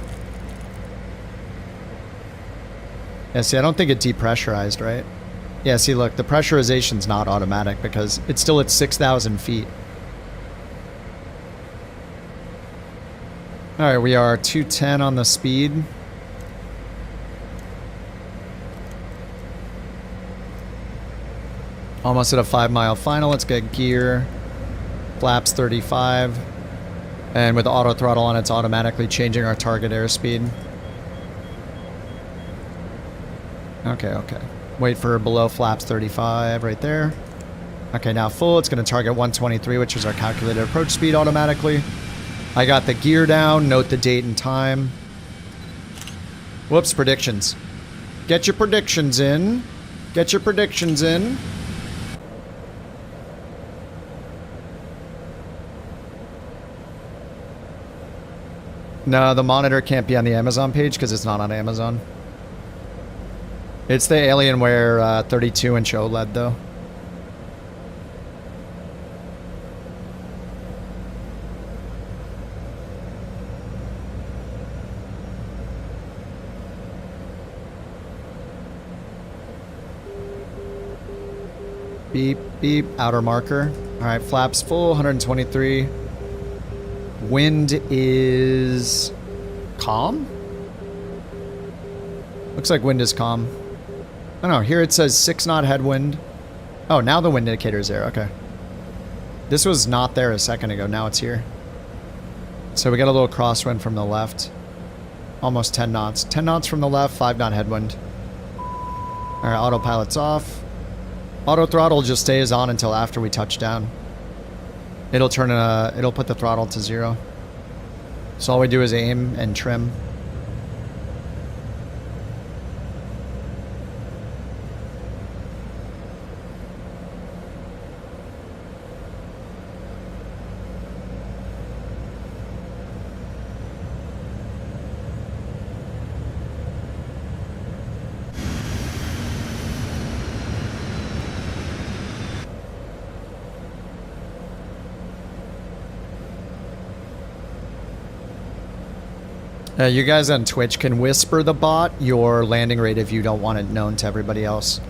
Yeah, see, I don't think it depressurized, right? Yeah, see, look, the pressurization's not automatic because it's still at 6,000 feet. Alright, we are 210 on the speed. Almost at a 5-mile final. Let's get gear. Flaps 35. And with auto throttle on, it's automatically changing our target airspeed. Okay, okay. Wait for below flaps 35 right there. Okay, now full. It's going to target 123, which is our calculated approach speed automatically. I got the gear down. Note the date and time. Whoops, predictions. Get your predictions in. Get your predictions in. No, the monitor can't be on the Amazon page because it's not on Amazon. It's the Alienware 32-inch OLED, though. Beep, beep, outer marker. All right, flaps full, 123. Wind is calm? Looks like wind is calm. Oh no, here it says 6 knot headwind. Oh, now the wind indicator is there, okay. This was not there a second ago, now it's here. So we got a little crosswind from the left. Almost 10 knots. 10 knots from the left, 5 knot headwind. Alright, autopilot's off. Auto throttle just stays on until after we touch down. It'll turn it'll put the throttle to 0. So all we do is aim and trim. You guys on Twitch can whisper the bot your landing rate if you don't want it known to everybody else.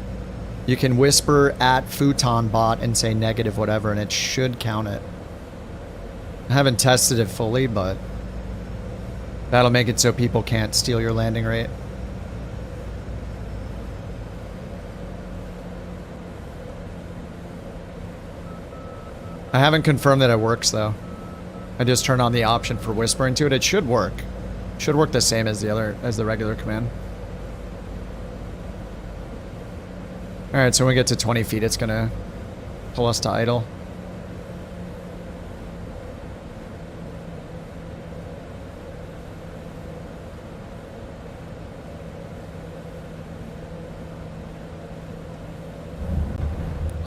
You can whisper at futon bot and say negative whatever, and it should count it. I haven't tested it fully, but that'll make it so people can't steal your landing rate. I haven't confirmed that it works though. I just turned on the option for whispering to it. It should work. Should work the same as the regular command. All right, so when we get to 20 feet, it's gonna pull us to idle.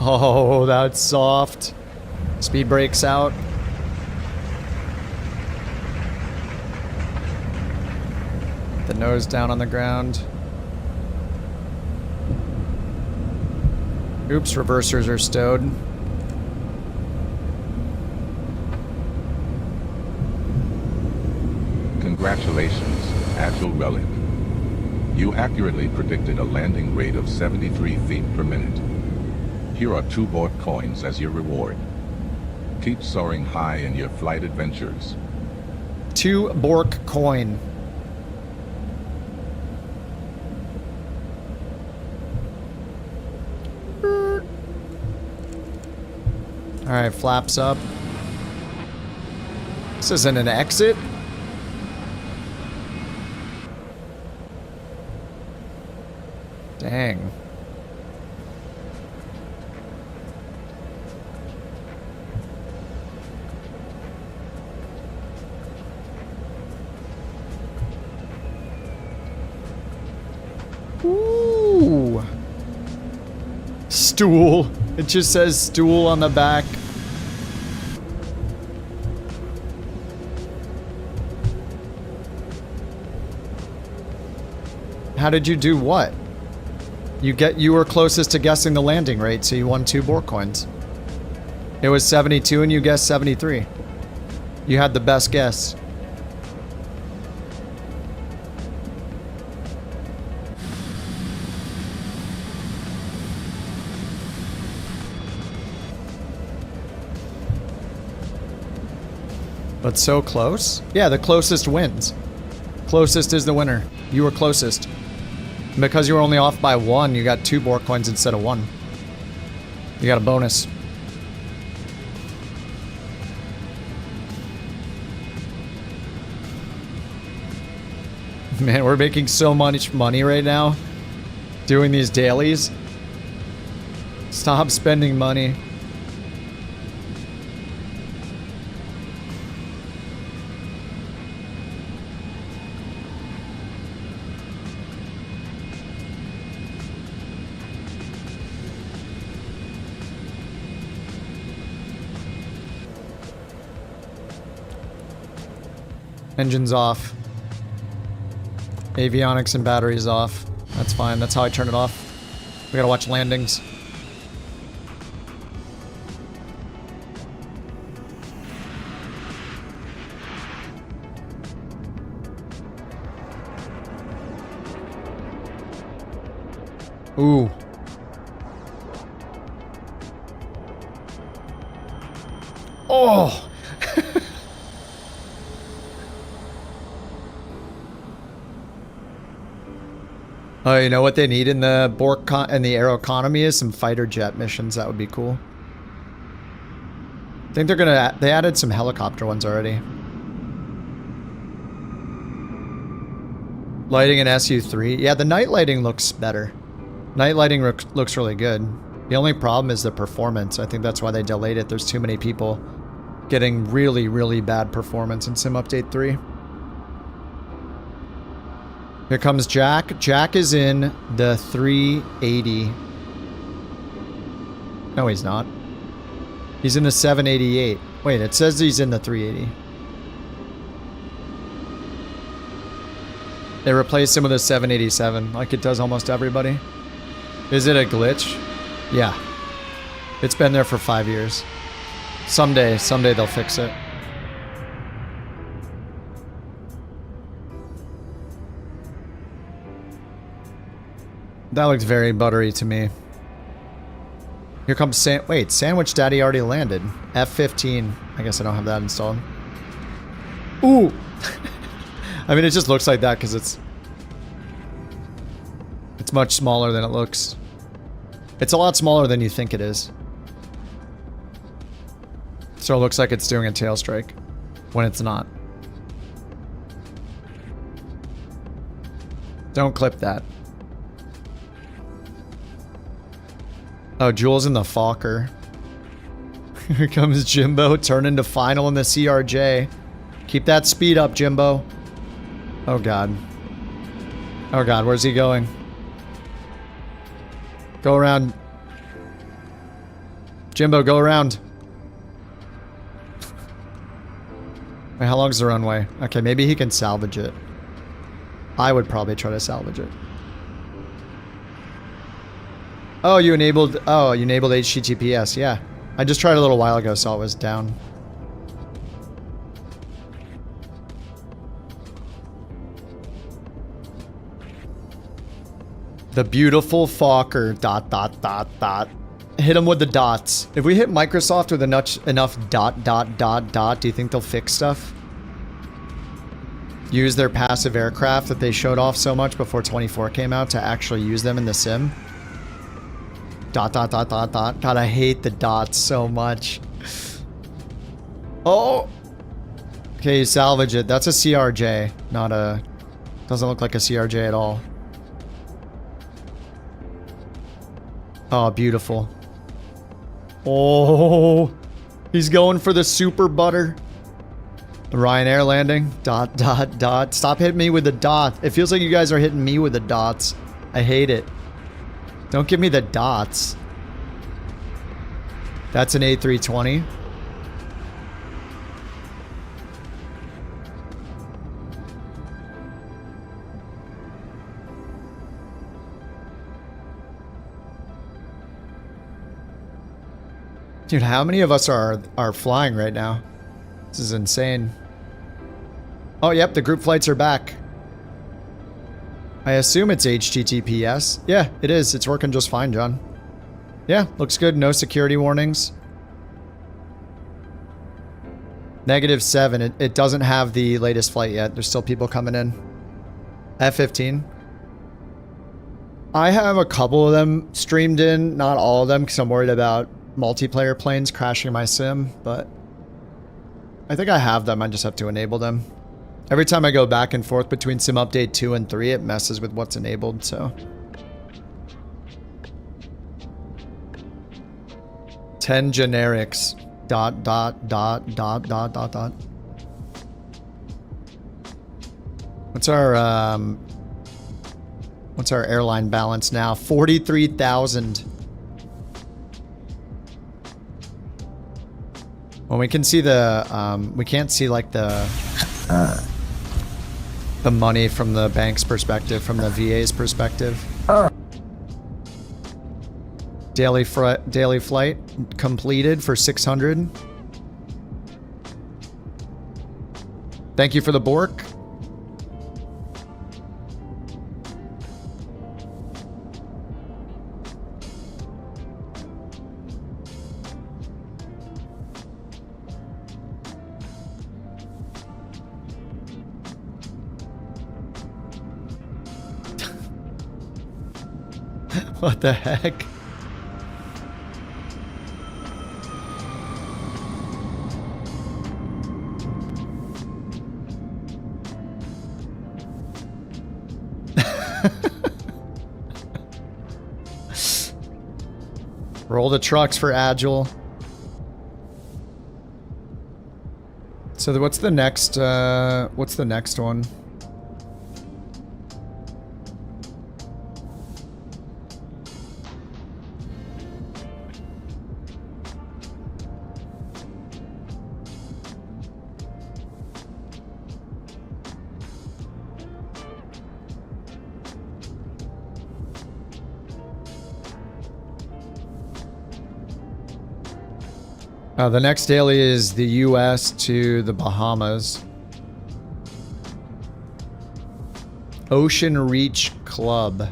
Oh, that's soft. Speed brakes out. The nose down on the ground. Oops, reversers are stowed. Congratulations, Agile Relic. You accurately predicted a landing rate of 73 feet per minute. Here are 2 Bork coins as your reward. Keep soaring high in your flight adventures. 2 Bork coin. Alright, flaps up. This isn't an exit. Dang. Ooh. Stool. It just says stool on the back. How did you do what? You were closest to guessing the landing rate, so you won 2 Bork coins. It was 72 and you guessed 73. You had the best guess. But so close? Yeah, the closest wins. Closest is the winner. You were closest. And because you were only off by 1, you got 2 Bork coins instead of 1. You got a bonus. Man, we're making so much money right now doing these dailies. Stop spending money. Engine's off. Avionics and batteries off. That's fine. That's how I turn it off. We gotta watch landings. Ooh. Oh! Oh, you know what they need in the Bork and the Aeroconomy is some fighter jet missions. That would be cool. I think they added some helicopter ones already. Lighting in SU3. Yeah, the night lighting looks better. Night lighting looks really good. The only problem is the performance. I think that's why they delayed it. There's too many people getting really, really bad performance in Sim Update 3. Here comes Jack. Jack is in the 380. No, he's not. He's in the 788. Wait, it says he's in the 380. They replaced him with a 787, like it does almost everybody. Is it a glitch? Yeah. It's been there for 5 years. Someday they'll fix it. That looks very buttery to me. Here comes Sandwich Daddy already landed. F-15. I guess I don't have that installed. Ooh! I mean, it just looks like that because it's much smaller than it looks. It's a lot smaller than you think it is. So it looks like it's doing a tail strike when it's not. Don't clip that. Oh, Jules in the Fokker. Here comes Jimbo, turning to final in the CRJ. Keep that speed up, Jimbo. Oh, God. Oh, God, where's he going? Go around. Jimbo, go around. Wait, how long's the runway? Okay, maybe he can salvage it. I would probably try to salvage it. Oh, you enabled HTTPS, yeah. I just tried a little while ago, so it was down. The beautiful Fokker, ... Hit him with the dots. If we hit Microsoft with enough ... do you think they'll fix stuff? Use their passive aircraft that they showed off so much before 24 came out to actually use them in the sim? ... God, I hate the dots so much. Oh! Okay, you salvage it. That's a CRJ, not a... Doesn't look like a CRJ at all. Oh, beautiful. Oh, he's going for the super butter. The Ryanair landing. ... Stop hitting me with the dot. It feels like you guys are hitting me with the dots. I hate it. Don't give me the dots. That's an A320. Dude, how many of us are flying right now? This is insane. Oh, yep, the group flights are back. I assume it's HTTPS. Yeah, it is. It's working just fine, John. Yeah, looks good. No security warnings. -7. It doesn't have the latest flight yet. There's still people coming in. F-15. I have a couple of them streamed in. Not all of them, because I'm worried about multiplayer planes crashing my sim, but I think I have them. I just have to enable them. Every time I go back and forth between sim update 2 and 3, it messes with what's enabled, so. 10 generics. ... What's our airline balance now? 43,000. Well, we can see the, we can't see like the money from the bank's perspective, from the VA's perspective. Daily flight completed for 600. Thank you for the Bork. What the heck? Roll the trucks for Agile. So what's the next one? The next daily is the US to the Bahamas. Ocean Reach Club.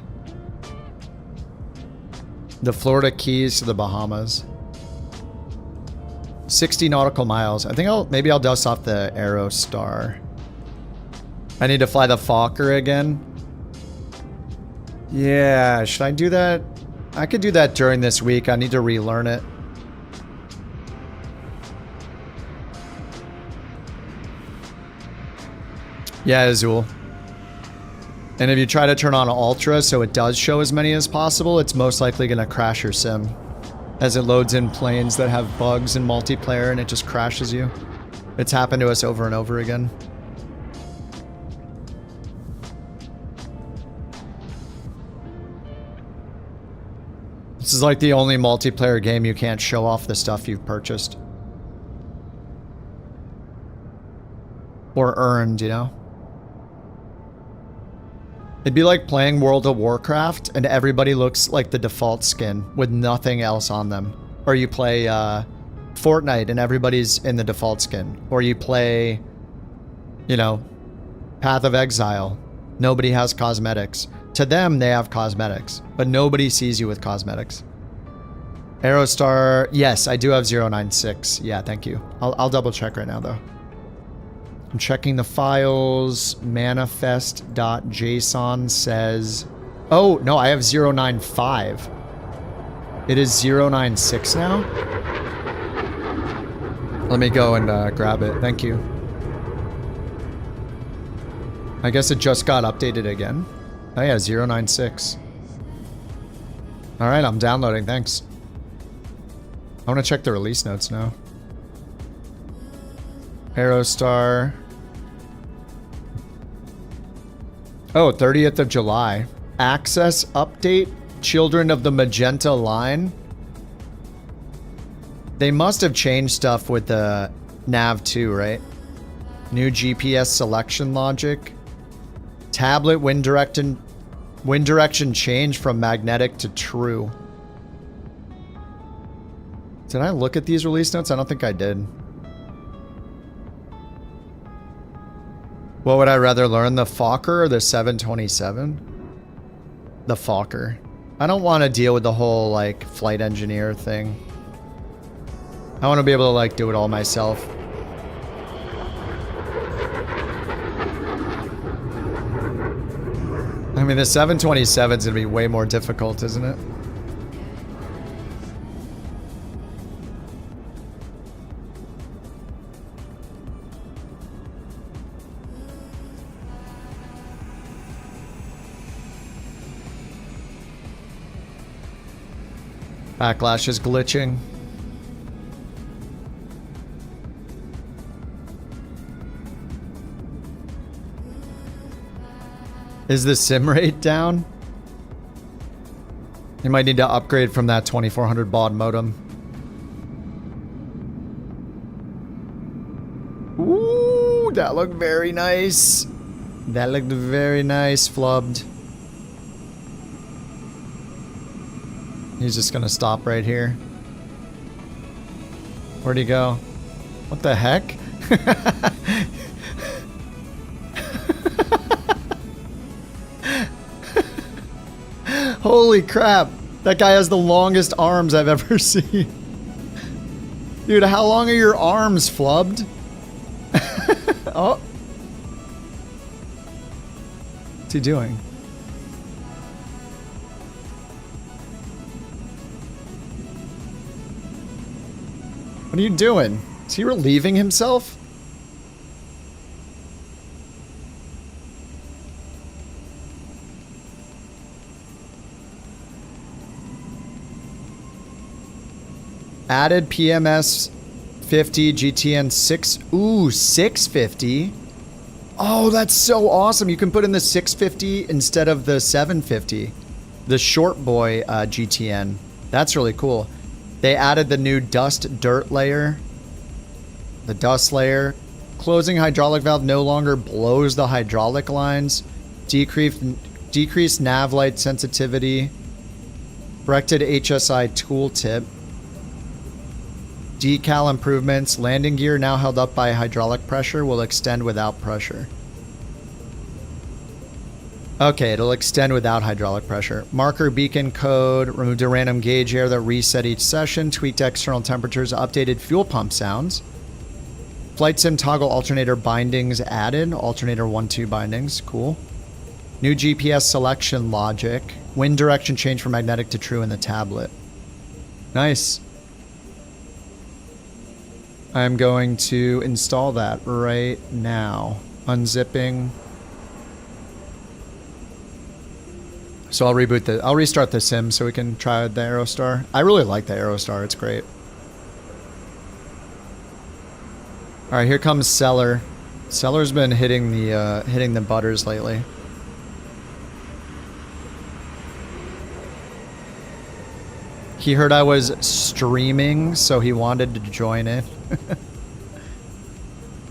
The Florida Keys to the Bahamas. 60 nautical miles. I think maybe I'll dust off the Aerostar. I need to fly the Fokker again. Yeah, should I do that? I could do that during this week. I need to relearn it. Yeah, Azul. And if you try to turn on Ultra so it does show as many as possible, it's most likely going to crash your sim. As it loads in planes that have bugs in multiplayer and it just crashes you. It's happened to us over and over again. This is like the only multiplayer game you can't show off the stuff you've purchased. Or earned, you know? It'd be like playing World of Warcraft and everybody looks like the default skin with nothing else on them. Or you play Fortnite and everybody's in the default skin. Or you play, you know, Path of Exile. Nobody has cosmetics. To them, they have cosmetics. But nobody sees you with cosmetics. Aerostar, yes, I do have 096. Yeah, thank you. I'll double check right now though. I'm checking the files. Manifest.json says... Oh, no, I have 095. It is 096 now? Let me go and grab it. Thank you. I guess it just got updated again. Oh yeah, 096. Alright, I'm downloading. Thanks. I want to check the release notes now. Aerostar. Oh, 30th of July. Access update. Children of the Magenta Line. They must have changed stuff with the nav 2, right? New GPS selection logic. Tablet wind direction change from magnetic to true. Did I look at these release notes? I don't think I did. What would I rather learn, the Fokker or the 727? The Fokker. I don't want to deal with the whole, like, flight engineer thing. I want to be able to, like, do it all myself. I mean, the 727's gonna be way more difficult, isn't it? Backlash is glitching. Is the sim rate down? You might need to upgrade from that 2400 baud modem. Ooh, that looked very nice. That looked very nice, flubbed. He's just gonna stop right here. Where'd he go? What the heck? Holy crap. That guy has the longest arms I've ever seen. Dude, how long are your arms, flubbed? Oh. What's he doing? What are you doing? Is he relieving himself? Added PMS 50 GTN 6. Ooh, 650. Oh, that's so awesome. You can put in the 650 instead of the 750. The short boy GTN. That's really cool. They added the new dust dirt layer. The dust layer. Closing hydraulic valve no longer blows the hydraulic lines. Decreased nav light sensitivity. Corrected HSI tooltip. Decal improvements. Landing gear now held up by hydraulic pressure will extend without pressure. Okay, it'll extend without hydraulic pressure. Marker beacon code, removed a random gauge air that reset each session, tweaked external temperatures, updated fuel pump sounds. Flight sim toggle alternator bindings added, alternator 1-2 bindings, cool. New GPS selection logic, wind direction change from magnetic to true in the tablet. Nice. I'm going to install that right now. Unzipping. So I'll restart the sim so we can try the Aerostar. I really like the Aerostar, it's great. Alright, here comes Seller. Seller's been hitting the butters lately. He heard I was streaming, so he wanted to join in.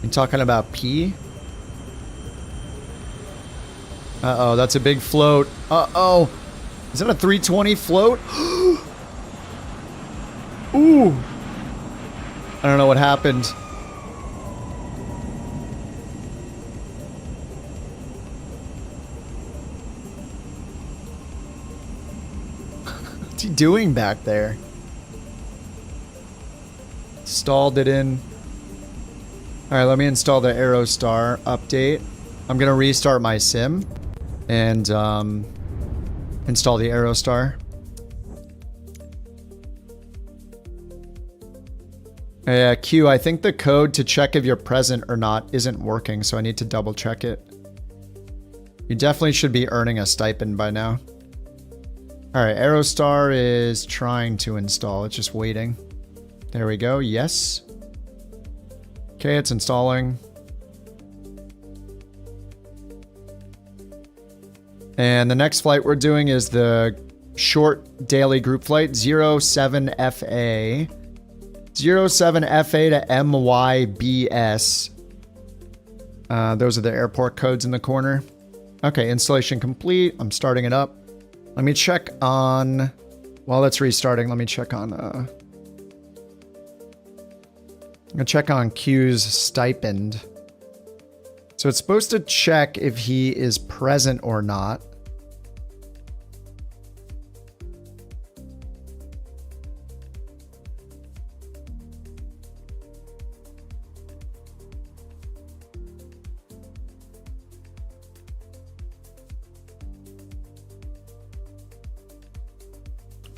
You talking about P? Uh-oh, that's a big float. Uh-oh. Is that a 320 float? Ooh. I don't know what happened. What's he doing back there? Stalled it in. Alright, let me install the Aerostar update. I'm gonna restart my sim and install the Aerostar. Yeah, Q, I think the code to check if you're present or not isn't working, so I need to double check it. You definitely should be earning a stipend by now. Alright, Aerostar is trying to install. It's just waiting. There we go. Yes. Okay, it's installing. And the next flight we're doing is the short daily group flight 07FA. 07FA to MYBS. Those are the airport codes in the corner. Okay, installation complete. I'm starting it up. Let me check on... While it's restarting, let me check on... I'm gonna check on Q's stipend. So it's supposed to check if he is present or not.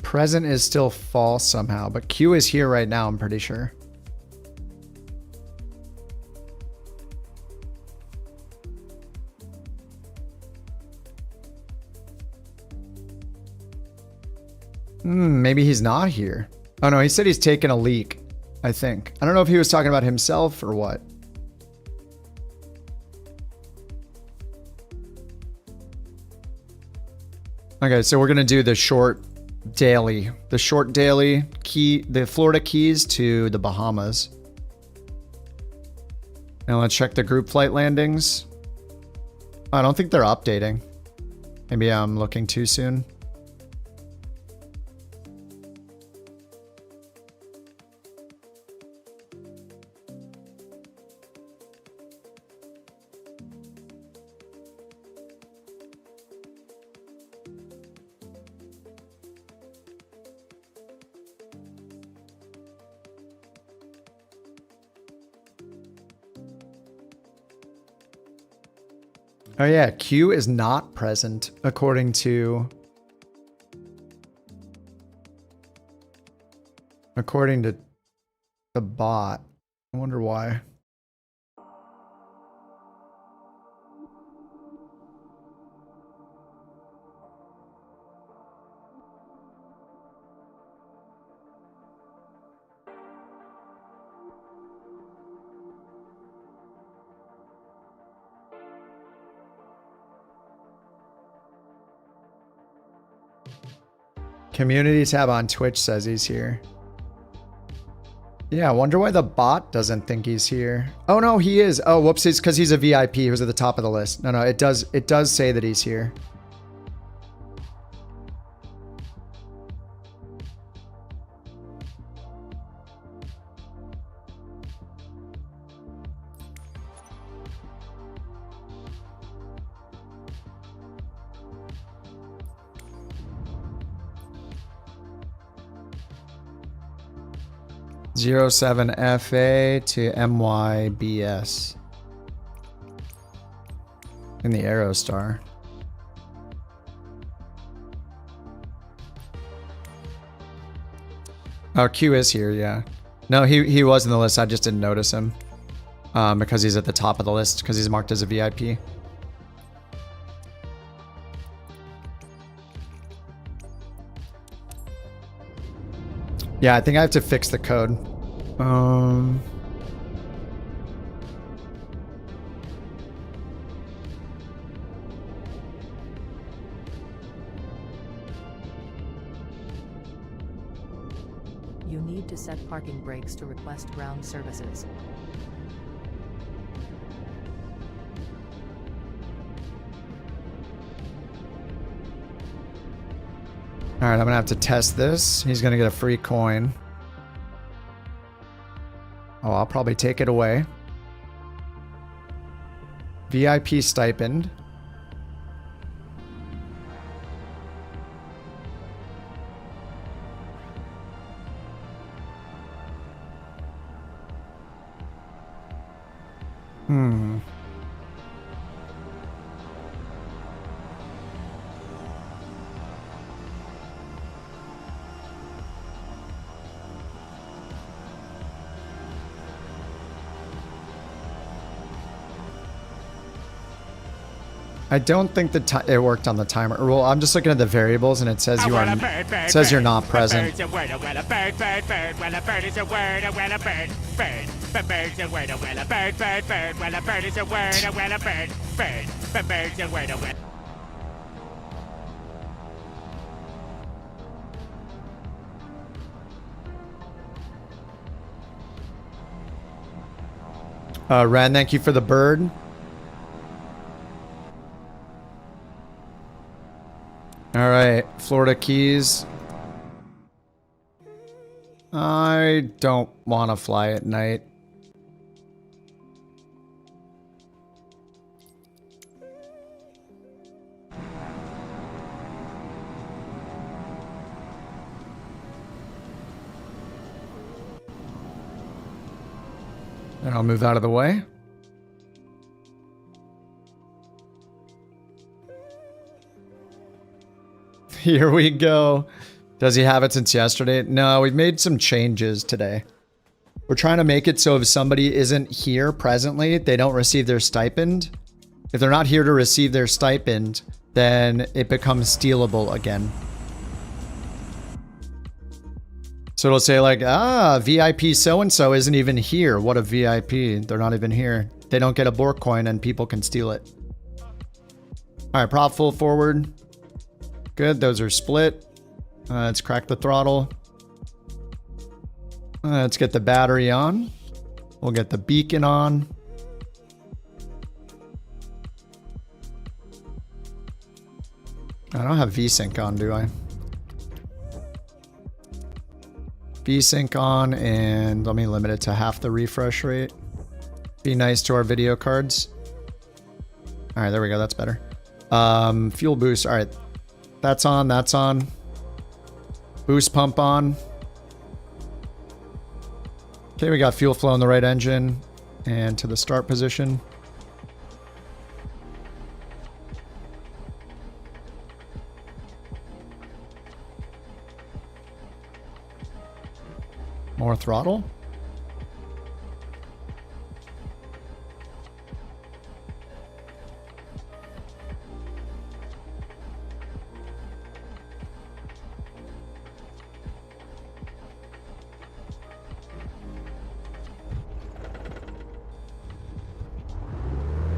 Present is still false somehow, but Q is here right now, I'm pretty sure. Maybe he's not here. Oh no, he said he's taken a leak, I think. I don't know if he was talking about himself or what. Okay, so we're gonna do the short daily. The short daily key, the Florida Keys to the Bahamas. Now let's check the group flight landings. I don't think they're updating. Maybe I'm looking too soon. Oh yeah, Q is not present according to the bot. I wonder why. Community tab on Twitch says he's here. Yeah, I wonder why the bot doesn't think he's here. Oh no, he is. Oh, whoops, it's because he's a VIP. He was at the top of the list. No, it does say that he's here. 07FA to MYBS. In the Aerostar. Oh, Q is here, yeah. No, he was in the list. I just didn't notice him. Because he's at the top of the list, because he's marked as a VIP. Yeah, I think I have to fix the code. You need to set parking brakes to request ground services. All right, I'm gonna have to test this. He's gonna get a free coin. Oh, I'll probably take it away. VIP stipend. I don't think it worked on the timer. Well, I'm just looking at the variables, and it says you're not present. Ren, thank you for the bird. All right, Florida Keys. I don't want to fly at night. And I'll move out of the way. Here we go. Does he have it since yesterday? No, we've made some changes today. We're trying to make it so if somebody isn't here presently, they don't receive their stipend. If they're not here to receive their stipend, then it becomes stealable again. So it'll say like, VIP so-and-so isn't even here. What a VIP. They're not even here. They don't get a BorkCoin and people can steal it. All right, prop full forward. Good, those are split. Let's crack the throttle. Let's get the battery on. We'll get the beacon on. I don't have VSync on, do I? VSync on, and let me limit it to half the refresh rate. Be nice to our video cards. All right, there we go. That's better. Fuel boost. All right. That's on. That's on. Boost pump on. Okay, we got fuel flow in the right engine and to the start position. More throttle.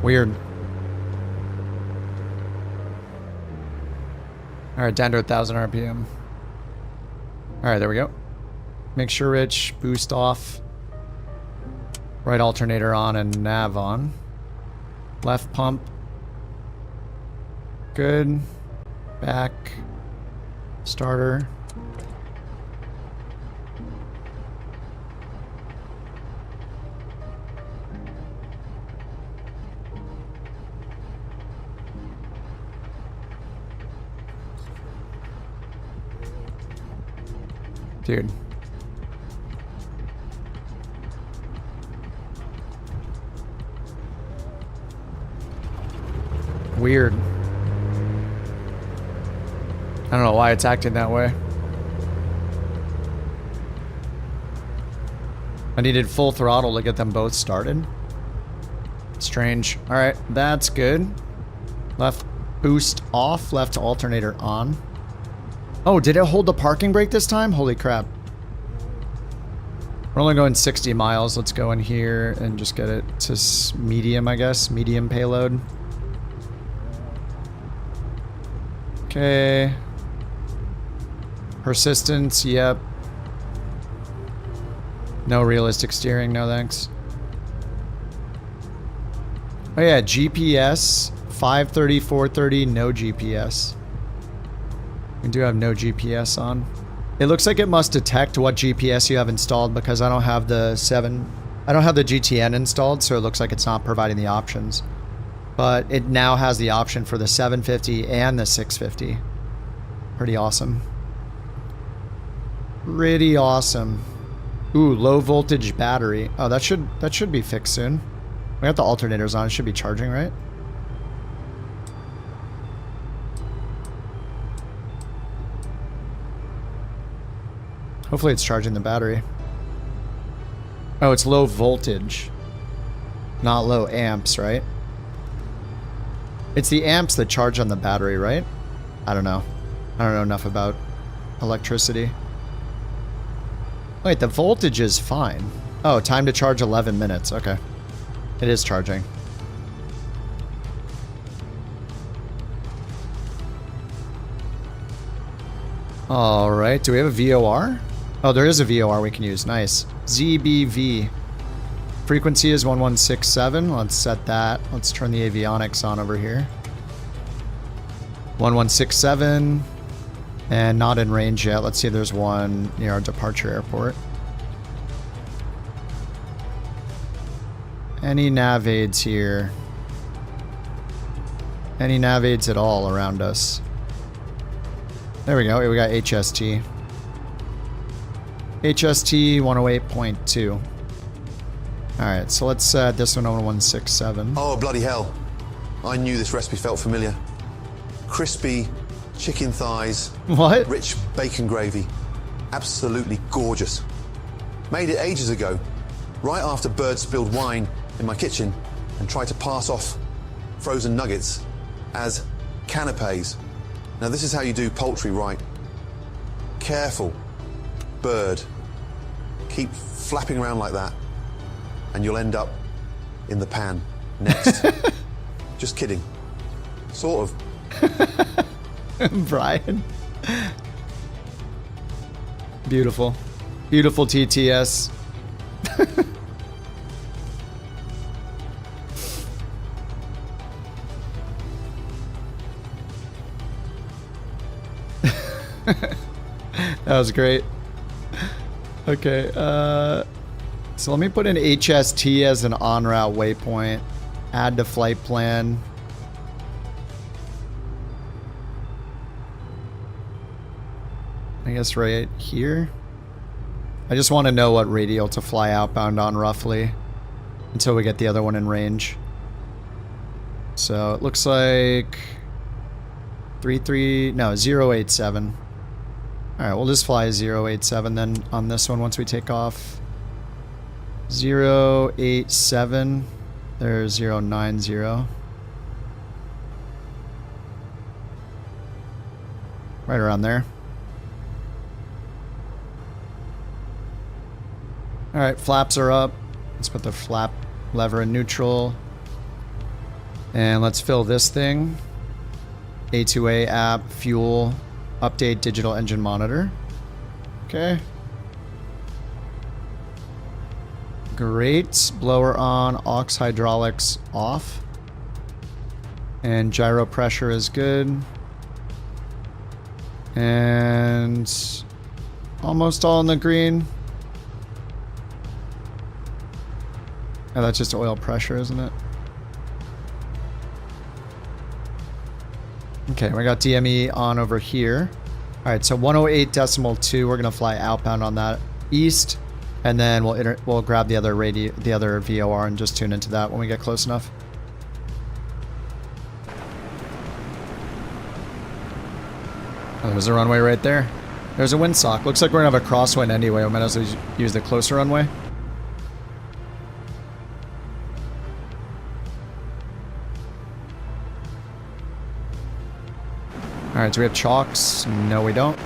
Weird. All right, down to 1,000 RPM. All right, there we go. Mixture rich, boost off. Right alternator on and nav on. Left pump. Good. Back. Starter. Dude. Weird. I don't know why it's acting that way. I needed full throttle to get them both started. Strange. Alright, that's good. Left boost off, left alternator on. Oh, did it hold the parking brake this time? Holy crap. We're only going 60 miles. Let's go in here and just get it to medium, I guess. Medium payload. Okay. Persistence, yep. No realistic steering, no thanks. Oh yeah, GPS, 530, 430, no GPS. We do have no GPS on. It looks like it must detect what GPS you have installed because I don't have the GTN installed, so it looks like it's not providing the options. But it now has the option for the 750 and the 650. Pretty awesome. Pretty awesome. Ooh, low voltage battery. Oh, that should be fixed soon. We got the alternators on. It should be charging, right? Hopefully it's charging the battery. Oh, it's low voltage. Not low amps, right? It's the amps that charge on the battery, right? I don't know. I don't know enough about electricity. Wait, the voltage is fine. Oh, time to charge 11 minutes. Okay. It is charging. Alright, do we have a VOR? Oh, there is a VOR we can use. Nice. ZBV. Frequency is 1167. Let's set that. Let's turn the avionics on over here. 1167. And not in range yet. Let's see if there's one near our departure airport. Any nav aids here? Any nav aids at all around us? There we go. We got HST. HST 108.2. Alright, so let's set this one on 167. Oh, bloody hell. I knew this recipe felt familiar. Crispy chicken thighs. What? Rich bacon gravy. Absolutely gorgeous. Made it ages ago, right after Bird spilled wine in my kitchen and tried to pass off frozen nuggets as canapes. Now this is how you do poultry right. Careful, Bird. Keep flapping around like that and you'll end up in the pan next. Just kidding. Sort of. Brian. Beautiful. Beautiful TTS. That was great. Okay, so let me put in HST as an en route waypoint. Add to flight plan. I guess right here. I just want to know what radial to fly outbound on roughly until we get the other one in range. So it looks like 087. Alright, we'll just fly 087 then on this one once we take off. 087. There's 090. Right around there. Alright, flaps are up. Let's put the flap lever in neutral. And let's fill this thing. A2A app, fuel, update digital engine monitor. Okay. Great. Blower on, aux hydraulics off. And gyro pressure is good. And almost all in the green. Oh, that's just oil pressure, isn't it? Okay, we got DME on over here. Alright, so 108.2, we're gonna fly outbound on that east, and then we'll grab the other VOR and just tune into that when we get close enough. there's a runway right there. There's a windsock. Looks like we're gonna have a crosswind anyway. We might as well use the closer runway. Alright, do we have chalks? No, we don't.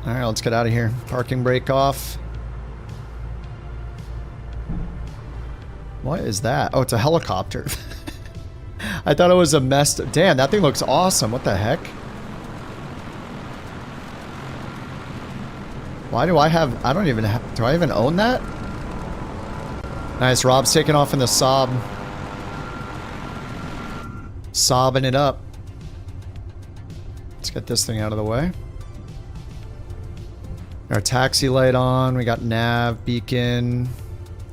Alright, let's get out of here. Parking brake off. What is that? Oh, it's a helicopter. I thought it was a messed... Damn, that thing looks awesome. What the heck? Why do I have... I don't even have... Do I even own that? Nice, Rob's taking off in the Saab. Sobbing it up. Let's get this thing out of the way. Our taxi light on. We got nav, beacon.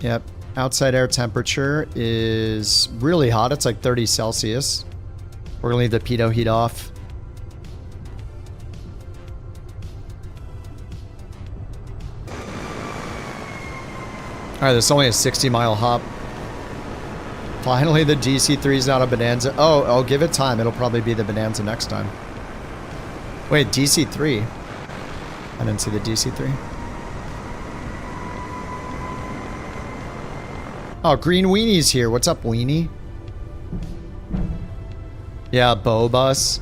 Yep. Outside air temperature is really hot. It's like 30 Celsius. We're gonna leave the pitot heat off. Alright, there's only a 60-mile hop. Finally, the DC-3 is not a Bonanza. Oh, I'll give it time. It'll probably be the Bonanza next time. Wait, DC-3? I didn't see the DC-3. Oh, Green Weenie's here. What's up, Weenie? Yeah, Bow Bus.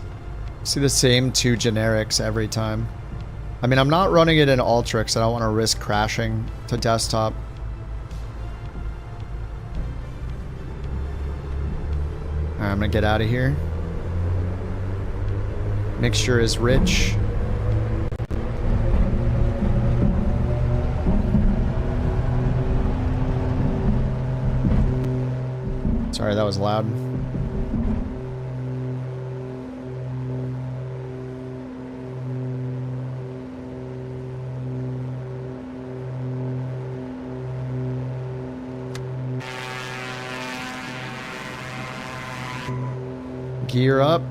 See the same two generics every time. I mean, I'm not running it in Ultra because I don't want to risk crashing to desktop. Alright, I'm gonna get out of here. Mixture is rich. Sorry, that was loud. Gear up.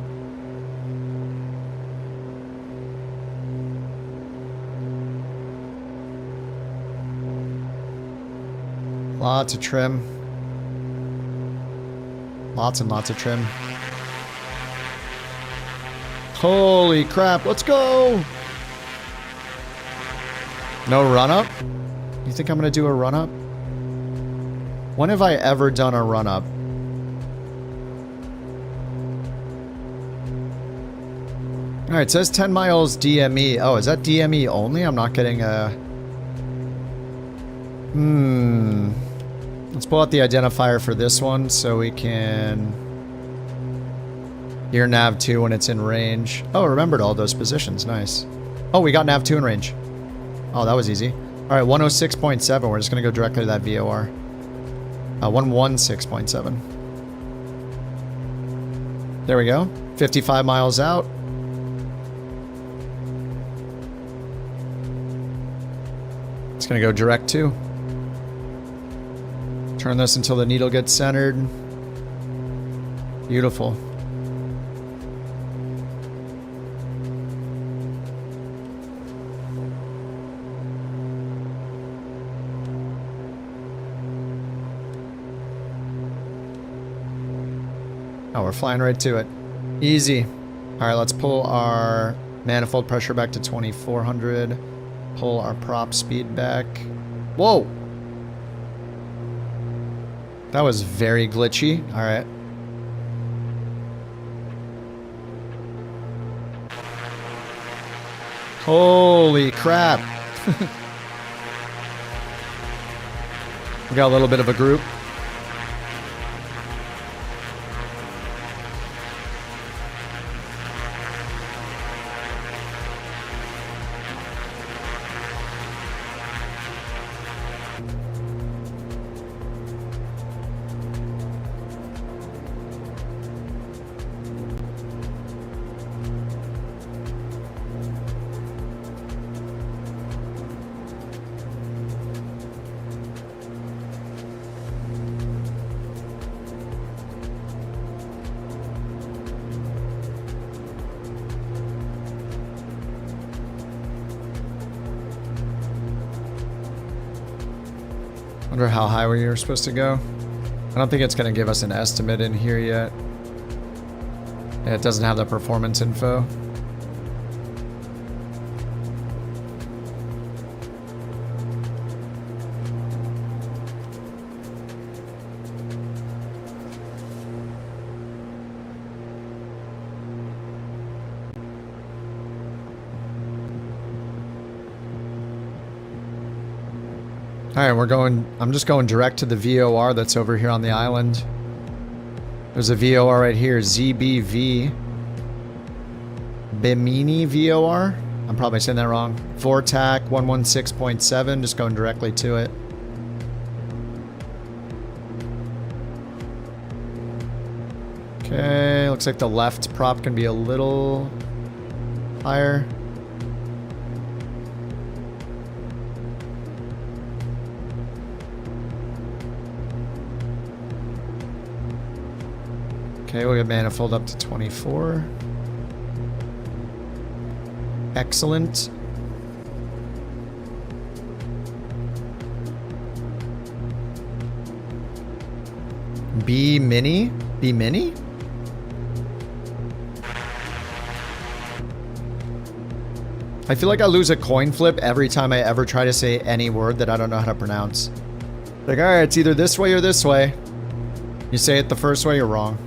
Lots of trim. Lots and lots of trim. Holy crap, let's go! No run-up? You think I'm gonna do a run-up? When have I ever done a run-up? Alright, it says 10 miles DME. Oh, is that DME only? I'm not getting a... Let's pull out the identifier for this one so we can hear nav 2 when it's in range. Oh, I remembered all those positions. Nice. Oh, we got nav 2 in range. Oh, that was easy. Alright, 106.7. We're just going to go directly to that VOR. 116.7. There we go. 55 miles out. It's going to go direct 2. Turn this until the needle gets centered. Beautiful. Oh, we're flying right to it. Easy. Alright, let's pull our manifold pressure back to 2400. Pull our prop speed back. Whoa! That was very glitchy. Alright. Holy crap. We got a little bit of a group. Wonder how high we were supposed to go. I don't think it's going to give us an estimate in here yet. Yeah, it doesn't have the performance info. Alright, I'm just going direct to the VOR that's over here on the island. There's a VOR right here, ZBV. Bimini VOR? I'm probably saying that wrong. Vortac 116.7, just going directly to it. Okay, looks like the left prop can be a little higher. Okay, we'll get manifold up to 24. Excellent. B mini? B mini? I feel like I lose a coin flip every time I ever try to say any word that I don't know how to pronounce. Like, alright, it's either this way or this way. You say it the first way, you're wrong.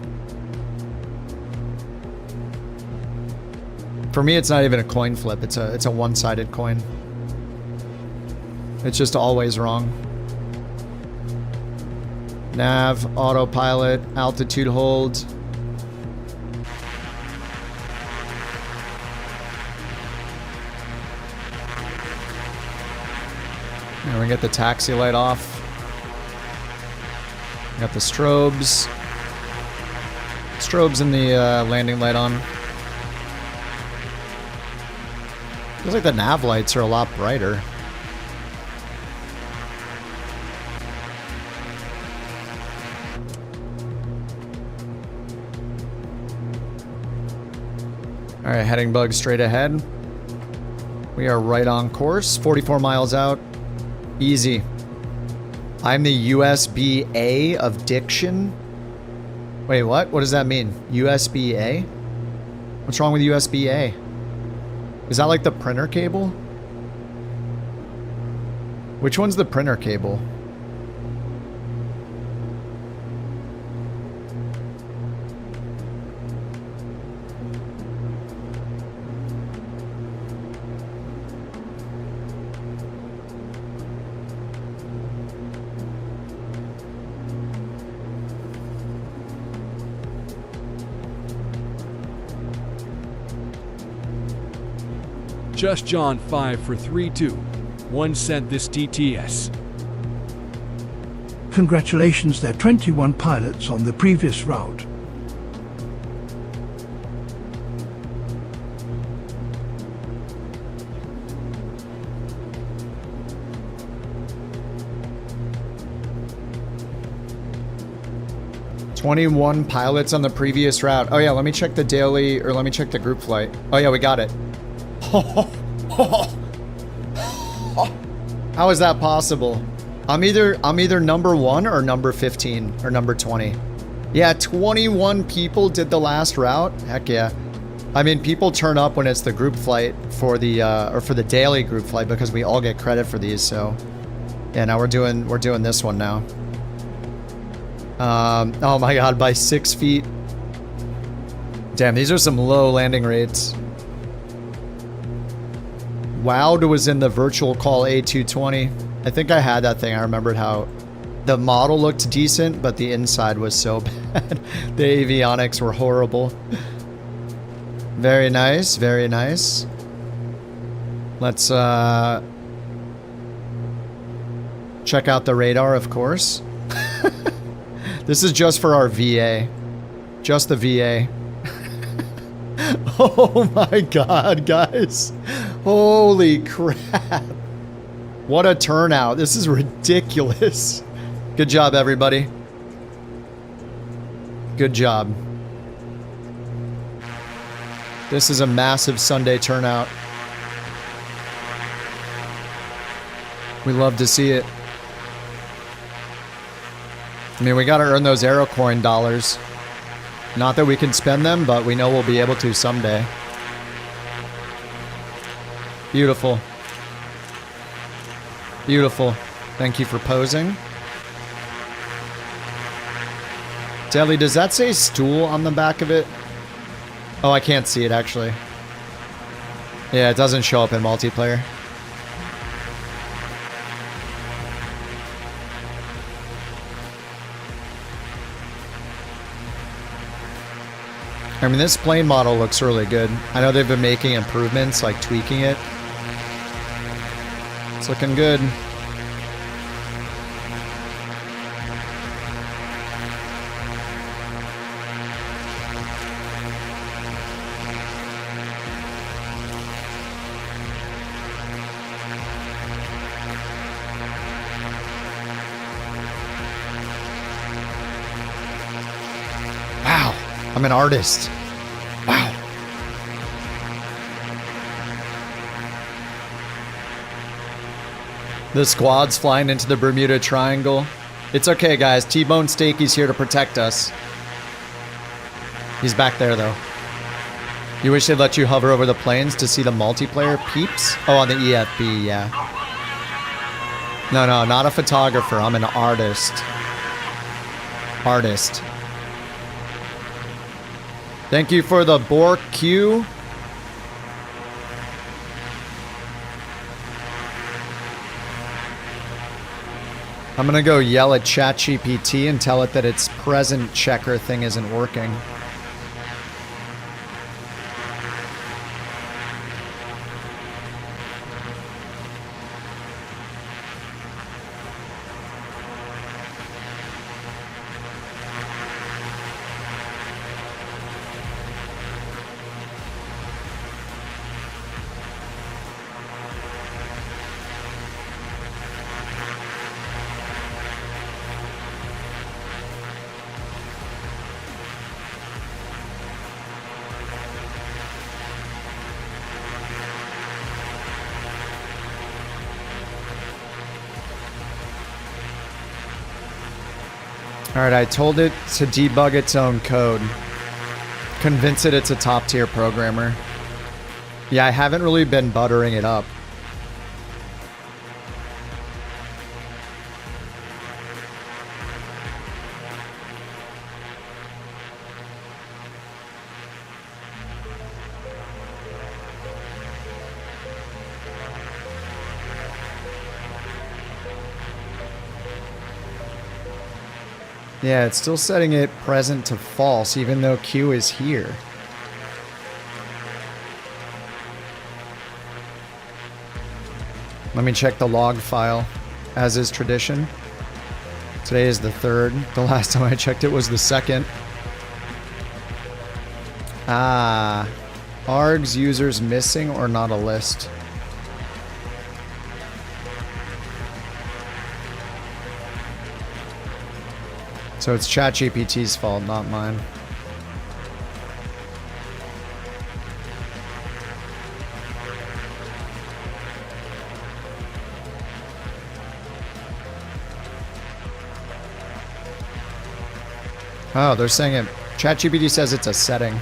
For me, it's not even a coin flip. It's a one-sided coin. It's just always wrong. Nav, autopilot, altitude hold. And we get the taxi light off. We got the strobes. Strobes and the landing light on. Feels like the nav lights are a lot brighter. Alright, heading bug straight ahead. We are right on course. 44 miles out. Easy. I'm the USB-A of diction. Wait, what? What does that mean? USB-A? What's wrong with USB-A? Is that like the printer cable? Which one's the printer cable? Just John 5 for 3-2. 1 cent this TTS. Congratulations, there are 21 pilots on the previous route. $21 pilots on the previous route. Oh yeah, let me check the daily, or let me check the group flight. Oh yeah, we got it. How is that possible? I'm either number 1 or number 15 or number 20. Yeah, 21 people did the last route. Heck yeah. I mean, people turn up when it's the group flight for the or for the daily group flight because we all get credit for these. So yeah, now we're doing this one now. Oh my god, by 6 feet. Damn, these are some low landing rates. Woud was in the virtual call A220. I think I had that thing. I remembered how the model looked decent, but the inside was so bad. The avionics were horrible. Very nice, very nice. Let's check out the radar, of course. This is just for our VA. Just the VA. Oh my god, guys. Holy crap. What a turnout. This is ridiculous. Good job, everybody. Good job. This is a massive Sunday turnout. We love to see it. I mean, we gotta earn those Aerocoin dollars. Not that we can spend them, but we know we'll be able to someday. Beautiful. Beautiful. Thank you for posing. Deli, does that say stool on the back of it? Oh, I can't see it actually. Yeah, it doesn't show up in multiplayer. I mean, this plane model looks really good. I know they've been making improvements, like tweaking it. It's looking good. Wow, I'm an artist. Wow. The squad's flying into the Bermuda Triangle. It's okay, guys. T-Bone Stakey's here to protect us. He's back there, though. You wish they'd let you hover over the planes to see the multiplayer peeps? Oh, on the EFB, yeah. No, not a photographer. I'm an artist. Artist. Thank you for the Bork Q. I'm gonna go yell at ChatGPT and tell it that its present checker thing isn't working. Alright, I told it to debug its own code. Convince it it's a top tier programmer. Yeah, I haven't really been buttering it up. Yeah, it's still setting it present to false, even though Q is here. Let me check the log file, as is tradition. Today is the 3rd. The last time I checked it was the 2nd. Ah. ARG's users missing or not a list? So it's ChatGPT's fault, not mine. Oh, they're saying it. ChatGPT says it's a setting.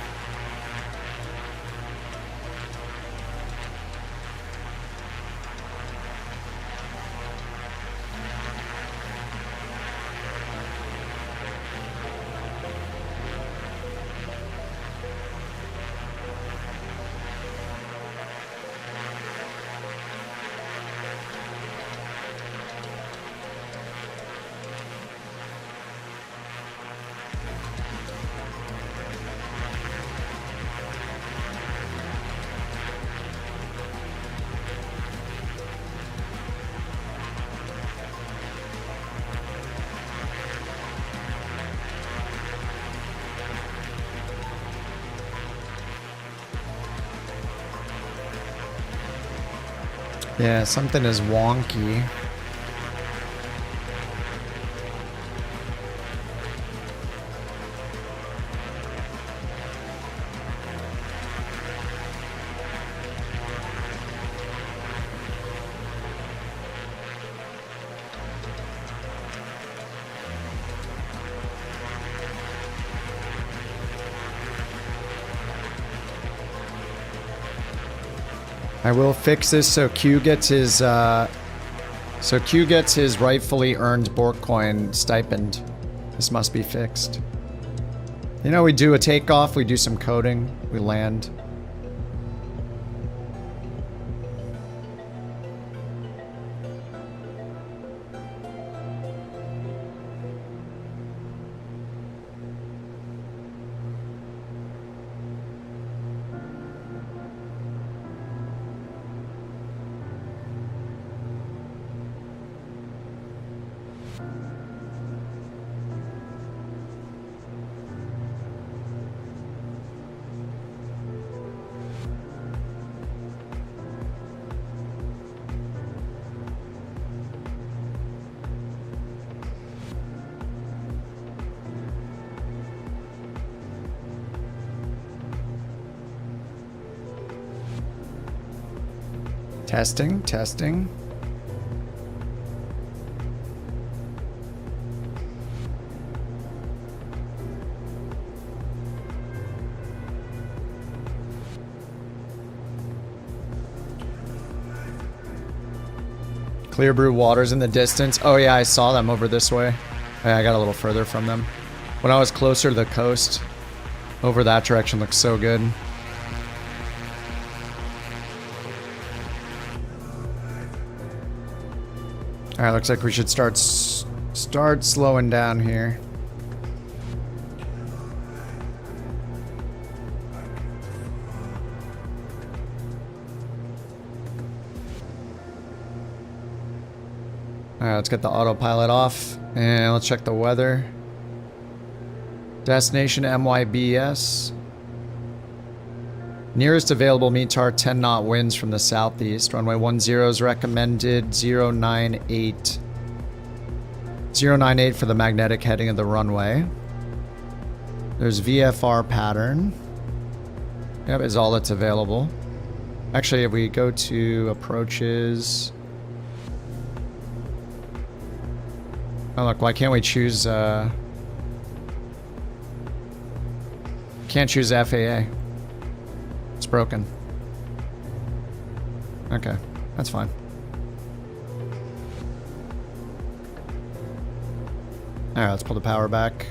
Yeah, something is wonky. I will fix this so Q gets his rightfully earned BorkCoin stipend. This must be fixed. You know, we do a takeoff, we do some coding, we land. Testing, testing. Clear Brew Waters in the distance. Oh yeah, I saw them over this way. Yeah, I got a little further from them. When I was closer to the coast, over that direction looks so good. Alright, looks like we should start slowing down here. Alright, let's get the autopilot off and let's check the weather. Destination MYBS. Nearest available METAR 10 knot winds from the southeast. Runway 10 is recommended. 098. 098 for the magnetic heading of the runway. There's VFR pattern. Yep, is all that's available. Actually, if we go to approaches. Oh look, why can't we choose can't choose FAA. It's broken. Okay, that's fine. Alright, let's pull the power back.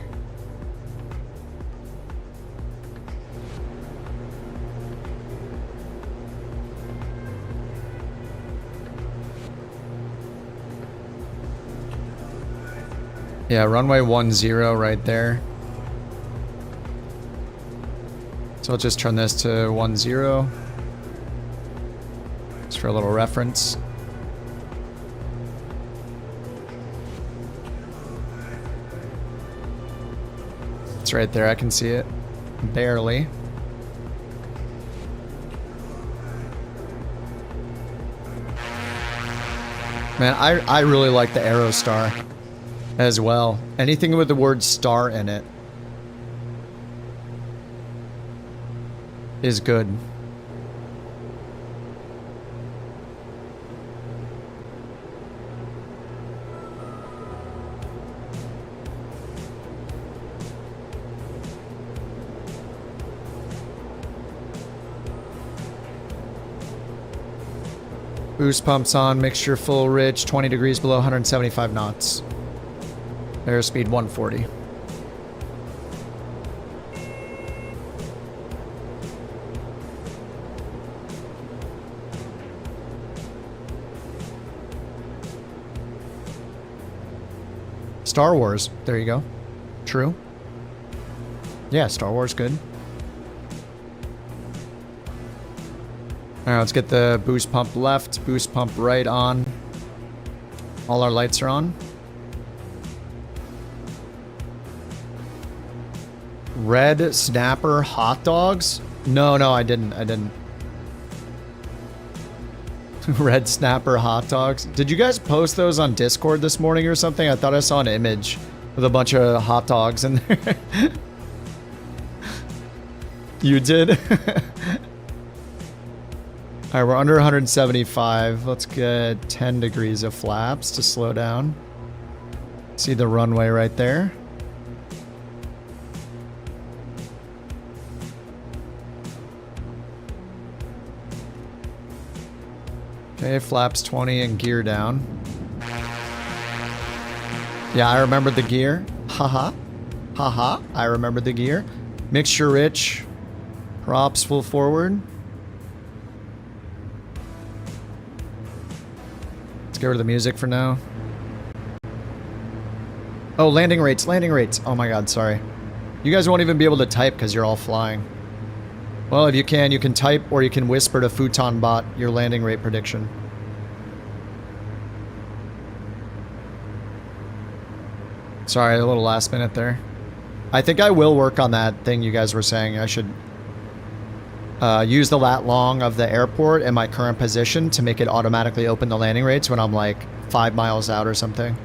Yeah, runway 10 right there. So I'll just turn this to 10. Just for a little reference. It's right there, I can see it. Barely. Man, I really like the Aerostar as well. Anything with the word star in it is good. Boost pumps on, mixture full rich, 20 degrees below, 175 knots. Airspeed 140. Star Wars. There you go. True. Yeah, Star Wars good. Alright, let's get the boost pump left, boost pump right on. All our lights are on. Red Snapper hot dogs? No, I didn't. Red Snapper hot dogs. Did you guys post those on Discord this morning or something? I thought I saw an image with a bunch of hot dogs in there. You did? Alright, we're under 175. Let's get 10 degrees of flaps to slow down. See the runway right there. Okay, flaps 20 and gear down. Yeah, I remembered the gear. Haha. Haha, I remembered the gear. Mixture rich. Props full forward. Let's get rid of the music for now. Oh, landing rates, landing rates. Oh my god, sorry. You guys won't even be able to type because you're all flying. Well, if you can type or you can whisper to Futon Bot your landing rate prediction. Sorry, a little last minute there. I think I will work on that thing you guys were saying. I should use the lat long of the airport and my current position to make it automatically open the landing rates when I'm like 5 miles out or something.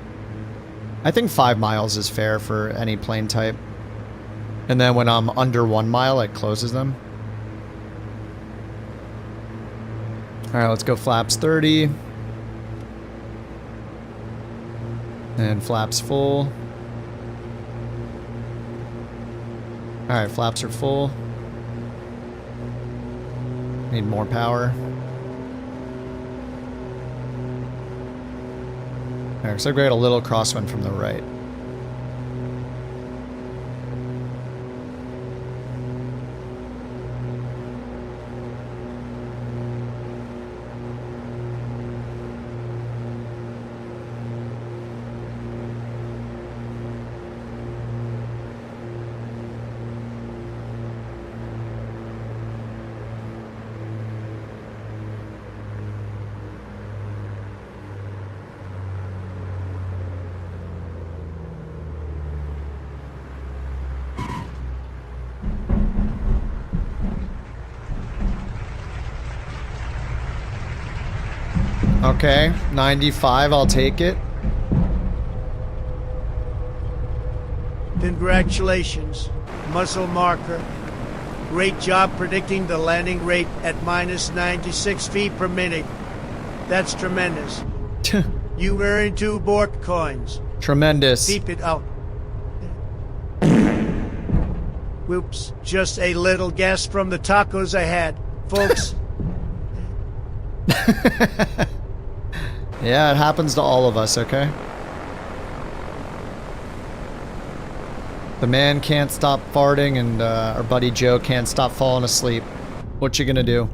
I think 5 miles is fair for any plane type. And then when I'm under 1 mile, it closes them. Alright, let's go flaps 30. And flaps full. Alright, flaps are full. Need more power. Alright, looks like we got a little crosswind from the right. Okay, 95, I'll take it. Congratulations, Muscle Marker. Great job predicting the landing rate at minus 96 feet per minute. That's tremendous. You earned 2 Bork coins. Tremendous. Keep it out. Whoops, just a little gas from the tacos I had, folks. Yeah, it happens to all of us, okay? The man can't stop farting and our buddy Joe can't stop falling asleep. What you gonna do?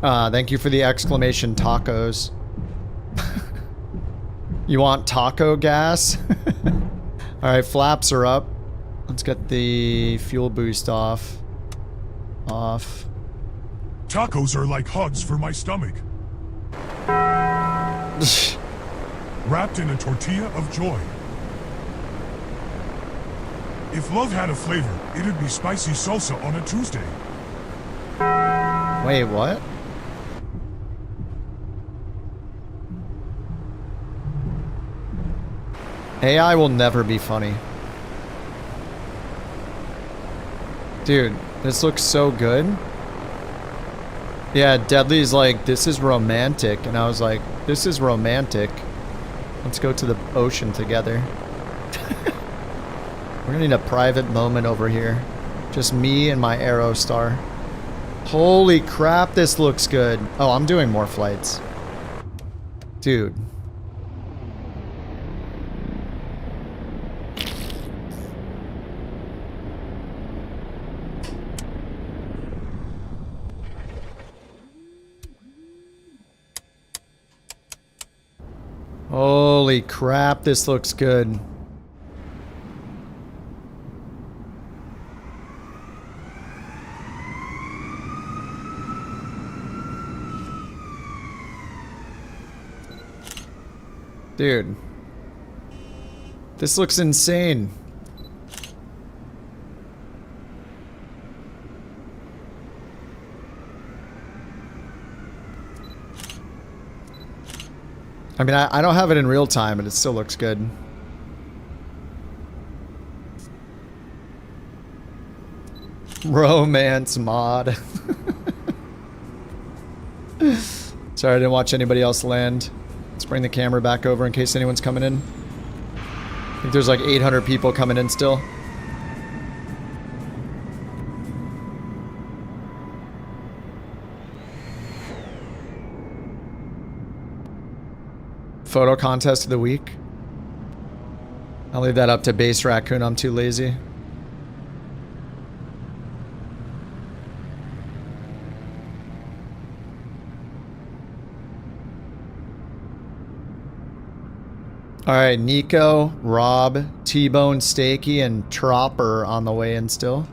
Thank you for the exclamation tacos. You want taco gas? Alright, flaps are up. Let's get the fuel boost off. Off. Tacos are like hugs for my stomach. Wrapped in a tortilla of joy. If love had a flavor, it'd be spicy salsa on a Tuesday. Wait, what? AI will never be funny. Dude, this looks so good. Yeah, Deadly's like, this is romantic. And I was like, this is romantic. Let's go to the ocean together. We're gonna need a private moment over here. Just me and my Aerostar. Holy crap, this looks good. Oh, I'm doing more flights. Dude. Holy crap, this looks good. Dude. This looks insane. I mean, I don't have it in real time, but it still looks good. Romance mod. Sorry, I didn't watch anybody else land. Let's bring the camera back over in case anyone's coming in. I think there's like 800 people coming in still. Photo contest of the week. I'll leave that up to Base Raccoon. I'm too lazy. All right, Nico, Rob, T-Bone, Stakey, and Tropper on the way in still.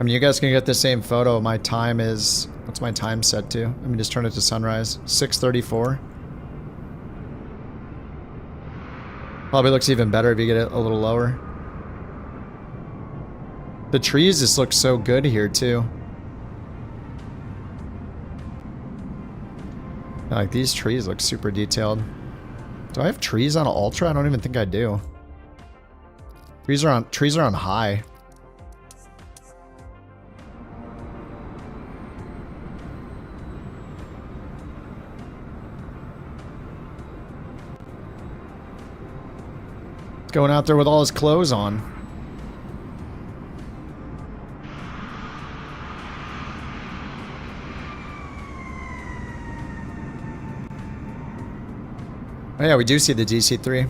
I mean, you guys can get the same photo. My time is... What's my time set to? Let me just turn it to sunrise. 6:34. Probably looks even better if you get it a little lower. The trees just look so good here, too. Like, these trees look super detailed. Do I have trees on Ultra? I don't even think I do. Trees are on high. Going out there with all his clothes on. Oh yeah, we do see the DC-3. Here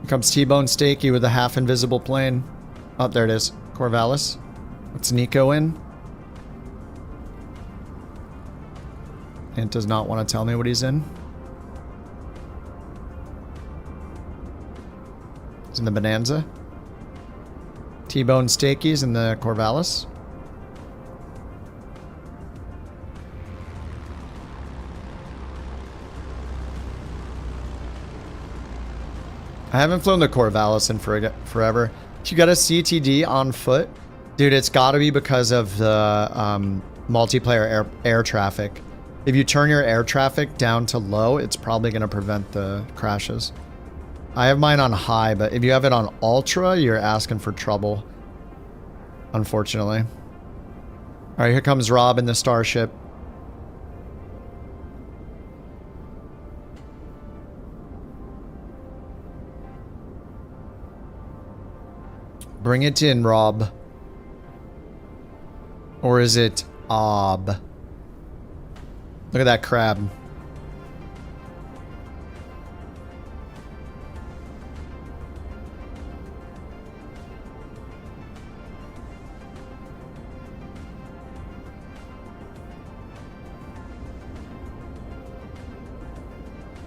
comes T-Bone Stakey with a half-invisible plane. Oh, there it is. Corvallis. What's Nico in? It does not want to tell me what he's in. He's in the Bonanza. T-Bone Stakey's in the Corvallis. I haven't flown the Corvallis in forever. If you got a CTD on foot, dude, it's got to be because of the multiplayer air traffic. If you turn your air traffic down to low, it's probably going to prevent the crashes. I have mine on high, but if you have it on ultra, you're asking for trouble, unfortunately. All right, here comes Rob in the Starship. Bring it in, Rob. Or is it Ob? Look at that crab.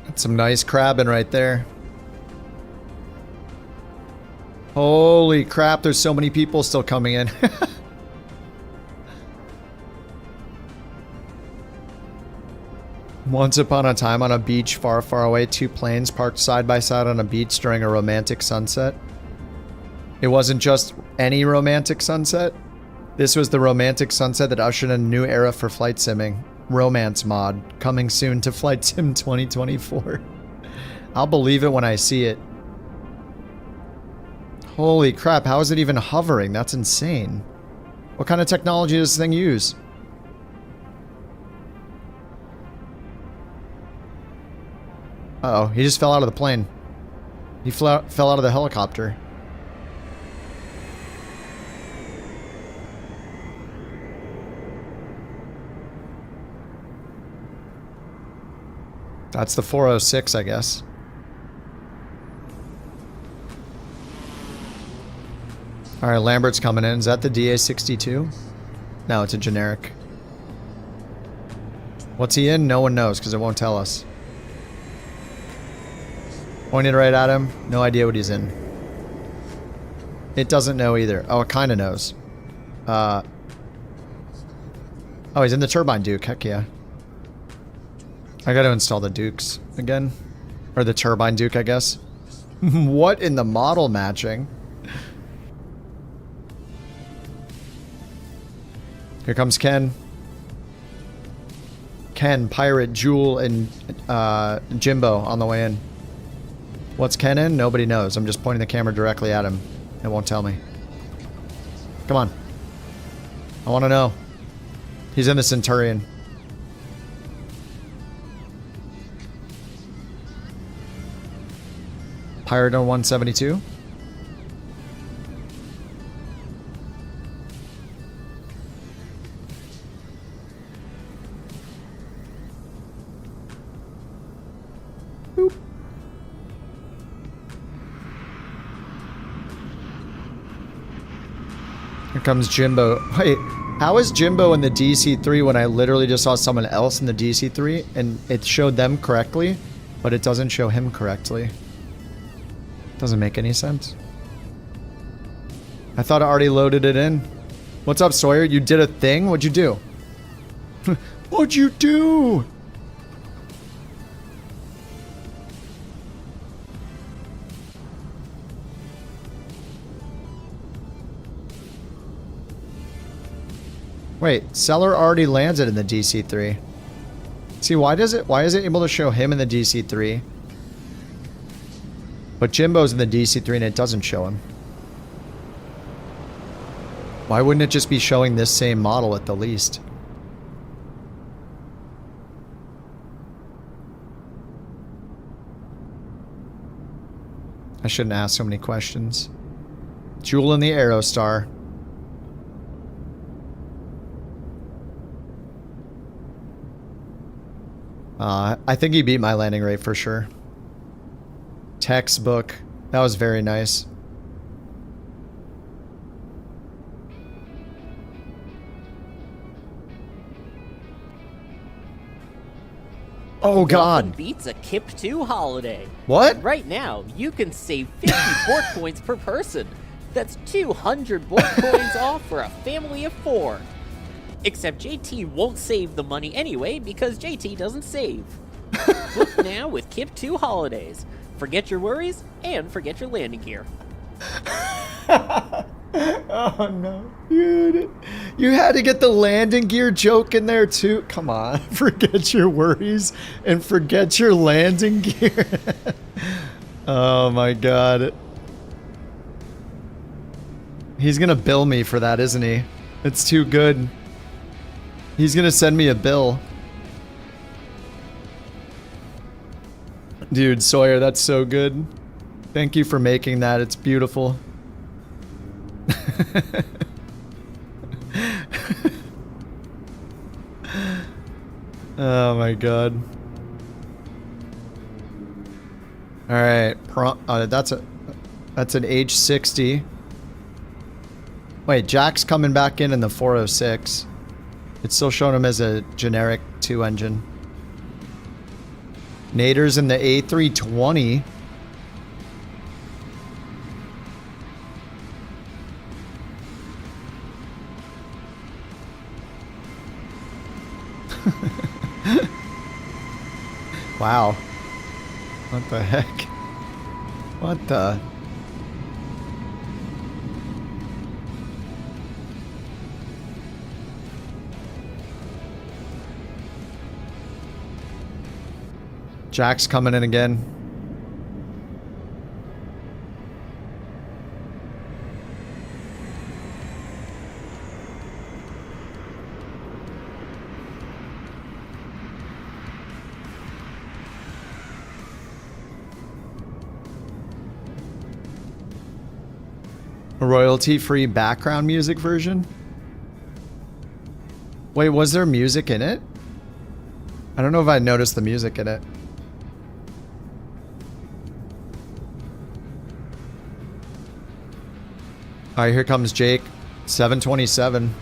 That's some nice crabbing right there. Holy crap, there's so many people still coming in. Once upon a time on a beach far, far away, two planes parked side by side on a beach during a romantic sunset. It wasn't just any romantic sunset. This was the romantic sunset that ushered in a new era for flight simming. Romance mod, coming soon to Flight Sim 2024. I'll believe it when I see it. Holy crap, how is it even hovering? That's insane. What kind of technology does this thing use? Uh-oh, he just fell out of the plane. He fell out of the helicopter. That's the 406, I guess. Alright, Lambert's coming in. Is that the DA-62? No, it's a generic. What's he in? No one knows, because it won't tell us. Pointed right at him. No idea what he's in. It doesn't know either. Oh, it kind of knows. Oh, he's in the Turbine Duke. Heck yeah. I gotta install the Dukes again. Or the Turbine Duke, I guess. What in the model matching? Here comes Ken. Ken, Pirate, Jewel, and Jimbo on the way in. What's Ken in? Nobody knows. I'm just pointing the camera directly at him. It won't tell me. Come on. I want to know. He's in the Centurion. Pirate on 172. Boop. Here comes Jimbo. Wait, how is Jimbo in the DC3 when I literally just saw someone else in the DC3 and it showed them correctly, but it doesn't show him correctly? Doesn't make any sense. I thought I already loaded it in. What's up, Sawyer? You did a thing? What'd you do? What'd you do? Wait, seller already landed in the DC3. See, why is it able to show him in the DC3? But Jimbo's in the DC3 and it doesn't show him. Why wouldn't it just be showing this same model at the least? I shouldn't ask so many questions. Jewel in the Aerostar. I think he beat my landing rate for sure. Textbook. That was very nice. Oh God. Nothing beats a KIP 2 holiday. What? Right now, you can save 50 Bork coins per person. That's 200 Bork coins off for a family of 4. Except JT won't save the money anyway because JT doesn't save. Book now with KIP 2 holidays. Forget your worries and forget your landing gear. Oh no, dude. You had to get the landing gear joke in there too. Come on. Forget your worries and forget your landing gear. Oh my God. He's gonna bill me for that, isn't he? It's too good. He's gonna send me a bill. Dude, Sawyer, that's so good. Thank you for making that. It's beautiful. Oh my God. All right, that's an H60. Wait, Jack's coming back in the 406. It's still showing him as a generic 2 engine. Nader's in the A320. Wow. What the heck? What the? Jack's coming in again. A royalty-free background music version? Wait, was there music in it? I don't know if I noticed the music in it. Alright, here comes Jake. 727.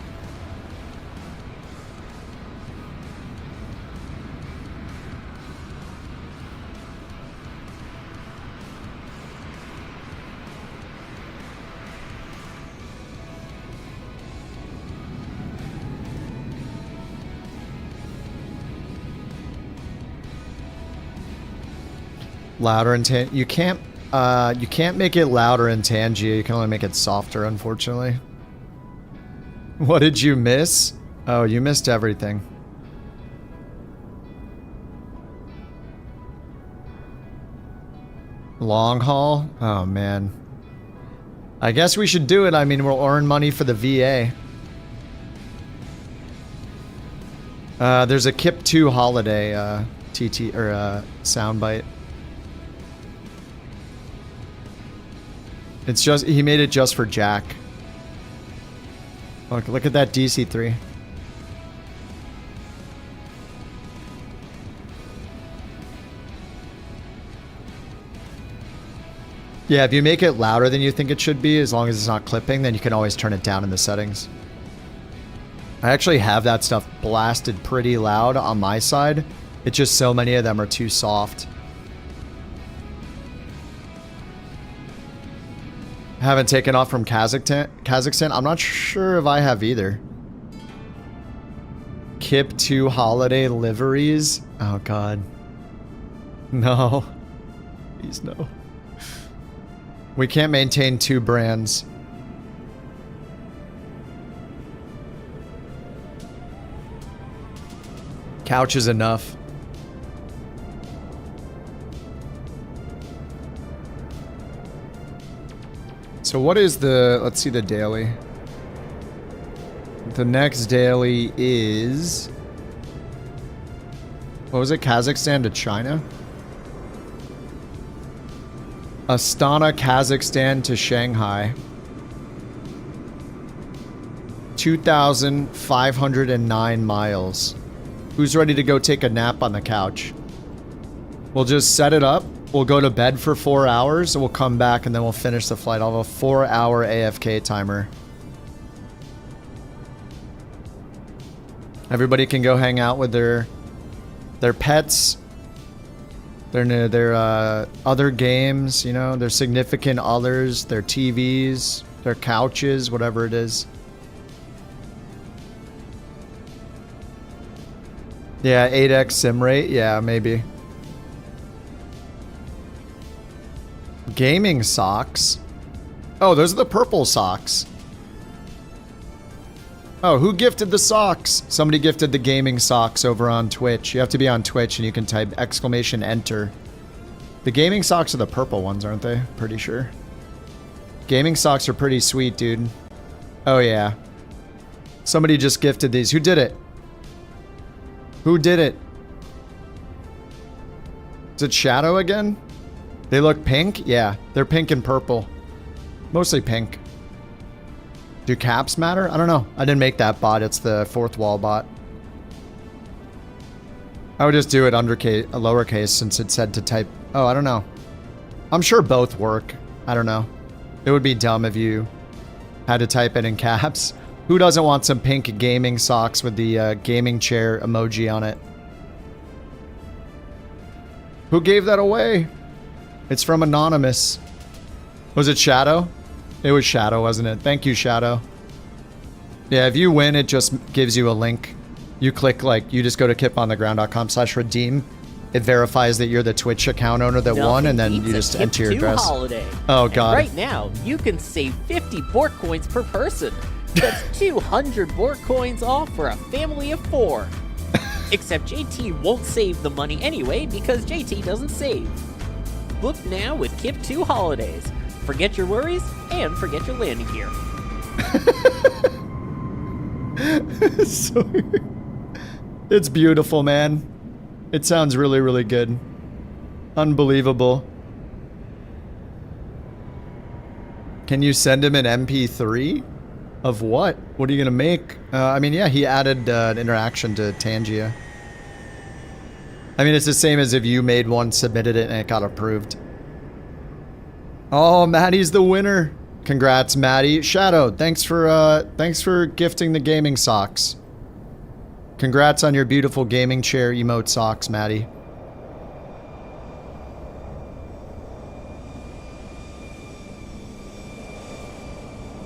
Louder in you can't make it louder in Tangia. You can only make it softer, unfortunately. What did you miss? Oh, you missed everything. Long haul? Oh, man. I guess we should do it. I mean, we'll earn money for the VA. There's a KIP 2 holiday, soundbite. It's just, he made it just for Jack. Look at that DC-3. Yeah, if you make it louder than you think it should be, as long as it's not clipping, then you can always turn it down in the settings. I actually have that stuff blasted pretty loud on my side. It's just so many of them are too soft. Haven't taken off from Kazakhstan. I'm not sure if I have either. Kip 2 holiday liveries. Oh god. No. Please no. We can't maintain 2 brands. Couch is enough. So what is the, let's see the daily. The next daily is, what was it, Kazakhstan to China? Astana, Kazakhstan to Shanghai. 2,509 miles. Who's ready to go take a nap on the couch? We'll just set it up. We'll go to bed for 4 hours, and we'll come back, and then we'll finish the flight. I'll have a 4-hour AFK timer. Everybody can go hang out with their pets, their other games, you know, their significant others, their TVs, their couches, whatever it is. Yeah, 8x sim rate. Yeah, maybe. Gaming socks. Oh, those are the purple socks. Oh, who gifted the socks? Somebody gifted the gaming socks over on Twitch. You have to be on Twitch and you can type !enter. The gaming socks are the purple ones, aren't they? Pretty sure. Gaming socks are pretty sweet, dude. Oh, yeah. Somebody just gifted these. Who did it? Who did it? Is it Shadow again? They look pink? Yeah, they're pink and purple. Mostly pink. Do caps matter? I don't know. I didn't make that bot. It's the fourth wall bot. I would just do it lowercase since it said to type. Oh, I don't know. I'm sure both work. I don't know. It would be dumb if you had to type it in caps. Who doesn't want some pink gaming socks with the gaming chair emoji on it? Who gave that away? It's from Anonymous. Was it Shadow? It was Shadow, wasn't it? Thank you, Shadow. Yeah, if you win, it just gives you a link. You click, like, you just go to kipontheground.com/redeem. It verifies that you're the Twitch account owner that won, and then you just enter your address. Holiday. Oh, God. And right now, you can save 50 Bork coins per person. That's 200 Bork coins off for a family of 4. Except JT won't save the money anyway because JT doesn't save. Book now with Kip 2 Holidays. Forget your worries and forget your landing gear. It's beautiful, man. It sounds really, really good. Unbelievable. Can you send him an MP3? Of what? What are you gonna make? I mean, yeah, he added an interaction to Tangia. I mean, it's the same as if you made one, submitted it, and it got approved. Oh, Maddie's the winner. Congrats, Maddie. Shadow, thanks for gifting the gaming socks. Congrats on your beautiful gaming chair emote socks, Maddie.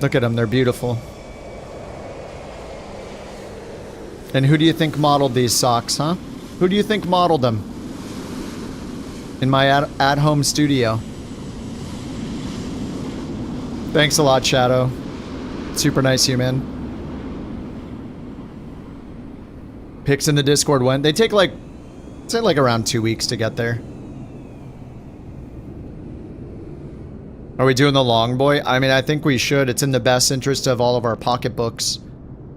Look at them, they're beautiful. And who do you think modeled these socks, huh? Who do you think modeled them? In my at-home studio. Thanks a lot, Shadow. Super nice of you, man. Pics in the Discord went. They take like, say like around 2 weeks to get there. Are we doing the long boy? I mean, I think we should. It's in the best interest of all of our pocketbooks.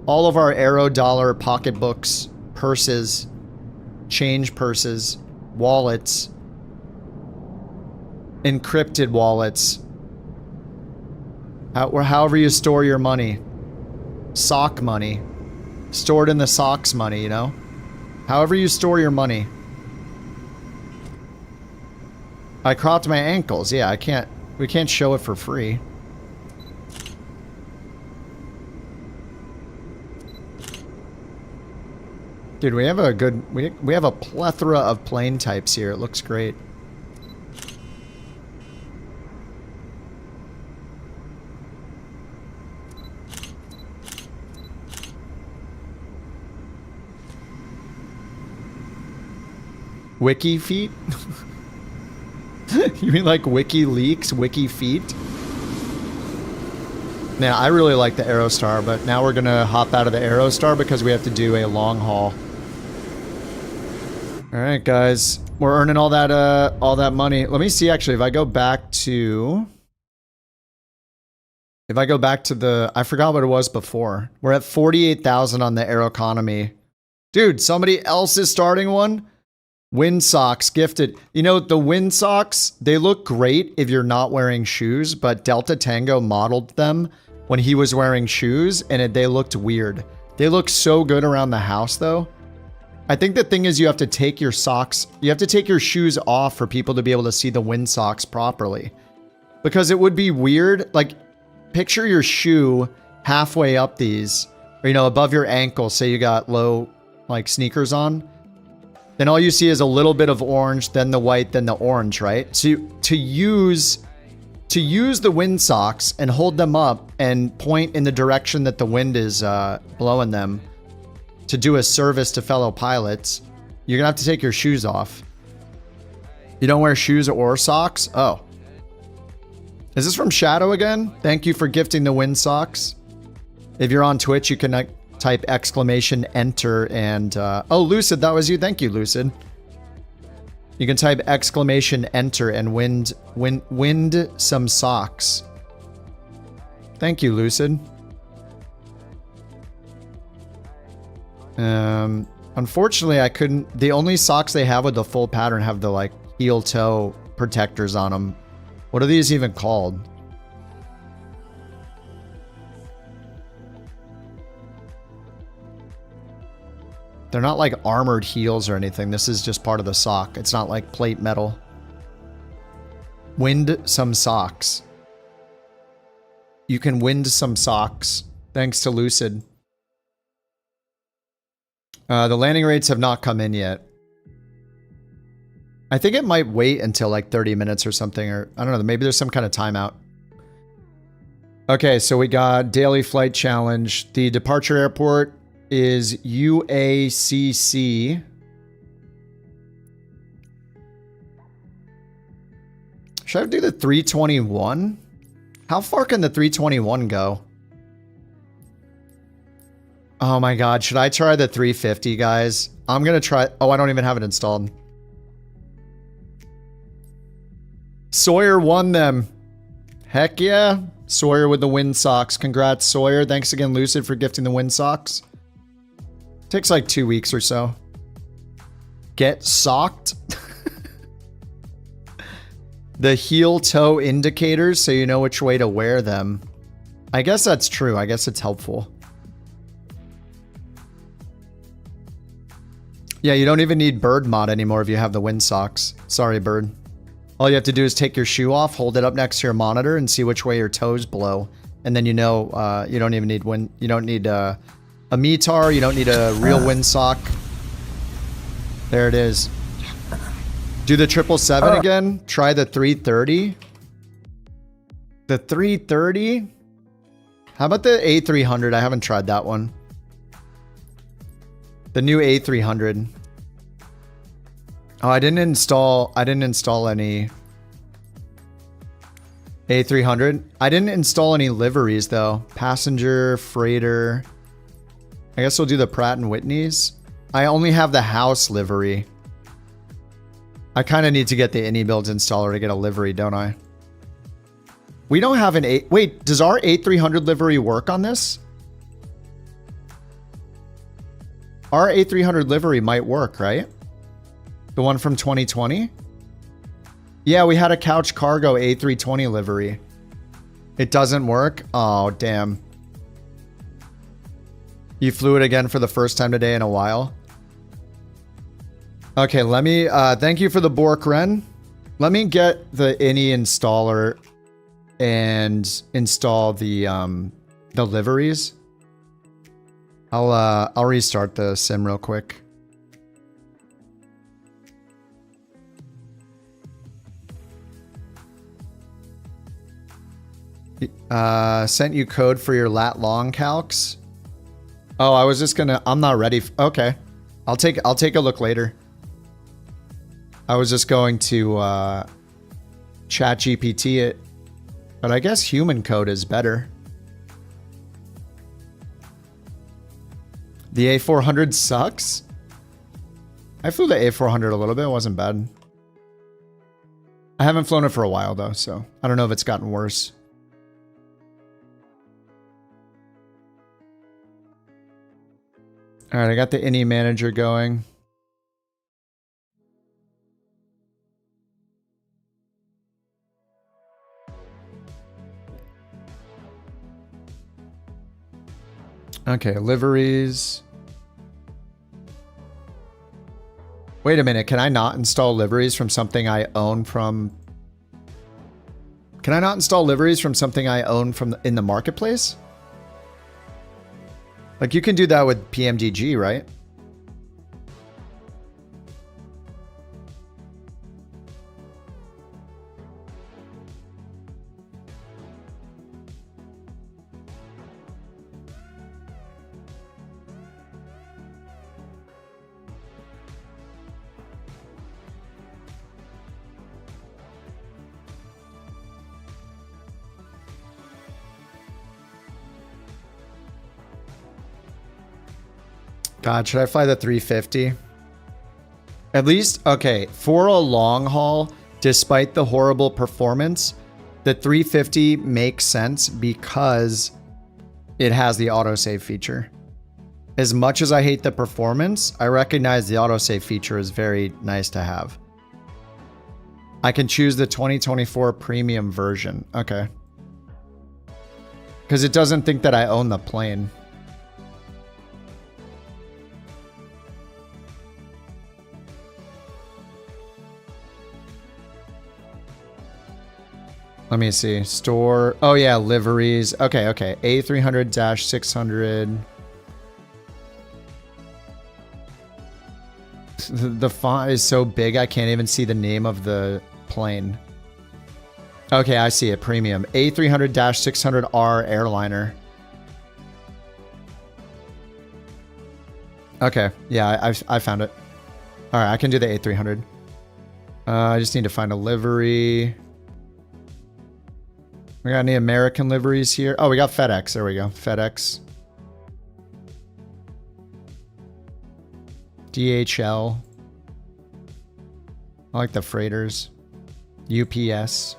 All of our Aero dollar pocketbooks, purses, change purses, wallets, encrypted wallets. Or however you store your money. Sock money. Stored in the socks money, you know? However you store your money. I cropped my ankles. Yeah, we can't show it for free. Dude, we have a good, we have a plethora of plane types here. It looks great. Wiki feet? You mean like WikiLeaks, Wiki feet? Now, I really like the Aerostar, but now we're gonna hop out of the Aerostar because we have to do a long haul. Alright, guys. We're earning all that money. Let me see, actually, if I go back to... If I go back to the... I forgot what it was before. We're at 48,000 on the Aeroconomy. Dude, somebody else is starting one? Wind socks gifted. You know, the wind socks, they look great if you're not wearing shoes, but Delta Tango modeled them when he was wearing shoes, and they looked weird. They look so good around the house, though. I think the thing is you have to take your socks, you have to take your shoes off for people to be able to see the wind socks properly. Because it would be weird, like, picture your shoe halfway up these, or, you know, above your ankle, say you got low, like, sneakers on. Then all you see is a little bit of orange, then the white, then the orange, right? So to use the wind socks and hold them up and point in the direction that the wind is blowing them to do a service to fellow pilots, you're gonna have to take your shoes off. You don't wear shoes or socks? Oh. Is this from Shadow again? Thank you for gifting the wind socks. If you're on Twitch, you can type exclamation enter and oh, Lucid, that was you. Thank you, Lucid. You can type exclamation enter and wind some socks. Thank you, Lucid. Unfortunately, I couldn't. The only socks they have with the full pattern have the like heel toe protectors on them. What are these even called? They're not like armored heels or anything. This is just part of the sock. It's not like plate metal. Wind some socks. You can wind some socks. Thanks to Lucid. The landing rates have not come in yet. I think it might wait until like 30 minutes or something, or I don't know, maybe there's some kind of timeout. Okay, so we got daily flight challenge. The departure airport is UACC. Should I do the 321? How far can the 321 go? Oh my god, should I try the 350, guys? I'm gonna try... Oh, I don't even have it installed. Sawyer won them. Heck yeah. Sawyer with the wind socks. Congrats, Sawyer. Thanks again, Lucid, for gifting the wind socks. Takes like 2 weeks or so. Get socked. The heel toe indicators so you know which way to wear them. I guess that's true. I guess it's helpful. Yeah, you don't even need bird mod anymore if you have the wind socks. Sorry, bird. All you have to do is take your shoe off, hold it up next to your monitor, and see which way your toes blow. And then you know you don't even need wind. You don't need a METAR. You don't need a real wind sock. There it is. Do the 777 again. Try the 330. The 330. How about the A300? I haven't tried that one. The new A300. Oh, I didn't install any A300. I didn't install any liveries though. Passenger, freighter. I guess we'll do the Pratt & Whitney's. I only have the house livery. I kind of need to get the AnyBuilds installer to get a livery, don't I? We don't have an A... Wait, does our A300 livery work on this? Our A300 livery might work, right? The one from 2020? Yeah, we had a Couch Cargo A320 livery. It doesn't work? Oh, damn. You flew it again for the first time today in a while? Okay, let me, thank you for the Bork Ren. Let me get the INI installer and install the liveries. I'll restart the sim real quick. Sent you code for your lat long calcs. Oh, I was just gonna, I'm not ready. Okay. I'll take a look later. I was just going to chat GPT it, but I guess human code is better. The A400 sucks. I flew the A400 a little bit. It wasn't bad. I haven't flown it for a while though, so I don't know if it's gotten worse. All right, I got the INI manager going. Okay, liveries. Wait a minute, can I not install liveries from something I own from... Can I not install liveries from something I own from in the marketplace? Like, you can do that with PMDG, right? God, should I fly the 350? At least, okay, for a long haul, despite the horrible performance, the 350 makes sense because it has the autosave feature. As much as I hate the performance, I recognize the autosave feature is very nice to have. I can choose the 2024 premium version. Okay. Because it doesn't think that I own the plane. Let me see. Store. Oh, yeah. Liveries. Okay, okay. A300-600. The font is so big I can't even see the name of the plane. Okay, I see it. Premium. A300-600R airliner. Okay. Yeah, I found it. All right, I can do the A300. I just need to find a livery. We got any American liveries here? Oh, we got FedEx. There we go. FedEx. DHL. I like the freighters. UPS.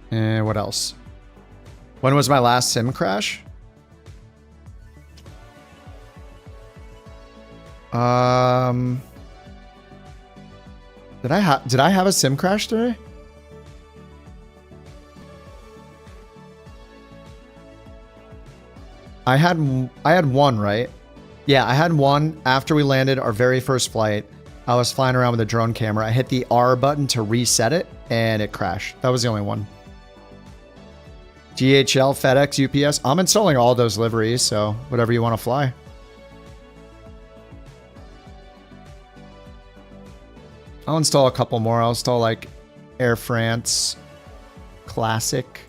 And what else? When was my last sim crash? Did I have a sim crash today? I had one, right? Yeah, I had one after we landed our very first flight. I was flying around with a drone camera. I hit the R button to reset it and it crashed. That was the only one. DHL, FedEx, UPS. I'm installing all those liveries, so whatever you want to fly. I'll install a couple more. I'll install like Air France Classic.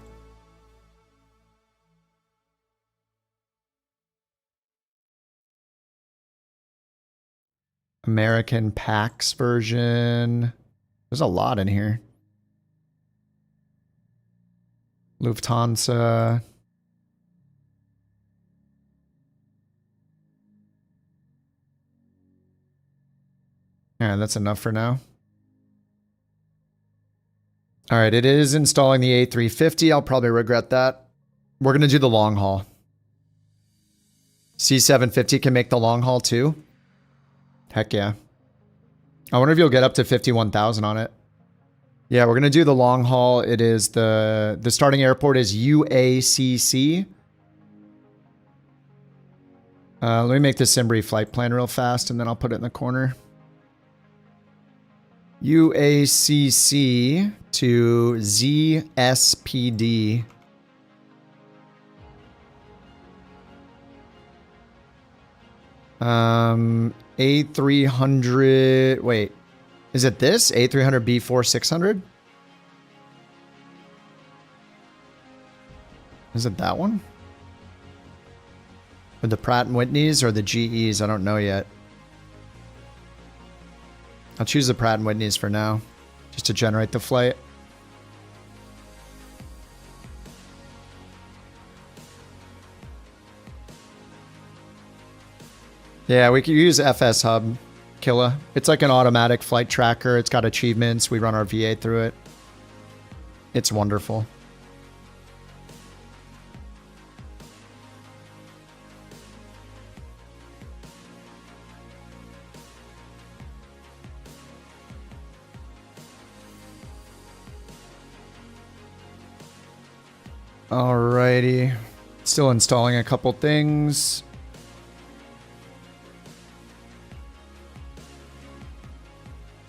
American PAX version. There's a lot in here. Lufthansa. Yeah, that's enough for now. All right, it is installing the A350. I'll probably regret that. We're going to do the long haul. C750 can make the long haul too? Heck yeah. I wonder if you'll get up to 51,000 on it. Yeah, we're going to do the long haul. It is the starting airport is UACC. Let me make the Simbri flight plan real fast and then I'll put it in the corner. UACC to ZSPD. A300, wait, is it this? A300B4 600? Is it that one? Or the Pratt & Whitneys or the GEs? I don't know yet. I'll choose the Pratt & Whitneys for now, just to generate the flight. Yeah, we can use FSHub, Killa. It's like an automatic flight tracker. It's got achievements. We run our VA through it. It's wonderful. Alrighty. Still installing a couple things.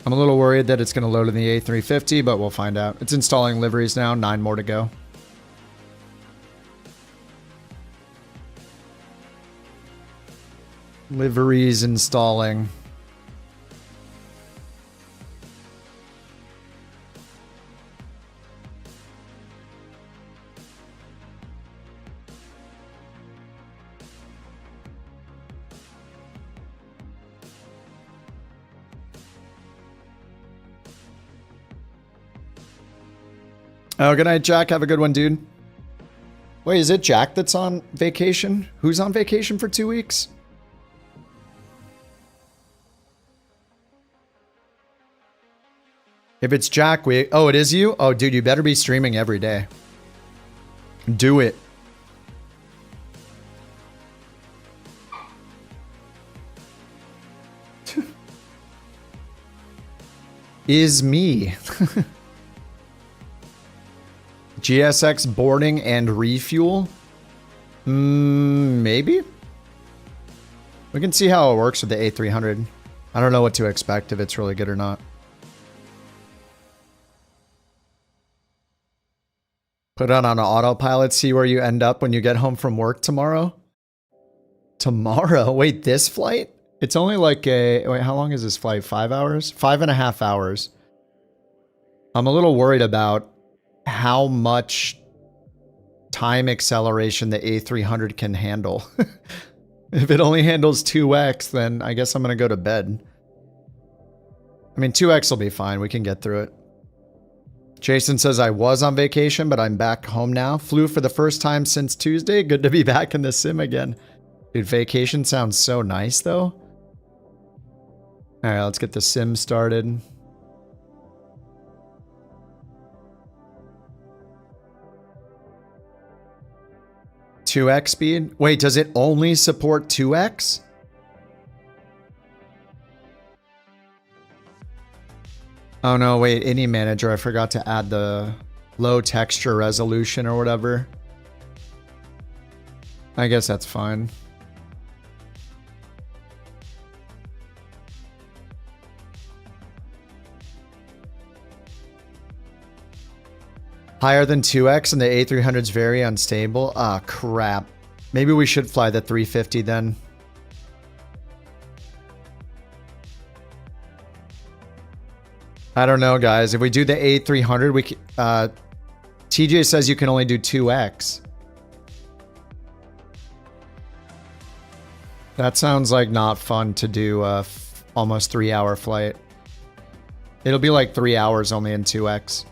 I'm a little worried that it's going to load in the A350, but we'll find out. It's installing liveries now, 9 more to go. Liveries installing. Oh, good night, Jack. Have a good one, dude. Wait, is it Jack that's on vacation? Who's on vacation for 2 weeks? If it's Jack, oh, it is you? Oh, dude, you better be streaming every day. Do it. Is me. GSX boarding and refuel? Maybe? We can see how it works with the A300. I don't know what to expect, if it's really good or not. Put it on autopilot, see where you end up when you get home from work tomorrow. Tomorrow? Wait, this flight? It's only like a... Wait, how long is this flight? 5 hours? 5.5 hours. I'm a little worried about how much time acceleration the A300 can handle. If it only handles 2x, then I guess I'm going to go to bed. I mean, 2x will be fine. We can get through it. Jason says, I was on vacation, but I'm back home now. Flew for the first time since Tuesday. Good to be back in the sim again. Dude, vacation sounds so nice, though. All right, let's get the sim started. $2x speed? Wait, does it only support 2x? Oh no, wait, any manager, I forgot to add the low texture resolution or whatever. I guess that's fine. Higher than 2x and the A300's very unstable. Ah, crap. Maybe we should fly the 350 then. I don't know, guys. If we do the A300, we can, TJ says you can only do 2x. That sounds like not fun to do a almost 3-hour flight. It'll be like 3 hours only in 2x.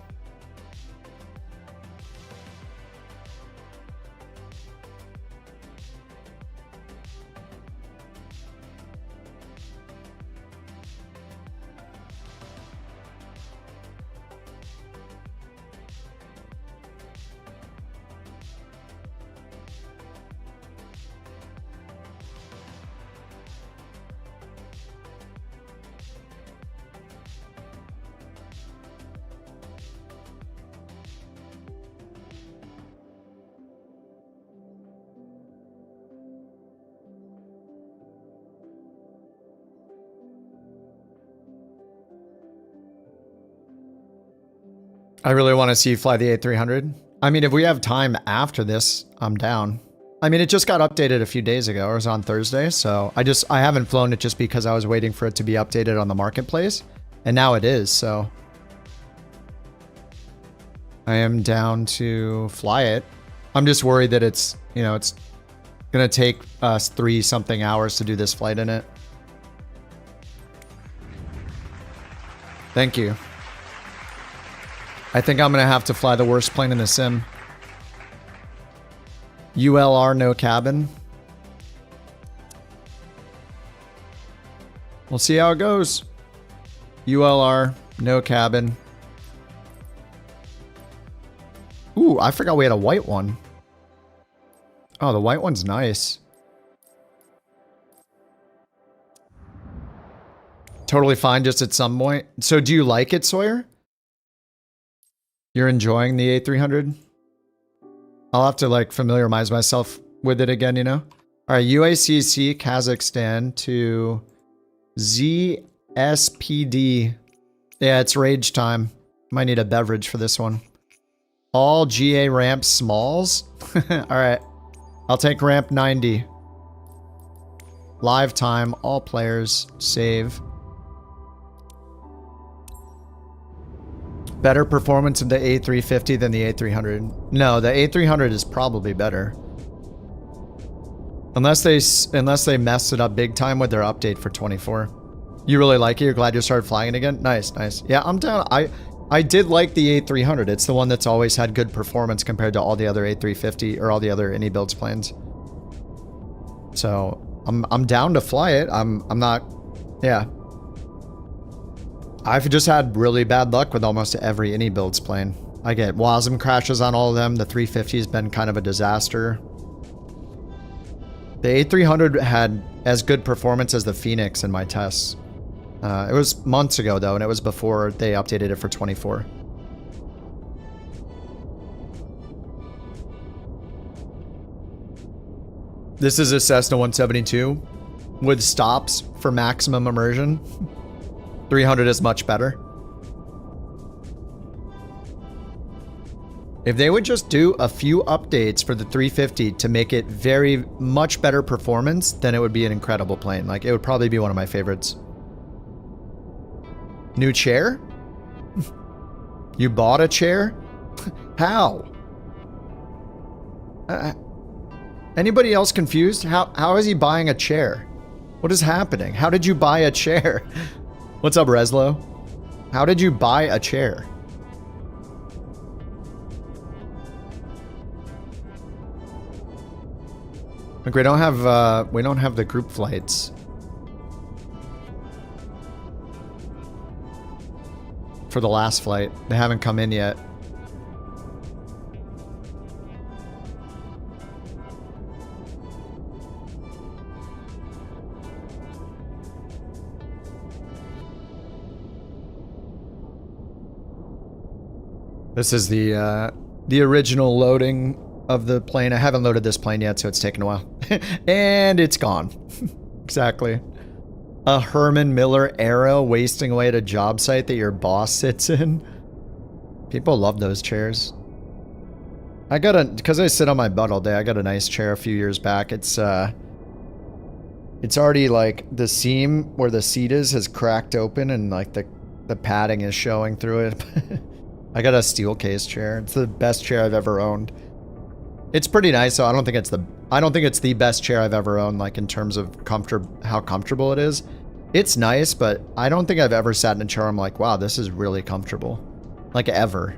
I really want to see you fly the A300. I mean, if we have time after this, I'm down. I mean, it just got updated a few days ago. It was on Thursday, so I haven't flown it just because I was waiting for it to be updated on the marketplace, and now it is, so I am down to fly it. I'm just worried that it's, you know, it's gonna take us 3-something hours to do this flight in it. Thank you. I think I'm gonna have to fly the worst plane in the sim. ULR, no cabin. We'll see how it goes. ULR, no cabin. Ooh, I forgot we had a white one. Oh, the white one's nice. Totally fine just at some point. So do you like it, Sawyer? You're enjoying the A300? I'll have to like familiarize myself with it again, you know? All right, UACC Kazakhstan to ZSPD. Yeah, it's rage time. Might need a beverage for this one. All GA ramp smalls? All right, I'll take ramp 90. Live time, all players, save. Better performance of the A350 than the A300. No, the A300 is probably better. Unless they messed it up big time with their update for 24. You really like it? You're glad you started flying it again? Nice, nice. Yeah, I'm down. I did like the A300. It's the one that's always had good performance compared to all the other A350 or all the other any builds planes. So I'm down to fly it. I'm not. Yeah. I've just had really bad luck with almost every any builds plane. I get WASM crashes on all of them. The 350 has been kind of a disaster. The A300 had as good performance as the Phoenix in my tests. It was months ago though, and it was before they updated it for 24. This is a Cessna 172 with stops for maximum immersion. 300 is much better. If they would just do a few updates for the 350 to make it very much better performance, then it would be an incredible plane. Like, it would probably be one of my favorites. New chair? You bought a chair? How? Anybody else confused? How is he buying a chair? What is happening? How did you buy a chair? What's up, Reslo? How did you buy a chair? Look, we don't have the group flights for the last flight. They haven't come in yet. This is the original loading of the plane. I haven't loaded this plane yet, so it's taken a while. And it's gone. Exactly. A Herman Miller Aero wasting away at a job site that your boss sits in. People love those chairs. I got a, because I sit on my butt all day, I got a nice chair a few years back. It's already like the seam where the seat is has cracked open and like the padding is showing through it. I got a steel case chair. It's the best chair I've ever owned. It's pretty nice, so I don't think it's the best chair I've ever owned, like in terms of how comfortable it is. It's nice, but I don't think I've ever sat in a chair I'm like, wow, this is really comfortable. Like, ever.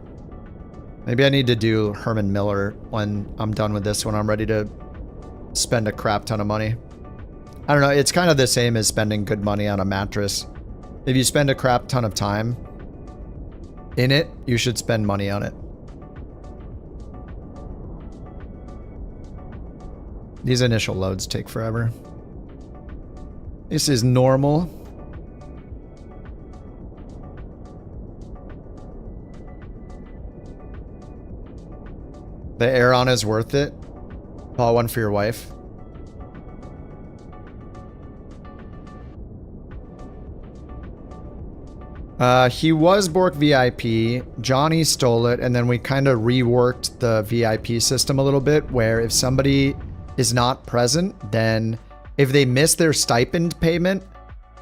Maybe I need to do Herman Miller when I'm done with this, when I'm ready to spend a crap ton of money. I don't know, it's kind of the same as spending good money on a mattress. If you spend a crap ton of time in it, you should spend money on it. These initial loads take forever. This is normal. The Aeron is worth it. Bought one for your wife. He was Bork VIP, Johnny stole it, and then we kind of reworked the VIP system a little bit, where if somebody is not present, then if they miss their stipend payment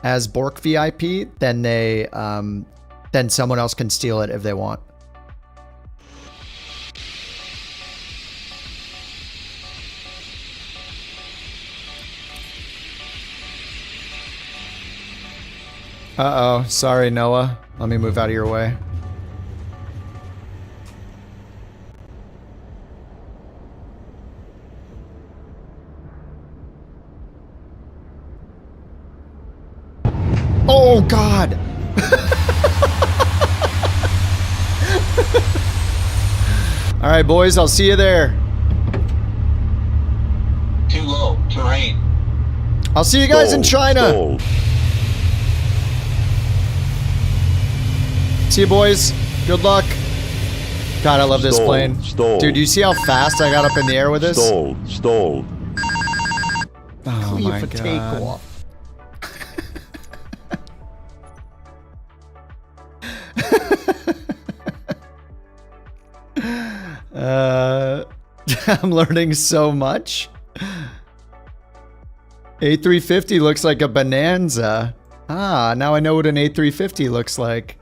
as Bork VIP, then they, then someone else can steal it if they want. Uh-oh. Sorry, Noah. Let me move out of your way. Oh, God! Alright, boys. I'll see you there. Too low. Terrain. I'll see you guys in China. Stall. See you, boys. Good luck. God, I love this plane. Dude, do you see how fast I got up in the air with this? Stall. Oh Clear my for God. takeoff. I'm learning so much. A350 looks like a Bonanza. Ah, now I know what an A350 looks like.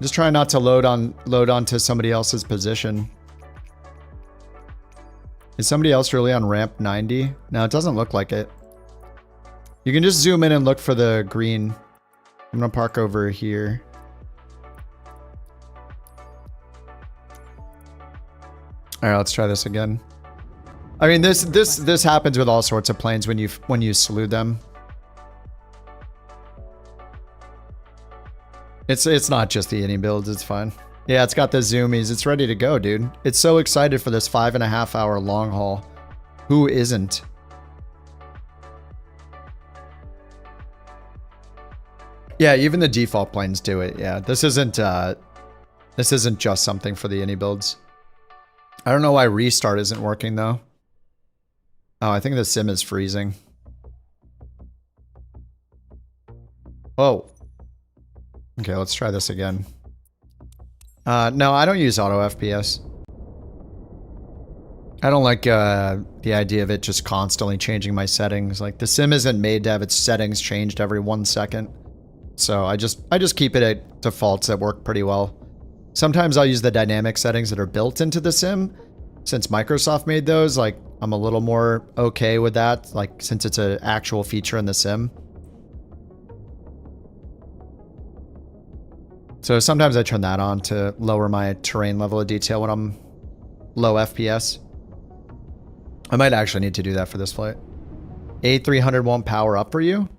Just trying not to load onto somebody else's position. Is somebody else really on ramp 90? No, it doesn't look like it. You can just zoom in and look for the green. I'm gonna park over here. All right, let's try this again. I mean, this happens with all sorts of planes when you salute them. It's not just the innie builds, it's fine. Yeah, it's got the zoomies. It's ready to go, dude. It's so excited for this 5.5 hour long haul. Who isn't? Yeah, even the default planes do it. Yeah, this isn't just something for the innie builds. I don't know why restart isn't working though. Oh, I think the sim is freezing. Oh. Okay, let's try this again. No, I don't use auto FPS. I don't like the idea of it just constantly changing my settings. Like, the sim isn't made to have its settings changed every 1 second. So I just keep it at defaults that work pretty well. Sometimes I'll use the dynamic settings that are built into the sim. Since Microsoft made those, like, I'm a little more okay with that, like, since it's an actual feature in the sim. So sometimes I turn that on to lower my terrain level of detail when I'm low FPS. I might actually need to do that for this flight. A300 won't power up for you?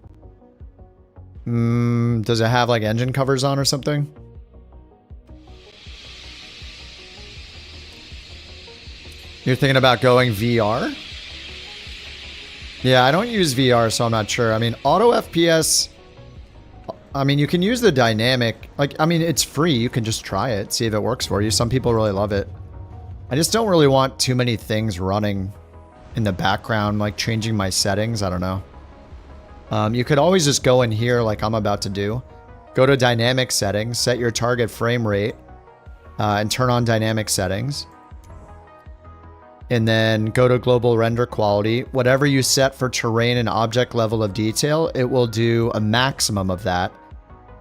Does it have like engine covers on or something? You're thinking about going VR? Yeah, I don't use VR, so I'm not sure. I mean, auto FPS... I mean, you can use the dynamic. Like, I mean, it's free. You can just try it, see if it works for you. Some people really love it. I just don't really want too many things running in the background, like changing my settings. I don't know. You could always just go in here like I'm about to do. Go to dynamic settings, set your target frame rate, and turn on dynamic settings. And then go to global render quality. Whatever you set for terrain and object level of detail, it will do a maximum of that.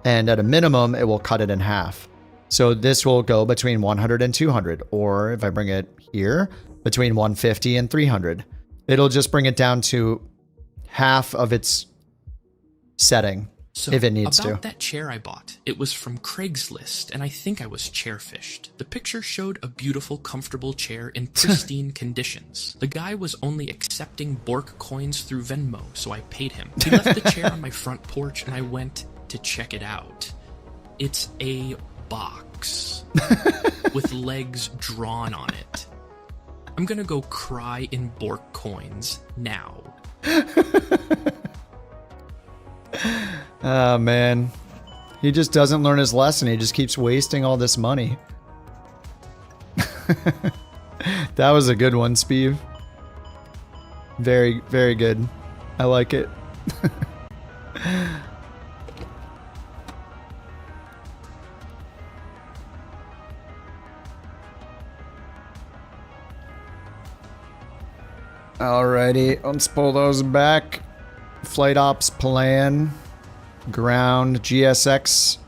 And at a minimum, it will cut it in half. So this will go between 100 and 200. Or if I bring it here, between 150 and 300. It'll just bring it down to half of its setting, So if it needs about to. that chair I bought, it was from Craigslist, and I think I was chair-fished. The picture showed a beautiful, comfortable chair in pristine conditions. The guy was only accepting Bork coins through Venmo, so I paid him. He left the chair on my front porch, and I went to check it out. It's a box with legs drawn on it. I'm gonna go cry in Bork coins now. Oh, man. He just doesn't learn his lesson. He just keeps wasting all this money. That was a good one, Speeve. Very, very good. I like it. Alrighty, let's pull those back. Flight ops plan. Ground, GSX.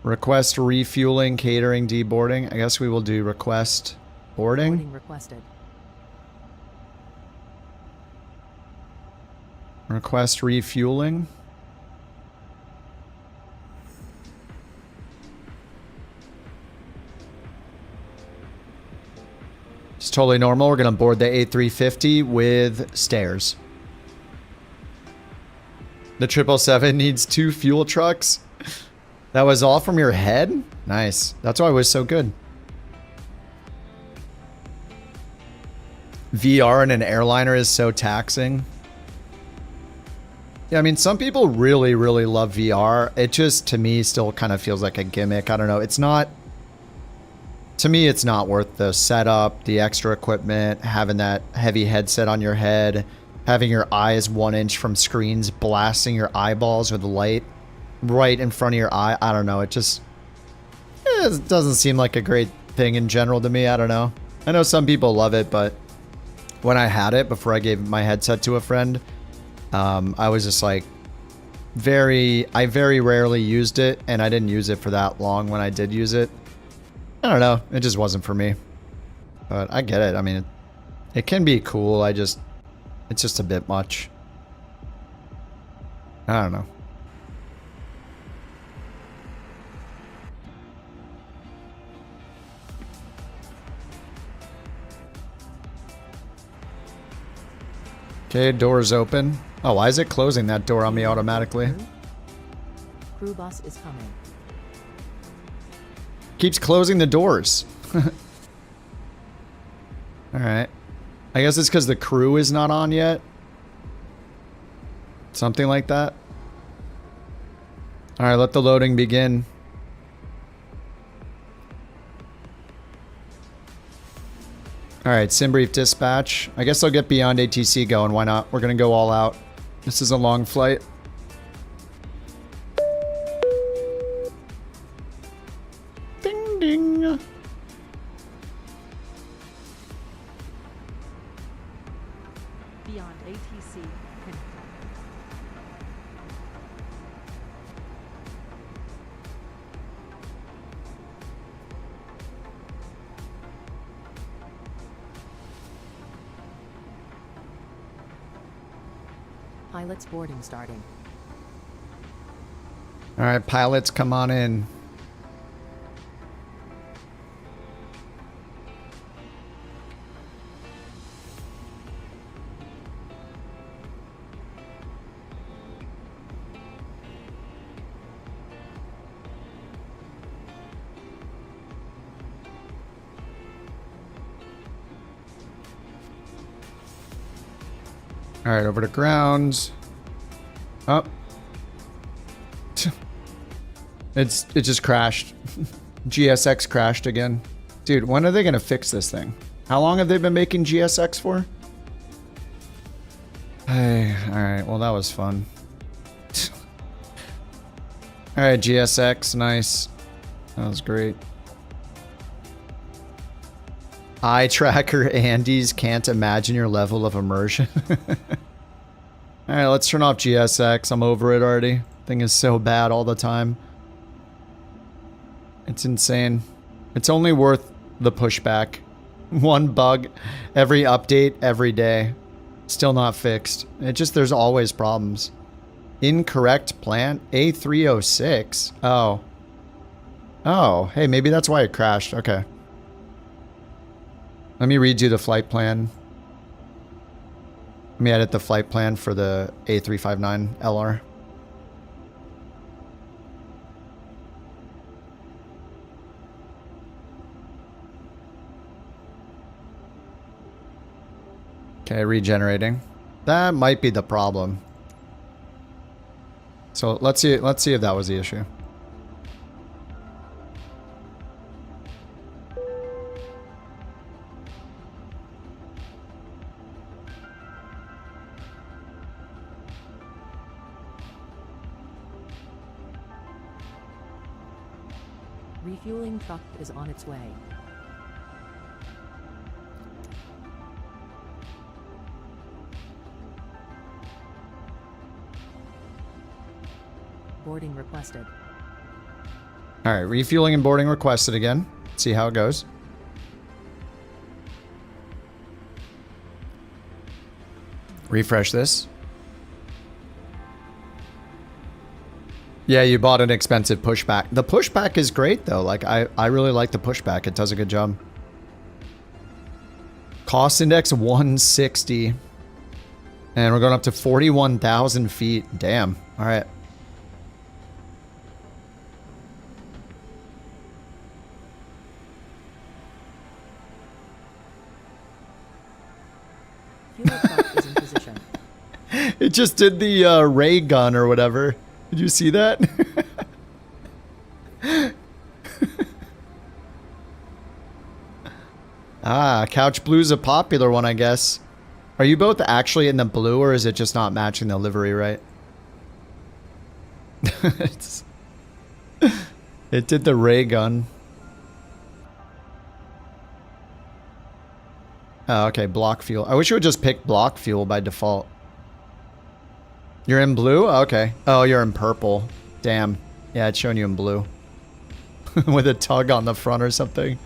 Request refueling, catering, deboarding. I guess we will do request boarding. Boarding requested. Request refueling. It's totally normal. We're going to board the A350 with stairs. The 777 needs 2 fuel trucks. That was all from your head? Nice. That's why it was so good. VR in an airliner is so taxing. Yeah, I mean, some people really, really love VR. It just, to me, still kind of feels like a gimmick. I don't know. It's not... To me, it's not worth the setup, the extra equipment, having that heavy headset on your head, having your eyes 1 inch from screens, blasting your eyeballs with light right in front of your eye. I don't know. It just it doesn't seem like a great thing in general to me. I don't know. I know some people love it, but when I had it before I gave my headset to a friend, I was just like I very rarely used it, and I didn't use it for that long when I did use it. I don't know. It just wasn't for me. But I get it. I mean, it can be cool. It's just a bit much. I don't know. Okay, door's open. Oh, why is it closing that door on me automatically? Crew bus is coming. Keeps closing the doors. Alright. I guess it's because the crew is not on yet. Something like that. Alright, let the loading begin. Alright, SimBrief dispatch. I guess I'll get beyond ATC going. Why not? We're going to go all out. This is a long flight. Ding ding. Beyond ATC. Pilots boarding starting. All right, pilots, come on in. All right, over to ground. Oh. It just crashed. GSX crashed again. Dude, when are they going to fix this thing? How long have they been making GSX for? Hey, all right, well, that was fun. All right, GSX, nice. That was great. Eye tracker Andes can't imagine your level of immersion. Alright, let's turn off GSX. I'm over it already. Thing is so bad all the time. It's insane. It's only worth the pushback. One bug every update every day. Still not fixed. There's always problems. Incorrect plan? A306? Oh. Oh, hey, maybe that's why it crashed. Okay. Let me redo the flight plan. Let me edit the flight plan for the A359 LR. Okay, regenerating. That might be the problem. So let's see if that was the issue. Refueling truck is on its way. Boarding requested. All right, refueling and boarding requested again. See how it goes. Refresh this. Yeah, you bought an expensive pushback. The pushback is great though. Like I really like the pushback. It does a good job. Cost index 160. And we're going up to 41,000 feet. Damn. All right. Is in position. It just did the ray gun or whatever. Did you see that? Ah, couch blue's a popular one, I guess. Are you both actually in the blue, or is it just not matching the livery right? It did the ray gun. Oh, okay, block fuel. I wish you would just pick block fuel by default. You're in blue? Okay. Oh, you're in purple. Damn. Yeah, it's showing you in blue. With a tug on the front or something.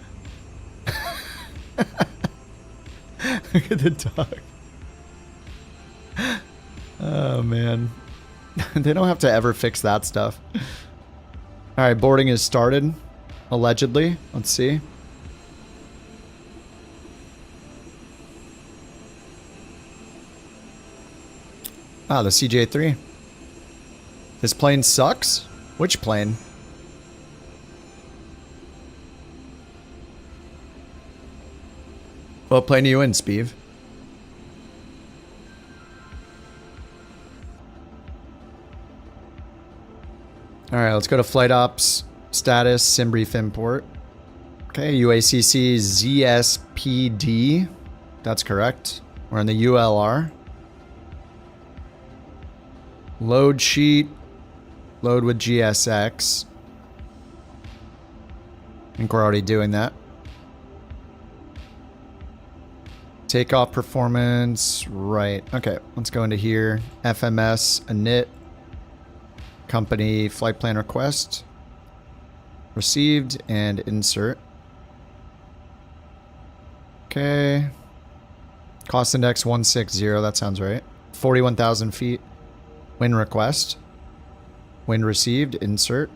Look at the tug. Oh, man. They don't have to ever fix that stuff. Alright, boarding is started. Allegedly. Let's see. Ah, the CJ3. This plane sucks? Which plane? What plane are you in, Speeve? Alright, let's go to flight ops, status, SimBrief import. Okay, UACC ZSPD. That's correct. We're in the ULR. Load sheet. Load with GSX. I think we're already doing that. Takeoff performance. Right. Okay, let's go into here. FMS, init. Company flight plan request. Received and insert. Okay. Cost index 160. That sounds right. 41,000 feet. Wind request. Wind received. Insert.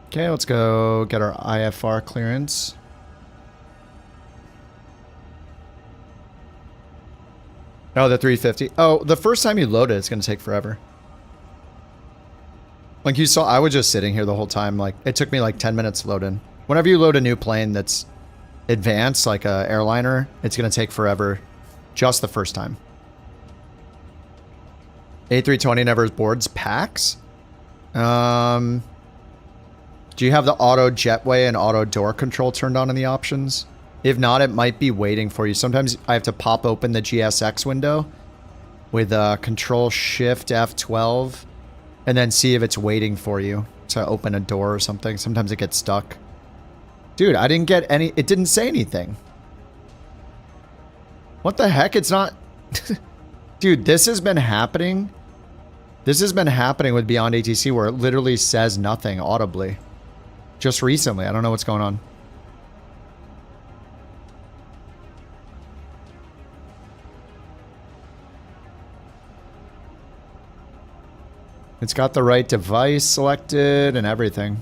Okay, let's go get our IFR clearance. Oh, the 350. Oh, the first time you load it, it's going to take forever. Like you saw, I was just sitting here the whole time. Like, it took me like 10 minutes to load in. Whenever you load a new plane that's advanced, like a airliner, it's going to take forever just the first time. A320 never boards PAX. Do you have the auto jetway and auto door control turned on in the options? If not, it might be waiting for you. Sometimes I have to pop open the GSX window with Control Shift F12 and then see if it's waiting for you to open a door or something. Sometimes it gets stuck. Dude, I didn't get any... It didn't say anything. What the heck? It's not... Dude, this has been happening. This has been happening with Beyond ATC where it literally says nothing audibly. Just recently. I don't know what's going on. It's got the right device selected and everything.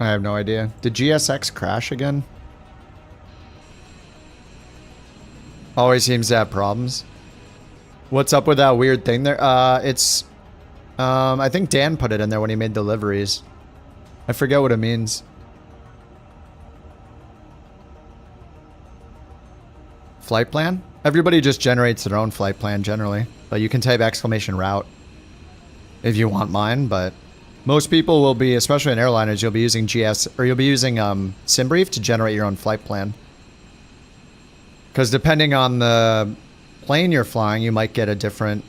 I have no idea. Did GSX crash again? Always seems to have problems. What's up with that weird thing there? It's... I think Dan put it in there when he made deliveries. I forget what it means. Flight plan? Everybody just generates their own flight plan generally. But you can type exclamation route if you want mine, but most people will be, especially in airliners, you'll be using you'll be using SimBrief to generate your own flight plan. Because depending on the plane you're flying, you might get a different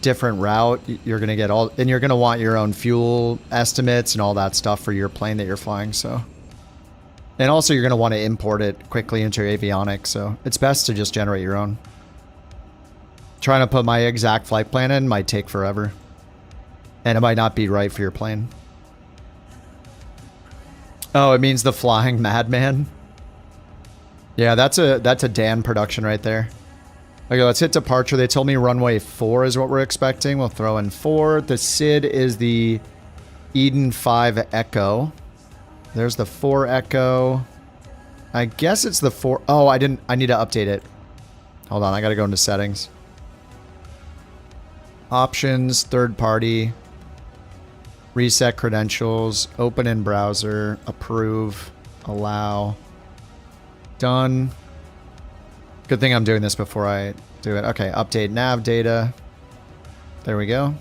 route. You're gonna get all, and you're gonna want your own fuel estimates and all that stuff for your plane that you're flying, so. And also you're going to want to import it quickly into your avionics, so it's best to just generate your own. Trying to put my exact flight plan in might take forever. And it might not be right for your plane. Oh, it means the flying madman. Yeah, that's a Dan production right there. Okay, let's hit departure. They told me runway 4 is what we're expecting. We'll throw in 4. The SID is the Eden 5 Echo. There's the 4 Echo. I guess it's the 4. Oh, I need to update it. Hold on, I gotta go into settings. Options, third party. Reset credentials. Open in browser. Approve. Allow. Done. Good thing I'm doing this before I do it. Okay, update nav data. There we go.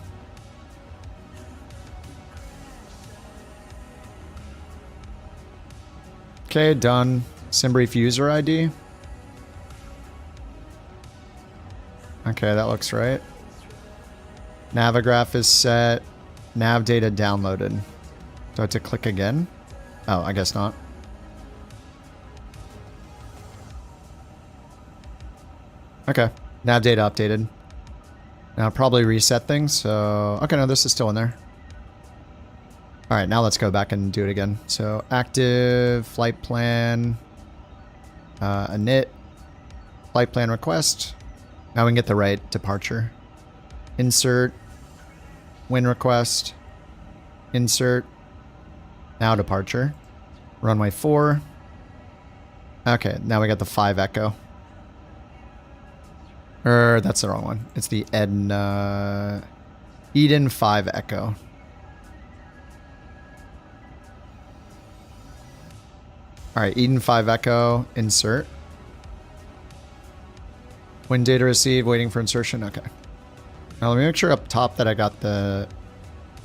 Okay, done. SimBrief user ID. Okay, that looks right. Navigraph is set. Nav data downloaded. Do I have to click again? Oh, I guess not. Okay, nav data updated. Now I'll probably reset things, so... Okay, no, this is still in there. Alright, now let's go back and do it again. So, active, flight plan, init, flight plan request. Now we can get the right departure. Insert, win request, insert, now departure. Runway 4. Okay, now we got the 5 Echo. That's the wrong one. It's the Eden 5 Echo. Alright, Eden 5 Echo, insert. Wind data received, waiting for insertion. Okay. Now let me make sure up top that I got the...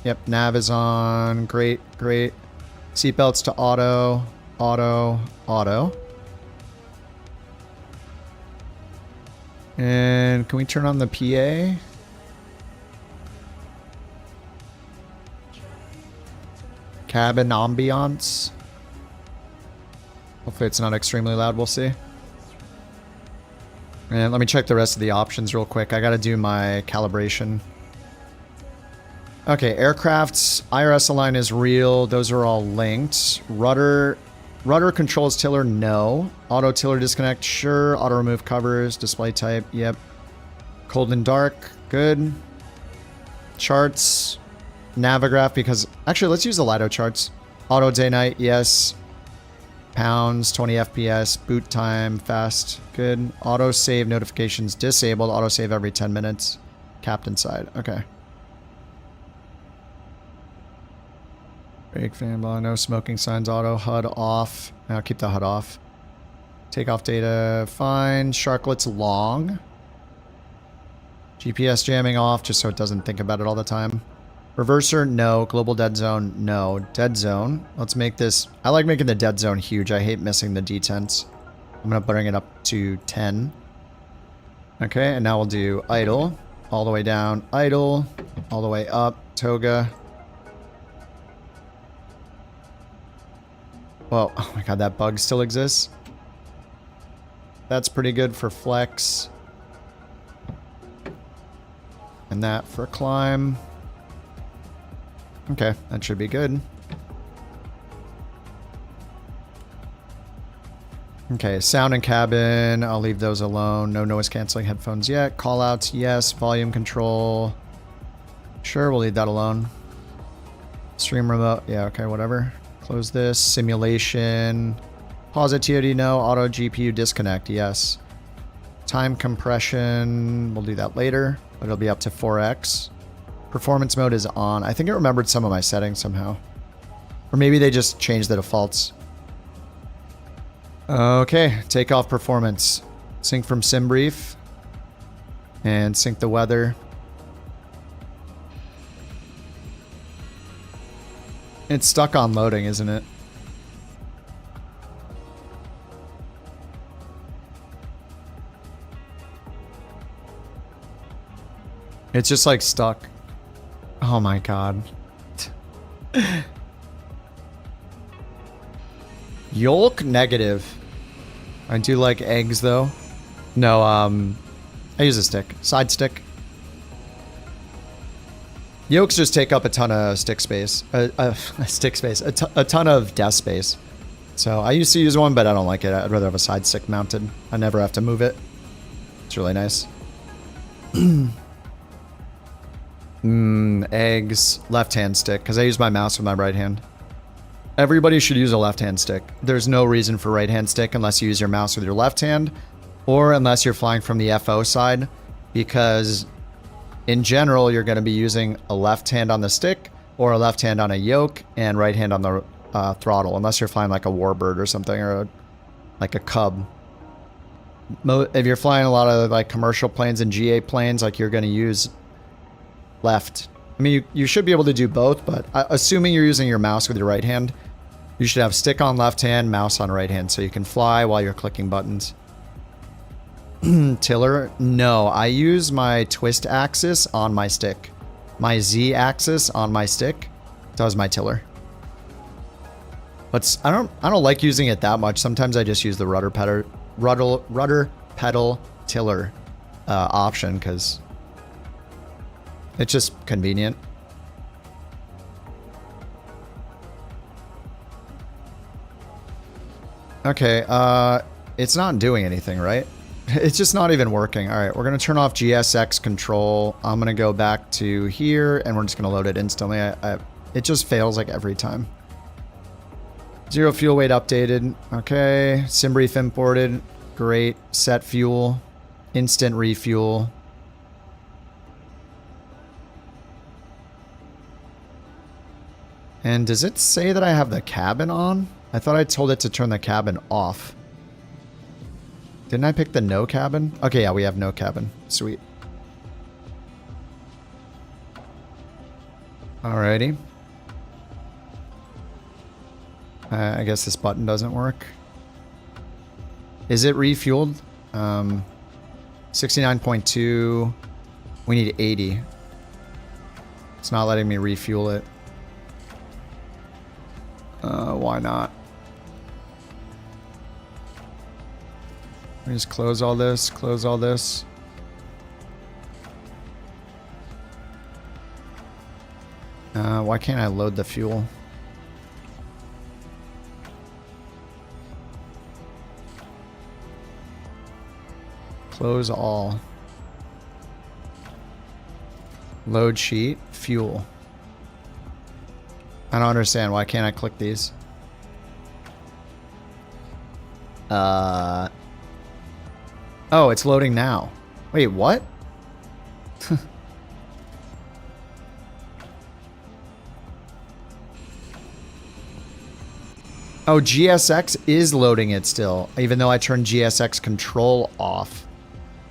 Yep, nav is on. Great, great. Seatbelts to auto, auto, auto. And can we turn on the PA? Cabin ambiance. Hopefully it's not extremely loud, we'll see. And let me check the rest of the options real quick. I gotta do my calibration. Okay, aircraft's IRS align is real. Those are all linked. Rudder controls tiller, no. Auto tiller disconnect, sure. Auto remove covers, display type, yep. Cold and dark, good. Charts, Navigraph, because... Actually, let's use the Lido charts. Auto day night, yes. Pounds, 20 FPS, boot time, fast, good. Auto save notifications disabled. Auto save every 10 minutes. Captain side, okay. Brake fan bar, no smoking signs, auto, HUD off. I'll keep the HUD off. Takeoff data, fine. Sharklets long. GPS jamming off, just so it doesn't think about it all the time. Reverser, no. Global dead zone, no. Dead zone. Let's make this... I like making the dead zone huge. I hate missing the detents. I'm going to bring it up to 10. Okay, and now we'll do idle. All the way down, idle. All the way up, toga. Whoa, oh my god, that bug still exists. That's pretty good for flex. And that for climb. Okay, that should be good. Okay, sound and cabin, I'll leave those alone. No noise canceling headphones yet. Callouts, yes. Volume control. Sure, we'll leave that alone. Stream remote, yeah, okay, whatever. Close this. Simulation. Pause at TOD, no. Auto GPU disconnect, yes. Time compression, we'll do that later, but it'll be up to 4x. Performance mode is on. I think it remembered some of my settings somehow. Or maybe they just changed the defaults. Okay, takeoff performance. Sync from SimBrief. And sync the weather. It's stuck on loading, isn't it? It's just like stuck. Oh my god. Yolk negative. I do like eggs though. No, I use a stick. Side stick. Yolks just take up a ton of stick space. Stick space. A ton of desk space. So I used to use one, but I don't like it. I'd rather have a side stick mounted. I never have to move it. It's really nice. Eggs. Left-hand stick, because I use my mouse with my right hand. Everybody should use a left-hand stick. There's no reason for right-hand stick unless you use your mouse with your left hand, or unless you're flying from the FO side, because in general, you're going to be using a left hand on the stick, or a left hand on a yoke, and right hand on the throttle, unless you're flying like a warbird or something, or like a cub. If you're flying a lot of like commercial planes and GA planes, like you're going to use left. I mean, you should be able to do both, but assuming you're using your mouse with your right hand, you should have stick on left hand, mouse on right hand, so you can fly while you're clicking buttons. Tiller? No, I use my twist axis on my stick. My Z axis on my stick does my tiller. But I don't like using it that much. Sometimes I just use the rudder pedal tiller option because it's just convenient. Okay, it's not doing anything, right? It's just not even working. All right, we're going to turn off GSX control. I'm going to go back to here, and we're just going to load it instantly. It just fails like every time. Zero fuel weight updated. Okay, sim brief imported. Great. Set fuel. Instant refuel. And does it say that I have the cabin on? I thought I told it to turn the cabin off. Didn't I pick the no cabin? Okay, yeah, we have no cabin. Sweet. Alrighty. I guess this button doesn't work. Is it refueled? 69.2. We need 80. It's not letting me refuel it. Why not? Let me just close all this, close all this. Why can't I load the fuel? Close all. Load sheet, fuel. I don't understand. Why can't I click these? Oh, it's loading now. Wait, what? Oh, GSX is loading it still, even though I turned GSX control off.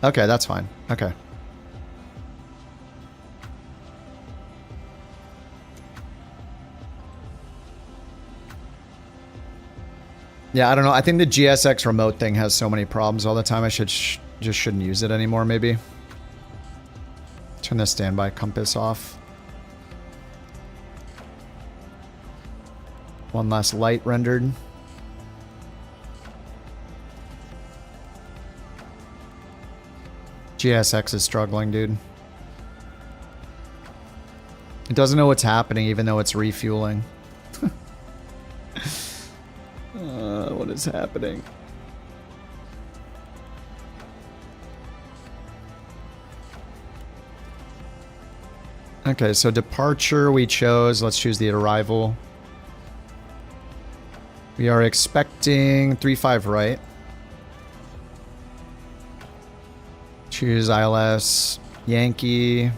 Okay, that's fine. Okay. Yeah, I don't know. I think the GSX remote thing has so many problems all the time. I just shouldn't use it anymore, maybe. Turn the standby compass off. One less light rendered. GSX is struggling, dude. It doesn't know what's happening, even though it's refueling. What is happening? Okay, so departure we chose. Let's choose the arrival. We are expecting 35 right. Choose ILS Yankee.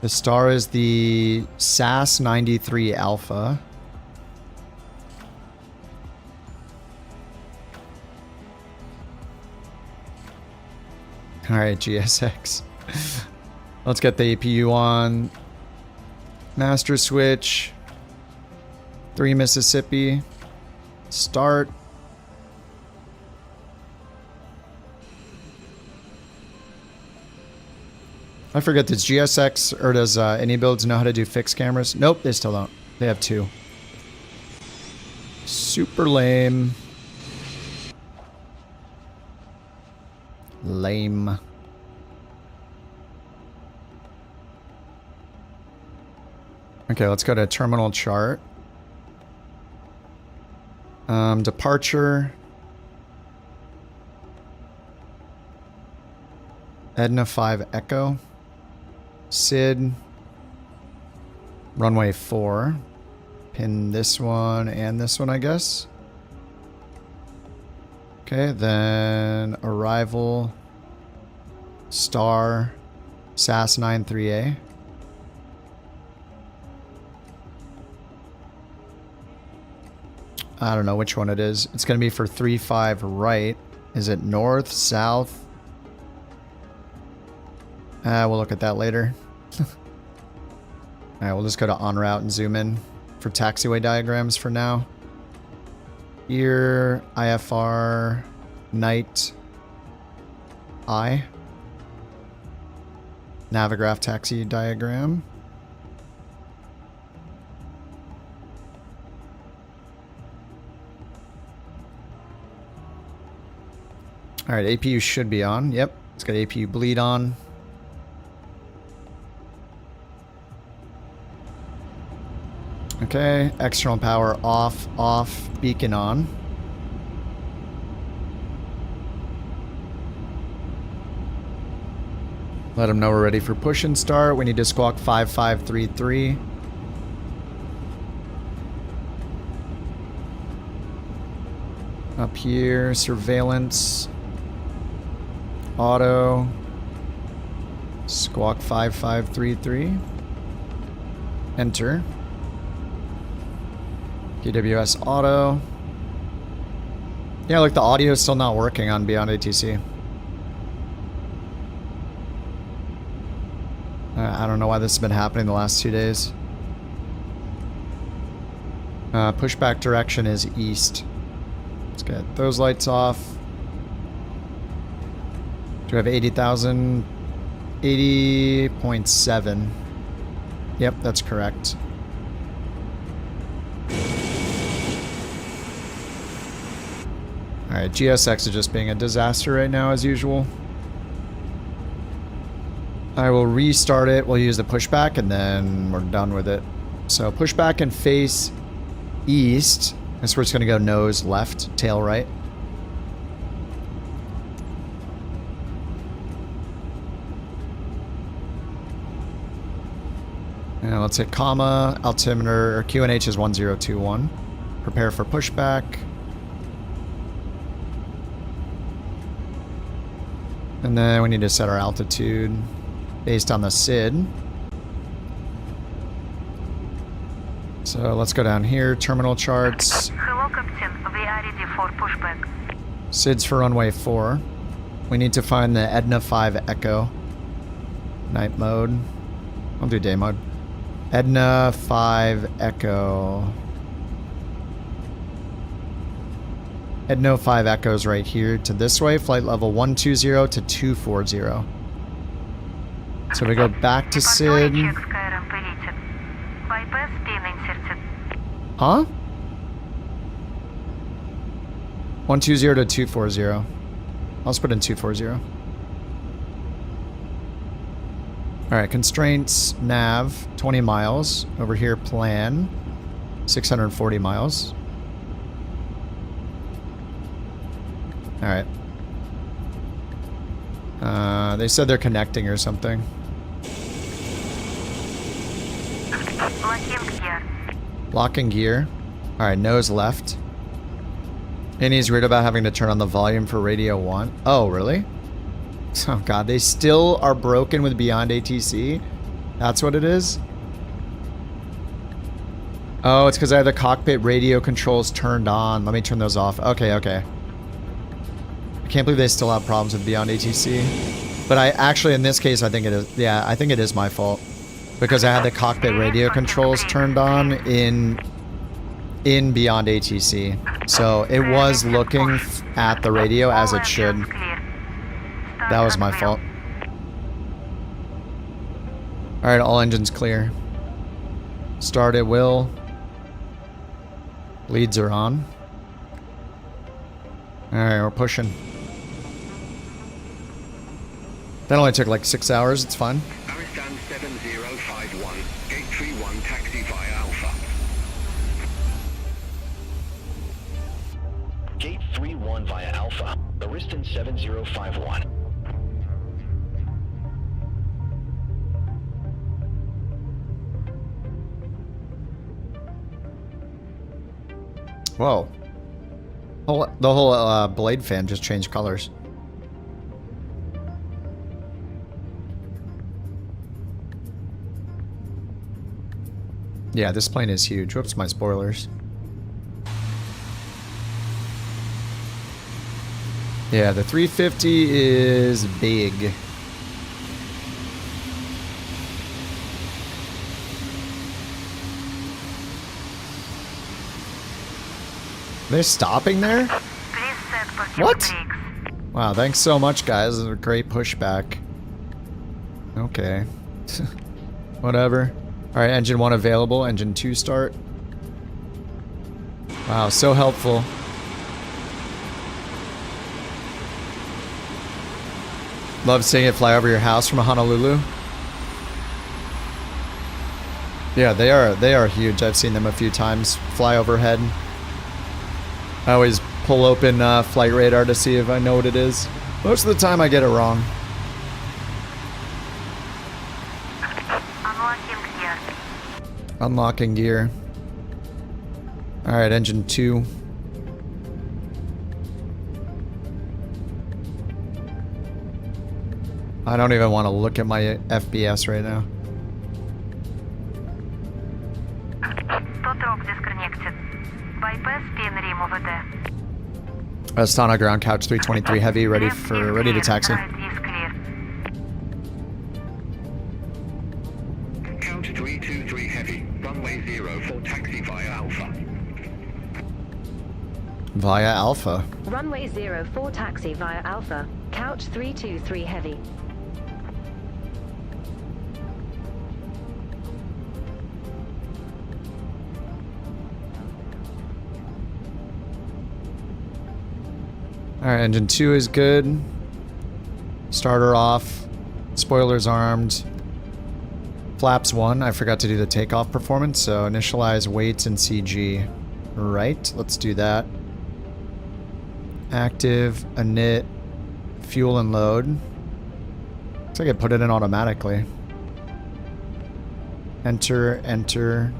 The star is the SAS 93 Alpha. Alright, GSX. Let's get the APU on. Master switch. 3 Mississippi. Start. I forget, does GSX or does any builds know how to do fixed cameras? Nope, they still don't. They have 2. Super lame. Lame. Okay, let's go to terminal chart. Departure. Edna 5 Echo. SID. Runway 4. Pin this one and this one, I guess. Okay, then arrival. Star. SAS 93A. I don't know which one it is. It's going to be for 35 right. Is it north, south? We'll look at that later. Alright, we'll just go to en route and zoom in for taxiway diagrams for now. Here, IFR, night, I. Navigraph taxi diagram. Alright, APU should be on. Yep, it's got APU bleed on. Okay, external power off, off, beacon on. Let them know we're ready for push and start. We need to squawk 5533. Up here, surveillance. Auto. Squawk 5533. Enter. PWS auto. Yeah, look, the audio is still not working on Beyond ATC. I don't know why this has been happening the last 2 days. Pushback direction is east. Let's get those lights off. Do we have 80,000? 80.7. Yep, that's correct. Alright, GSX is just being a disaster right now as usual. I will restart it. We'll use the pushback and then we're done with it. So pushback and face east. That's where it's going to go nose left, tail right. And let's hit comma. Altimeter, or QNH is 1021. Prepare for pushback. And then we need to set our altitude based on the SID. So let's go down here, terminal charts. Hello, Captain. We are ready for pushback. SID's for runway 4. We need to find the Edna 5 Echo. Night mode. I'll do day mode. Edna 5 Echo. Edna 5 Echoes right here to this way. Flight level 120 to 240. So we go back to SID. Huh? 120 to 240. Let's put in 240. Alright, constraints, nav, 20 miles. Over here, plan, 640 miles. Alright. They said they're connecting or something. Locking gear. Alright, nose left. And he's worried about having to turn on the volume for radio 1. Oh, really? Oh god, they still are broken with Beyond ATC? That's what it is? Oh, it's because I have the cockpit radio controls turned on. Let me turn those off. Okay, okay. I can't believe they still have problems with Beyond ATC. But I actually, in this case, I think it is... Yeah, I think it is my fault. Because I had the cockpit radio controls turned on in Beyond ATC. So it was looking at the radio as it should. That was my fault. Alright, all engines clear. Start it will. Leads are on. Alright, we're pushing. That only took like 6 hours, it's fine. Aristan 7051, gate 31, taxi via Alpha. Gate 31 via Alpha, Aristan 7051. Whoa. The whole blade fan just changed colors. Yeah, this plane is huge. Whoops, my spoilers. Yeah, the 350 is big. They're stopping there? What? Wow, thanks so much, guys. This is a great pushback. Okay. Whatever. Alright, engine 1 available. Engine 2 start. Wow, so helpful. Love seeing it fly over your house from Honolulu. Yeah, they are huge. I've seen them a few times fly overhead. I always pull open flight radar to see if I know what it is. Most of the time I get it wrong. Unlocking gear. Alright, engine 2. I don't even want to look at my FBS right now. Astana ground couch 323 heavy, ready to taxi. Couch 323 heavy, runway 0 for taxi via Alpha. Via Alpha. Runway 0 for taxi via Alpha. Couch 323 heavy. Alright, engine 2 is good. Starter off. Spoilers armed. Flaps 1. I forgot to do the takeoff performance, so initialize weights and CG. Right, let's do that. Active, init, fuel and load. Looks like I put it in automatically. Enter, enter.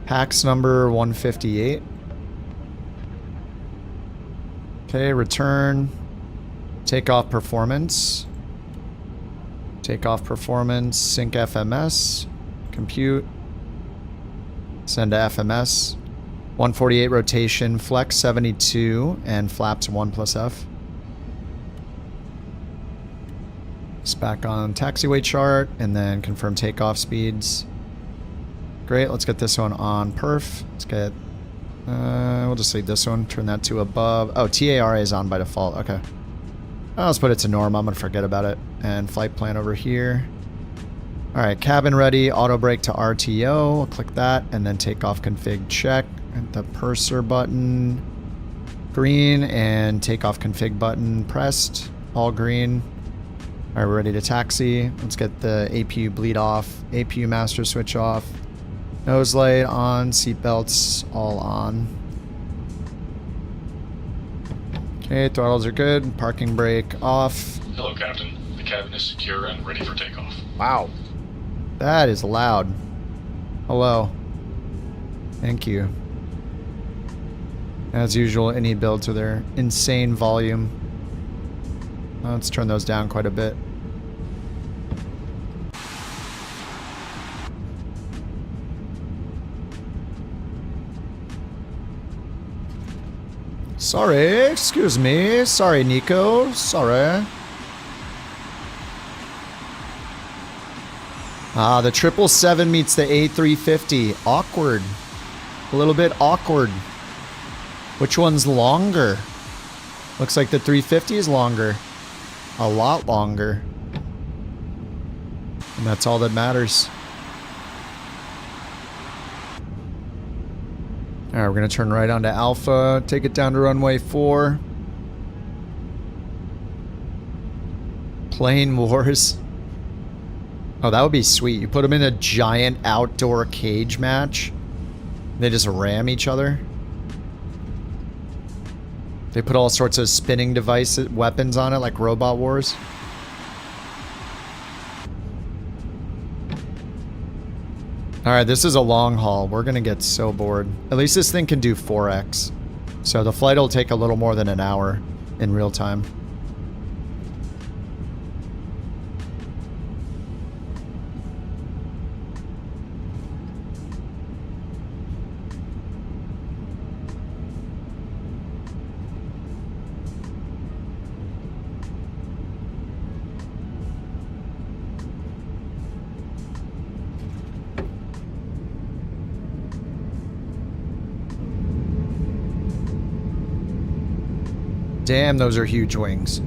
Pax number 158. Okay, return. Takeoff performance. Takeoff performance. Sync FMS. Compute. Send to FMS. 148 rotation. Flex 72. And flaps 1 plus F. It's back on taxiway chart. And then confirm takeoff speeds. Great, let's get this one on perf. Let's get... we'll just leave this one. Turn that to above. Oh, TARA is on by default. Okay. Oh, let's put it to norm. I'm going to forget about it. And flight plan over here. Alright, cabin ready. Auto brake to RTO. We'll click that. And then takeoff config check. And the purser button. Green. And takeoff config button pressed. All green. Alright, we're ready to taxi. Let's get the APU bleed off. APU master switch off. Nose light on. Seatbelts all on. Okay, throttles are good. Parking brake off. Hello, Captain. The cabin is secure and ready for takeoff. Wow. That is loud. Hello. Thank you. As usual, any builds with their insane volume. Let's turn those down quite a bit. Sorry, excuse me. Sorry, Nico. Sorry. Ah, the 777 meets the A350. Awkward. A little bit awkward. Which one's longer? Looks like the 350 is longer. A lot longer. And that's all that matters. Alright, we're going to turn right onto Alpha, take it down to runway 4. Plane wars. Oh, that would be sweet. You put them in a giant outdoor cage match. They just ram each other. They put all sorts of spinning devices, weapons on it, like Robot Wars. Alright, this is a long haul. We're gonna get so bored. At least this thing can do 4x. So the flight will take a little more than an hour in real time. Damn, those are huge wings.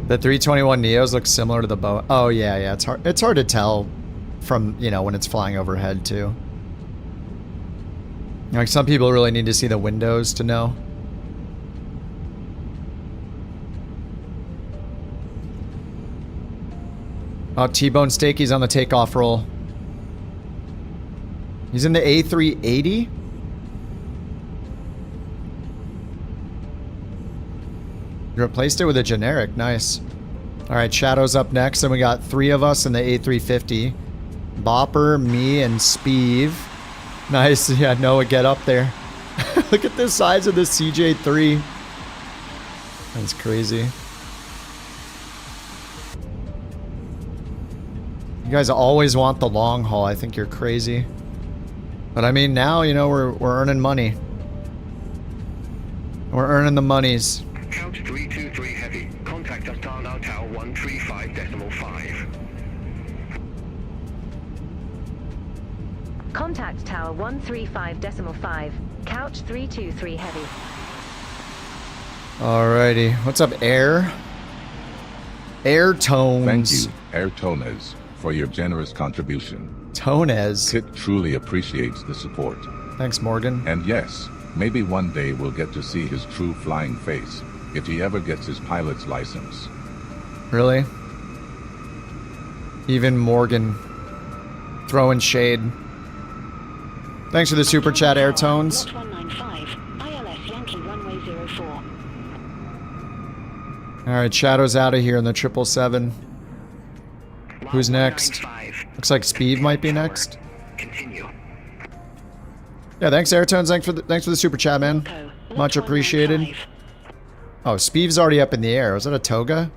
The 321 Neos look similar to the Boeing. Oh yeah, yeah. It's hard to tell from, you know, when it's flying overhead too. Like some people really need to see the windows to know. Oh, T-Bone Stakey's on the takeoff roll. He's in the A380? You replaced it with a generic. Nice. Alright, Shadow's up next, and we got 3 of us in the A350. Bopper, me, and Speeve. Nice. Yeah, Noah, get up there. Look at the size of this CJ3. That's crazy. You guys always want the long haul. I think you're crazy. But I mean, now, you know, we're earning money. We're earning the monies. Couch 323 heavy. Contact us down our tower 135.5. Contact tower 135.5. Couch 323 heavy. Alrighty. What's up, Air? Air Tones. Thank you, Air Tones, for your generous contribution. Tones. Kit truly appreciates the support. Thanks, Morgan. And yes, maybe one day we'll get to see his true flying face, if he ever gets his pilot's license. Really? Even Morgan throwing shade. Thanks for the super chat, Air Tones. Alright, Shadow's out of here in the 777. Who's next? Looks like Speeve might be next. Continue. Yeah, thanks, Airtones. Thanks for the super chat, man. Much appreciated. Oh, Speeve's already up in the air. Was that a toga?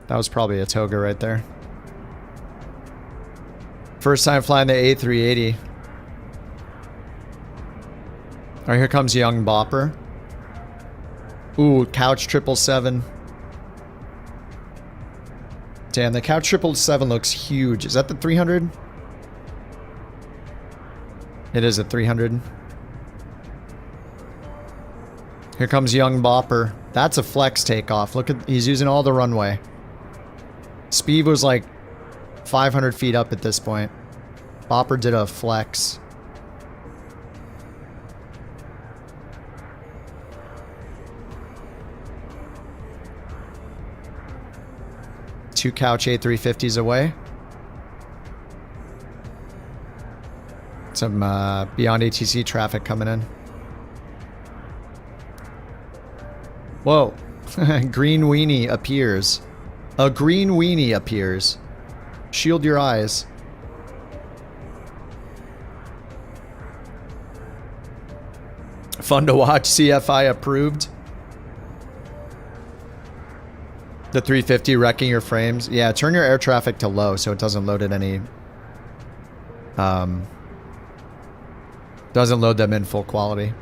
That was probably a toga right there. First time flying the A380. Alright, here comes young Bopper. Ooh, couch 777. Damn, the couch 777 looks huge. Is that the 300? It is a 300. Here comes young Bopper. That's a flex takeoff. Look at, he's using all the runway. Speed was like 500 feet up at this point. Bopper did a flex. Two couch A350s away. Some beyond ATC traffic coming in. Whoa. Green weenie appears. A green weenie appears. Shield your eyes. Fun to watch. CFI approved. The 350 wrecking your frames. Yeah, turn your air traffic to low so it doesn't load at any... doesn't load them in full quality.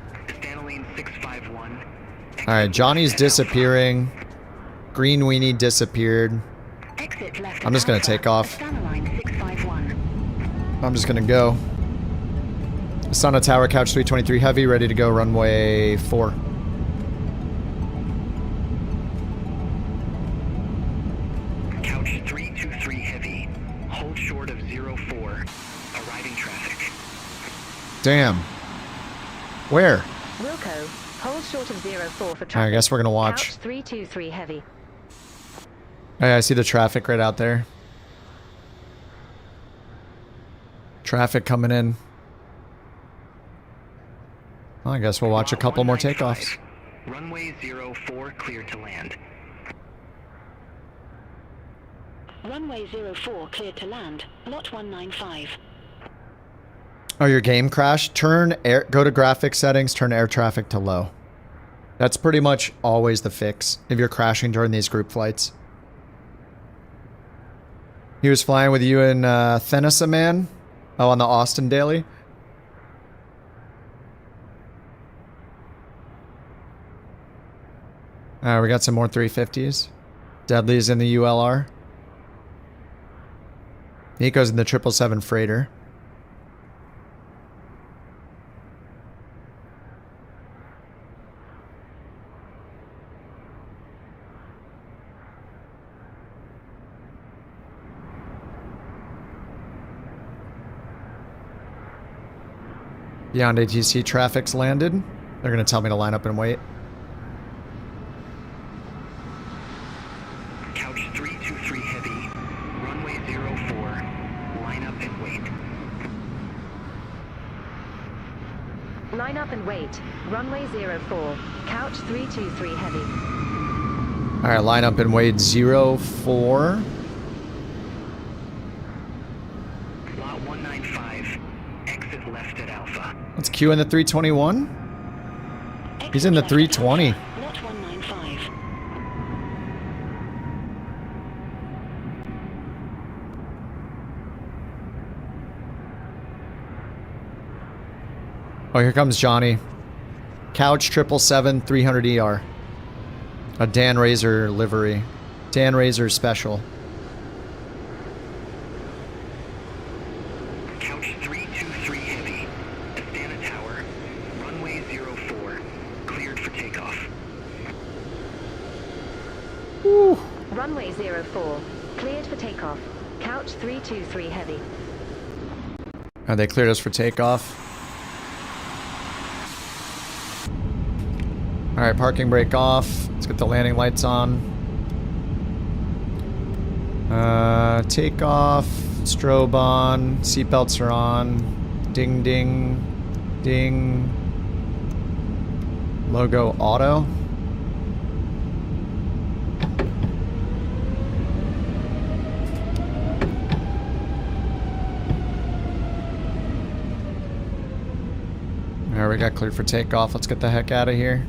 Alright, Johnny's disappearing. Green weenie disappeared. I'm just gonna take off. I'm just gonna go. Sana Tower, couch 323 heavy, ready to go, runway 4. Couch 323 heavy, hold short of 04, arriving traffic. Damn. Where? Wilco, hold short of 04 for traffic. I guess we're gonna watch. Couch 323 heavy. Hey, I see the traffic right out there. Traffic coming in. Well, I guess we'll watch a couple more takeoffs. Runway 04 clear to land. Runway 04 clear to land. Lot 195. Oh, your game crashed? Turn air, go to graphics settings, turn air traffic to low. That's pretty much always the fix if you're crashing during these group flights. He was flying with you in Thenessa, man? Oh, on the Austin Daily? We got some more 350s. Deadly's in the ULR. Nico's in the 777 freighter. Beyond ATC traffic's landed. They're going to tell me to line up and wait. Couch 323 heavy, runway 04, line up and wait. Line up and wait. Runway 04. Couch 323 heavy. Alright, line up and wait 04. Lot 195, exit left at Alpha. Let's queue in the 321. He's in the 320. Lot 195. Oh, here comes Johnny. Couch 777 300 ER. A Dan Razor livery. Dan Razor special. Couch 323 heavy, Astana Tower, runway 04, cleared for takeoff. Woo. Runway 04. Cleared for takeoff. Couch 323 heavy. They cleared us for takeoff. Alright, parking brake off. Let's get the landing lights on. Takeoff. Strobe on. Seatbelts are on. Ding, ding. Ding. Logo auto. Alright, we got cleared for takeoff. Let's get the heck out of here.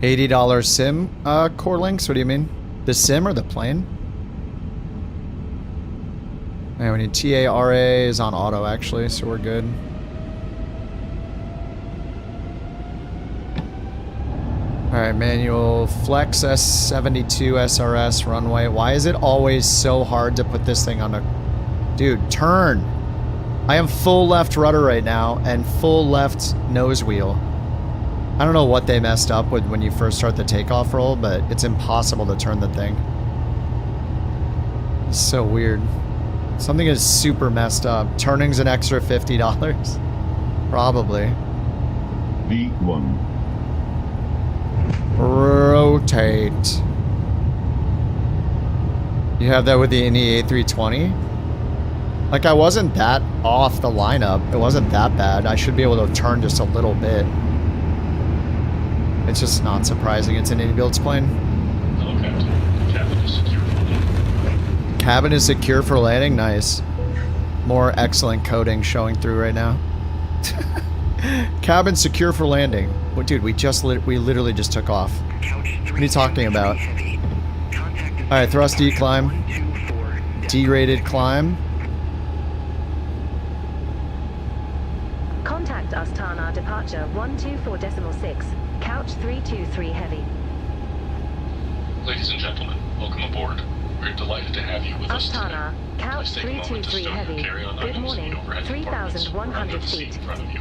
$80 sim core links? What do you mean? The sim or the plane? Yeah, we need TARA is on auto actually, so we're good. Alright, manual flex S72 SRS runway. Why is it always so hard to put this thing on a... Dude, turn! I am full left rudder right now and full left nose wheel. I don't know what they messed up with when you first start the takeoff roll, but it's impossible to turn the thing. It's so weird. Something is super messed up. Turning's an extra $50. Probably. V1. Rotate. You have that with the NE A320? Like, I wasn't that off the lineup. It wasn't that bad. I should be able to turn just a little bit. It's just not surprising. It's an in-builds plane. Hello, Captain. The cabin is secure for landing. Cabin is secure for landing? Nice. More excellent coding showing through right now. Cabin secure for landing. Well, dude, we literally just took off. What are you talking about? Alright, thrust D climb. D-rated climb. Contact Astana departure 124.6. Couch 323 heavy. Ladies and gentlemen, welcome aboard. We're delighted to have you with us today. Astana, couch Please take a moment to 323 stow your heavy. carry-on Good items in morning. the overhead compartments or under 3,100 the seat feet. in front of you.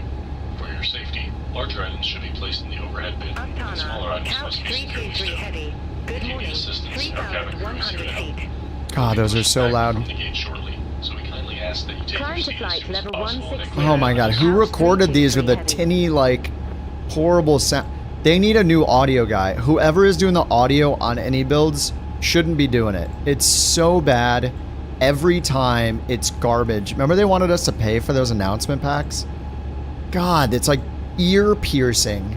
For your safety, larger items should be placed in the overhead bin, and smaller Astana, items couch must be securely 323 stowed. heavy. Good If you need morning. assistance, our cabin crew is here 3,100 to help. feet. God, those are so loud. From the gate shortly, so we kindly ask that you take Climb your to seat flight as soon as level possible and 160. Oh my god, who recorded these with a tinny, like, horrible sound? They need a new audio guy. Whoever is doing the audio on any builds shouldn't be doing it. It's so bad. Every time it's garbage. Remember they wanted us to pay for those announcement packs? God, it's like ear piercing.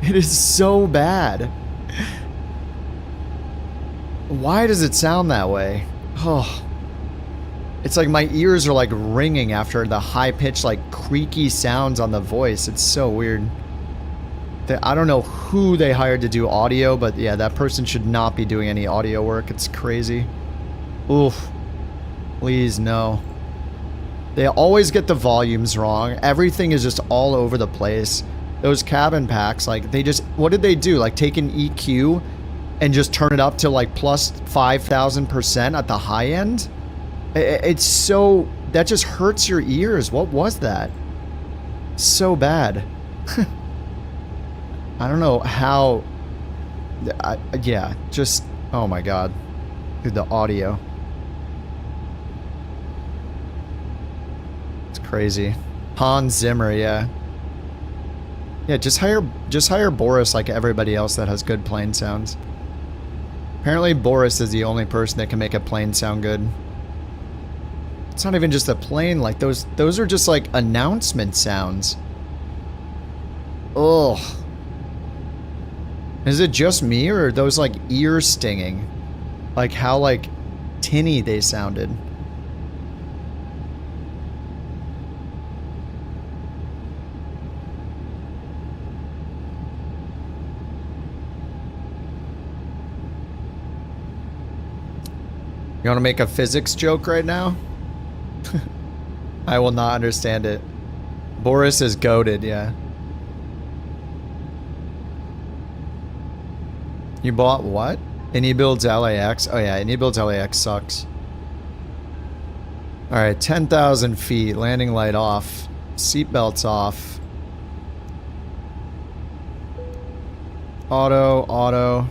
It is so bad. Why does it sound that way? Oh. It's like my ears are like ringing after the high-pitched, like creaky sounds on the voice. It's so weird. I don't know who they hired to do audio, but yeah, that person should not be doing any audio work. It's crazy. Oof. Please, no. They always get the volumes wrong. Everything is just all over the place. Those cabin packs, like, they just... What did they do? Like, take an EQ and just turn it up to, like, plus 5,000% at the high end? It's so... That just hurts your ears. What was that? So bad. I don't know how... yeah, just... Oh my god. Dude, the audio. It's crazy. Hans Zimmer, yeah. Yeah, just hire Boris like everybody else that has good plane sounds. Apparently Boris is the only person that can make a plane sound good. It's not even just a plane, like those are just like announcement sounds. Ugh. Is it just me, or are those like ear stinging? Like how like tinny they sounded. You want to make a physics joke right now? I will not understand it. Boris is goated, yeah. You bought what? AnyBuilds LAX? Oh yeah, AnyBuilds LAX sucks. Alright, 10,000 feet. Landing light off. Seatbelts off. Auto.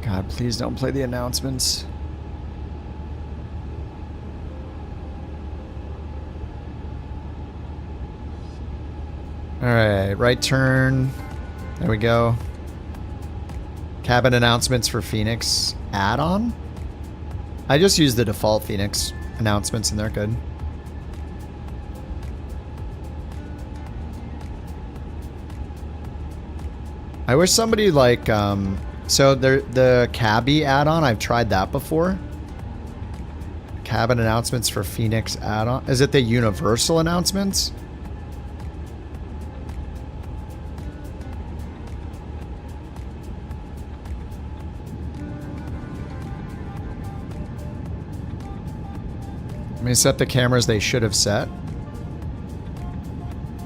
God, please don't play the announcements. Alright, right turn. There we go. Cabin announcements for Phoenix add-on? I just use the default Phoenix announcements and they're good. I wish somebody like, so the Cabby add-on, I've tried that before. Cabin announcements for Phoenix add-on. Is it the universal announcements? Let me set the cameras they should have set.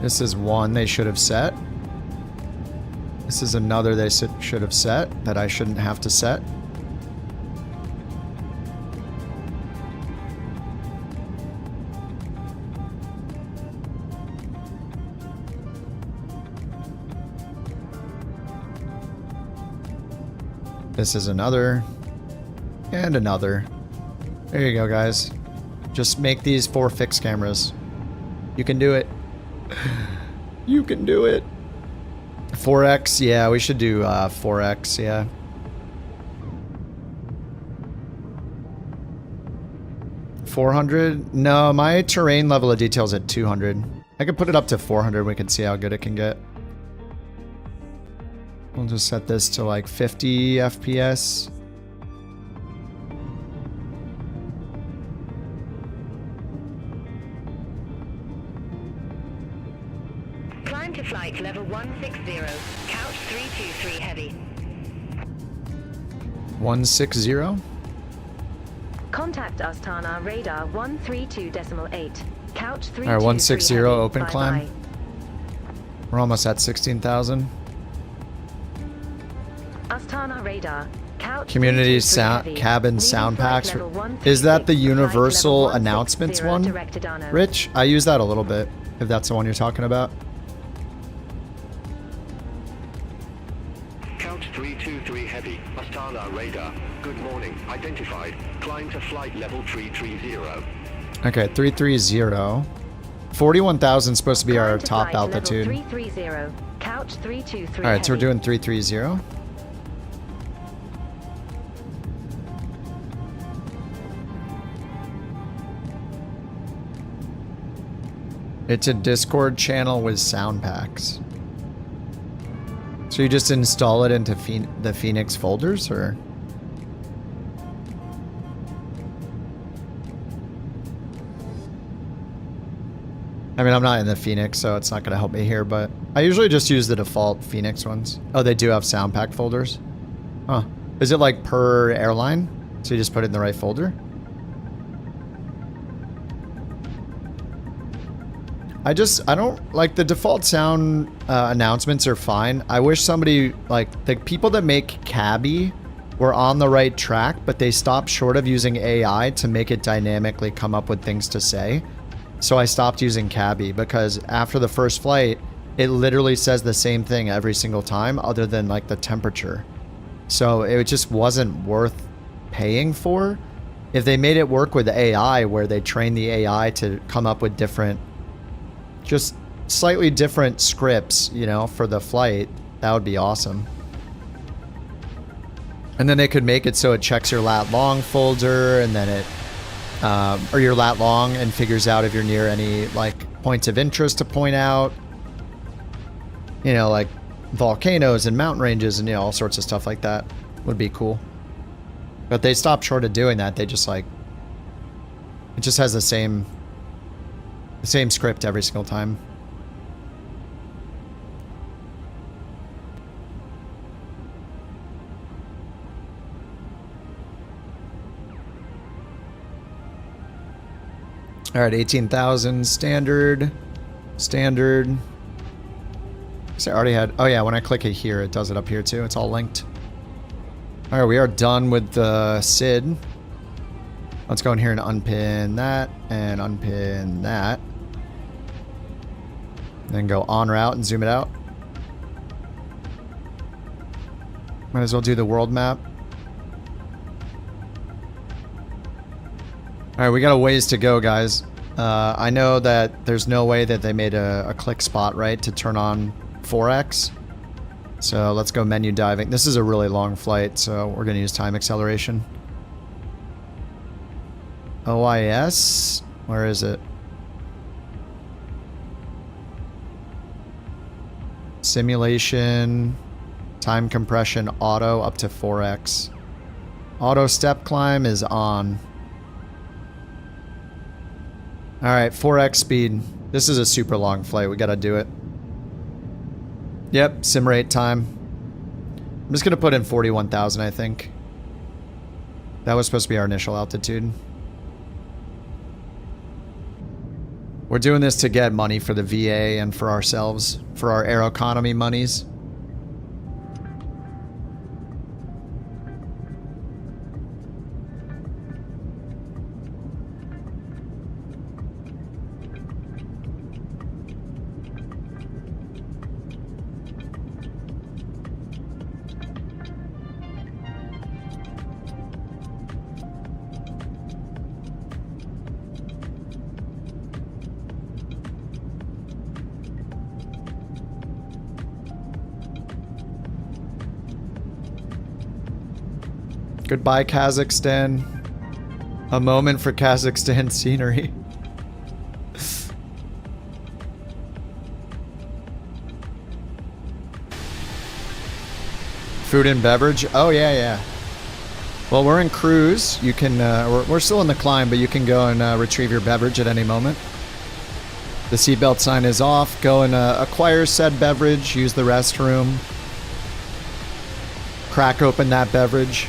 This is one they should have set. This is another they should have set that I shouldn't have to set. This is another. And another. There you go, guys. Just make these 4 fixed cameras. You can do it. You can do it. 4x, yeah, we should do 4x, yeah. $400? No, my terrain level of detail is at 200. I could put it up to 400. We can see how good it can get. We'll just set this to like 50 FPS. Climb to flight level 160. Couch 323 heavy. 160? Contact Astana radar 132.8. Couch 323 Alright, 160 heavy. open Bye climb. bye. We're almost at 16,000. Astana radar. Couch Community 323 sound heavy. cabin Leaving sound flight packs. level Is that the 136, universal flight level announcements 160 one? direct to Dano. Rich, I use that a little bit, if that's the one you're talking about. Couch 323 heavy. Astana radar. Good morning. Identified. Climb to flight level 330. Okay, 330. 41,000 is supposed to be our top Flight level altitude. 330. Couch 323 Alright, so we're heavy. doing 330. It's a Discord channel with sound packs. So you just install it into the Phoenix folders, or? I mean, I'm not in the Phoenix, so it's not going to help me here, but I usually just use the default Phoenix ones. Oh, they do have sound pack folders? Huh. Is it like per airline? So you just put it in the right folder? I don't, like, the default sound announcements are fine. I wish somebody, like, the people that make Cabby were on the right track, but they stopped short of using AI to make it dynamically come up with things to say. So I stopped using Cabby because after the first flight, it literally says the same thing every single time other than, like, the temperature. So it just wasn't worth paying for. If they made it work with AI, where they train the AI to come up with different, just slightly different scripts, you know, for the flight, that would be awesome. And then they could make it so it checks your lat long folder, and then it, or your lat long, and figures out if you're near any, like, points of interest to point out. You know, like volcanoes and mountain ranges and, you know, all sorts of stuff like that would be cool. But they stopped short of doing that. They just, like, it just has the same script every single time. All right, 18,000 standard. So I already had, oh yeah, when I click it here, it does it up here too. It's all linked. All right, we are done with the SID. Let's go in here and unpin that and unpin that. Then go on route and zoom it out. Might as well do the world map. Alright, we got a ways to go, guys. I know that there's no way that they made a click spot, right, to turn on 4X. So let's go menu diving. This is a really long flight, so we're going to use time acceleration. OIS? Where is it? Simulation, time compression, auto up to 4X. Auto step climb is on. Alright, 4X speed. This is a super long flight. We gotta do it. Yep, sim rate time. I'm just gonna put in 41,000, I think. That was supposed to be our initial altitude. We're doing this to get money for the VA and for ourselves, for our Aeroconomy monies. Goodbye, Kazakhstan. A moment for Kazakhstan scenery. Food and beverage? Oh, yeah, yeah. Well, we're in cruise. You can, we're still in the climb, but you can go and retrieve your beverage at any moment. The seatbelt sign is off. Go and acquire said beverage. Use the restroom. Crack open that beverage.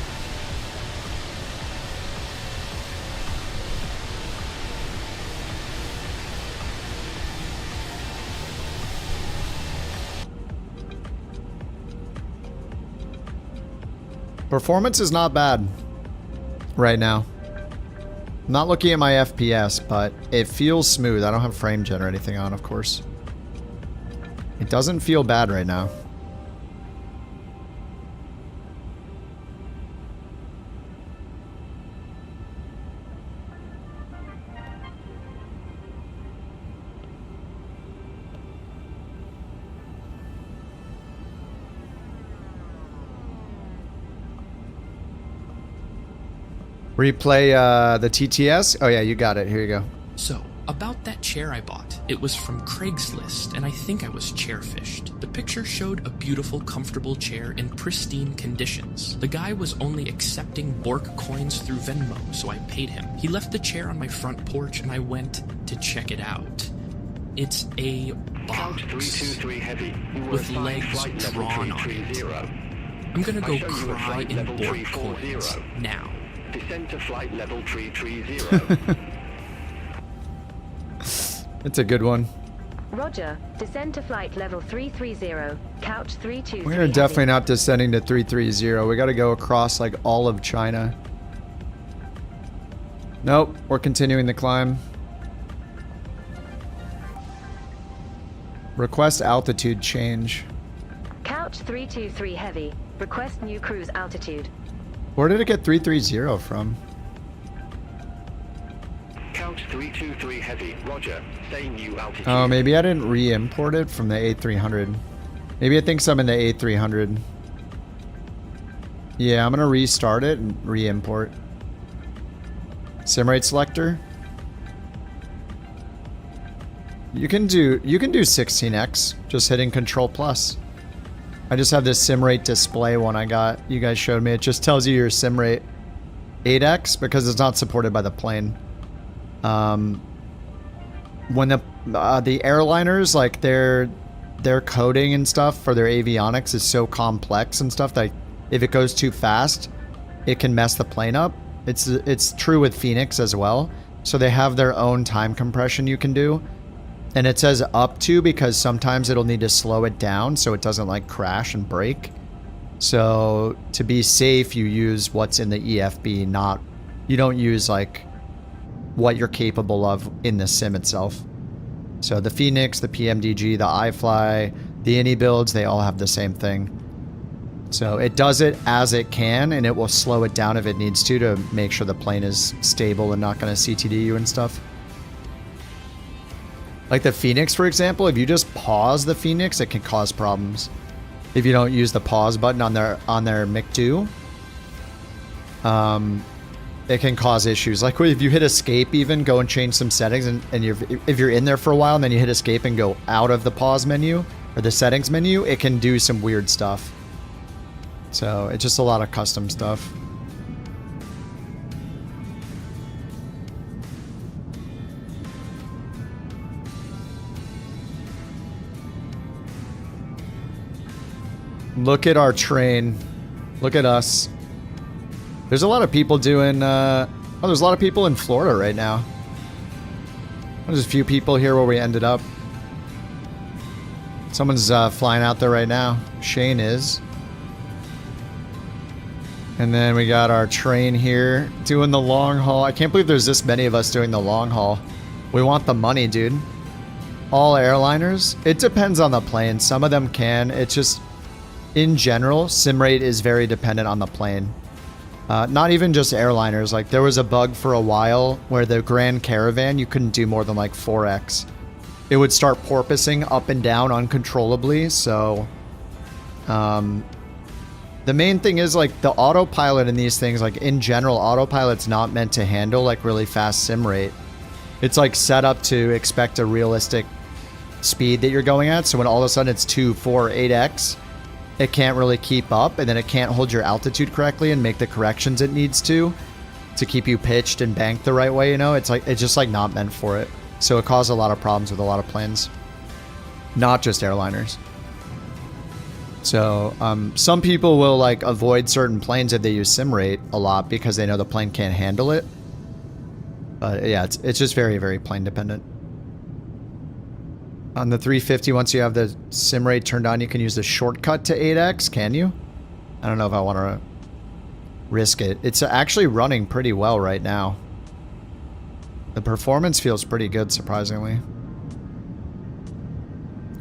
Performance is not bad right now. I'm not looking at my FPS, but it feels smooth. I don't have frame gen or anything on, of course. It doesn't feel bad right now. Replay the TTS? Oh yeah, you got it. Here you go. So, about that chair I bought. It was from Craigslist, and I think I was chairfished. The picture showed a beautiful, comfortable chair in pristine conditions. The guy was only accepting Bork coins through Venmo, so I paid him. He left the chair on my front porch, and I went to check it out. It's a box 323 heavy. with legs drawn on it. I'm gonna go cry in Bork coins now. Descend to flight level 330. It's a good one. Roger. Descend to flight level 330. Couch 323. We're definitely not descending to 330. We gotta go across like all of China. Nope, we're continuing the climb. Request altitude change. Couch 323 heavy. Request new cruise altitude. Where did it get 330 from? Couch 323 heavy. Roger. Say new altitude. Oh, maybe I didn't re-import it from the A300. Maybe it thinks I'm in the A300. Yeah, I'm gonna restart it and re-import. Simrate selector. You can do 16x just hitting Control Plus. I just have this sim rate display one I got. You guys showed me. It just tells you your sim rate 8x because it's not supported by the plane. When the airliners, like their coding and stuff for their avionics is so complex and stuff that if it goes too fast, it can mess the plane up. It's true with Phoenix as well. So they have their own time compression you can do. And it says up to because sometimes it'll need to slow it down so it doesn't like crash and break. So to be safe, you use what's in the EFB, you don't use like what you're capable of in the sim itself. So the Phoenix, the PMDG, the iFly, the Any builds, they all have the same thing. So it does it as it can, and it will slow it down if it needs to make sure the plane is stable and not going to CTD you and stuff. Like the Phoenix, for example, if you just pause the Phoenix, it can cause problems. If you don't use the pause button on their MiG-2, it can cause issues. Like if you hit escape even, go and change some settings, and if you're in there for a while and then you hit escape and go out of the pause menu or the settings menu, it can do some weird stuff. So it's just a lot of custom stuff. Look at our train. Look at us. There's a lot of people doing, there's a lot of people in Florida right now. There's a few people here where we ended up. Someone's flying out there right now. Shane is. And then we got our train here doing the long haul. I can't believe there's this many of us doing the long haul. We want the money, dude. All airliners. It depends on the plane. Some of them can. It's just... in general, sim rate is very dependent on the plane. Not even just airliners. Like there was a bug for a while where the Grand Caravan, you couldn't do more than like 4x. It would start porpoising up and down uncontrollably. So the main thing is like the autopilot in these things, like in general, autopilot's not meant to handle like really fast sim rate. It's like set up to expect a realistic speed that you're going at. So when all of a sudden it's 2, 4, 8x, it can't really keep up, and then it can't hold your altitude correctly and make the corrections it needs to keep you pitched and banked the right way, you know? It's just like not meant for it. So it caused a lot of problems with a lot of planes. Not just airliners. So some people will like avoid certain planes if they use sim rate a lot because they know the plane can't handle it. But yeah, it's just very, very plane dependent. On the 350, once you have the sim rate turned on, you can use the shortcut to 8x, can you? I don't know if I want to risk it. It's actually running pretty well right now. The performance feels pretty good, surprisingly.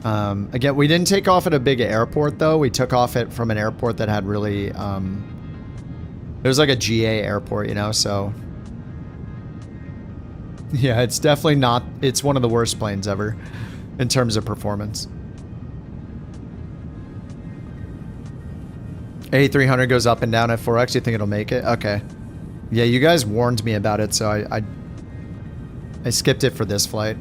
Again, we didn't take off at a big airport, though. We took off it from an airport that had really... it was like a GA airport, you know, so... Yeah, it's definitely not... It's one of the worst planes ever in terms of performance. A300 goes up and down at 4x. You think it'll make it? Okay. Yeah, you guys warned me about it, so I skipped it for this flight.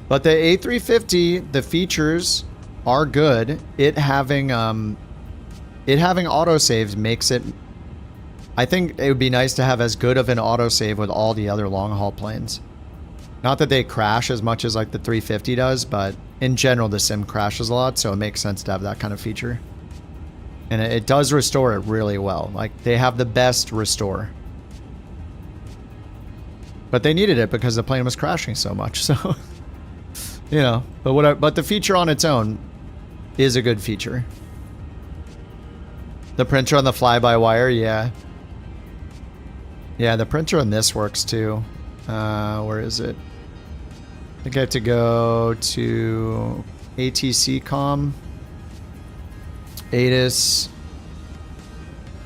But the A350, the features are good. It having autosaves makes it... I think it would be nice to have as good of an autosave with all the other long-haul planes. Not that they crash as much as like the 350 does, but in general the sim crashes a lot, so it makes sense to have that kind of feature. And it does restore it really well. Like, they have the best restore. But they needed it because the plane was crashing so much, so... You know, but the feature on its own is a good feature. The printer on the fly-by-wire, yeah. Yeah, the printer on this works too. Where is it? I think I have to go to ATC.com, ATIS,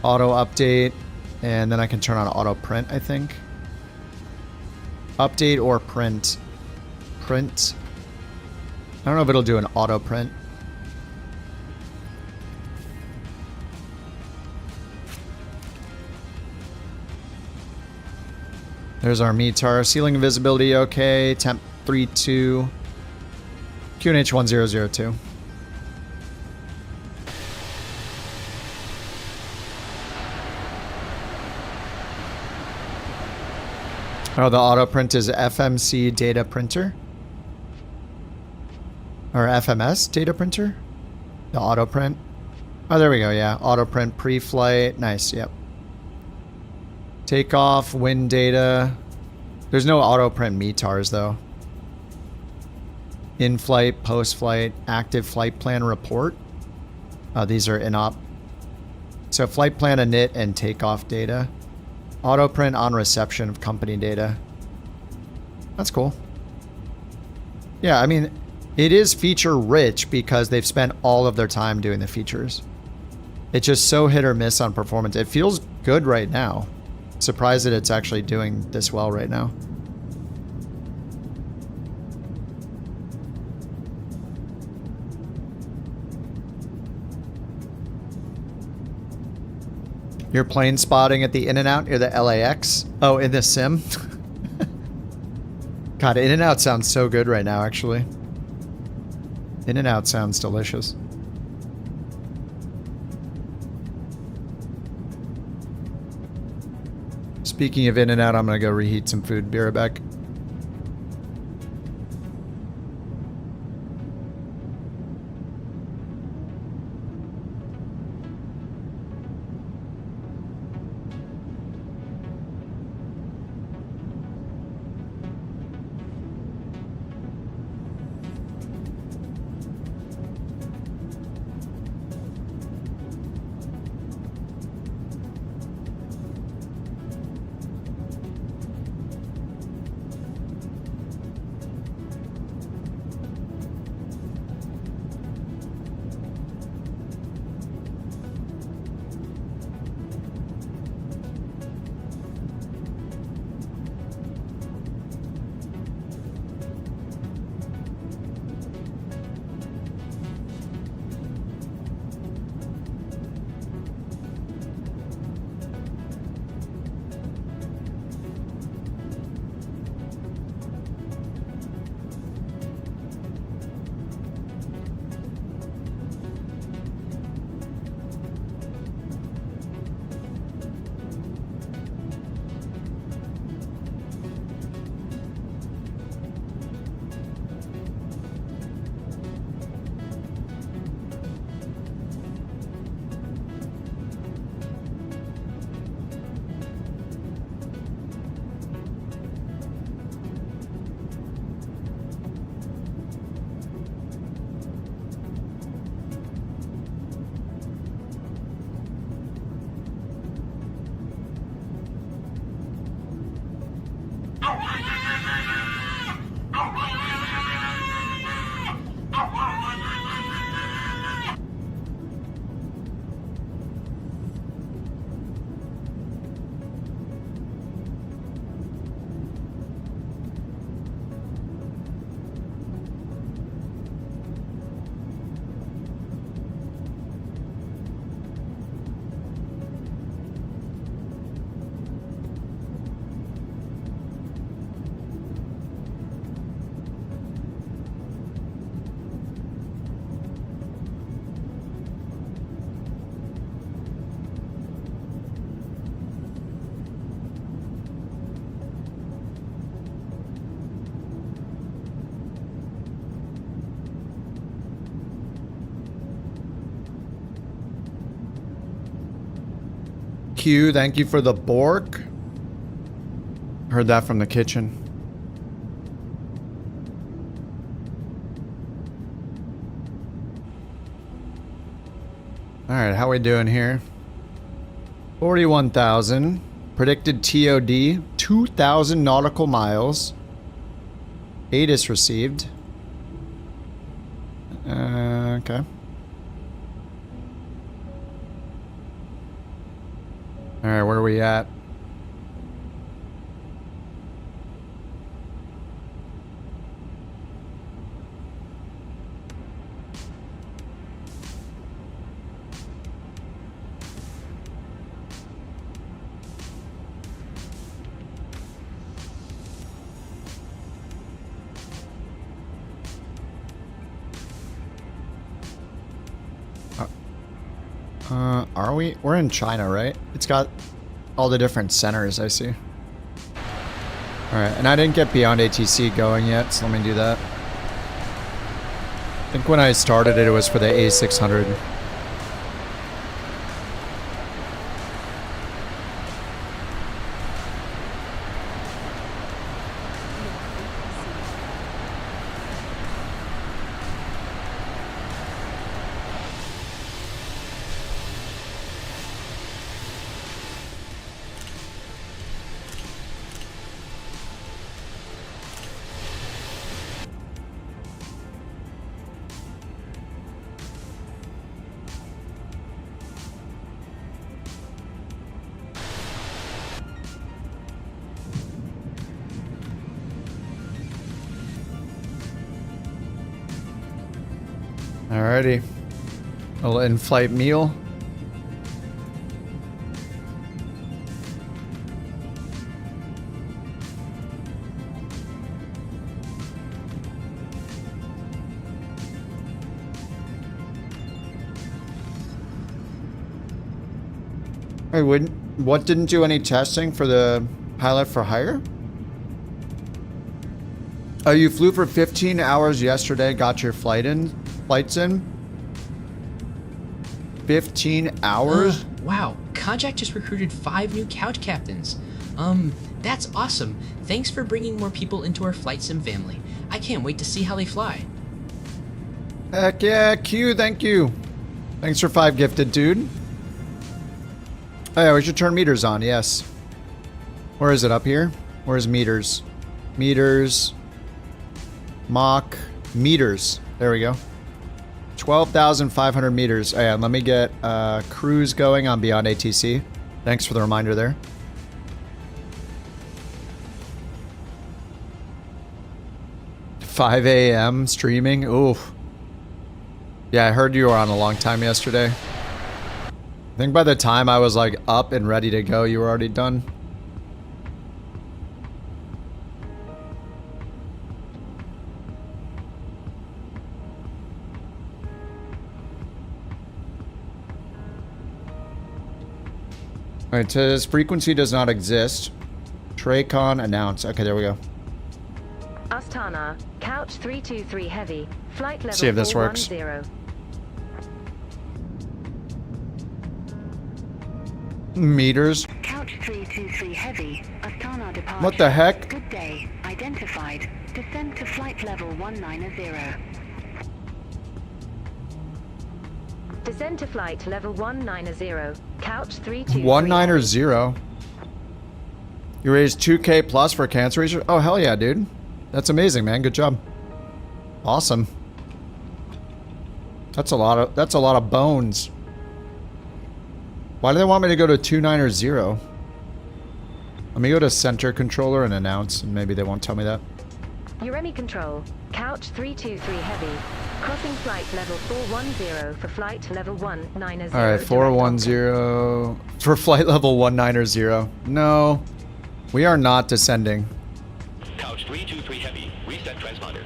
auto update, and then I can turn on auto print, I think. Update or print. Print. I don't know if it'll do an auto print. There's our METAR. Ceiling visibility okay. Temp 32. QNH 1002. Oh, the auto print is FMC data printer? Or FMS data printer? The auto print. Oh, there we go, yeah. Auto print pre-flight. Nice, yep. Takeoff, wind data. There's no auto print METARs though. In-flight, post-flight, active flight plan report. These are in-op. So flight plan init and takeoff data. Auto print on reception of company data. That's cool. Yeah, I mean, it is feature rich because they've spent all of their time doing the features. It's just so hit or miss on performance. It feels good right now. Surprised that it's actually doing this well right now. You're plane spotting at the In-N-Out near the LAX? Oh, in the sim? God, In-N-Out sounds so good right now, actually. In-N-Out sounds delicious. Speaking of In-N-Out, I'm gonna go reheat some food. Be right back. Q, thank you for the Bork. Heard that from the kitchen. Alright, how we doing here? 41,000. Predicted TOD, 2,000 nautical miles. ATIS received. Okay. Alright, where are we at? Are we? We're in China, right? It's got all the different centers, I see. Alright, and I didn't get beyond ATC going yet, so let me do that. I think when I started it, it was for the A600. Alrighty. A little in-flight meal. Hey, what didn't do any testing for the pilot for hire? Oh, you flew for 15 hours yesterday, got your flights in? 15 hours? Wow, Kojak just recruited 5 new couch captains. That's awesome. Thanks for bringing more people into our flight sim family. I can't wait to see how they fly. Heck yeah, Q, thank you. Thanks for 5 gifted, dude. Oh yeah, we should turn meters on, yes. Where is it, up here? Where's meters? Meters. Mach. Meters. There we go. 12,500 meters. Oh yeah, let me get cruise going on Beyond ATC. Thanks for the reminder there. $5 a.m. streaming. Oof. Yeah, I heard you were on a long time yesterday. I think by the time I was like up and ready to go, you were already done. Alright, says frequency does not exist. Traycon announce. Okay, there we go. Astana, couch 323 heavy, flight level see if this works. 410. Meters. Couch 323 heavy, Astana departure. What the heck? Good day, identified. Descend to flight level 190. Descend to flight level 190, couch 323. 190. You raised 2K plus for cancer research? Oh hell yeah, dude. That's amazing, man. Good job. Awesome. That's a lot of bones. Why do they want me to go to 290? Let me go to center controller and announce, and maybe they won't tell me that. YourMessage control, couch 323 heavy, crossing flight level 410 for flight level 190. Alright, 410 for flight level 190. No, we are not descending. Couch 323 heavy, reset transponder.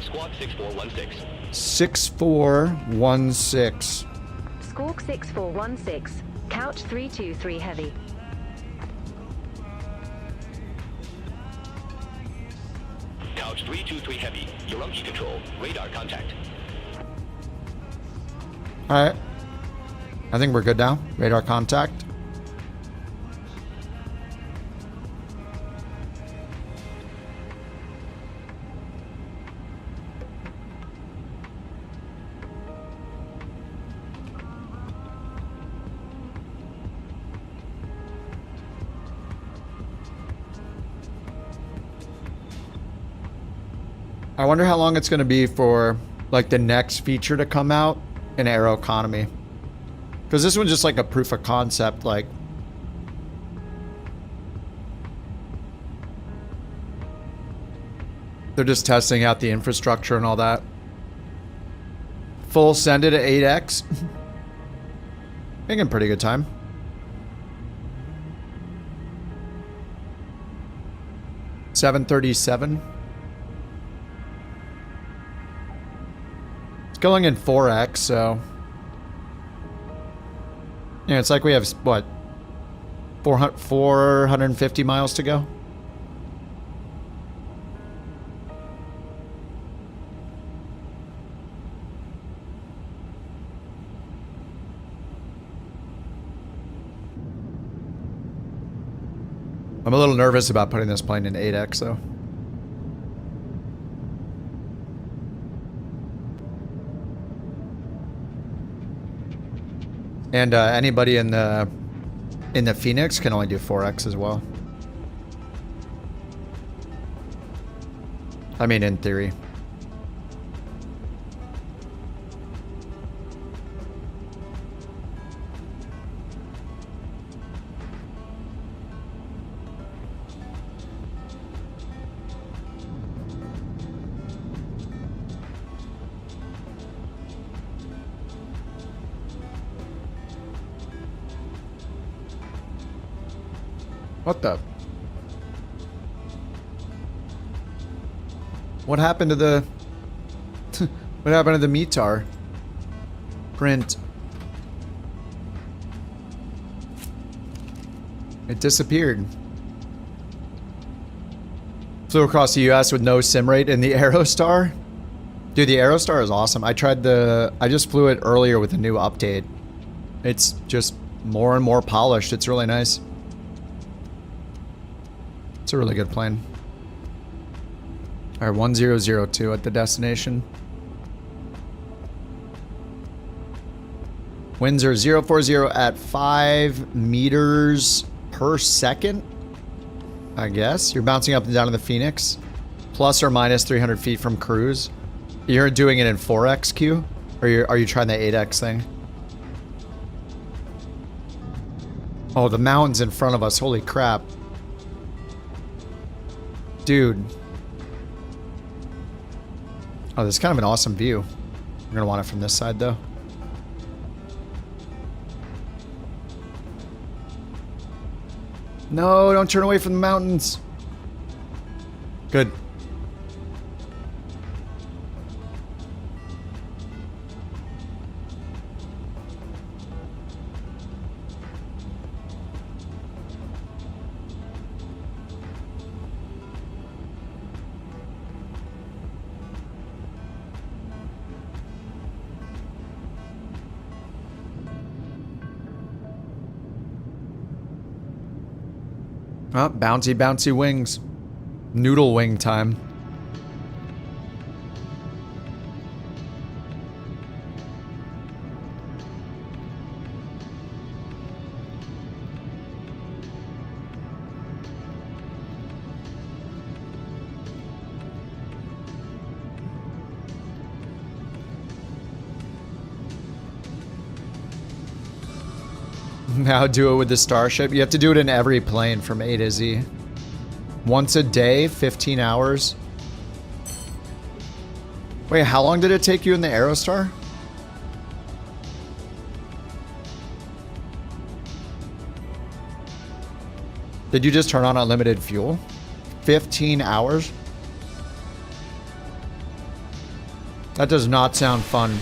Squawk 6416. 6416. Squawk 6416, couch 323 heavy. Couch 323 heavy, YourMessage control, radar contact. Alright. I think we're good now. Radar contact. I wonder how long it's going to be for like the next feature to come out in Aeroconomy. Because this one's just like a proof of concept, like. They're just testing out the infrastructure and all that. Full send it at 8x. Making pretty good time. $737. It's going in 4x, so yeah, it's like we have what, 450 miles to go. I'm a little nervous about putting this plane in 8x though. And anybody in the Phoenix can only do 4x as well. I mean, in theory. What the? What happened to the... what happened to the METAR? Print. It disappeared. Flew across the US with no sim rate in the Aerostar? Dude, the Aerostar is awesome. I just flew it earlier with a new update. It's just more and more polished. It's really nice. It's a really good plane. Alright, 1002 at the destination. Winds are 040 at 5 meters per second. I guess. You're bouncing up and down in the Phoenix. Plus or minus 300 feet from cruise. You're doing it in 4x, Q? Or are you trying the 8x thing? Oh, the mountains in front of us. Holy crap. Dude. Oh, this is kind of an awesome view. I'm gonna want it from this side, though. No, don't turn away from the mountains. Good. Oh, bouncy, bouncy wings. Noodle wing time. Now do it with the Starship. You have to do it in every plane from A to Z. Once a day, 15 hours. Wait, how long did it take you in the Aerostar? Did you just turn on unlimited fuel? 15 hours? That does not sound fun.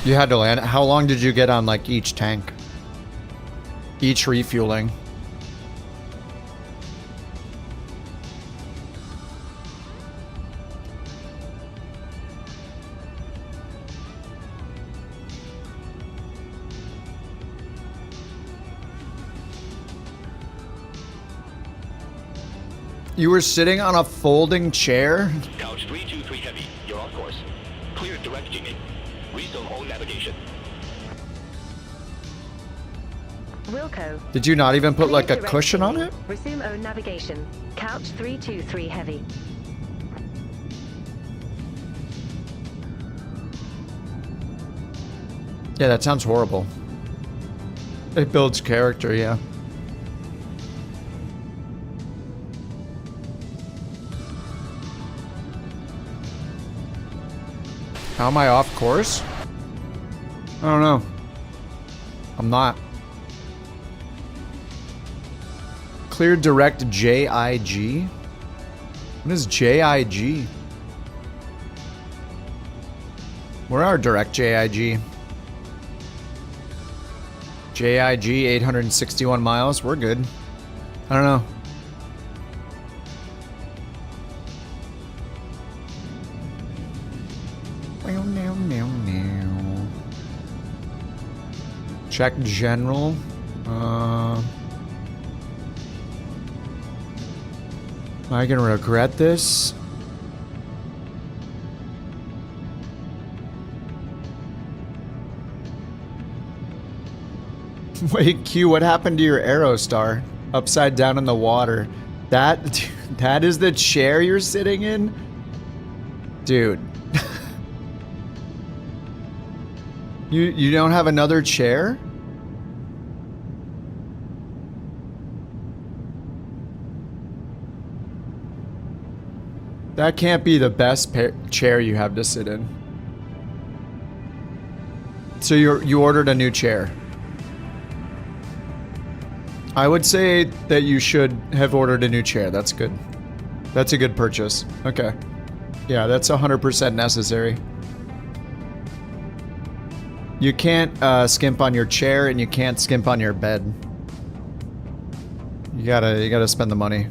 You had to land. How long did you get on like each tank? Each refueling? You were sitting on a folding chair? Couch 323 Heavy, you're on course. Clear direct jinging. Resume all navigation. Wilco. Did you not even put like a cushion on it? Resume O navigation. Couch 323 heavy. Yeah, that sounds horrible. It builds character, yeah. How am I off course? I don't know. I'm not. Clear direct JIG? What is JIG? Where are direct JIG? JIG 861 miles. We're good. I don't know. Check general. Am I gonna regret this? Wait, Q, what happened to your Aerostar? Upside down in the water. That is the chair you're sitting in? Dude. You don't have another chair? That can't be the best chair you have to sit in. So you ordered a new chair. I would say that you should have ordered a new chair. That's good. That's a good purchase. Okay. Yeah, that's 100% necessary. You can't skimp on your chair and you can't skimp on your bed. You gotta spend the money.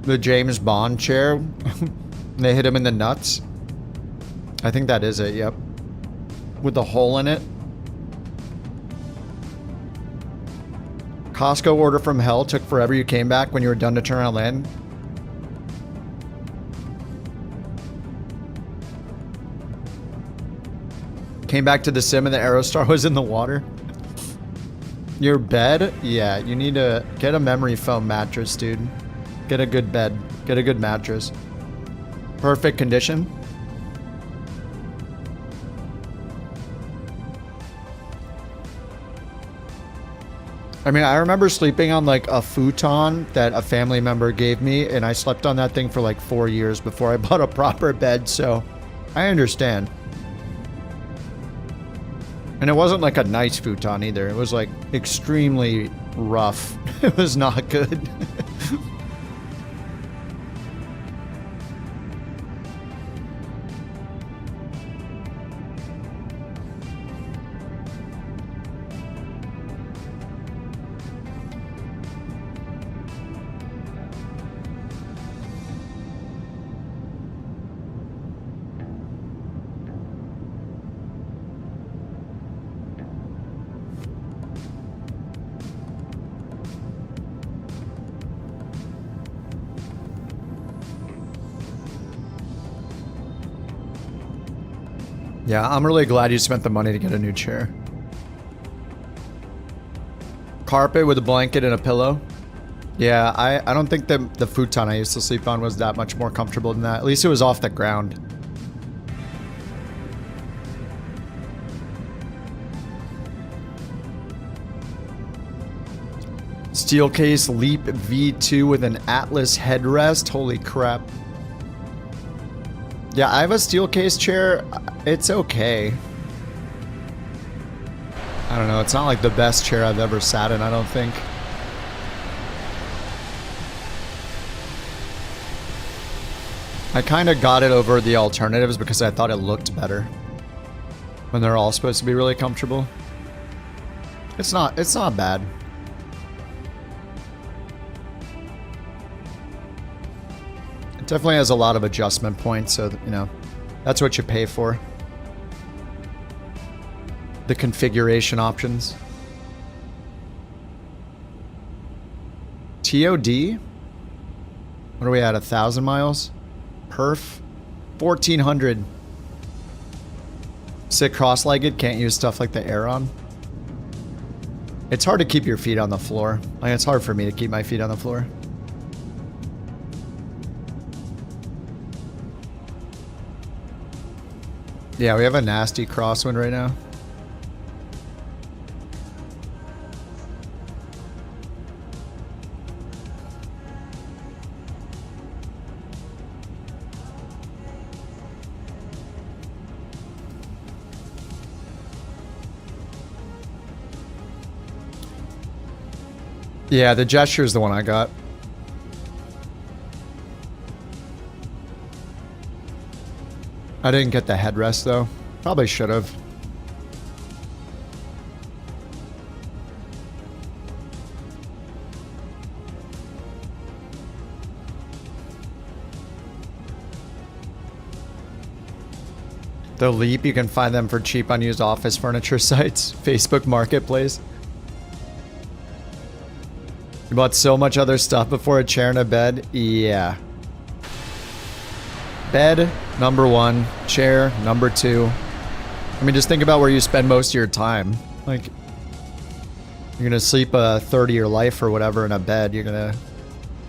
The James Bond chair. They hit him in the nuts. I think that is it, yep. With the hole in it. Costco order from hell took forever. You came back when you were done to turn around land. Came back to the sim and the Aerostar was in the water. Your bed? Yeah, you need to get a memory foam mattress, dude. Get a good bed. Get a good mattress. Perfect condition. I mean, I remember sleeping on like a futon that a family member gave me, and I slept on that thing for like 4 years before I bought a proper bed, so I understand. And it wasn't like a nice futon either. It was like extremely rough. It was not good. Yeah, I'm really glad you spent the money to get a new chair. Carpet with a blanket and a pillow. Yeah, I don't think the futon I used to sleep on was that much more comfortable than that. At least it was off the ground. Steelcase Leap V2 with an Atlas headrest. Holy crap. Yeah, I have a Steelcase chair. It's okay. I don't know. It's not like the best chair I've ever sat in, I don't think. I kind of got it over the alternatives because I thought it looked better. When they're all supposed to be really comfortable. It's not bad. It definitely has a lot of adjustment points, so you know, that's what you pay for. The configuration options. TOD? What are we at, 1,000 miles? Perf? 1,400. Sit cross-legged, can't use stuff like the Aeron. It's hard to keep your feet on the floor. Like, it's hard for me to keep my feet on the floor. Yeah, we have a nasty crosswind right now. Yeah, the gesture is the one I got. I didn't get the headrest though. Probably should have. The Leap, you can find them for cheap unused office furniture sites. Facebook Marketplace. You bought so much other stuff before a chair and a bed? Yeah. Bed, number 1. Chair, number 2. I mean, just think about where you spend most of your time. Like, you're gonna sleep a third of your life or whatever in a bed. You're gonna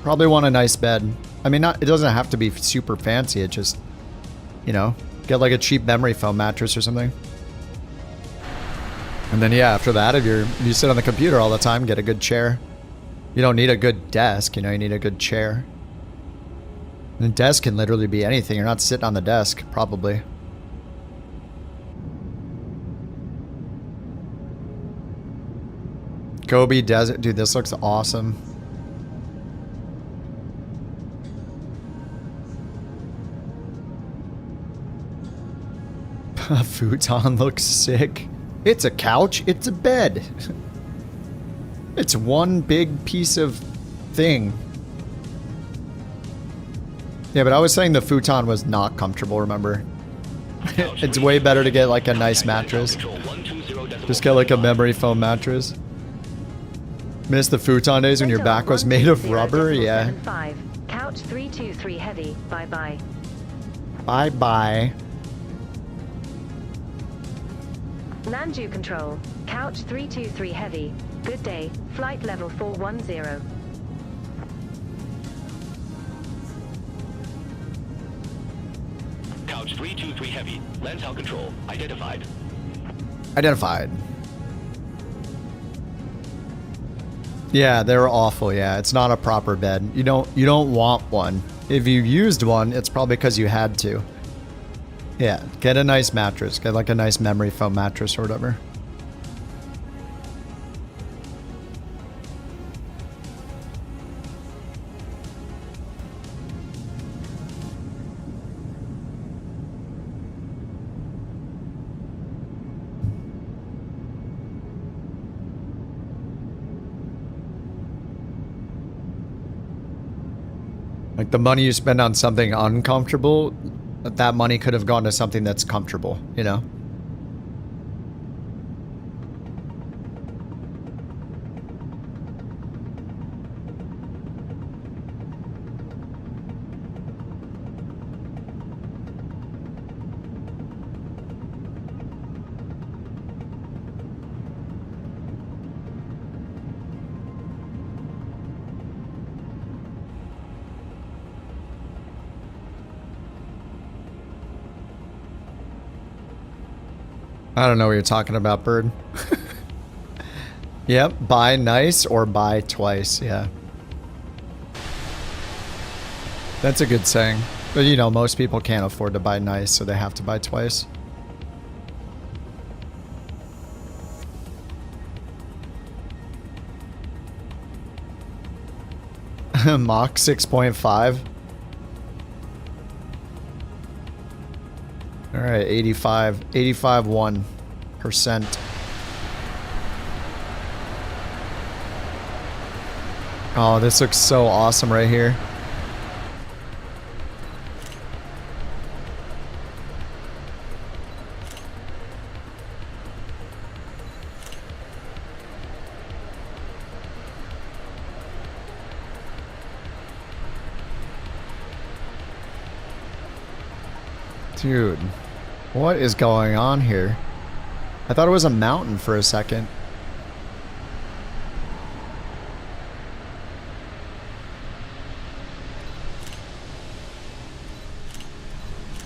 probably want a nice bed. I mean, it doesn't have to be super fancy. It just, you know, get like a cheap memory foam mattress or something. And then, yeah, after that, if you sit on the computer all the time, get a good chair. You don't need a good desk, you know, you need a good chair. And the desk can literally be anything. You're not sitting on the desk, probably. Gobi Desert. Dude, this looks awesome. A futon looks sick. It's a couch, it's a bed. It's one big piece of thing. Yeah, but I was saying the futon was not comfortable, remember? It's way better to get like a nice mattress. Just get like a memory foam mattress. Miss the futon days when your back was made of rubber? Yeah. Couch 323 heavy. Bye-bye. Bye-bye. Nanju control. Couch 323 heavy. Good day. Flight level 410. Couch 323 heavy. Lens out control. Identified. Identified. Yeah, they're awful. Yeah, it's not a proper bed. You don't want one. If you used one, it's probably because you had to. Yeah, get a nice mattress. Get like a nice memory foam mattress or whatever. Like the money you spend on something uncomfortable, that money could have gone to something that's comfortable, you know? I don't know what you're talking about, Bird. Yep, buy nice or buy twice, yeah. That's a good saying. But you know, most people can't afford to buy nice, so they have to buy twice. Mach 6.5. All right, 85.1%. Oh, this looks so awesome right here. Dude, what is going on here? I thought it was a mountain for a second.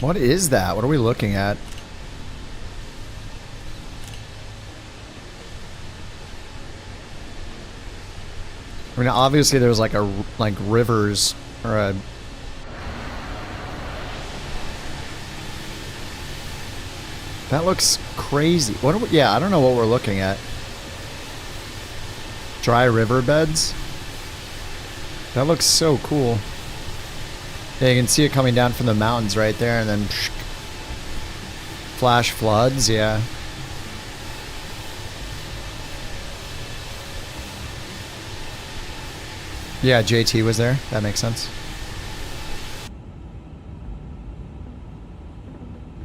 What is that? What are we looking at? I mean, obviously there's like rivers or a... That looks crazy. What are we, yeah, I don't know what we're looking at. Dry riverbeds? That looks so cool. Yeah, you can see it coming down from the mountains right there, and then flash floods, yeah. Yeah, JT was there. That makes sense.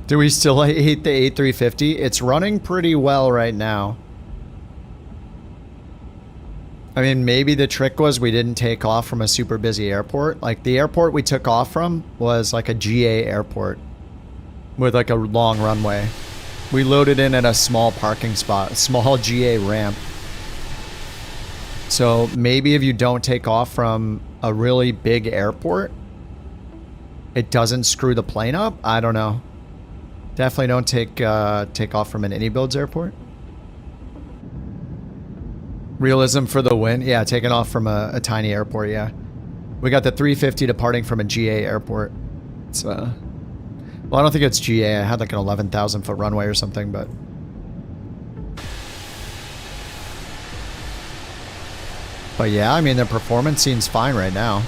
Do we still hate the A350? It's running pretty well right now. I mean, maybe the trick was we didn't take off from a super busy airport. Like, the airport we took off from was like a GA airport with like a long runway. We loaded in at a small parking spot, a small GA ramp. So maybe if you don't take off from a really big airport, it doesn't screw the plane up. I don't know. Definitely don't take off from an AnyBuilds airport. Realism for the win. Yeah, taking off from a tiny airport, yeah. We got the 350 departing from a GA airport. It's, well, I don't think it's GA. I had like an 11,000 foot runway or something, but... But yeah, I mean, the performance seems fine right now.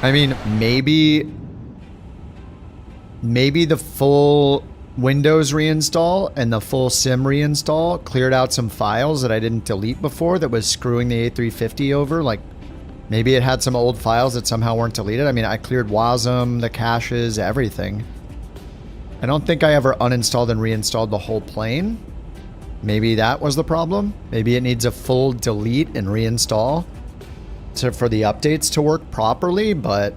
I mean, maybe the full Windows reinstall and the full sim reinstall cleared out some files that I didn't delete before that was screwing the A350 over. Like, maybe it had some old files that somehow weren't deleted. I mean, I cleared WASM, the caches, everything. I don't think I ever uninstalled and reinstalled the whole plane. Maybe that was the problem. Maybe it needs a full delete and reinstall for the updates to work properly, but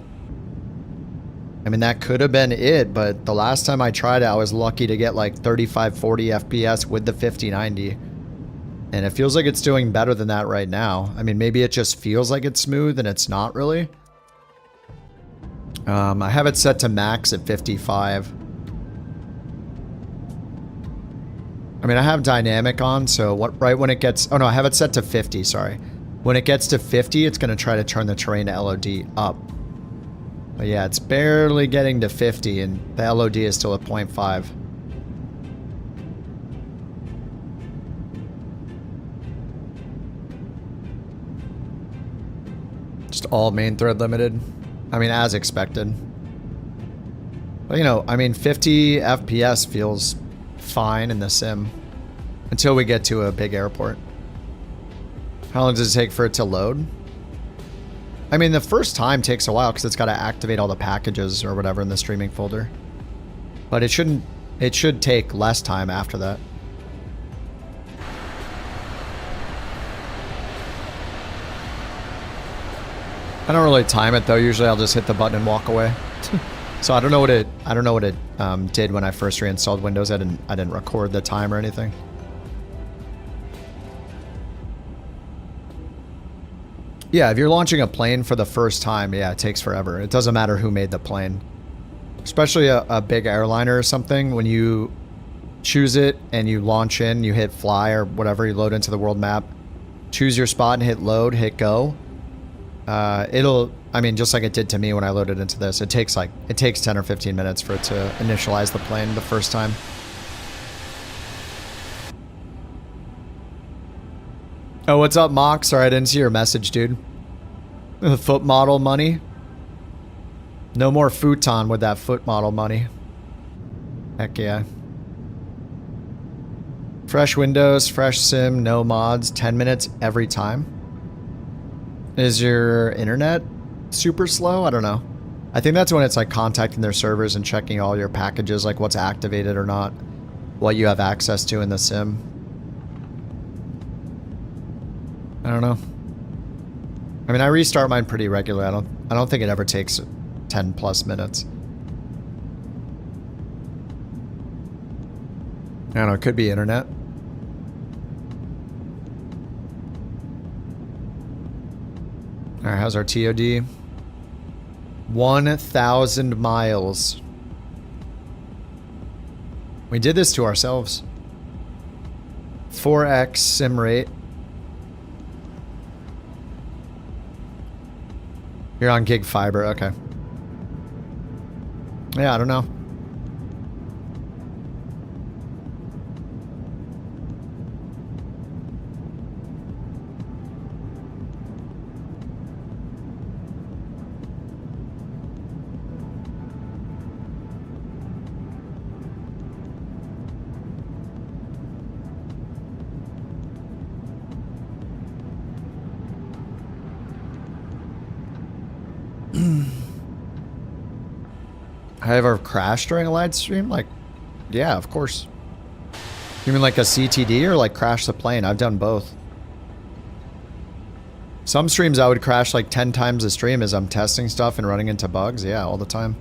I mean, that could have been it, but the last time I tried it, I was lucky to get like 35, 40 FPS with the 5090. And it feels like it's doing better than that right now. I mean, maybe it just feels like it's smooth and it's not really. I have it set to max at 55. I mean, I have dynamic on, so right when it gets... Oh no, I have it set to 50, sorry. When it gets to 50, it's going to try to turn the terrain LOD up. But yeah, it's barely getting to 50, and the LOD is still at 0.5. Just all main thread limited. I mean, as expected. But you know, I mean, 50 FPS feels fine in the sim. Until we get to a big airport. How long does it take for it to load? I mean, the first time takes a while because it's got to activate all the packages or whatever in the streaming folder. But it should take less time after that. I don't really time it though. Usually I'll just hit the button and walk away. So I don't know what it did when I first reinstalled Windows. I didn't record the time or anything. Yeah, if you're launching a plane for the first time, yeah, it takes forever. It doesn't matter who made the plane. Especially a big airliner or something. When you choose it and you launch in, you hit fly or whatever, you load into the world map. Choose your spot and hit load, hit go. I mean, just like it did to me when I loaded into this. It takes 10 or 15 minutes for it to initialize the plane the first time. Oh, what's up, Mock? Sorry, I didn't see your message, dude. The foot model money. No more futon with that foot model money. Heck yeah. Fresh Windows, fresh sim, no mods, 10 minutes every time. Is your internet super slow? I don't know. I think that's when it's like contacting their servers and checking all your packages, like what's activated or not, what you have access to in the sim. I don't know. I mean, I restart mine pretty regularly. I don't think it ever takes 10 plus minutes. I don't know, it could be internet. Alright, how's our TOD? 1,000 miles. We did this to ourselves. 4x sim rate. You're on gig fiber, okay. Yeah, I don't know. Have I ever crashed during a live stream? Like, yeah, of course. You mean like a CTD or like crash the plane? I've done both. Some streams I would crash like 10 times a stream as I'm testing stuff and running into bugs. Yeah, all the time.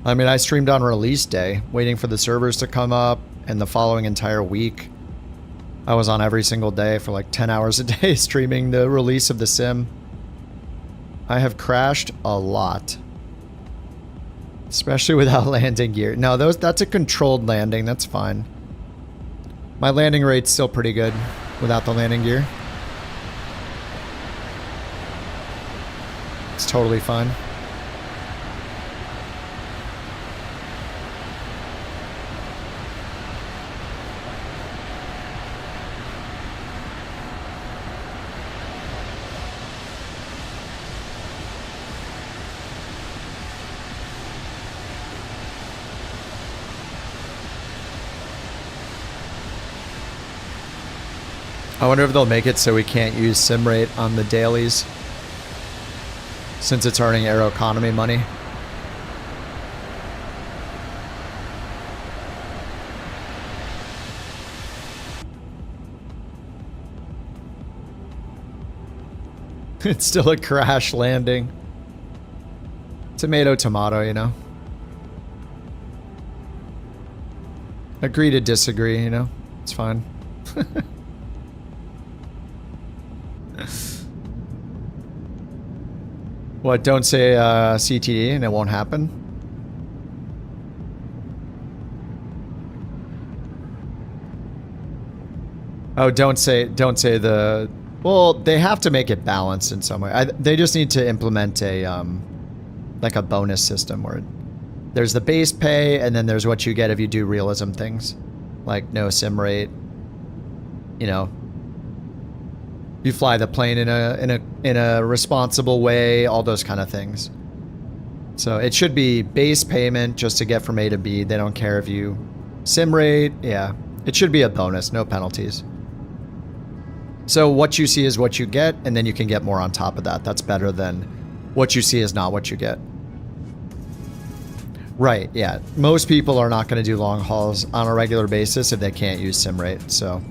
I mean, I streamed on release day, waiting for the servers to come up, and the following entire week, I was on every single day for like 10 hours a day streaming the release of the sim. I have crashed a lot. Especially without landing gear. No, that's a controlled landing. That's fine. My landing rate's still pretty good without the landing gear. It's totally fine. I wonder if they'll make it so we can't use sim rate on the dailies, since it's earning Aeroconomy money. It's still a crash landing. Tomato, tomato, you know. Agree to disagree, you know. It's fine. What, don't say CTD and it won't happen? Oh, don't say the... Well, they have to make it balanced in some way. They just need to implement a, like a bonus system where there's the base pay and then there's what you get if you do realism things. Like no sim rate, you know. You fly the plane in a responsible way, all those kind of things. So it should be base payment just to get from A to B. They don't care if you sim rate. Yeah, it should be a bonus, no penalties. So what you see is what you get, and then you can get more on top of that. That's better than what you see is not what you get. Right, yeah. Most people are not going to do long hauls on a regular basis if they can't use sim rate, so...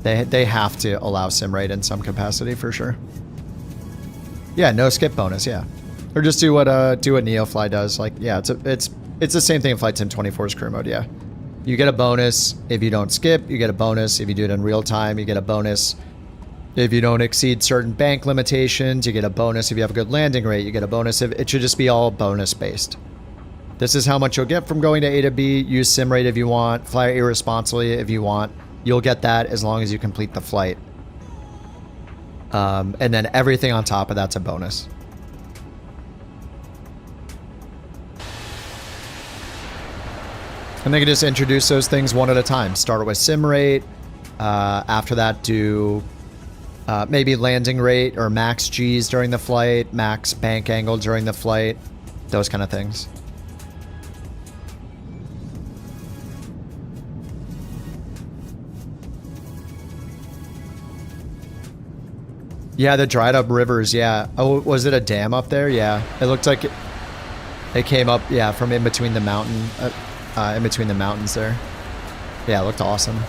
They have to allow sim rate in some capacity for sure. Yeah, no skip bonus, yeah. Or just do what Neofly does. Like, yeah, it's the same thing in Flight Sim 24's crew mode, yeah. You get a bonus if you don't skip, you get a bonus if you do it in real time, you get a bonus if you don't exceed certain bank limitations, you get a bonus if you have a good landing rate, you get a bonus if it should just be all bonus based. This is how much you'll get from going to A to B, use sim rate if you want, fly irresponsibly if you want. You'll get that as long as you complete the flight. And then everything on top of that's a bonus. And they can just introduce those things one at a time. Start with sim rate. After that, do maybe landing rate or max G's during the flight, max bank angle during the flight, those kind of things. Yeah, the dried up rivers, yeah. Oh, was it a dam up there? Yeah. It looked like it came up, yeah, from in between the mountain, in between the mountains there. Yeah, it looked awesome.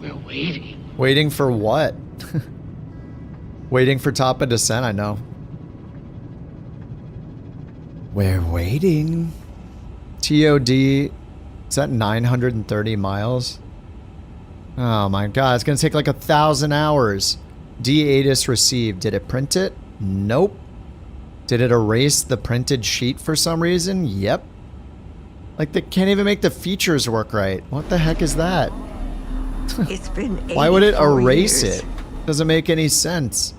We're waiting. Waiting for what? Waiting for top of descent, I know. We're waiting. TOD, is that 930 miles? Oh my god, it's gonna take like 1,000 hours. D8 received. Did it print it? Nope. Did it erase the printed sheet for some reason? Yep. Like, they can't even make the features work right. What the heck is that? It's been Why would it 84 erase years. it? Doesn't make any sense.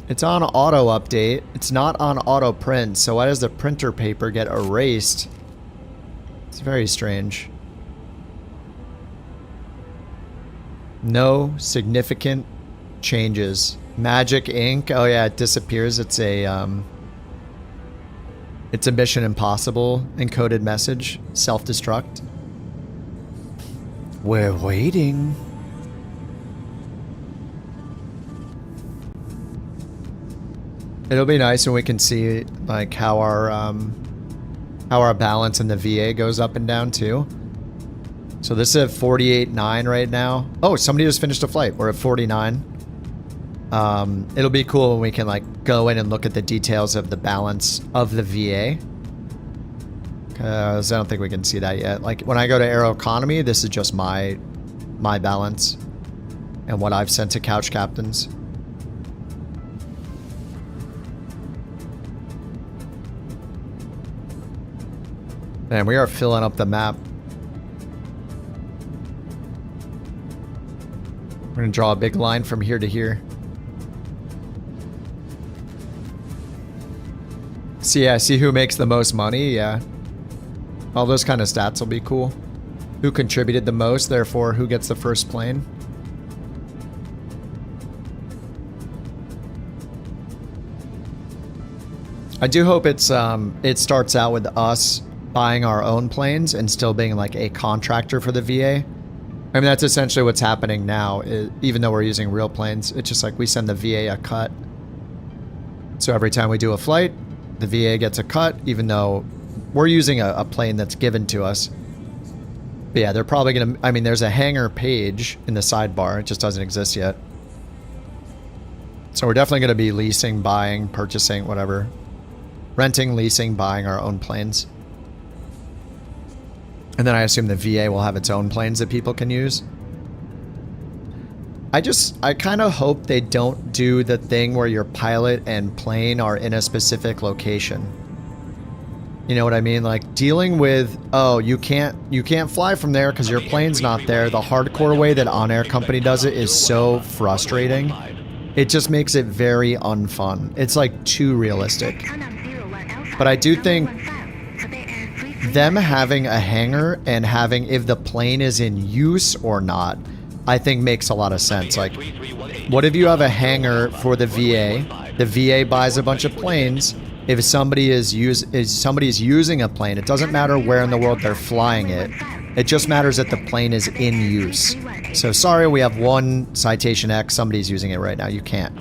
It's on auto update. It's not on auto print. So why does the printer paper get erased? It's very strange. No significant changes. Magic ink. Oh yeah, it disappears. It's a Mission Impossible encoded message. Self-destruct. We're waiting. It'll be nice when we can see like how our balance in the VA goes up and down too. So this is at 48.9 right now. Oh, somebody just finished a flight. We're at 49. It'll be cool when we can like go in and look at the details of the balance of the VA. Cause I don't think we can see that yet. Like when I go to Aeroconomy, this is just my balance and what I've sent to couch captains. Man, we are filling up the map. We're gonna draw a big line from here to here. So yeah, see who makes the most money, yeah. All those kind of stats will be cool. Who contributed the most, therefore who gets the first plane. I do hope it's it starts out with us buying our own planes and still being like a contractor for the VA. I mean, that's essentially what's happening now, even though we're using real planes. It's just like we send the VA a cut. So every time we do a flight, the VA gets a cut, even though we're using a plane that's given to us. But yeah, they're probably going to... I mean, there's a hangar page in the sidebar. It just doesn't exist yet. So we're definitely going to be leasing, buying, purchasing, whatever. Renting, leasing, buying our own planes. And then I assume the VA will have its own planes that people can use. I kind of hope they don't do the thing where your pilot and plane are in a specific location. You know what I mean? Like dealing with, oh, you can't fly from there because your plane's not there. The hardcore way that On Air Company does it is so frustrating. It just makes it very unfun. It's like too realistic. But I do think them having a hangar and having if the plane is in use or not, I think makes a lot of sense. Like, what if you have a hangar for the VA? The VA buys a bunch of planes. If somebody is using a plane, it doesn't matter where in the world they're flying it. It just matters that the plane is in use. So sorry, we have one Citation X. Somebody's using it right now. You can't.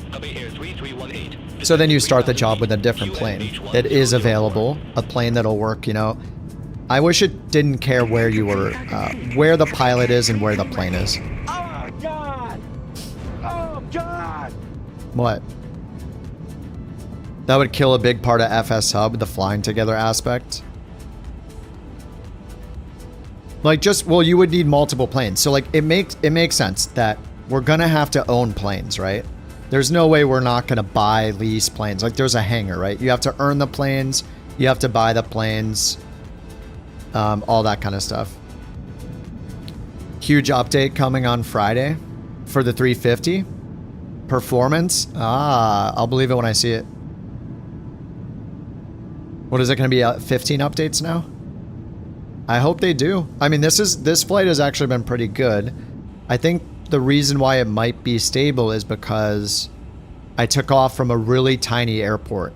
So then you start the job with a different plane that is available, a plane that'll work, you know. I wish it didn't care where you were, where the pilot is and where the plane is. Oh, God! Oh, God! What? That would kill a big part of FSHub, the flying together aspect. Like well, you would need multiple planes. So like it makes sense that we're gonna have to own planes, right? There's no way we're not gonna buy, lease planes. Like there's a hangar, right? You have to earn the planes, you have to buy the planes, all that kind of stuff. Huge update coming on Friday for the 350. Performance? I'll believe it when I see it. What is it going to be? 15 updates now? I hope they do. I mean, this flight has actually been pretty good. I think the reason why it might be stable is because I took off from a really tiny airport.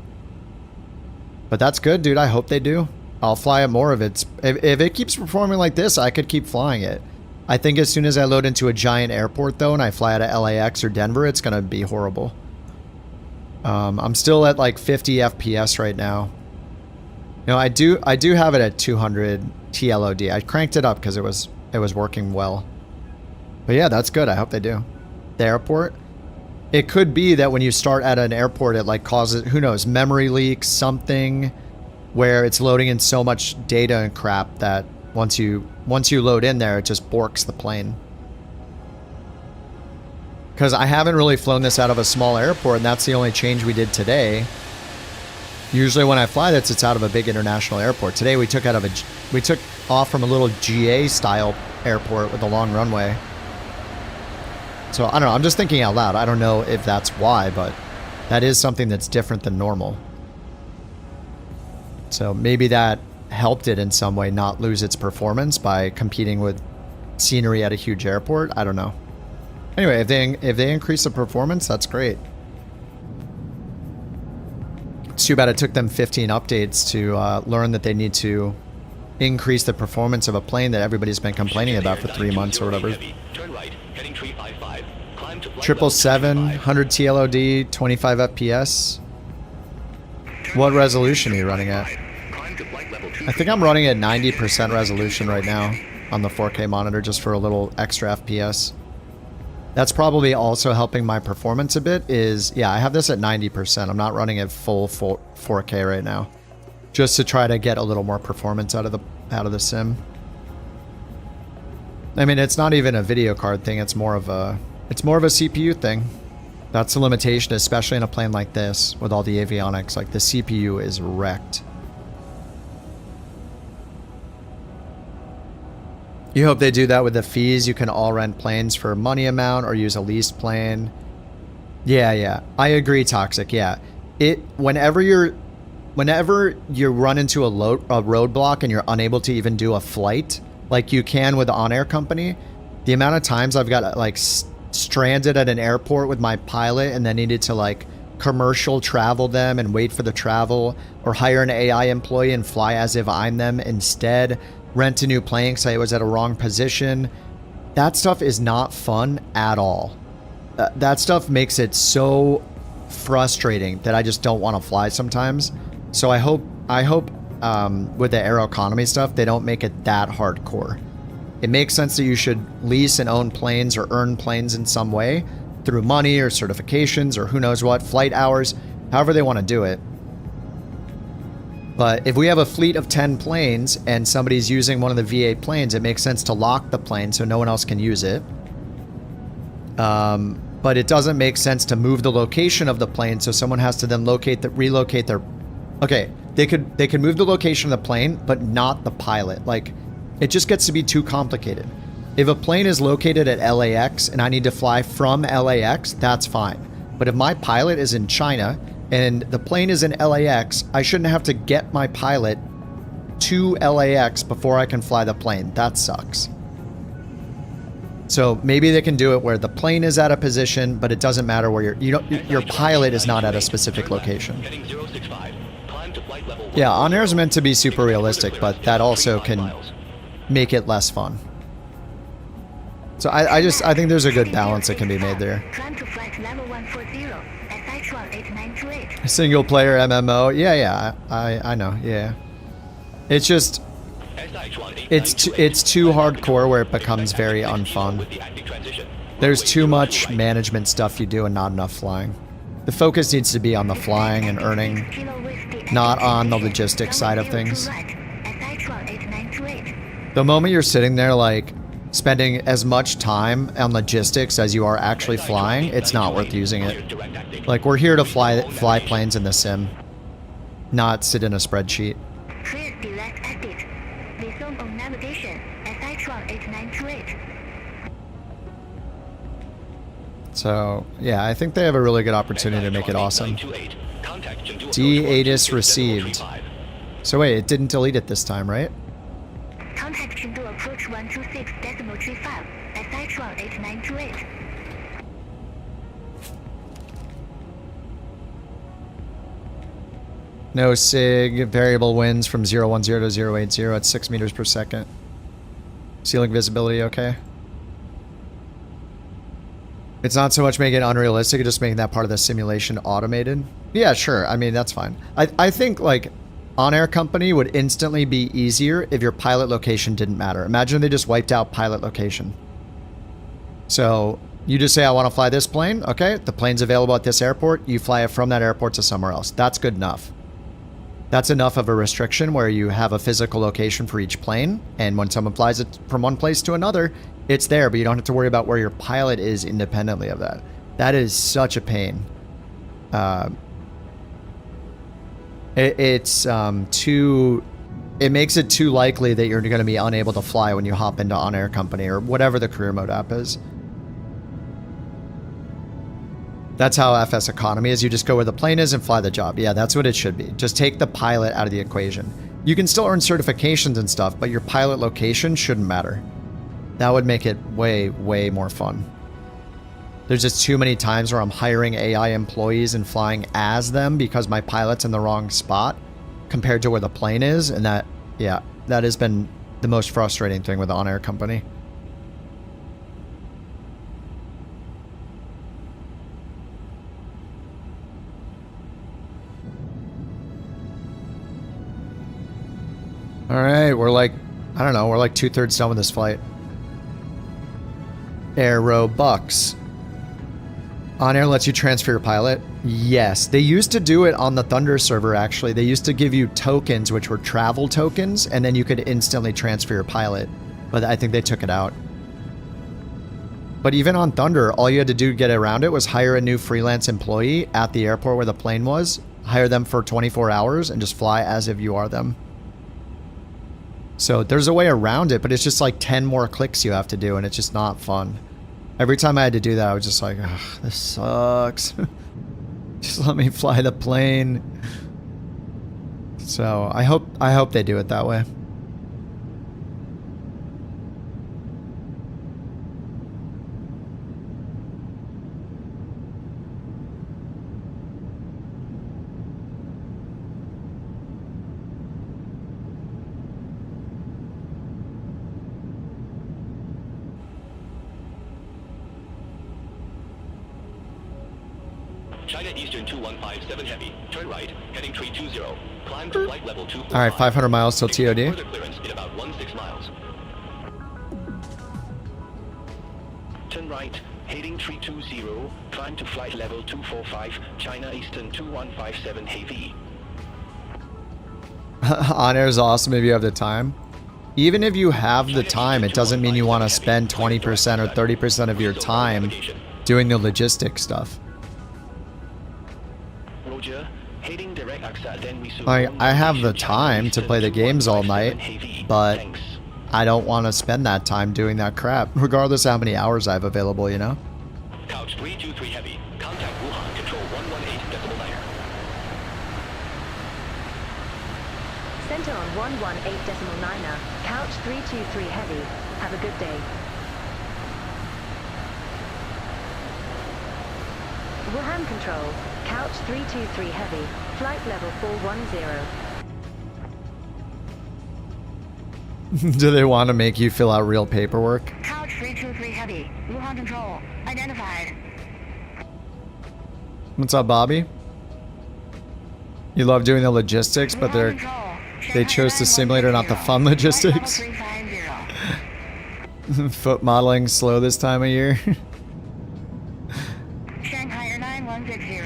But that's good, dude. I hope they do. I'll fly it more if if it keeps performing like this, I could keep flying it. I think as soon as I load into a giant airport though and I fly out of LAX or Denver, it's going to be horrible. I'm still at like 50 FPS right now. No, I do have it at 200 TLOD. I cranked it up because it was working well. But yeah, that's good. I hope they do. The airport. it could be that when you start at an airport, it like causes, who knows, memory leaks, something where it's loading in so much data and crap that once you load in there, it just borks the plane. Because I haven't really flown this out of a small airport, and that's the only change we did today. Usually when I fly this, it's out of a big international airport. Today we took off from a little GA style airport with a long runway. So I don't know, I'm just thinking out loud. I don't know if that's why, but that is something that's different than normal. So maybe that helped it in some way not lose its performance by competing with scenery at a huge airport. I don't know. Anyway, if they increase the performance, that's great. It's too bad it took them 15 updates to learn that they need to increase the performance of a plane that everybody's been complaining about for 3 months or whatever. 777, 100 TLOD, 25 FPS. What resolution are you running at? I think I'm running at 90% resolution right now on the 4K monitor just for a little extra FPS. That's probably also helping my performance a bit is, yeah, I have this at 90%. I'm not running at full 4K right now. Just to try to get a little more performance out of the sim. I mean, it's not even a video card thing, it's more of a CPU thing. That's the limitation, especially in a plane like this with all the avionics. Like the CPU is wrecked. You hope they do that with the fees. You can all rent planes for money amount or use a leased plane. Yeah. I agree, Toxic. Yeah. Whenever you run into a roadblock and you're unable to even do a flight, like you can with the on-air company, the amount of times I've got like stranded at an airport with my pilot and then needed to like commercial travel them and wait for the travel, or hire an AI employee and fly as if I'm them instead, rent a new plane because I was at a wrong position. That stuff is not fun at all. That stuff makes it so frustrating that I just don't want to fly sometimes. So I hope with the Aeroconomy stuff, they don't make it that hardcore. It makes sense that you should lease and own planes or earn planes in some way through money or certifications or who knows what, flight hours, however they want to do it. But if we have a fleet of 10 planes and somebody's using one of the V8 planes, it makes sense to lock the plane so no one else can use it. But it doesn't make sense to move the location of the plane so someone has to then relocate their... Okay, they could move the location of the plane, but not the pilot. Like, it just gets to be too complicated. If a plane is located at LAX and I need to fly from LAX, that's fine. But if my pilot is in China and the plane is in LAX, I shouldn't have to get my pilot to LAX before I can fly the plane. That sucks. So maybe they can do it where the plane is at a position, but it doesn't matter where your pilot is not at a specific location. Yeah, on-air is meant to be super realistic, but that also can make it less fun. So I think there's a good balance that can be made there. Single player MMO, yeah, I know, yeah. It's just, it's too hardcore where it becomes very unfun. There's too much management stuff you do and not enough flying. The focus needs to be on the flying and earning, not on the logistics side of things. The moment you're sitting there like spending as much time on logistics as you are actually flying, it's not worth using it. Like, we're here to fly planes in the sim, not sit in a spreadsheet. So, yeah, I think they have a really good opportunity to make it awesome. D-ATIS received. So wait, it didn't delete it this time, right? Contact to approach 126.35, SH-1898. No SIG, variable winds from 010 to 080 at 6 meters per second. Ceiling visibility, okay. It's not so much making it unrealistic, it's just making that part of the simulation automated. Yeah, sure, I mean, that's fine. I think, like, on-air company would instantly be easier if your pilot location didn't matter. Imagine they just wiped out pilot location. So You just say, I want to fly this plane. Okay, the plane's available at this airport. You fly it from that airport to somewhere else. That's good enough. That's enough of a restriction where you have a physical location for each plane. And when someone flies it from one place to another, it's there, but you don't have to worry about where your pilot is independently of that. That is such a pain. It makes it too likely that you're going to be unable to fly when you hop into Aeroconomy or whatever the career mode app is. That's how FSHub is. You just go where the plane is and fly the job. Yeah, that's what it should be. Just take the pilot out of the equation. You can still earn certifications and stuff, but your pilot location shouldn't matter. That would make it way, way more fun. There's just too many times where I'm hiring AI employees and flying as them because my pilot's in the wrong spot compared to where the plane is. And that, yeah, that has been the most frustrating thing with the Aeroconomy. All right, we're like, I don't know, we're like 2/3 done with this flight. Aero Bucks. On Air lets you transfer your pilot. Yes, they used to do it on the Thunder server, actually. They used to give you tokens, which were travel tokens, and then you could instantly transfer your pilot. But I think they took it out. But even on Thunder, all you had to do to get around it was hire a new freelance employee at the airport where the plane was, hire them for 24 hours, and just fly as if you are them. So there's a way around it, but it's just like 10 more clicks you have to do, and it's just not fun. Every time I had to do that, I was just like, ugh, this sucks. Just let me fly the plane. So I hope they do it that way. China Eastern 2157 Heavy. Turn right, heading 320. Climb to flight level 245. All right, 500 miles till TOD. Further clearance in about 16 miles. Turn right, heading 320. Climb to flight level 245. China Eastern 2157 Heavy. On Air is awesome if you have the time. Even if you have the time, it doesn't mean you want to spend 20% or 30% of your time doing the logistics stuff. Like, I have the time to play the games all night, but I don't want to spend that time doing that crap, regardless of how many hours I have available, you know? Couch 323 Heavy. Contact Wuhan Control 118.9. Center on 118.9. Couch 323 Heavy. Have a good day. Wuhan Control. Couch 323 Heavy. Flight level 410. Do they want to make you fill out real paperwork? Couch 323 Heavy. Wuhan Control. Identified. What's up, Bobby? You love doing the logistics, but they chose the simulator, not the fun logistics. Foot modeling slow this time of year. Shanghai 9160.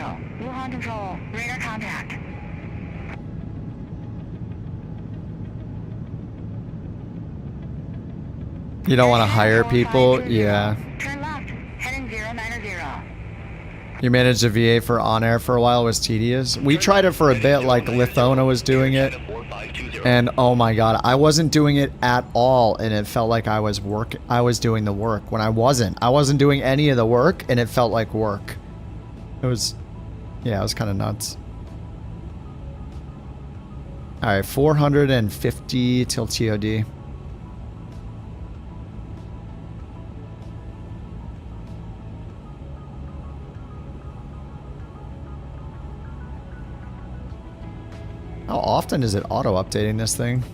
Wuhan Control. Radar contact. You don't want to hire people? Yeah. Turn left. Heading 090. You managed a VA for On Air for a while. It was tedious. We tried it for a bit, like Lithona was doing it. And oh my god, I wasn't doing it at all, and it felt like I was doing the work when I wasn't. I wasn't doing any of the work, and it felt like work. It was, yeah, it was kind of nuts. All right, 450 till TOD. How often is it auto-updating this thing?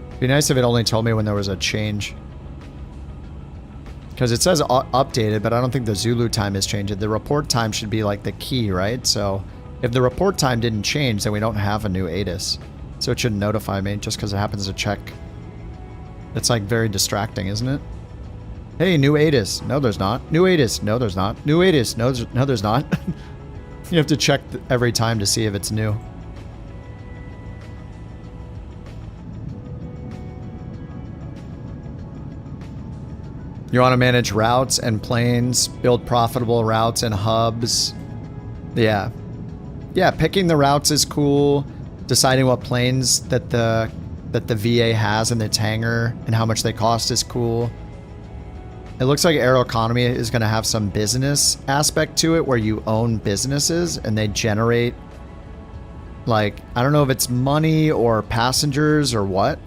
It'd be nice if it only told me when there was a change. Because it says updated, but I don't think the Zulu time is changed. The report time should be like the key, right? So if the report time didn't change, then we don't have a new ATIS. So it shouldn't notify me just because it happens to check. It's like very distracting, isn't it? Hey, new ATIS. No, there's not. New ATIS. No, there's not. New ATIS. No, there's not. You have to check every time to see if it's new. You want to manage routes and planes, build profitable routes and hubs. Yeah. Yeah, picking the routes is cool. Deciding what planes that the VA has in its hangar and how much they cost is cool. It looks like Aeroconomy is going to have some business aspect to it where you own businesses and they generate, like, I don't know if it's money or passengers or what.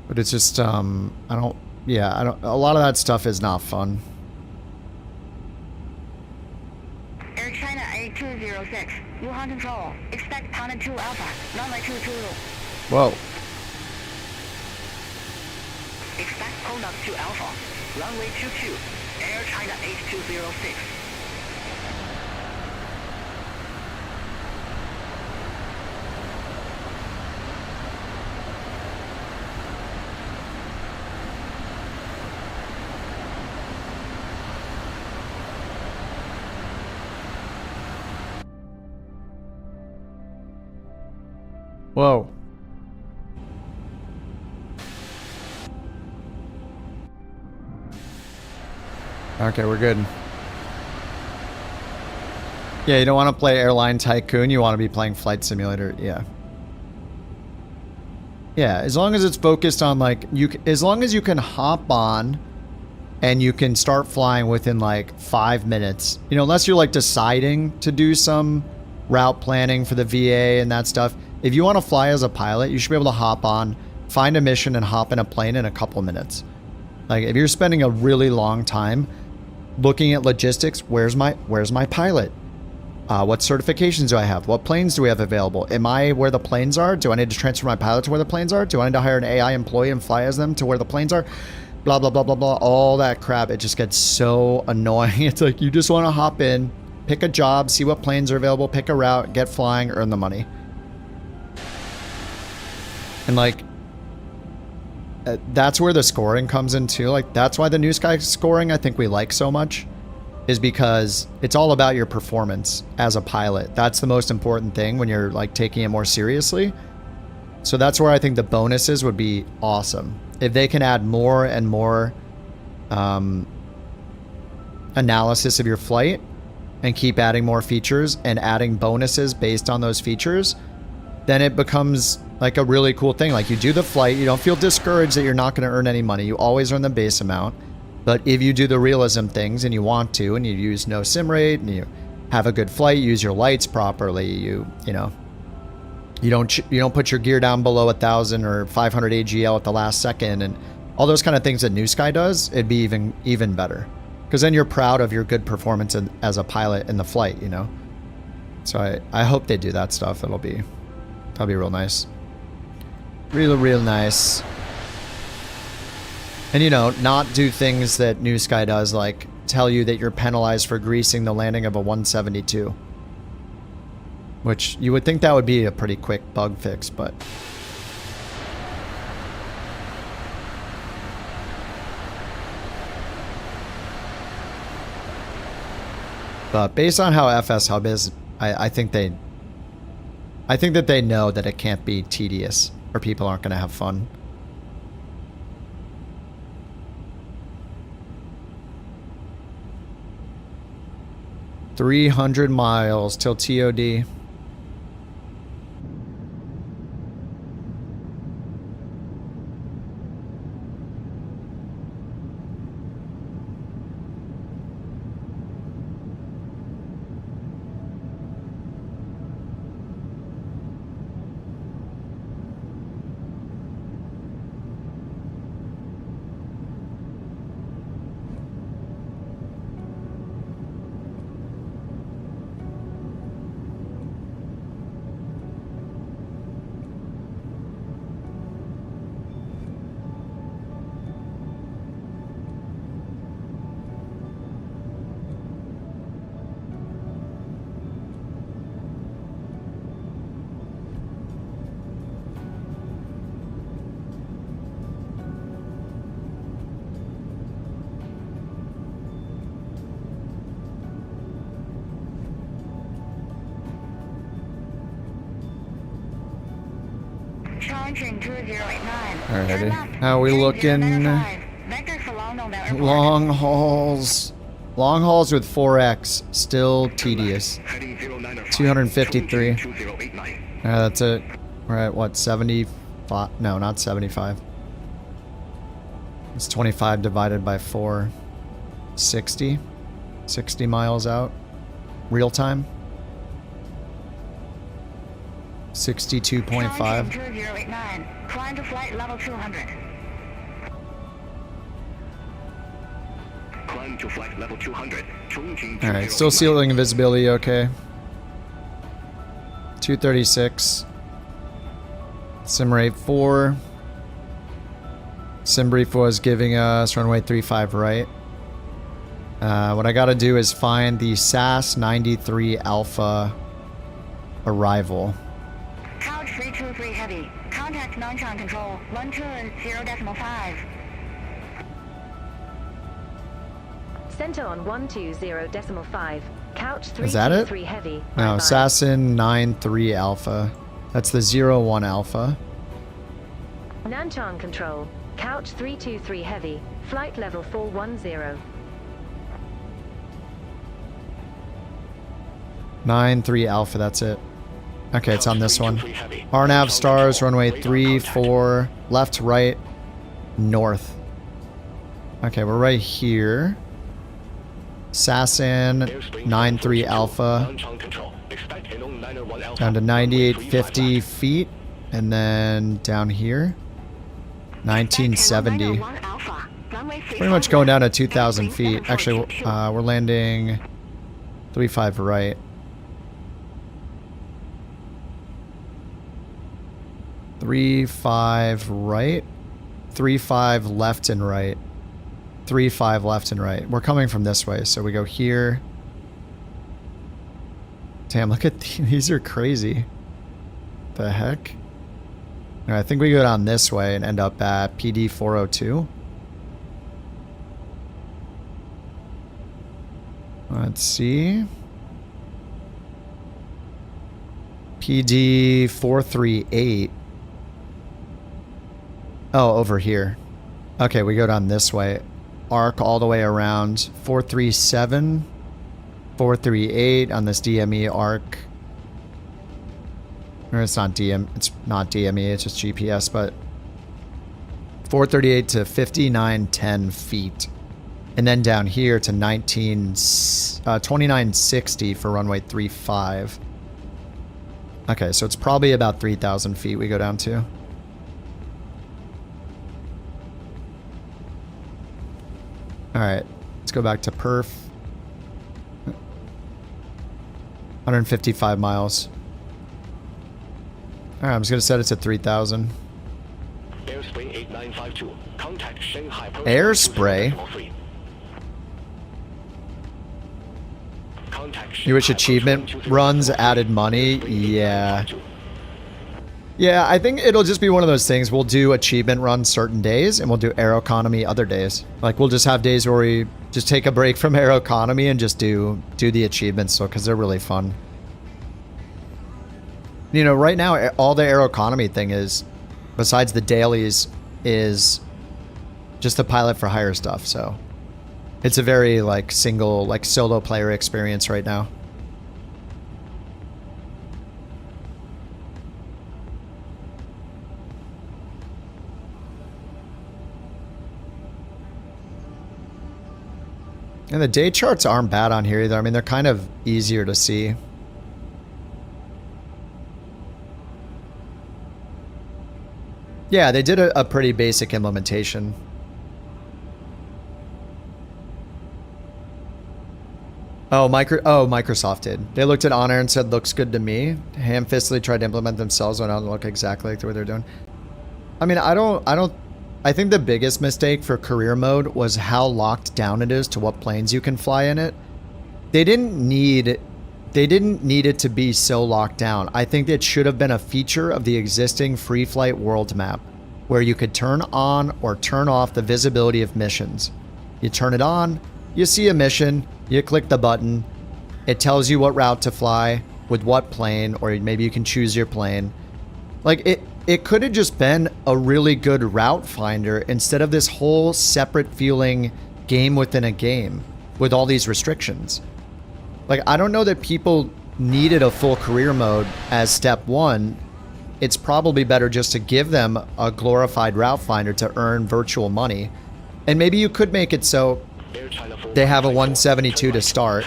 But it's just, a lot of that stuff is not fun. Air China 8206, Wuhan Control, expect Honda 2 Alpha, runway 22. Whoa. Expect Honda 2 Alpha, runway 22, Air China 8206. Whoa. Okay, we're good. Yeah, you don't want to play Airline Tycoon, you want to be playing Flight Simulator, yeah. Yeah, as long as it's focused on, like, as long as you can hop on and you can start flying within, like, 5 minutes. You know, unless you're, like, deciding to do some route planning for the VA and that stuff. If you want to fly as a pilot, you should be able to hop on, find a mission, and hop in a plane in a couple minutes. Like, if you're spending a really long time looking at logistics, where's my pilot? What certifications do I have? What planes do we have available? Am I where the planes are? Do I need to transfer my pilot to where the planes are? Do I need to hire an AI employee and fly as them to where the planes are? Blah, blah, blah, blah, blah. All that crap. It just gets so annoying. It's like, you just want to hop in, pick a job, see what planes are available, pick a route, get flying, earn the money. And, like, that's where the scoring comes in too. Like, that's why the New Sky scoring I think we like so much, is because it's all about your performance as a pilot. That's the most important thing when you're, like, taking it more seriously. So that's where I think the bonuses would be awesome. If they can add more and more analysis of your flight and keep adding more features and adding bonuses based on those features, then it becomes like a really cool thing. Like, you do the flight, you don't feel discouraged that you're not going to earn any money. You always earn the base amount. But if you do the realism things and you want to, and you use no sim rate, and you have a good flight, use your lights properly, you don't put your gear down below 1,000 or 500 AGL at the last second, and all those kind of things that New Sky does, it'd be even better. Because then you're proud of your good performance as a pilot in the flight, you know? So I hope they do that stuff. That'll be real nice. Real nice. And, you know, not do things that New Sky does, like tell you that you're penalized for greasing the landing of a 172. Which you would think that would be a pretty quick bug fix, but... But based on how FSHub is, I think that they know that it can't be tedious, or people aren't going to have fun. $300 miles till TOD. Alrighty. How are we looking? Long hauls. Long hauls with 4X. Still tedious. 253. That's it. We're at what, 75? No, not 75. It's 25 divided by 4. 60. 60 miles out. Real time. 62.5. Climb to flight level 200. Climb to flight level 200. Alright, still ceiling visibility okay. 236. Sim rate 4. Sim brief was giving us runway 35 right. What I gotta do is find the SAS 93 Alpha arrival. Couch 323 heavy. Contact non-ground control 120.5. Center on 120.5. Couch 323 Is that it? heavy. No, Assassin 93 Alpha. That's the 01 Alpha. Nanchang control. Couch 323 heavy. Flight level 410. 93 Alpha, that's it. Okay, it's on this one. RNAV stars, runway 34, left, right, north. Okay, we're right here. Assassin 93 Alpha. Down to 9850 feet. And then down here. 1970. Pretty much going down to 2,000 feet. Actually, we're landing 35 right. 35 right. 35 left and right. 35 left and right. We're coming from this way, so we go here. Damn, look at these are crazy. The heck? All right, I think we go down this way and end up at PD 402. Let's see. PD 438. Oh, over here. Okay, we go down this way. Arc all the way around. 437. 438 on this DME arc. Or it's not DME, it's just GPS, but 438 to 5910 feet. And then down here to 2960 for runway 35. Okay, so it's probably about 3,000 feet we go down to. Alright, let's go back to perf. 155 miles. Alright, I'm just gonna set it to 3,000. Airspray 8952. Contact Shanghai. Airspray? You wish achievement runs added money? Yeah. Yeah, I think it'll just be one of those things. We'll do achievement runs certain days, and we'll do Aeroconomy other days. Like, we'll just have days where we just take a break from Aeroconomy and just do the achievements, so because they're really fun. You know, right now, all the Aeroconomy thing is, besides the dailies, is just the pilot for hire stuff, so it's a very, like, single, like, solo player experience right now. And the day charts aren't bad on here either. I mean, they're kind of easier to see. Yeah, they did a pretty basic implementation. Oh, Microsoft did. They looked at On Air and said, looks good to me. Ham-fistedly tried to implement themselves when it doesn't look exactly like the way they're doing. I mean, I think the biggest mistake for career mode was how locked down it is to what planes you can fly in it. They didn't need it to be so locked down. I think it should have been a feature of the existing free flight world map where you could turn on or turn off the visibility of missions. You turn it on, you see a mission, you click the button, it tells you what route to fly with what plane, or maybe you can choose your plane. Like, it could have just been a really good route finder instead of this whole separate feeling game within a game with all these restrictions. Like, I don't know that people needed a full career mode as step one. It's probably better just to give them a glorified route finder to earn virtual money. And maybe you could make it so they have a 172 to start,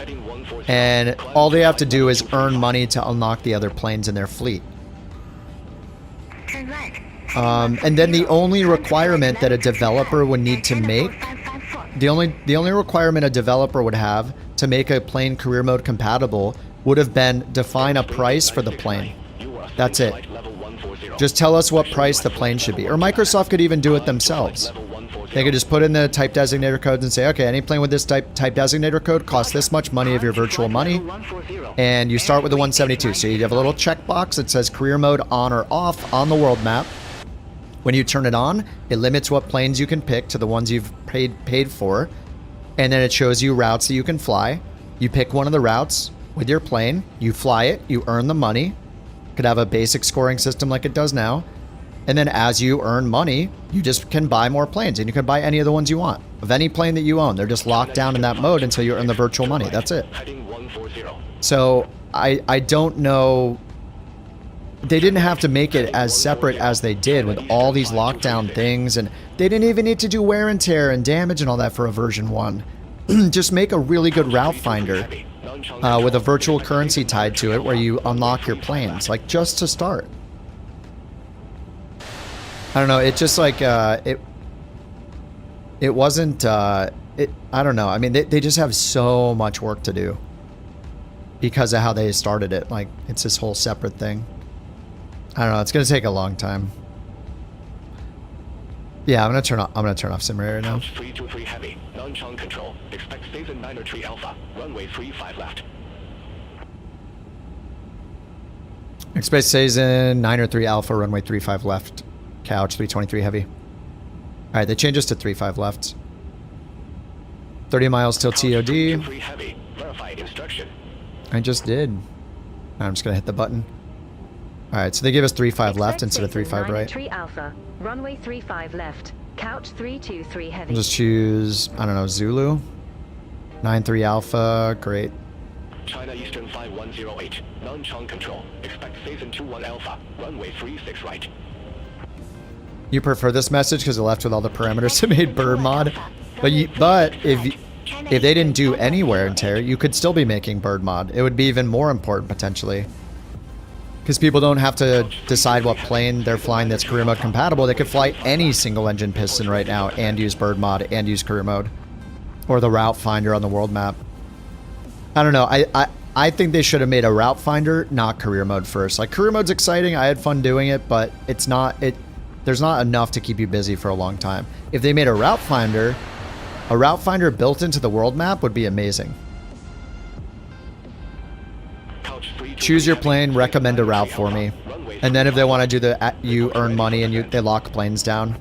and all they have to do is earn money to unlock the other planes in their fleet. And then the only requirement that a developer would need to make, the only requirement a developer would have to make a plane career mode compatible would have been define a price for the plane. That's it. Just tell us what price the plane should be. Or Microsoft could even do it themselves. They could just put in the type designator codes and say, okay, any plane with this type designator code costs this much money of your virtual money. And you start with the 172. So you have a little checkbox that says career mode on or off on the world map. When you turn it on, it limits what planes you can pick to the ones you've paid for. And then it shows you routes that you can fly. You pick one of the routes with your plane. You fly it. You earn the money. Could have a basic scoring system like it does now. And then as you earn money, you just can buy more planes, and you can buy any of the ones you want of any plane that you own. They're just locked down in that mode until you earn the virtual money. That's it. So I don't know. They didn't have to make it as separate as they did with all these lockdown things, and they didn't even need to do wear and tear and damage and all that for a version 1. Just make a really good route finder with a virtual currency tied to it where you unlock your planes, like just to start. I don't know. It just like it wasn't. I don't know. I mean, they just have so much work to do because of how they started it. Like, it's this whole separate thing. I don't know. It's gonna take a long time. Yeah, I'm gonna turn off simulator now. 323 heavy, non-chunk control. Expect stays in 903 Alpha. Runway 35 left. Expect stays in 903 Alpha. Runway 35 left. Couch 323 heavy. All right, they changed us to 35 left. 30 miles till TOD. I just did. I'm just gonna hit the button. All right, so they give us 35 left instead of 35 right. 903 Alpha. Runway 35 left. Couch 323 heavy. I'll just choose, I don't know, Zulu. 93 Alpha. Great. China Eastern 5108. Non-chunk control. Expect stays in 21 Alpha. Runway 36 right. You prefer this message because it left with all the parameters to made bird mod, but if they didn't do any wear and tear, you could still be making bird mod. It would be even more important potentially, because people don't have to decide what plane they're flying that's career mode compatible. They could fly any single engine piston right now and use bird mod and use career mode, or the route finder on the world map. I don't know. I think they should have made a route finder, not career mode first. Like, career mode's exciting. I had fun doing it, but it's not there's not enough to keep you busy for a long time. If they made a route finder built into the world map would be amazing. Choose your plane, recommend a route for me. And then if they want to do you earn money and they lock planes down.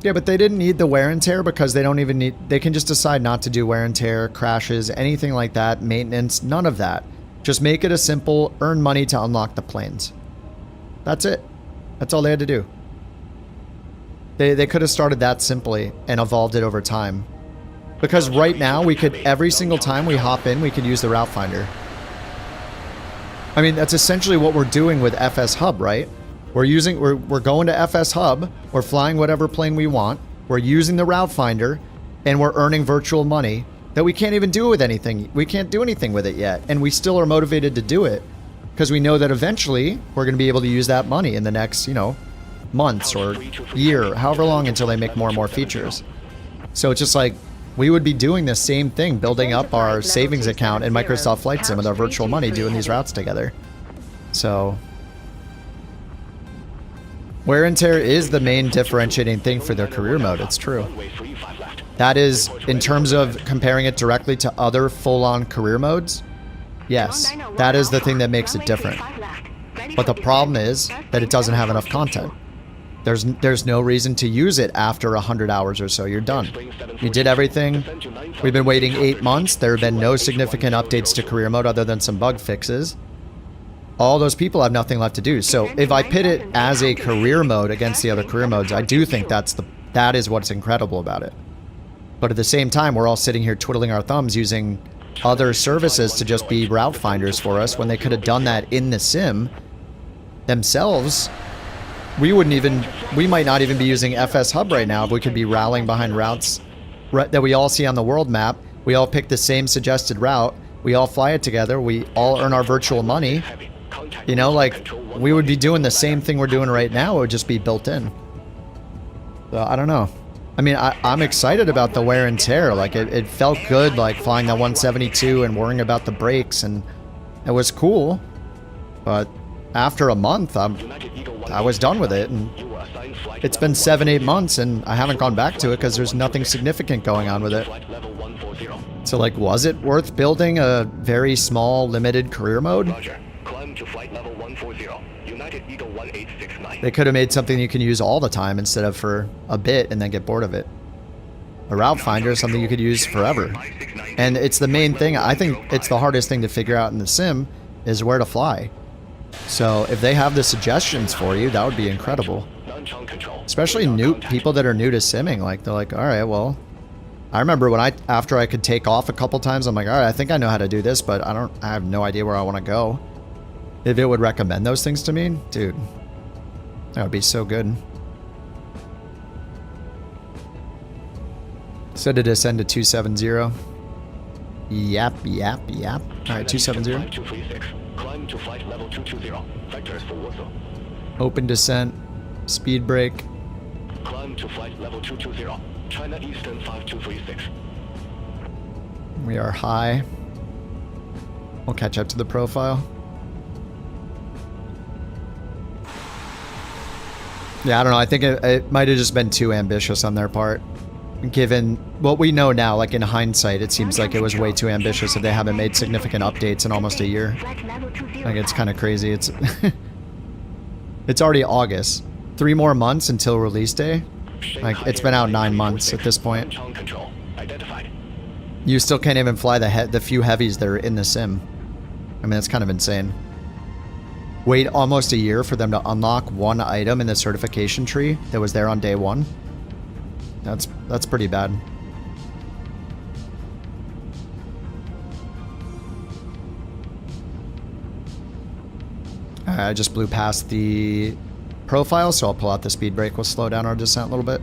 Yeah, but they didn't need the wear and tear because they don't even they can just decide not to do wear and tear, crashes, anything like that, maintenance, none of that. Just make it a simple earn money to unlock the planes. That's it. That's all they had to do. They could have started that simply and evolved it over time. Because right now, we could, every single time we hop in, we could use the route finder. I mean, that's essentially what we're doing with FSHub, right? We're going to FSHub, we're flying whatever plane we want, we're using the route finder, and we're earning virtual money that we can't even do with anything. We can't do anything with it yet, and we still are motivated to do it. Because we know that eventually we're going to be able to use that money in the next, months or year, however long until they make more and more features. So it's just like, we would be doing the same thing, building up our savings account in Microsoft Flight Sim with our virtual money, doing these routes together. So, wear and tear is the main differentiating thing for their career mode, it's true. That is, in terms of comparing it directly to other full-on career modes, yes, that is the thing that makes it different. But the problem is that it doesn't have enough content. There's no reason to use it after 100 hours or so. You're done. You did everything. We've been waiting 8 months. There have been no significant updates to career mode other than some bug fixes. all those people have nothing left to do. So if I pit it as a career mode against the other career modes, I do think that is what's incredible about it. But at the same time, we're all sitting here twiddling our thumbs using other services to just be route finders for us when they could have done that in the sim themselves. We might not even be using FSHub right now if we could be rallying behind routes that we all see on the world map. We all pick the same suggested route. We all fly it together. We all earn our virtual money. You know, like, we would be doing the same thing we're doing right now. It would just be built in. So, I don't know. I mean, I'm excited about the wear and tear. Like, it felt good, like, flying that 172 and worrying about the brakes, and it was cool. But after a month, I was done with it, and it's been 7-8 months, and I haven't gone back to it because there's nothing significant going on with it. So, like, was it worth building a very small, limited career mode? They could have made something you can use all the time instead of for a bit and then get bored of it. A route finder is something you could use forever. And it's the main thing. I think it's the hardest thing to figure out in the sim is where to fly. So if they have the suggestions for you, that would be incredible. Especially people that are new to simming. Like, they're like, all right, well, I remember when after I could take off a couple times, I'm like, all right, I think I know how to do this, but I have no idea where I want to go. If it would recommend those things to me, dude, that would be so good. So to descend to 270. Yap. All right, 270. Climb to flight level 220. Vectors for Warsaw. Open descent. Speed brake. Climb to flight level 220. China Eastern 5236. We are high. We'll catch up to the profile. Yeah, I don't know. I think it might have just been too ambitious on their part. Given what we know now, like in hindsight, it seems like it was way too ambitious if they haven't made significant updates in almost a year. Like, it's kind of crazy. It's it's already August. 3 more months until release day. Like, it's been out 9 months at this point. You still can't even fly the few heavies that are in the sim. I mean, it's kind of insane. Wait almost a year for them to unlock one item in the certification tree that was there on day 1. That's pretty bad. I just blew past the profile, so I'll pull out the speed brake. We'll slow down our descent a little bit.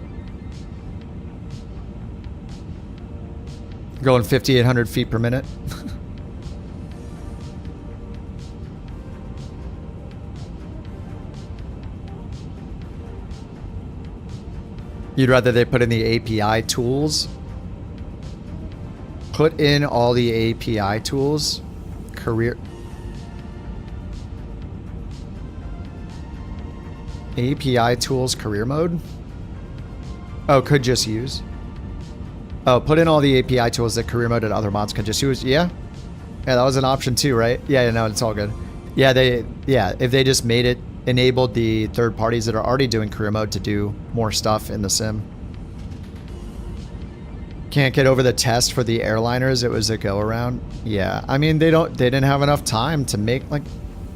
Going 5,800 feet per minute. You'd rather they put in the API tools? Put in all the API tools? Career... API tools career mode? Oh, could just use? Oh, put in all the API tools that career mode and other mods could just use? Yeah? Yeah, that was an option too, right? Yeah, no, it's all good. Yeah, if they just made it, enabled the third parties that are already doing career mode to do more stuff in the sim. Can't get over the test for the airliners. It was a go around. Yeah, I mean, they didn't have enough time to make, like,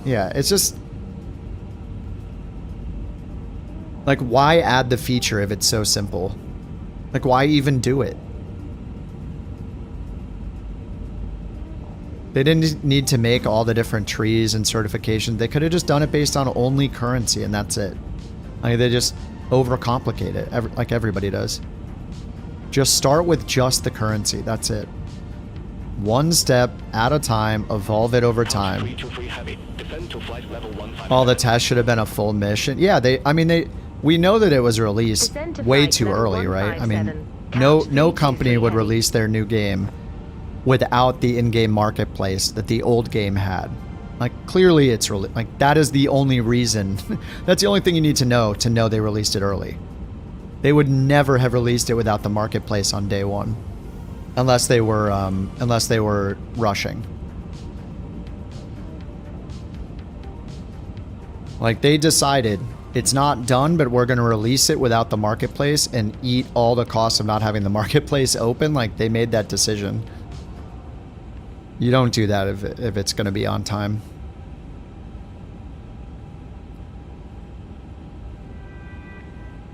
yeah, it's just like, why add the feature if it's so simple? Like, why even do it? They didn't need to make all the different trees and certifications. They could have just done it based on only currency and that's it. Like, they just overcomplicate it, like everybody does. Just start with just the currency. That's it. One step at a time, evolve it over time. All the tests should have been a full mission. Yeah, we know that it was released way too early, right? I mean, no company would release their new game without the in-game marketplace that the old game had. Like, clearly it's really, like, that is the only reason. That's the only thing you need to know they released it early. They would never have released it without the marketplace on day 1. Unless they were rushing. Like, they decided it's not done, but we're going to release it without the marketplace and eat all the costs of not having the marketplace open. Like, they made that decision. You don't do that if it's going to be on time.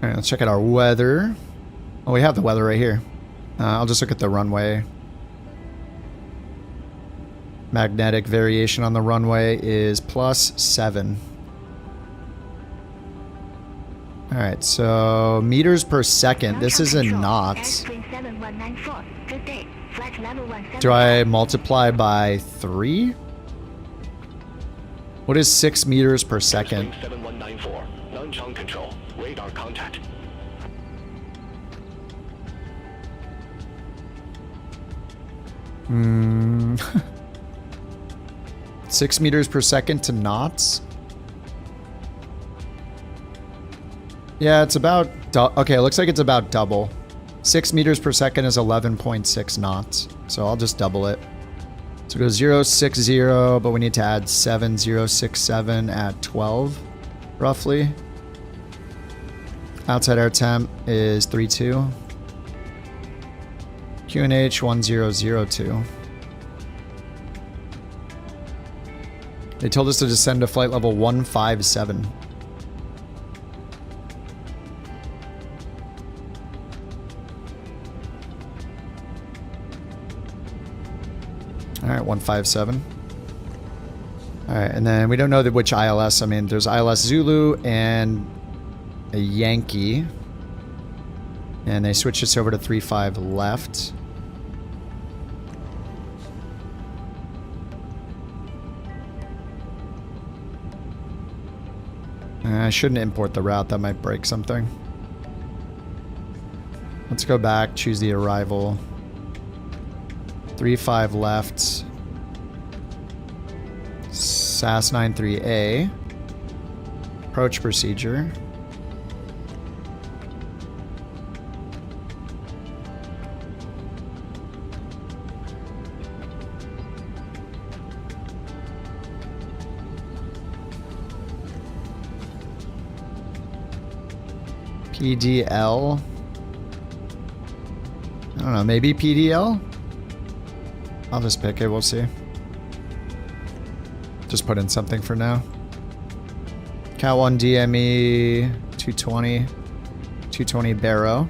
Alright, let's check out our weather. Oh, we have the weather right here. I'll just look at the runway. Magnetic variation on the runway is +7. Alright, so meters per second. This is in knots. Do I multiply by 3? What is 6 meters per second? 7194. Non-chunk control. Radar contact. Hmm. 6 meters per second to knots? Yeah, it's about... okay, it looks like it's about double. 6 meters per second is 11.6 knots. So I'll just double it. So go 060, but we need to add 7067 at 12, roughly. Outside air temp is 32. QNH 1002. They told us to descend to flight level 157. Alright, 157. Alright, and then we don't know which ILS. I mean, there's ILS Zulu and a Yankee. And they switched us over to 35 left. I shouldn't import the route. That might break something. Let's go back, choose the arrival. 35 left. SAS 93A. Approach procedure. PDL. I don't know, maybe PDL? I'll just pick it, we'll see. Just put in something for now. Cat 1 DME 220. 220 Barrow.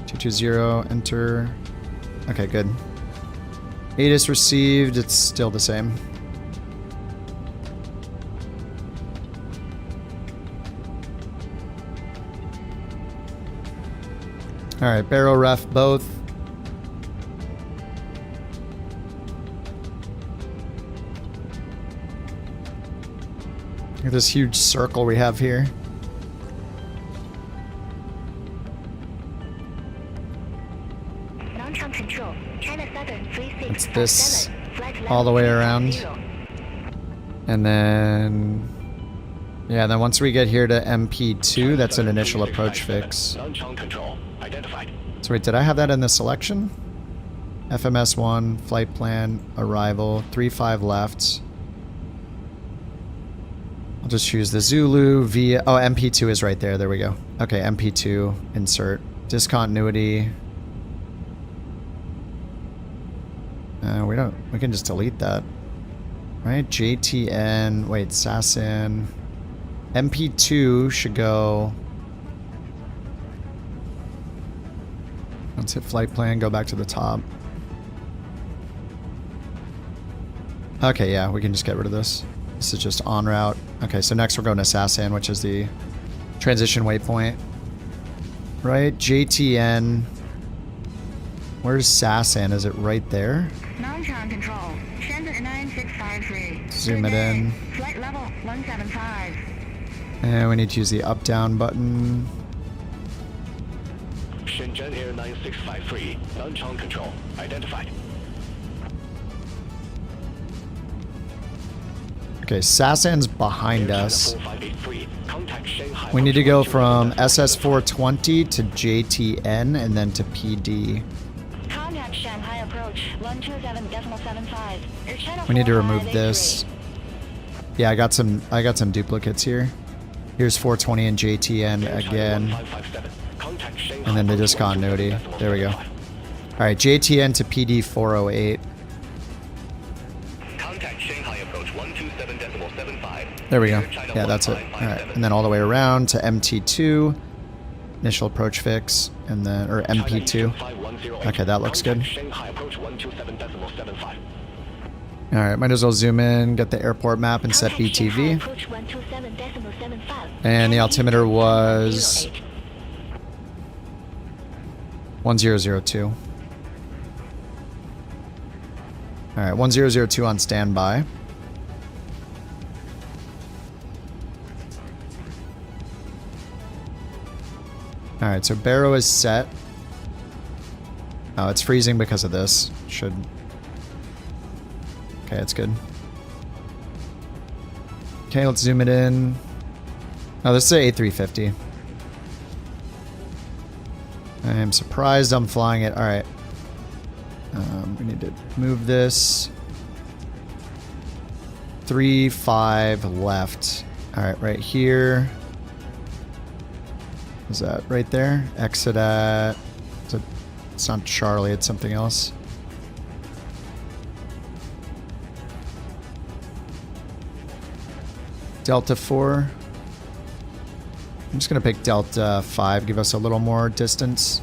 220, enter. Okay, good. ATIS received, it's still the same. Alright, Barrow ref both. Look at this huge circle we have here. It's this all the way around. And then... yeah, then once we get here to MP2, that's an initial approach fix. So wait, did I have that in the selection? FMS1, flight plan, arrival, 35 left. I'll just choose the Zulu via... oh, MP2 is right there. There we go. Okay, MP2, insert. Discontinuity. We can just delete that. Right, JTN, wait, SASN. MP2 should go... let's hit flight plan, go back to the top. Okay, yeah, we can just get rid of this. This is just en route. Okay, so next we're going to SASN, which is the transition waypoint. Right, JTN. Where's SASN? Is it right there? Non-ground control. Shenzhen 9653. Zoom it in. Flight level 175. And we need to use the up-down button. Shenzhen Air 9653. Non-ground control. Identified. Okay, SASN's behind us. We need to go from SS420 to JTN and then to PD. Contact Shanghai approach 127.75. We need to remove this. Yeah, I got some duplicates here. Here's 420 and JTN again. And then the discontinuity. There we go. Alright, JTN to PD 408. Contact Shanghai approach 127.75. There we go. Yeah, that's it. All right, and then all the way around to MT2, initial approach fix, and then, or MP2. Okay, that looks good. All right, might as well zoom in, get the airport map, and set BTV. And the altimeter was 1002. All right, 1002 on standby. All right, so Barrow is set. Oh, it's freezing because of this. Should. Okay, it's good. Okay, let's zoom it in. Oh, this is an A350. I am surprised I'm flying it. All right. We need to move this. 3-5 left. All right, right here. Is that right there? Exit at... It's not Charlie, it's something else. Delta 4. I'm just going to pick Delta 5, give us a little more distance.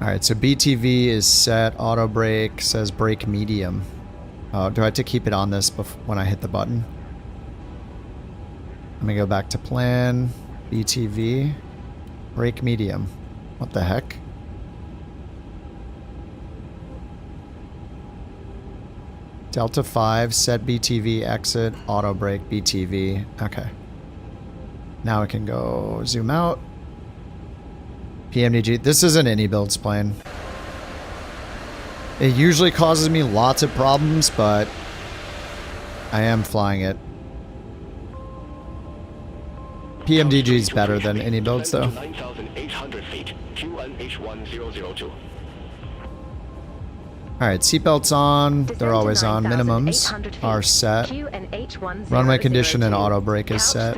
Alright, so BTV is set, auto brake says brake medium. Do I have to keep it on this when I hit the button? Let me go back to plan, BTV, brake medium. What the heck? Delta 5, set BTV, exit, auto brake, BTV. Okay. Now we can go zoom out. PMDG. This isn't any builds plane. It usually causes me lots of problems, but I am flying it. PMDG is better than any builds, though. 9,800 feet, QNH1002. Alright, seatbelts on. They're always on. Minimums are set. Runway condition and auto brake is set.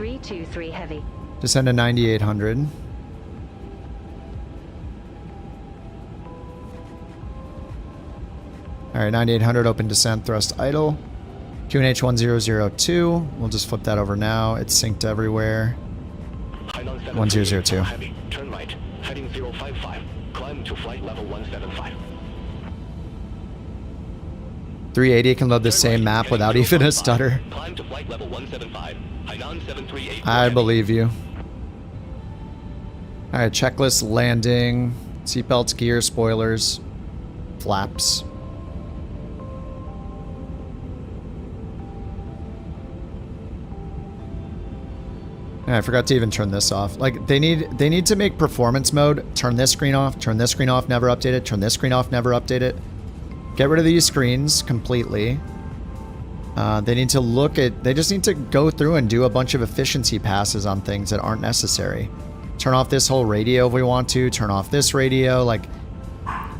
Descend to 9,800. Alright, 9,800, open descent, thrust idle. QNH 1002. We'll just flip that over now. It's synced everywhere. 1002. Turn right, heading 055. Climb to flight level 175. 380 can load the same map without even a stutter. Climb to flight level 175. Hainan 738. I believe you. Alright, checklist landing. Seatbelts, gear, spoilers, flaps. I forgot to even turn this off. Like, they need to make performance mode. Turn this screen off, never update it, turn this screen off, never update it. Get rid of these screens completely. They need to look at... They just need to go through and do a bunch of efficiency passes on things that aren't necessary. Turn off this whole radio if we want to. Turn off this radio. Like,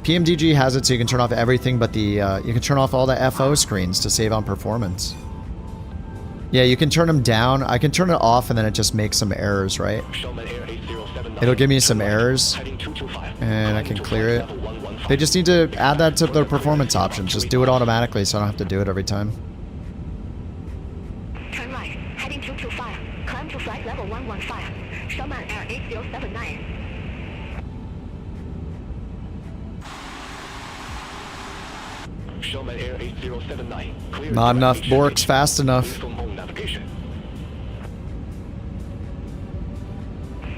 PMDG has it so you can turn off everything but the... you can turn off all the FO screens to save on performance. Yeah, you can turn them down. I can turn it off and then it just makes some errors, right? It'll give me some errors and I can clear it. They just need to add that to their performance options. Just do it automatically so I don't have to do it every time. Turn right, heading 225. Climb to flight level 115. Showman Air 8079. Showman Air 8079. Not enough Borks fast enough.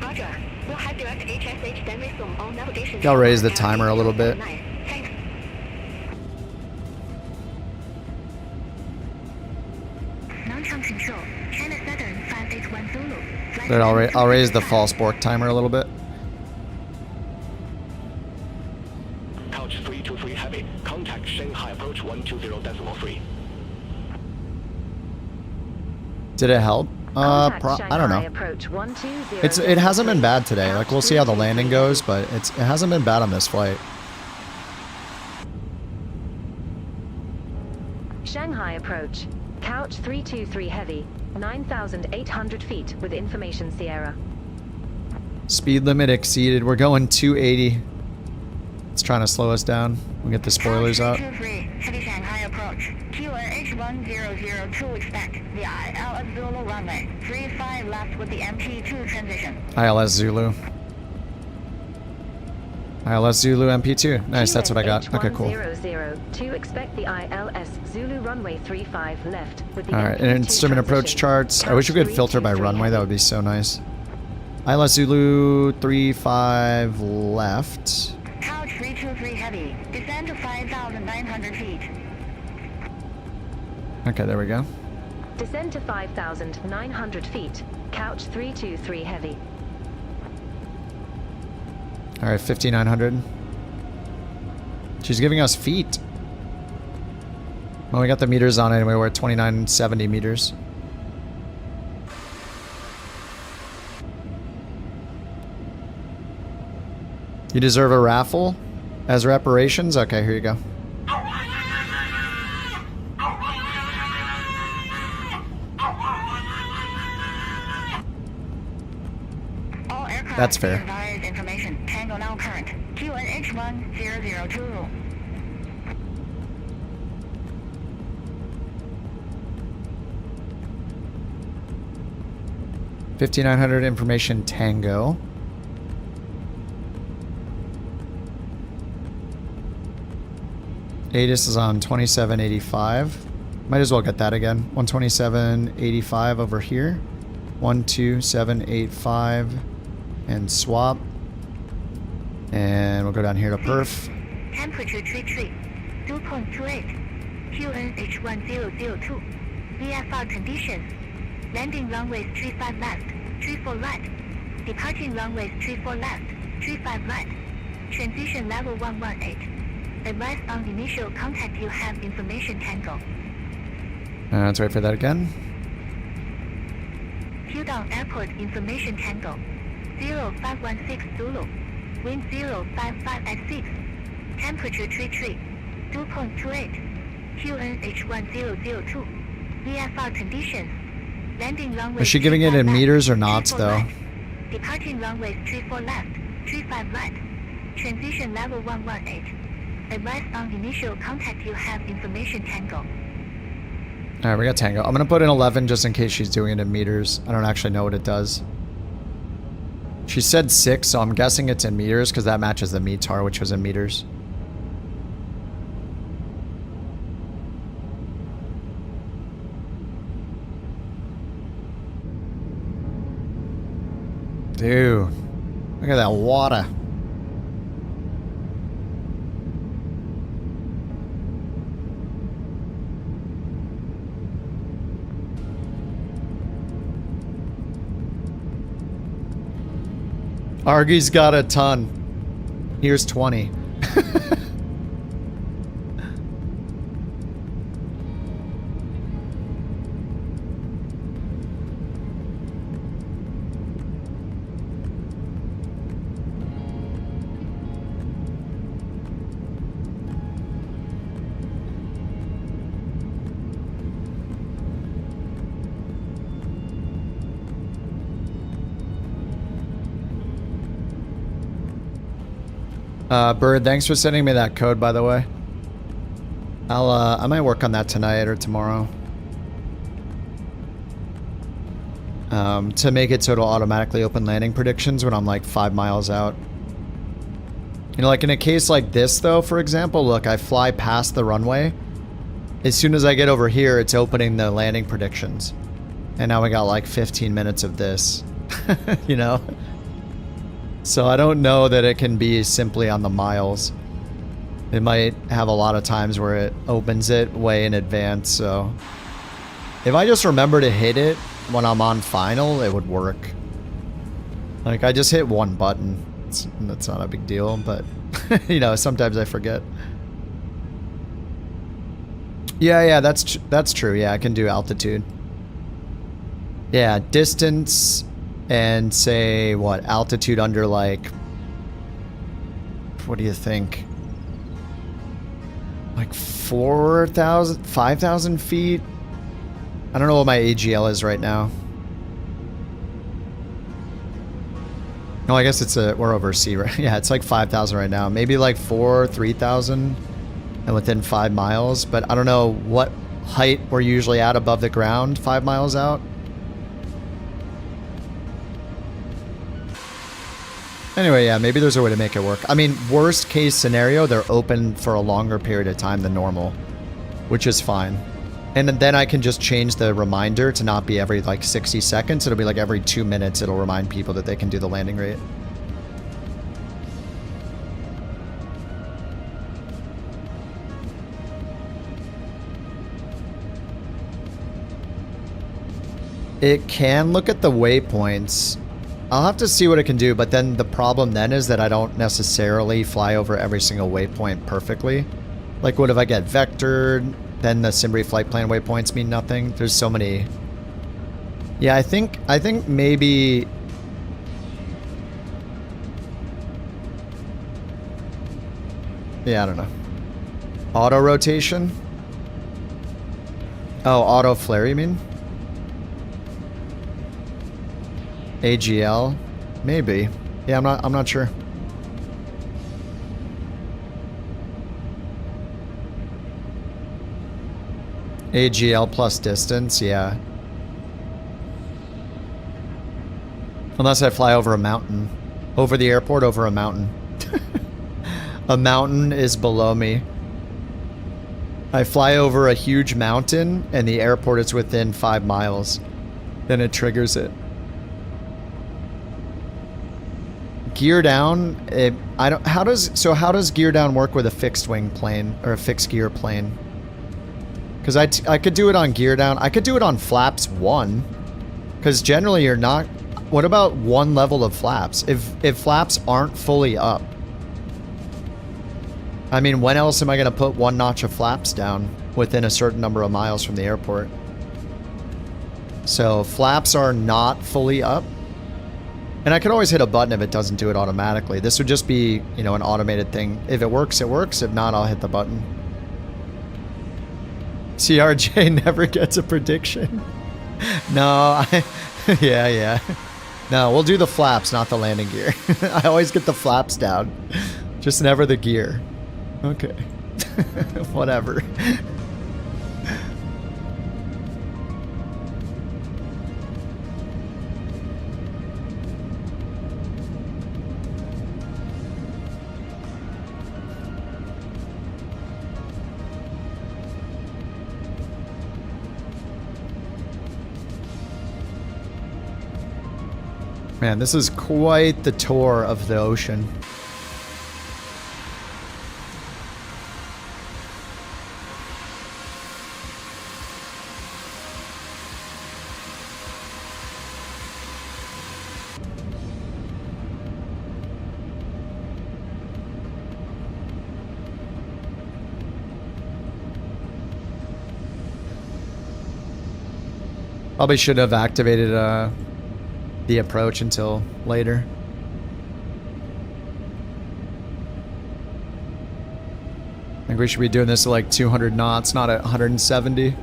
Roger. We'll head direct HSH, then resume all navigation. I'll raise the timer a little bit. Then I'll raise the false Bork timer a little bit. Couch 323 heavy. Contact Shanghai approach 120.3. Did it help? I don't know. It hasn't been bad today. Like, we'll see how the landing goes, but it hasn't been bad on this flight. Shanghai approach. Couch 323 heavy. 9,800 feet with information Sierra. Speed limit exceeded. We're going 280. It's trying to slow us down. We'll get the spoilers out. Heavy Shanghai approach. QNH1002 expect the ILS Zulu runway. 35 left with the MP2 transition. ILS Zulu. ILS Zulu MP2. Nice, that's what I got. Okay, cool. 100 expect the ILS Zulu runway 35 left with the Alright, and instrument approach charts. I wish we could filter by runway, that would be so nice. ILS Zulu 35 left. Couch 323 heavy. Descend to 5,900 feet. Okay, there we go. Descend to 5,900 feet. Couch 323 heavy. Alright, 5,900. She's giving us feet. Well, we got the meters on anyway. We're at 2,970 meters. You deserve a raffle as reparations? Okay, here you go. That's fair. Information. Tango now current. QNH1002. $5,900 information Tango. ATIS is on 2785. Might as well get that again. 127.85 over here. 12785 and swap. And we'll go down here to perf. Temperature 33. 2.28. QNH1002. VFR conditions. Landing runways 35 left, 34 right. Departing runways 34 left, 35 right. Transition level 118. Advise on initial contact you have information Tango. Let's wait for that again. Qdong Airport information Tango. 0516 Zulu. Wind 055 at 6. Temperature 33. 2.28. QNH1002. VFR conditions. Landing runway. Is she giving it in meters or knots though? Right. Departing runways 34 left, 35 right. Transition level 118. Advise on initial contact you have information Tango. Alright, we got Tango. I'm gonna put in 11 just in case she's doing it in meters. I don't actually know what it does. She said 6, so I'm guessing it's in meters because that matches the METAR, which was in meters. Dude, look at that water. Argy's got a ton. Here's 20. Bird, thanks for sending me that code, by the way. I might work on that tonight or tomorrow. To make it so it'll automatically open landing predictions when I'm like 5 miles out. You know, like in a case like this though, for example, look, I fly past the runway. As soon as I get over here, it's opening the landing predictions. And now we got like 15 minutes of this, you know? So I don't know that it can be simply on the miles. It might have a lot of times where it opens it way in advance, so... If I just remember to hit it when I'm on final, it would work. Like, I just hit one button. That's not a big deal, but... you know, sometimes I forget. Yeah, that's true. Yeah, I can do altitude. Yeah, distance... And say, what, altitude under like, what do you think? Like 4,000, 5,000 feet? I don't know what my AGL is right now. Oh, I guess it's we're over sea, right? Yeah, it's like 5,000 right now. Maybe like 3,000 and within 5 miles. But I don't know what height we're usually at above the ground 5 miles out. Anyway, yeah, maybe there's a way to make it work. I mean, worst case scenario, they're open for a longer period of time than normal, which is fine. And then I can just change the reminder to not be every like 60 seconds. It'll be like every 2 minutes. It'll remind people that they can do the landing rate. It can look at the waypoints. I'll have to see what it can do, but then the problem then is that I don't necessarily fly over every single waypoint perfectly. Like, what if I get vectored? Then the Simbri flight plan waypoints mean nothing. There's so many. Yeah, I think maybe. Yeah, I don't know. Auto rotation? Oh, auto flare, you mean? AGL? Maybe. Yeah, I'm not sure. AGL plus distance, yeah. Unless I fly over a mountain. Over the airport, over a mountain. A mountain is below me. I fly over a huge mountain and the airport is within 5 miles. Then it triggers it. Gear down, how does gear down work with a fixed wing plane or a fixed gear plane? Because I could do it on gear down. I could do it on flaps 1. Because generally you're not. What about 1 level of flaps? If flaps aren't fully up, I mean, when else am I going to put 1 notch of flaps down within a certain number of miles from the airport? So flaps are not fully up. And I can always hit a button if it doesn't do it automatically. This would just be, you know, an automated thing. If it works, it works. If not, I'll hit the button. CRJ never gets a prediction. No, yeah. No, we'll do the flaps, not the landing gear. I always get the flaps down. Just never the gear. Okay. Whatever. Man, this is quite the tour of the ocean. Probably should have activated the approach until later. I think we should be doing this at like 200 knots, not at 170.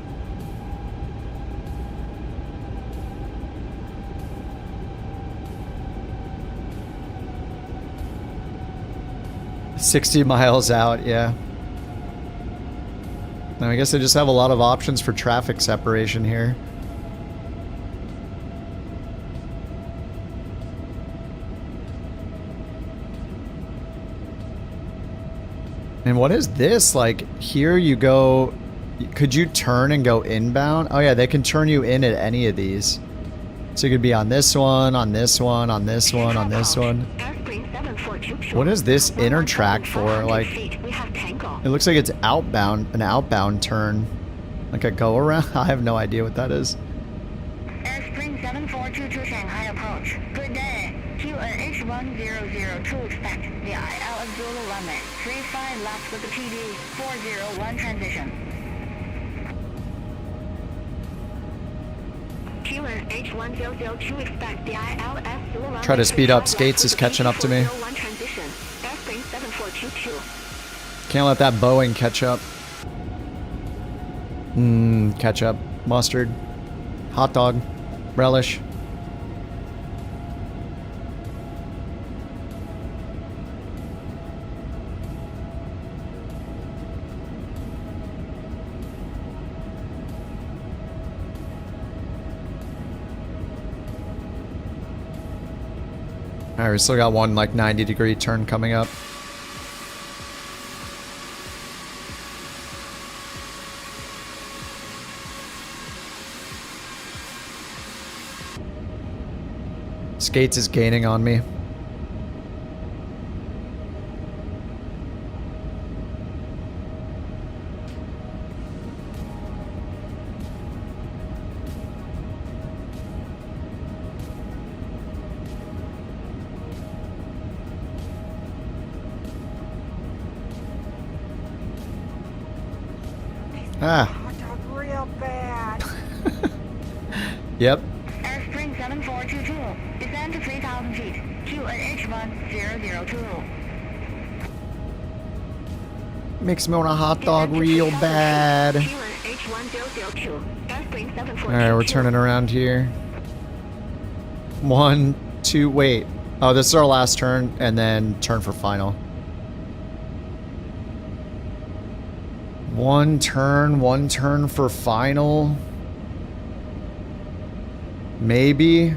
$60 miles out, yeah. Now I guess I just have a lot of options for traffic separation here. And what is this? Like, here you go... Could you turn and go inbound? Oh yeah, they can turn you in at any of these. So you could be on this one, on this one, on this one, on this one. What is this inner track for? Like, it looks like it's outbound, an outbound turn. Like a go around? I have no idea what that is. Airspring 7422 Shanghai approach. Good day. QNH1002 expect the IL of Zulu runway 35 left with the PD 401 transition. QNH1002 expect the ILS Zulu runway. Try to speed up. Skates is catching up to me. Airspring 7422. Can't let that Boeing catch up. Ketchup, mustard, hot dog, relish. Alright, we still got one like 90-degree turn coming up. Skates is gaining on me. Ah. Real bad. Yep. Airspring 7422. Descend to 3,000 feet. QNH 1002. Makes me want a hot dog real bad. Alright, we're turning around here. 1, 2, wait. Oh, this is our last turn, and then turn for final. One turn for final. Maybe.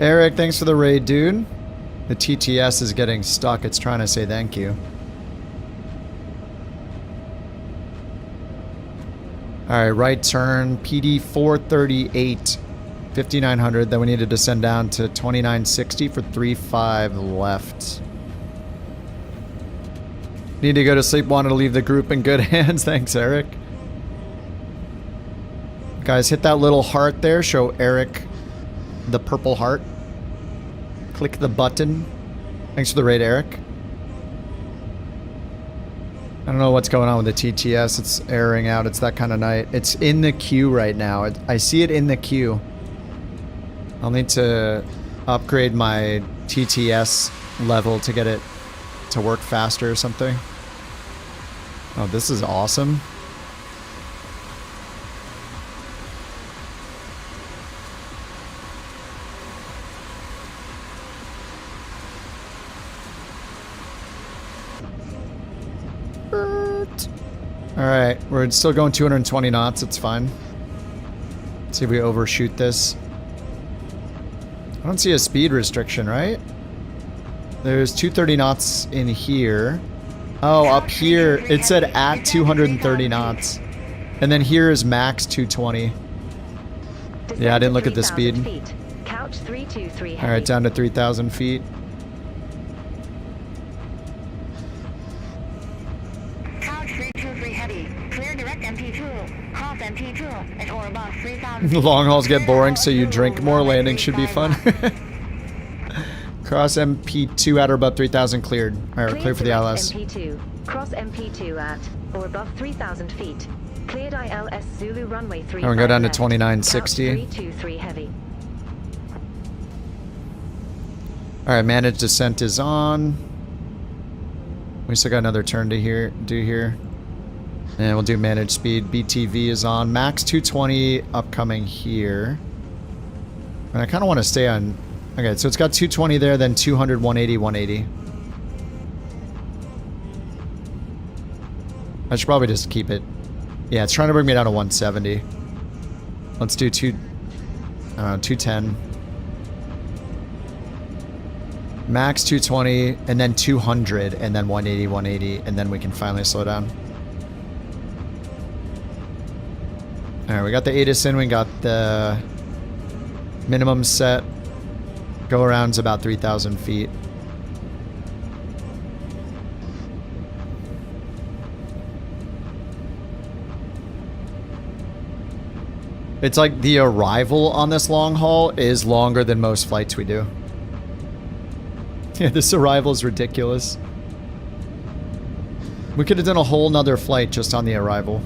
Eric, thanks for the raid, dude. The TTS is getting stuck. It's trying to say thank you. Alright, right turn. PD 438. 5,900. Then we need to descend down to 2,960 for 3.5 left. Need to go to sleep. Wanted to leave the group in good hands. Thanks, Eric. Guys, hit that little heart there. Show Eric the purple heart. Click the button. Thanks for the raid, Eric. I don't know what's going on with the TTS. It's airing out. It's that kind of night. It's in the queue right now. I see it in the queue. I'll need to upgrade my TTS level to get it to work faster or something. Oh, this is awesome. Alright, we're still going 220 knots, it's fine. Let's see if we overshoot this. I don't see a speed restriction, right? There's 230 knots in here. Oh, up here, it said at 230 knots. And then here is max 220. Yeah, I didn't look at the speed. Alright, down to 3,000 feet. Long hauls get boring, so you drink more. Landing should be fun. Cross MP2 at or above 3,000 cleared. Alright, we're clear for the ILS. MP2. Cross MP2 at or above 3,000 feet. Cleared ILS Zulu runway 3. And we go down to 2,960. 323 heavy. Alright, managed descent is on. We still got another turn to do here. And we'll do managed speed. BTV is on. Max 220 upcoming here. And I kind of want to stay on... Okay, so it's got 220 there, then 200, 180, 180. I should probably just keep it. Yeah, it's trying to bring me down to 170. Let's do 210. Max 220, and then 200, and then 180, 180, and then we can finally slow down. Alright, we got the ATIS in, we got the minimum set. Go around's about 3,000 feet. It's like the arrival on this long haul is longer than most flights we do. Yeah, this arrival is ridiculous. We could have done a whole nother flight just on the arrival.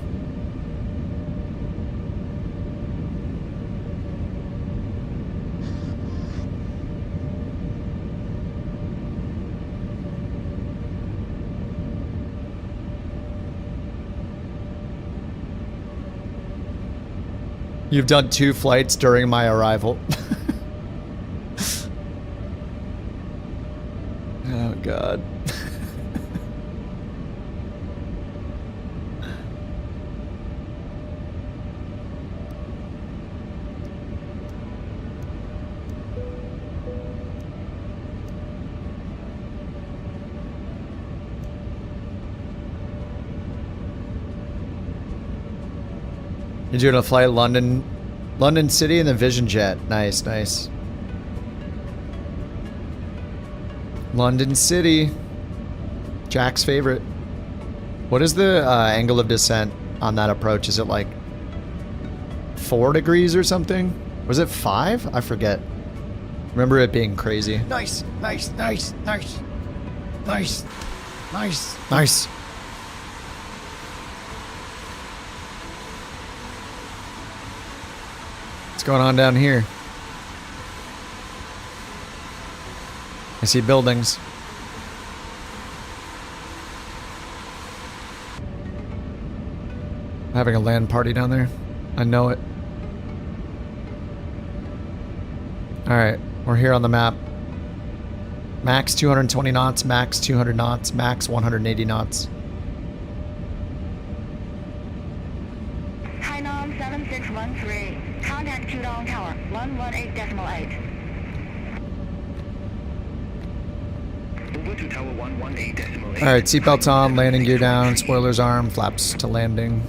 You've done 2 flights during my arrival. Oh, God. You're doing a flight London City and the Vision Jet. Nice, nice. London City. Jack's favorite. What is the angle of descent on that approach? Is it like 4 degrees or something? Was it 5? I forget. Remember it being crazy. Nice, nice, nice, nice. Nice. Nice. Nice. What's going on down here? I see buildings. Having a LAN party down there. I know it. Alright, we're here on the map. Max 220 knots, max 200 knots, max 180 knots. Hainan 7613. Contact Tudong Tower 118.8. Over to Tower 118.8. Alright, seatbelts on, landing gear down, spoilers arm, flaps to landing.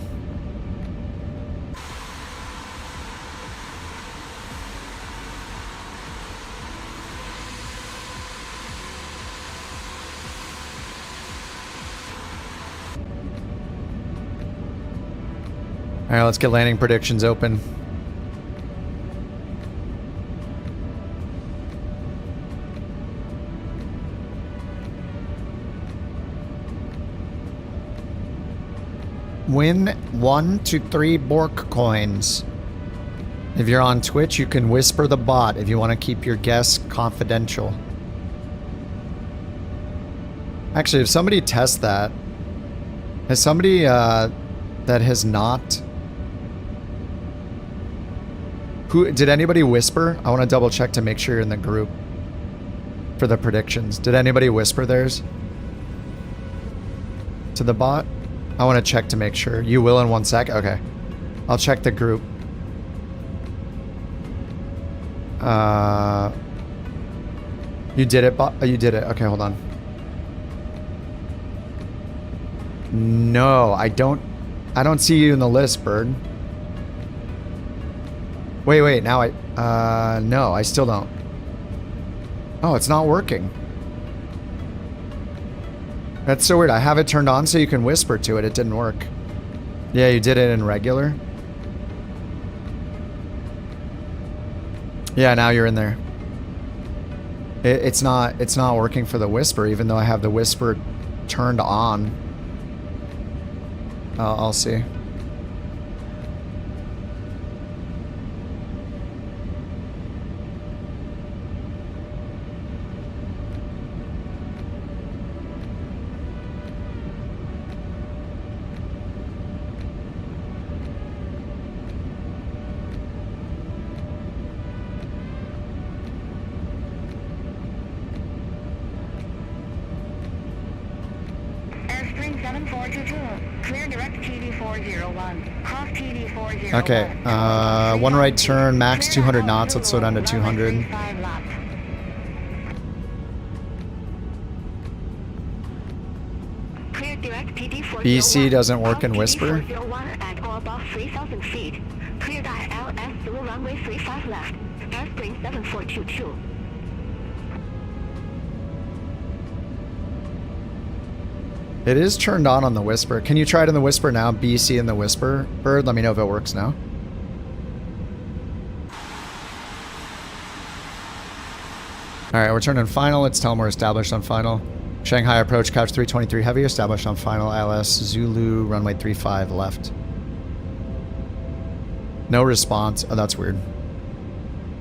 Alright, let's get landing predictions open. Win 1 to 3 Bork coins. If you're on Twitch, you can whisper the bot if you want to keep your guess confidential. Actually, if somebody tests that, has somebody that has not... Did anybody whisper? I want to double check to make sure you're in the group for the predictions. Did anybody whisper theirs to the bot? I want to check to make sure. You will in 1 sec? Okay. I'll check the group. You did it, bot? Oh, you did it. Okay, hold on. No, I don't see you in the list, Bird. Wait, now no, I still don't. Oh, it's not working. That's so weird. I have it turned on so you can whisper to it. It didn't work. Yeah, you did it in regular. Yeah, now you're in there. It's not working for the whisper, even though I have the whisper turned on. I'll see. Okay, one right turn, max 200 knots. Let's slow down to 200. BC doesn't work in whisper. It is turned on the whisper. Can you try it in the whisper now? BC in the whisper. Bird, let me know if it works now. Alright, we're turning final. Let's tell them we're established on final. Shanghai approach, couch 323 heavy, established on final. ILS, Zulu, runway 35 left. No response. Oh, that's weird.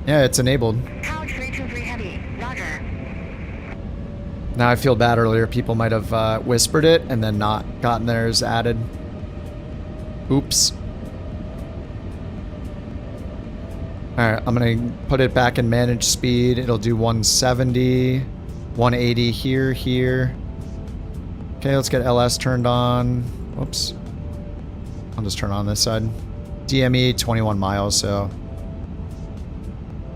Yeah, it's enabled. Couch 323 heavy, roger. Now I feel bad. Earlier people might have whispered it and then not gotten theirs added. Oops. Alright, I'm gonna put it back in managed speed. It'll do 170, 180 here. Okay, let's get LS turned on. Whoops. I'll just turn on this side. DME 21 miles, so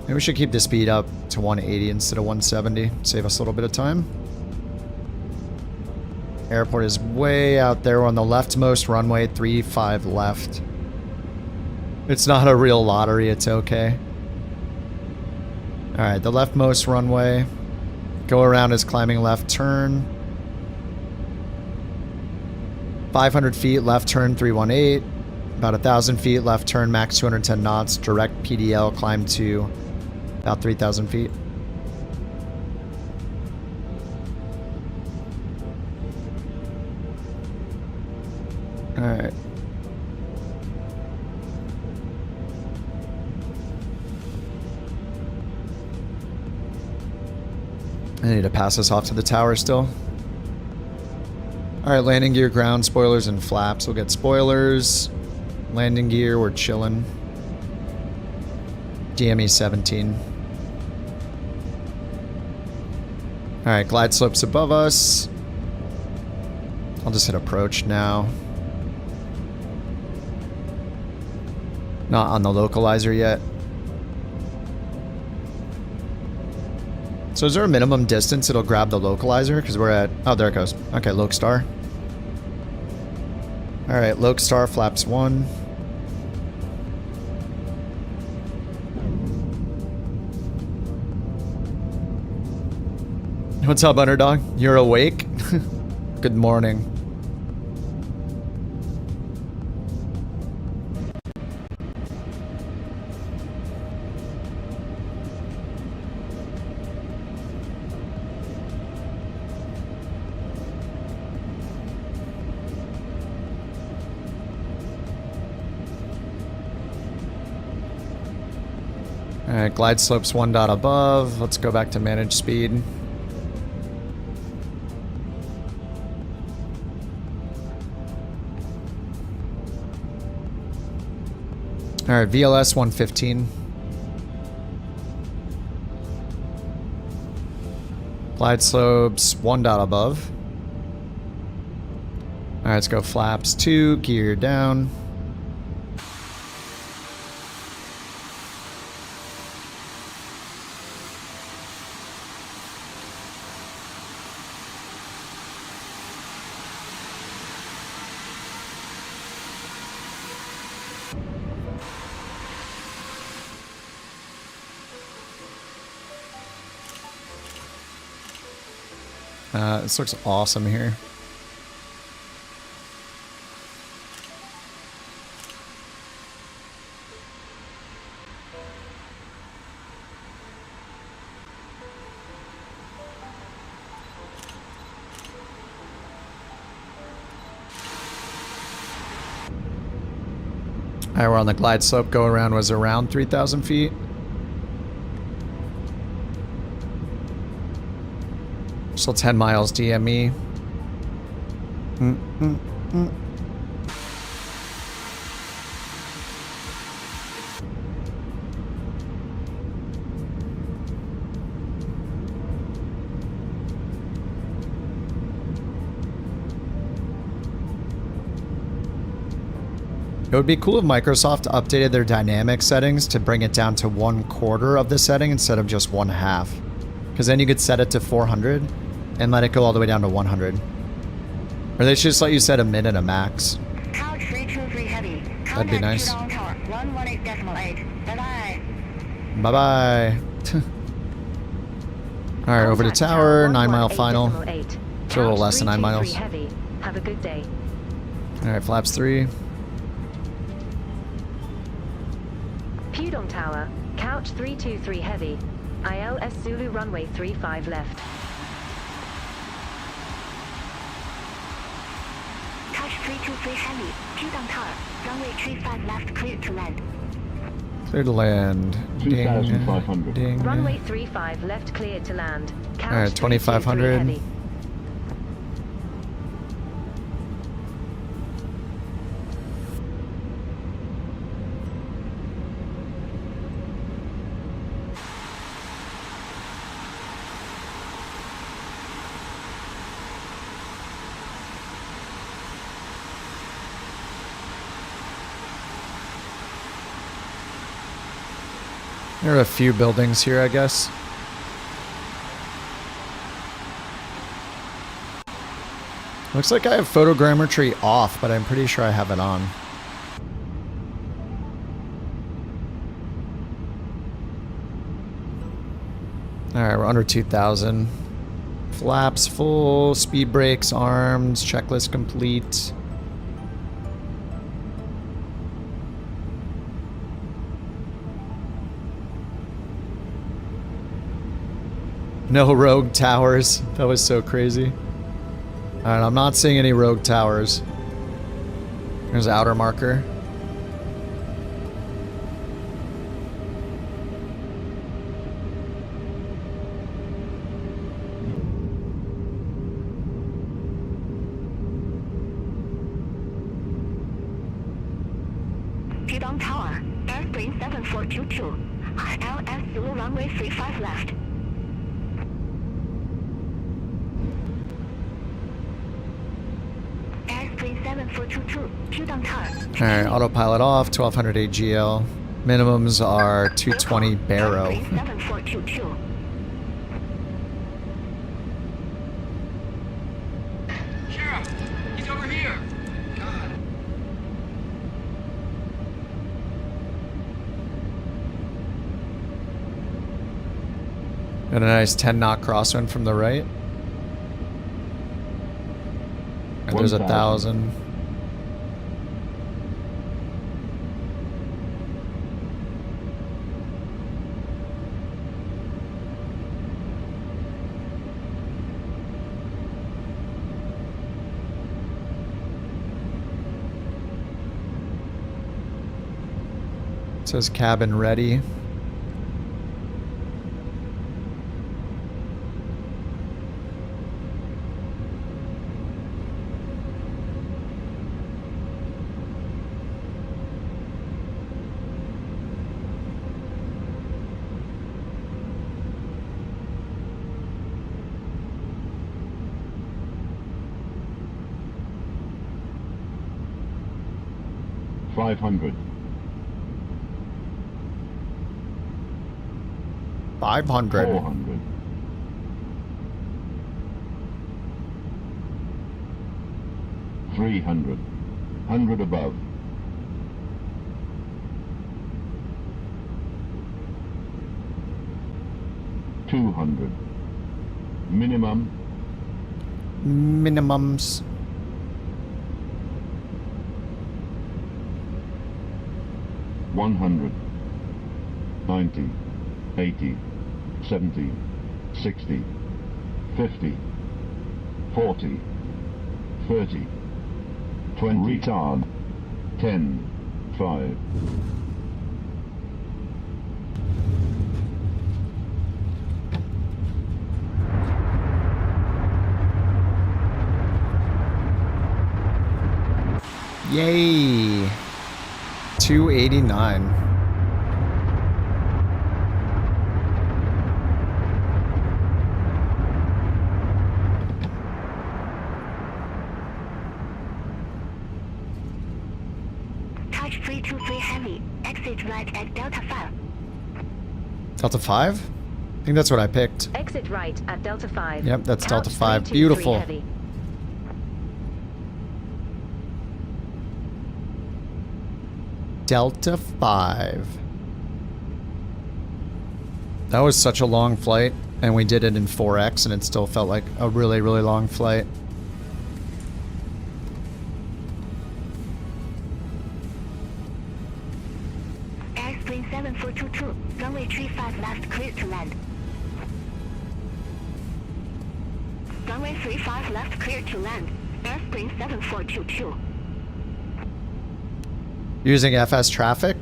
maybe we should keep the speed up to 180 instead of 170. Save us a little bit of time. Airport is way out there. We're on the leftmost runway, 35 left. It's not a real lottery, it's okay. Alright, the leftmost runway. Go around is climbing left turn. 500 feet, left turn 318. About 1,000 feet, left turn, max 210 knots. Direct PDL, climb to about 3,000 feet. Alright. I need to pass this off to the tower still. Alright, landing gear, ground, spoilers, and flaps. We'll get spoilers. Landing gear, we're chilling. DME 17. Alright, glide slopes above us. I'll just hit approach now. Not on the localizer yet. So is there a minimum distance it'll grab the localizer? Because we're at... Oh, there it goes. Okay, Lokestar. Alright, Lokestar, flaps 1. What's up, Underdog? You're awake? Good morning. Alright, glide slopes 1 dot above. Let's go back to manage speed. Alright, VLS 115. Glide slopes 1 dot above. Alright, let's go flaps 2, gear down. This looks awesome here. Alright, we're on the glide slope. Go around was around 3,000 feet. Still 10 miles DME. It would be cool if Microsoft updated their dynamic settings to bring it down to 1/4 of the setting instead of just 1/2. Because then you could set it to 400 and let it go all the way down to 100. Or they should just let you set a min and a max. Couch 323 heavy. That'd be nice. Tower 118.8. Bye-bye. Bye-bye. Alright, over to tower, 9 mile final. It's a little less than 9 miles. Have a good day. Alright, flaps 3. Pudong Tower, couch 323 heavy. ILS Zulu runway 35 left. Couch 323 heavy. Pudong Tower, runway 35 left, clear to land. Clear to land. Ding. 2,500. Ding. Runway 35 left, clear to land. Couch Alright, 2,500. heavy. There are a few buildings here, I guess. Looks like I have photogrammetry off, but I'm pretty sure I have it on. Alright, we're under 2,000. Flaps full, speed brakes, arms, checklist complete. No rogue towers. That was so crazy. Alright, I'm not seeing any rogue towers. There's the outer marker. Pudong Tower, airspace 7422. LS Zulu runway 35 left. Airspace 7422, Pudong Tower. Alright, autopilot off, 1200 AGL. Minimums are 220 Barrow. Airspace 7422. Sheriff, he's over here. And a nice 10 knot crosswind from the right. And there's 1,000. It says cabin ready. $500. 500. 400. 300. 100 above. 200. Minimum. Minimums. 100. 90. 80. 70. 60. 50. 40. 30. 20. Retard. 10. 5. Yay! 289. Touch 323 heavy. Exit right at Delta 5. Delta 5? I think that's what I picked. Exit right at Delta 5. Yep, that's Couch Delta 5. 323 Beautiful. heavy. Delta 5. That was such a long flight, and we did it in 4X, and it still felt like a really, really long flight. Airspace 7422, runway 35 left, clear to land. Runway 35 left, clear to land. Airspace 7422. Using FS traffic?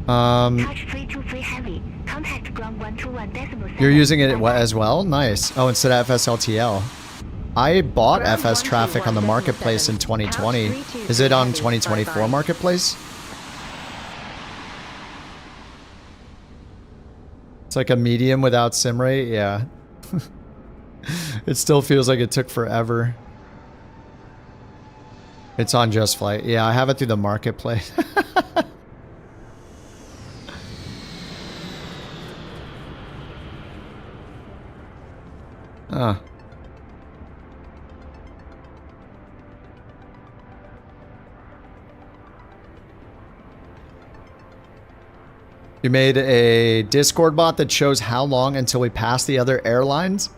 Touch 323 heavy. Contact ground 121.7. You're using it as well? Nice. Oh, instead of FSLTL. I bought FS traffic on the marketplace in 2020. Is it on 2024 marketplace? It's like a medium without sim rate? Yeah. It still feels like it took forever. It's on Just Flight. Yeah, I have it through the marketplace. Huh. You made a Discord bot that shows how long until we pass the other airlines?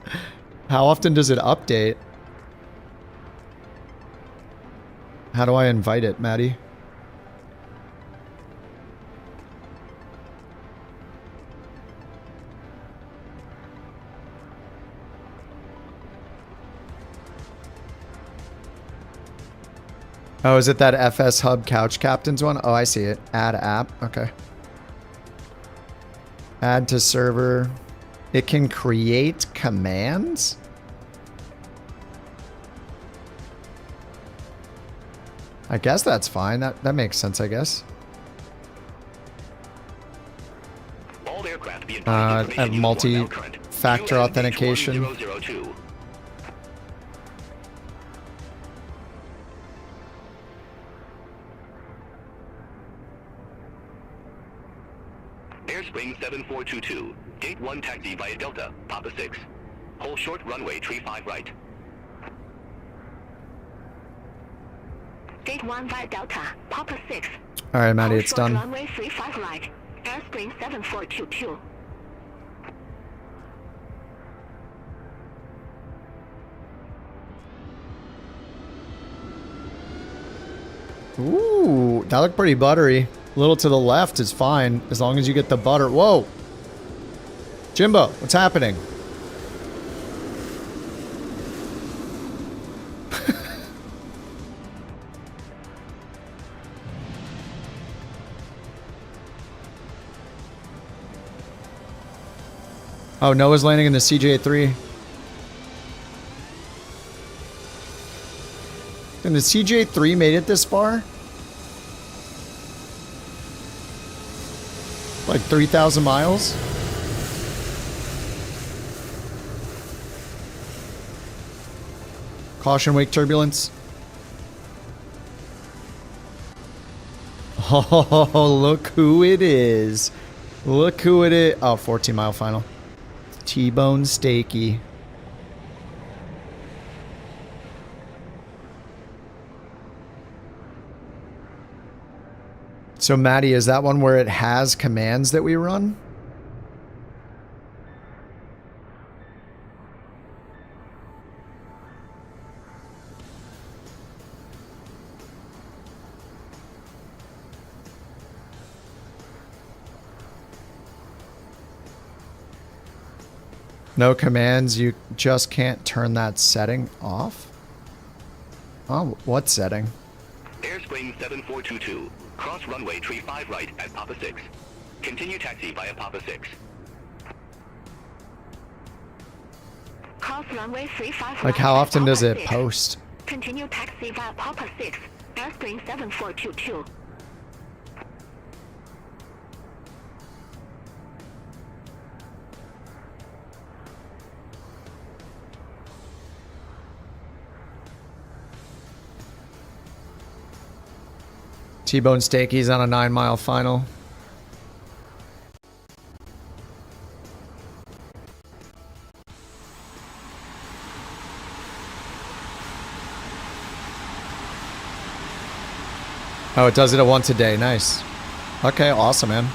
How often does it update? How do I invite it, Maddie? Oh, is it that FSHub Couch Captains one? Oh, I see it. Add app. Okay. Add to server. It can create commands? I guess that's fine. That makes sense, I guess. All aircraft be advised Have multi-factor authentication. Airspring 7422. Gate 1 taxi via Delta, Papa 6. Hold short runway tree 5 right. Gate 1 via Delta, Papa 6. Alright, Maddie, it's done. Runway 35 right. Airspring 7422. Ooh, that looked pretty buttery. A little to the left is fine, as long as you get the butter. Whoa! Jimbo, what's happening? Oh, Noah's landing in the CJ3. And the CJ3 made it this far? Like 3,000 miles? Caution, wake turbulence. Oh, look who it is. Look who it is. Oh, 14-mile final. T-bone steaky. So, Maddie, is that one where it has commands that we run? No commands, you just can't turn that setting off? Oh, what setting? Airspring 7422. Cross runway tree 5 right at Papa 6. Continue taxi via Papa 6. Cross runway 35 Like, how often does it post? Continue taxi via Papa 6. Airspring 7422. T-bone steakies on a 9-mile final. Oh, it does it at once a day. Nice. Okay, awesome, man.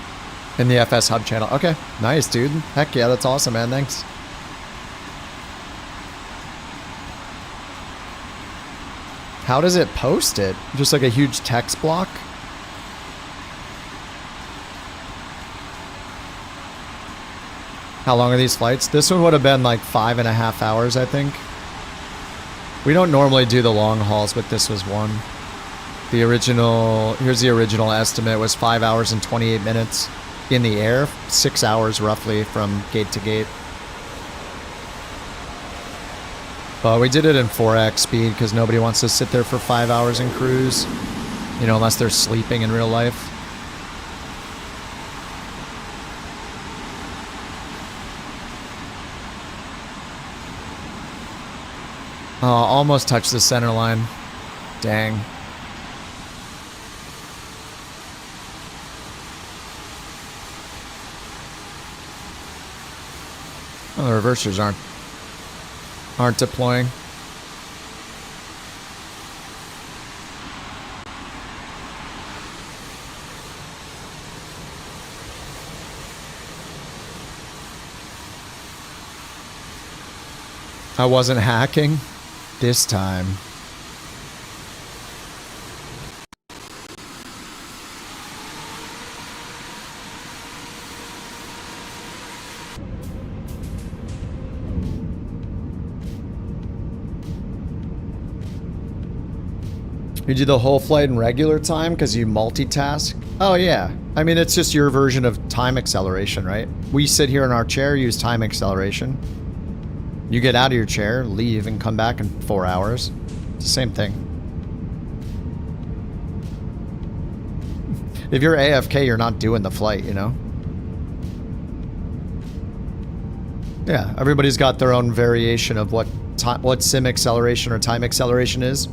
In the FSHub channel. Okay, nice, dude. Heck yeah, that's awesome, man. Thanks. How does it post it? Just like a huge text block? How long are these flights? This one would have been like 5.5 hours, I think. We don't normally do the long hauls, but this was one. The original, here's the original estimate, was 5 hours and 28 minutes in the air, 6 hours roughly from gate to gate. But we did it in 4x speed because nobody wants to sit there for 5 hours and cruise. You know, unless they're sleeping in real life. Oh, almost touched the center line. Dang. Oh, the reversers aren't deploying. I wasn't hacking this time. You do the whole flight in regular time because you multitask? Oh yeah. I mean, it's just your version of time acceleration, right? We sit here in our chair, use time acceleration. You get out of your chair, leave, and come back in 4 hours. It's the same thing. If you're AFK, you're not doing the flight, you know? Yeah, everybody's got their own variation of what sim acceleration or time acceleration is.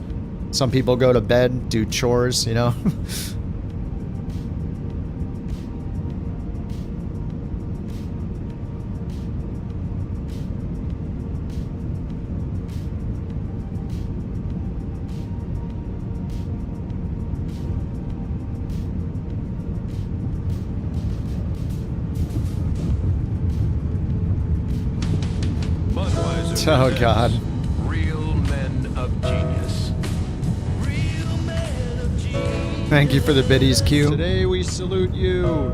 Some people go to bed, do chores, you know? Oh God. Real men of genius. Thank you for the biddies, Q. Today we salute you,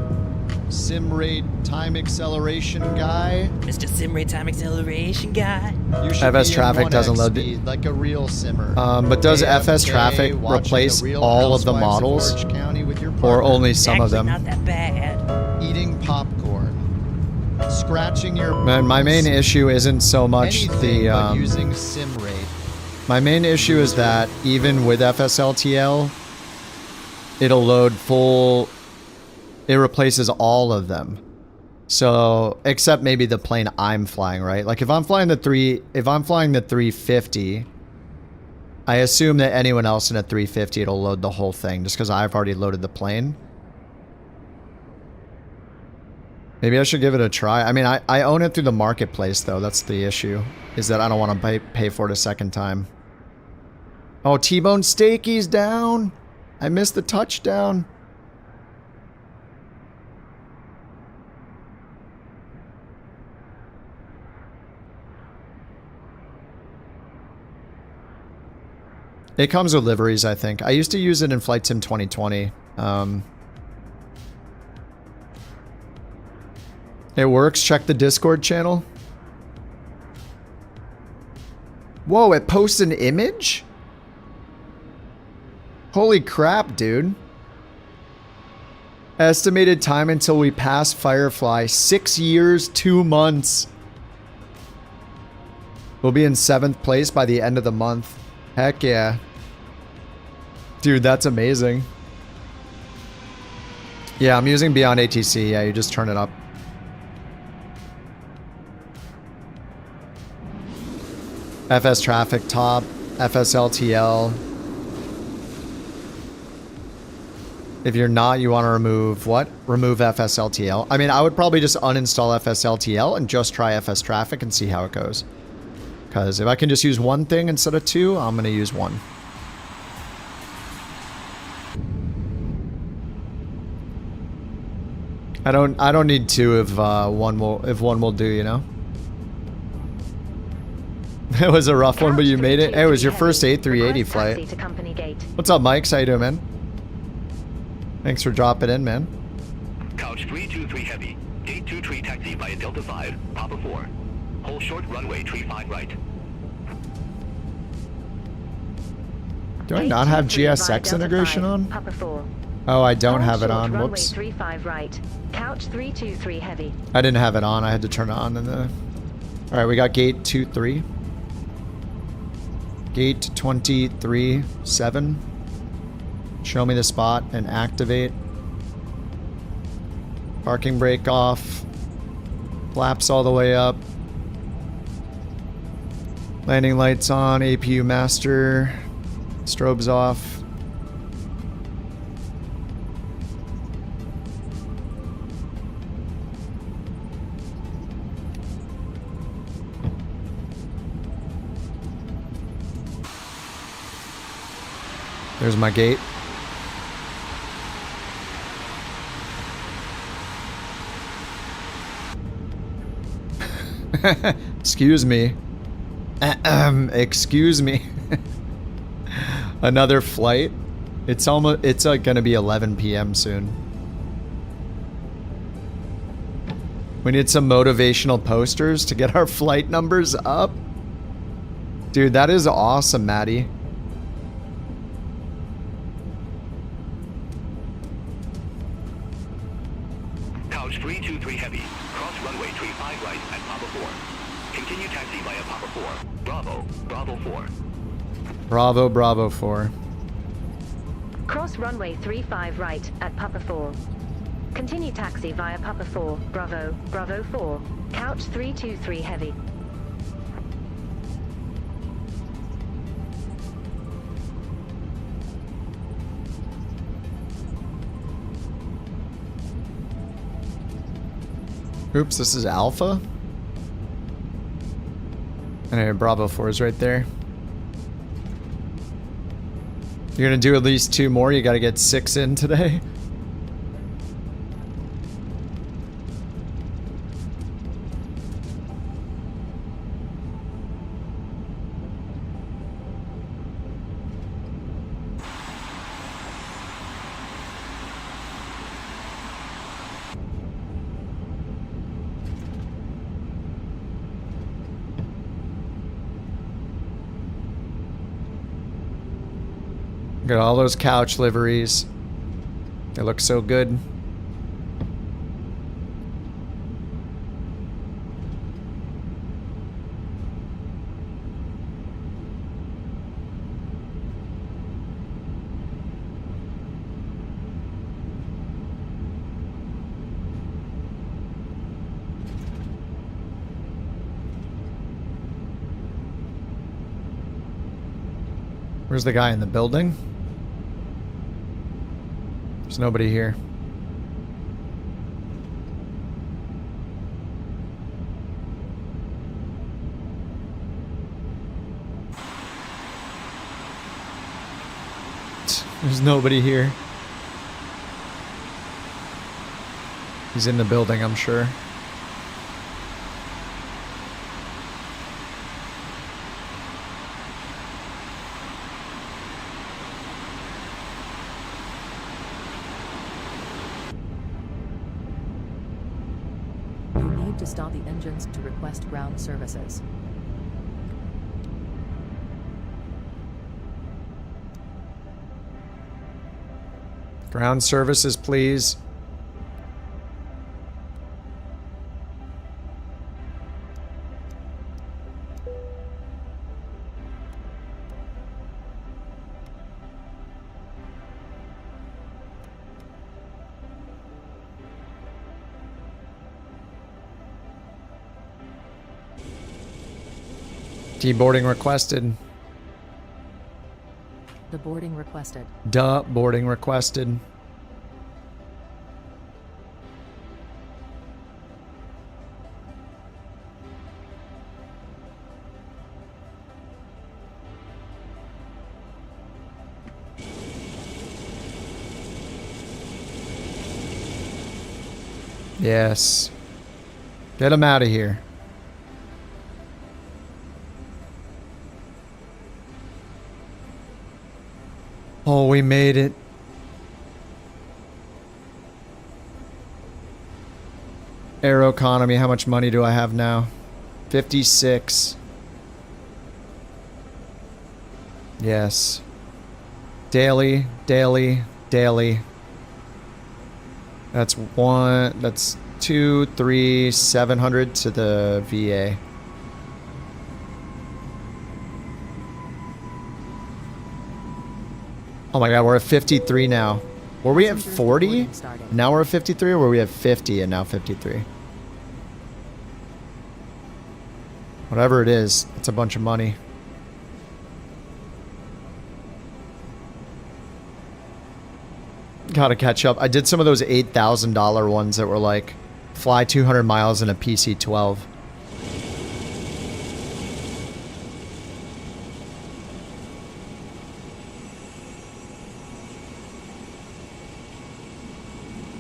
sim rate time acceleration guy. Mr. Sim rate time acceleration guy. FS traffic doesn't load like a real simmer. But does FS traffic replace all of the models, or only some of them? Not that bad. Eating popcorn. Scratching your my main issue isn't so much the using sim rate. My main issue is that even with FSLTL, it'll load full. It replaces all of them. So except maybe the plane I'm flying, right? Like if I'm flying the 350, I assume that anyone else in a 350 it'll load the whole thing just because I've already loaded the plane. Maybe I should give it a try. I mean, I own it through the marketplace, though. That's the issue, is that I don't want to pay for it a second time. Oh, T-Bone Steaky's down. I missed the touchdown. It comes with liveries, I think. I used to use it in Flight Sim 2020. It works. Check the Discord channel. Whoa, it posts an image? Holy crap, dude. Estimated time until we pass Firefly. 6 years, 2 months. We'll be in 7th place by the end of the month. Heck yeah. Dude, that's amazing. Yeah, I'm using Beyond ATC. Yeah, you just turn it up. FS traffic top, FSLTL. If you're not, you want to remove what? Remove FSLTL. I mean, I would probably just uninstall FSLTL and just try FS traffic and see how it goes. Because if I can just use one thing instead of two, I'm going to use one. I don't need two if one will do, you know? It was a rough one, but you made it. Hey, it was your first A380 flight. What's up, Mike? How you doing, man? Thanks for dropping in, man. Couch 323 heavy. Gate 23 taxi via Delta 5, Papa 4. Hold short runway 35 right. Do I not have GSX integration on? Oh, I don't have it on. Whoops. 35 right. Couch 323 heavy. I didn't have it on. I had to turn it on in the... All right, we got gate 23. Gate 23, 7. Show me the spot and activate. Parking brake off. Flaps all the way up. Landing lights on. APU master. Strobes off. There's my gate. Excuse me. Excuse me. Another flight? It's gonna be 11 p.m. soon. We need some motivational posters to get our flight numbers up. Dude, that is awesome, Maddie. Couch 323 heavy. Cross runway 35 right at Papa 4. Continue taxi via Papa 4. Bravo, Bravo 4. Bravo, Bravo 4. Cross runway 35 right at Papa 4. Continue taxi via Papa 4, Bravo, Bravo 4. Couch 323 heavy. Oops, this is Alpha? Anyway, Bravo 4 is right there. You're gonna do at least 2 more? You gotta get 6 in today? Got all those couch liveries. They look so good. Where's the guy in the building? There's nobody here. There's nobody here. He's in the building, I'm sure. To stop the engines to request ground services. Ground services, please. Deboarding requested. The boarding requested. Duh, boarding requested. Yes. Get him out of here. Oh, we made it. Aeroconomy, how much money do I have now? 56. Yes. Daily, daily, daily. That's 2, 3, 700 to the VA. Oh my god, we're at 53 now. Were we at 40? Now we're at 53, or were we at 50 and now 53? Whatever it is, it's a bunch of money. Gotta catch up. I did some of those $8,000 ones that were like, fly 200 miles in a PC-12.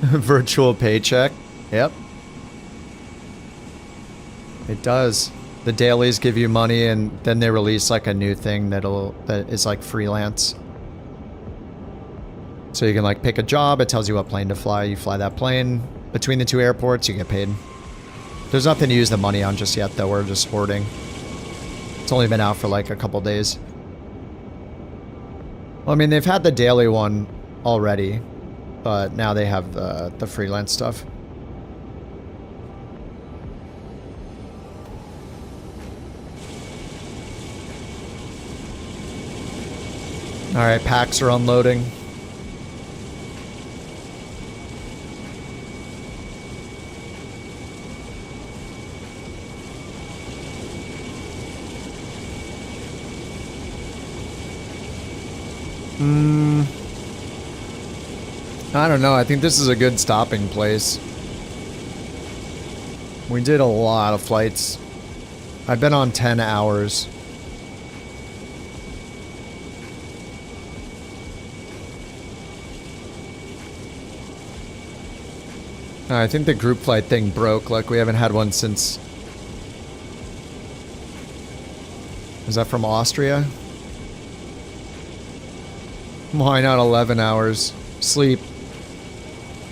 Virtual paycheck. Yep. It does. The dailies give you money, and then they release like a new thing that is like freelance. So you can like pick a job, it tells you what plane to fly, you fly that plane. Between the two airports, you get paid. There's nothing to use the money on just yet though, we're just hoarding. It's only been out for like a couple days. Well, I mean, they've had the daily one already, but now they have the freelance stuff. Alright, packs are unloading. I don't know, I think this is a good stopping place. We did a lot of flights. I've been on 10 hours. I think the group flight thing broke, like we haven't had one since... Is that from Austria? Why not 11 hours? Sleep.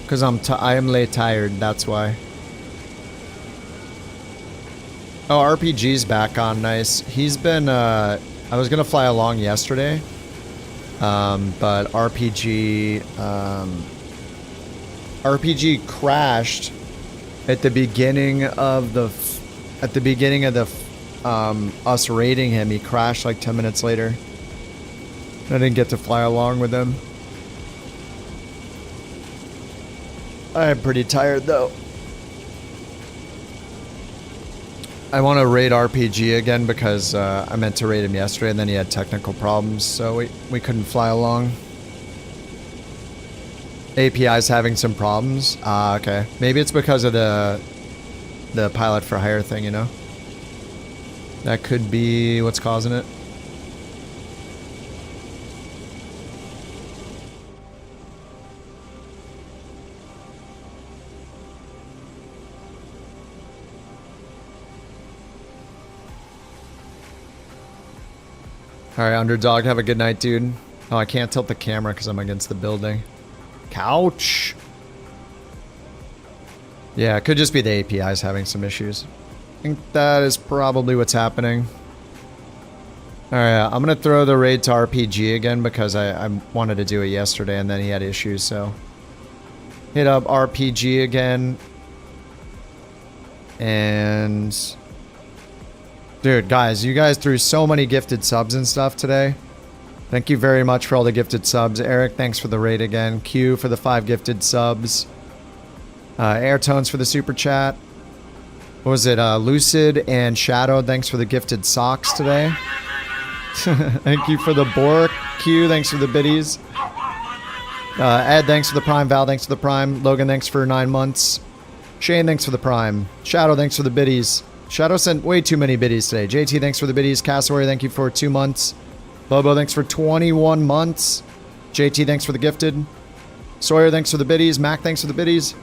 Because I am late tired, that's why. Oh, RPG's back on, nice. He's been, I was gonna fly along yesterday. But RPG crashed at the beginning of the us raiding him. He crashed like 10 minutes later. I didn't get to fly along with him. I'm pretty tired though. I want to raid RPG again because I meant to raid him yesterday and then he had technical problems, so we couldn't fly along. API's having some problems. Ah, okay. Maybe it's because of the pilot for hire thing, you know? That could be what's causing it. Alright, Underdog, have a good night, dude. Oh, I can't tilt the camera because I'm against the building. Couch! Yeah, it could just be the APIs having some issues. I think that is probably what's happening. Alright, I'm gonna throw the raid to RPG again because I wanted to do it yesterday and then he had issues, so... Hit up RPG again. And... Dude, guys, you guys threw so many gifted subs and stuff today. Thank you very much for all the gifted subs. Eric, thanks for the raid again. Q for the 5 gifted subs. Airtones for the super chat. What was it? Lucid and Shadow, thanks for the gifted socks today. Thank you for the Bork. Q, thanks for the biddies. Ed, thanks for the Prime. Val, thanks for the Prime. Logan, thanks for 9 months. Shane, thanks for the Prime. Shadow, thanks for the biddies. Shadow sent way too many biddies today. JT, thanks for the biddies. Cassowary, thank you for 2 months. Bobo, thanks for 21 months. JT, thanks for the gifted. Sawyer, thanks for the biddies. Mac, thanks for the biddies.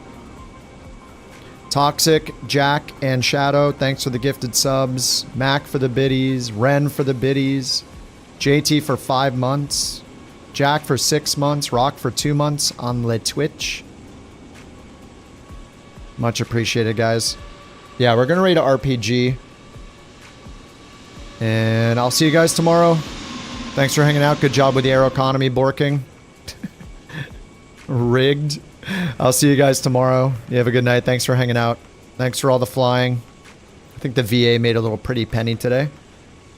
Toxic, Jack, and Shadow, thanks for the gifted subs. Mac for the biddies. Ren for the biddies. JT for 5 months. Jack for 6 months. Rock for 2 months on the Twitch. Much appreciated, guys. Yeah, we're gonna raid a RPG. And I'll see you guys tomorrow. Thanks for hanging out. Good job with the Aeroconomy borking. Rigged. I'll see you guys tomorrow. You have a good night. Thanks for hanging out. Thanks for all the flying. I think the VA made a little pretty penny today.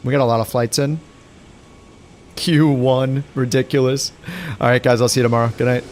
We got a lot of flights in. Q1. Ridiculous. Alright, guys. I'll see you tomorrow. Good night.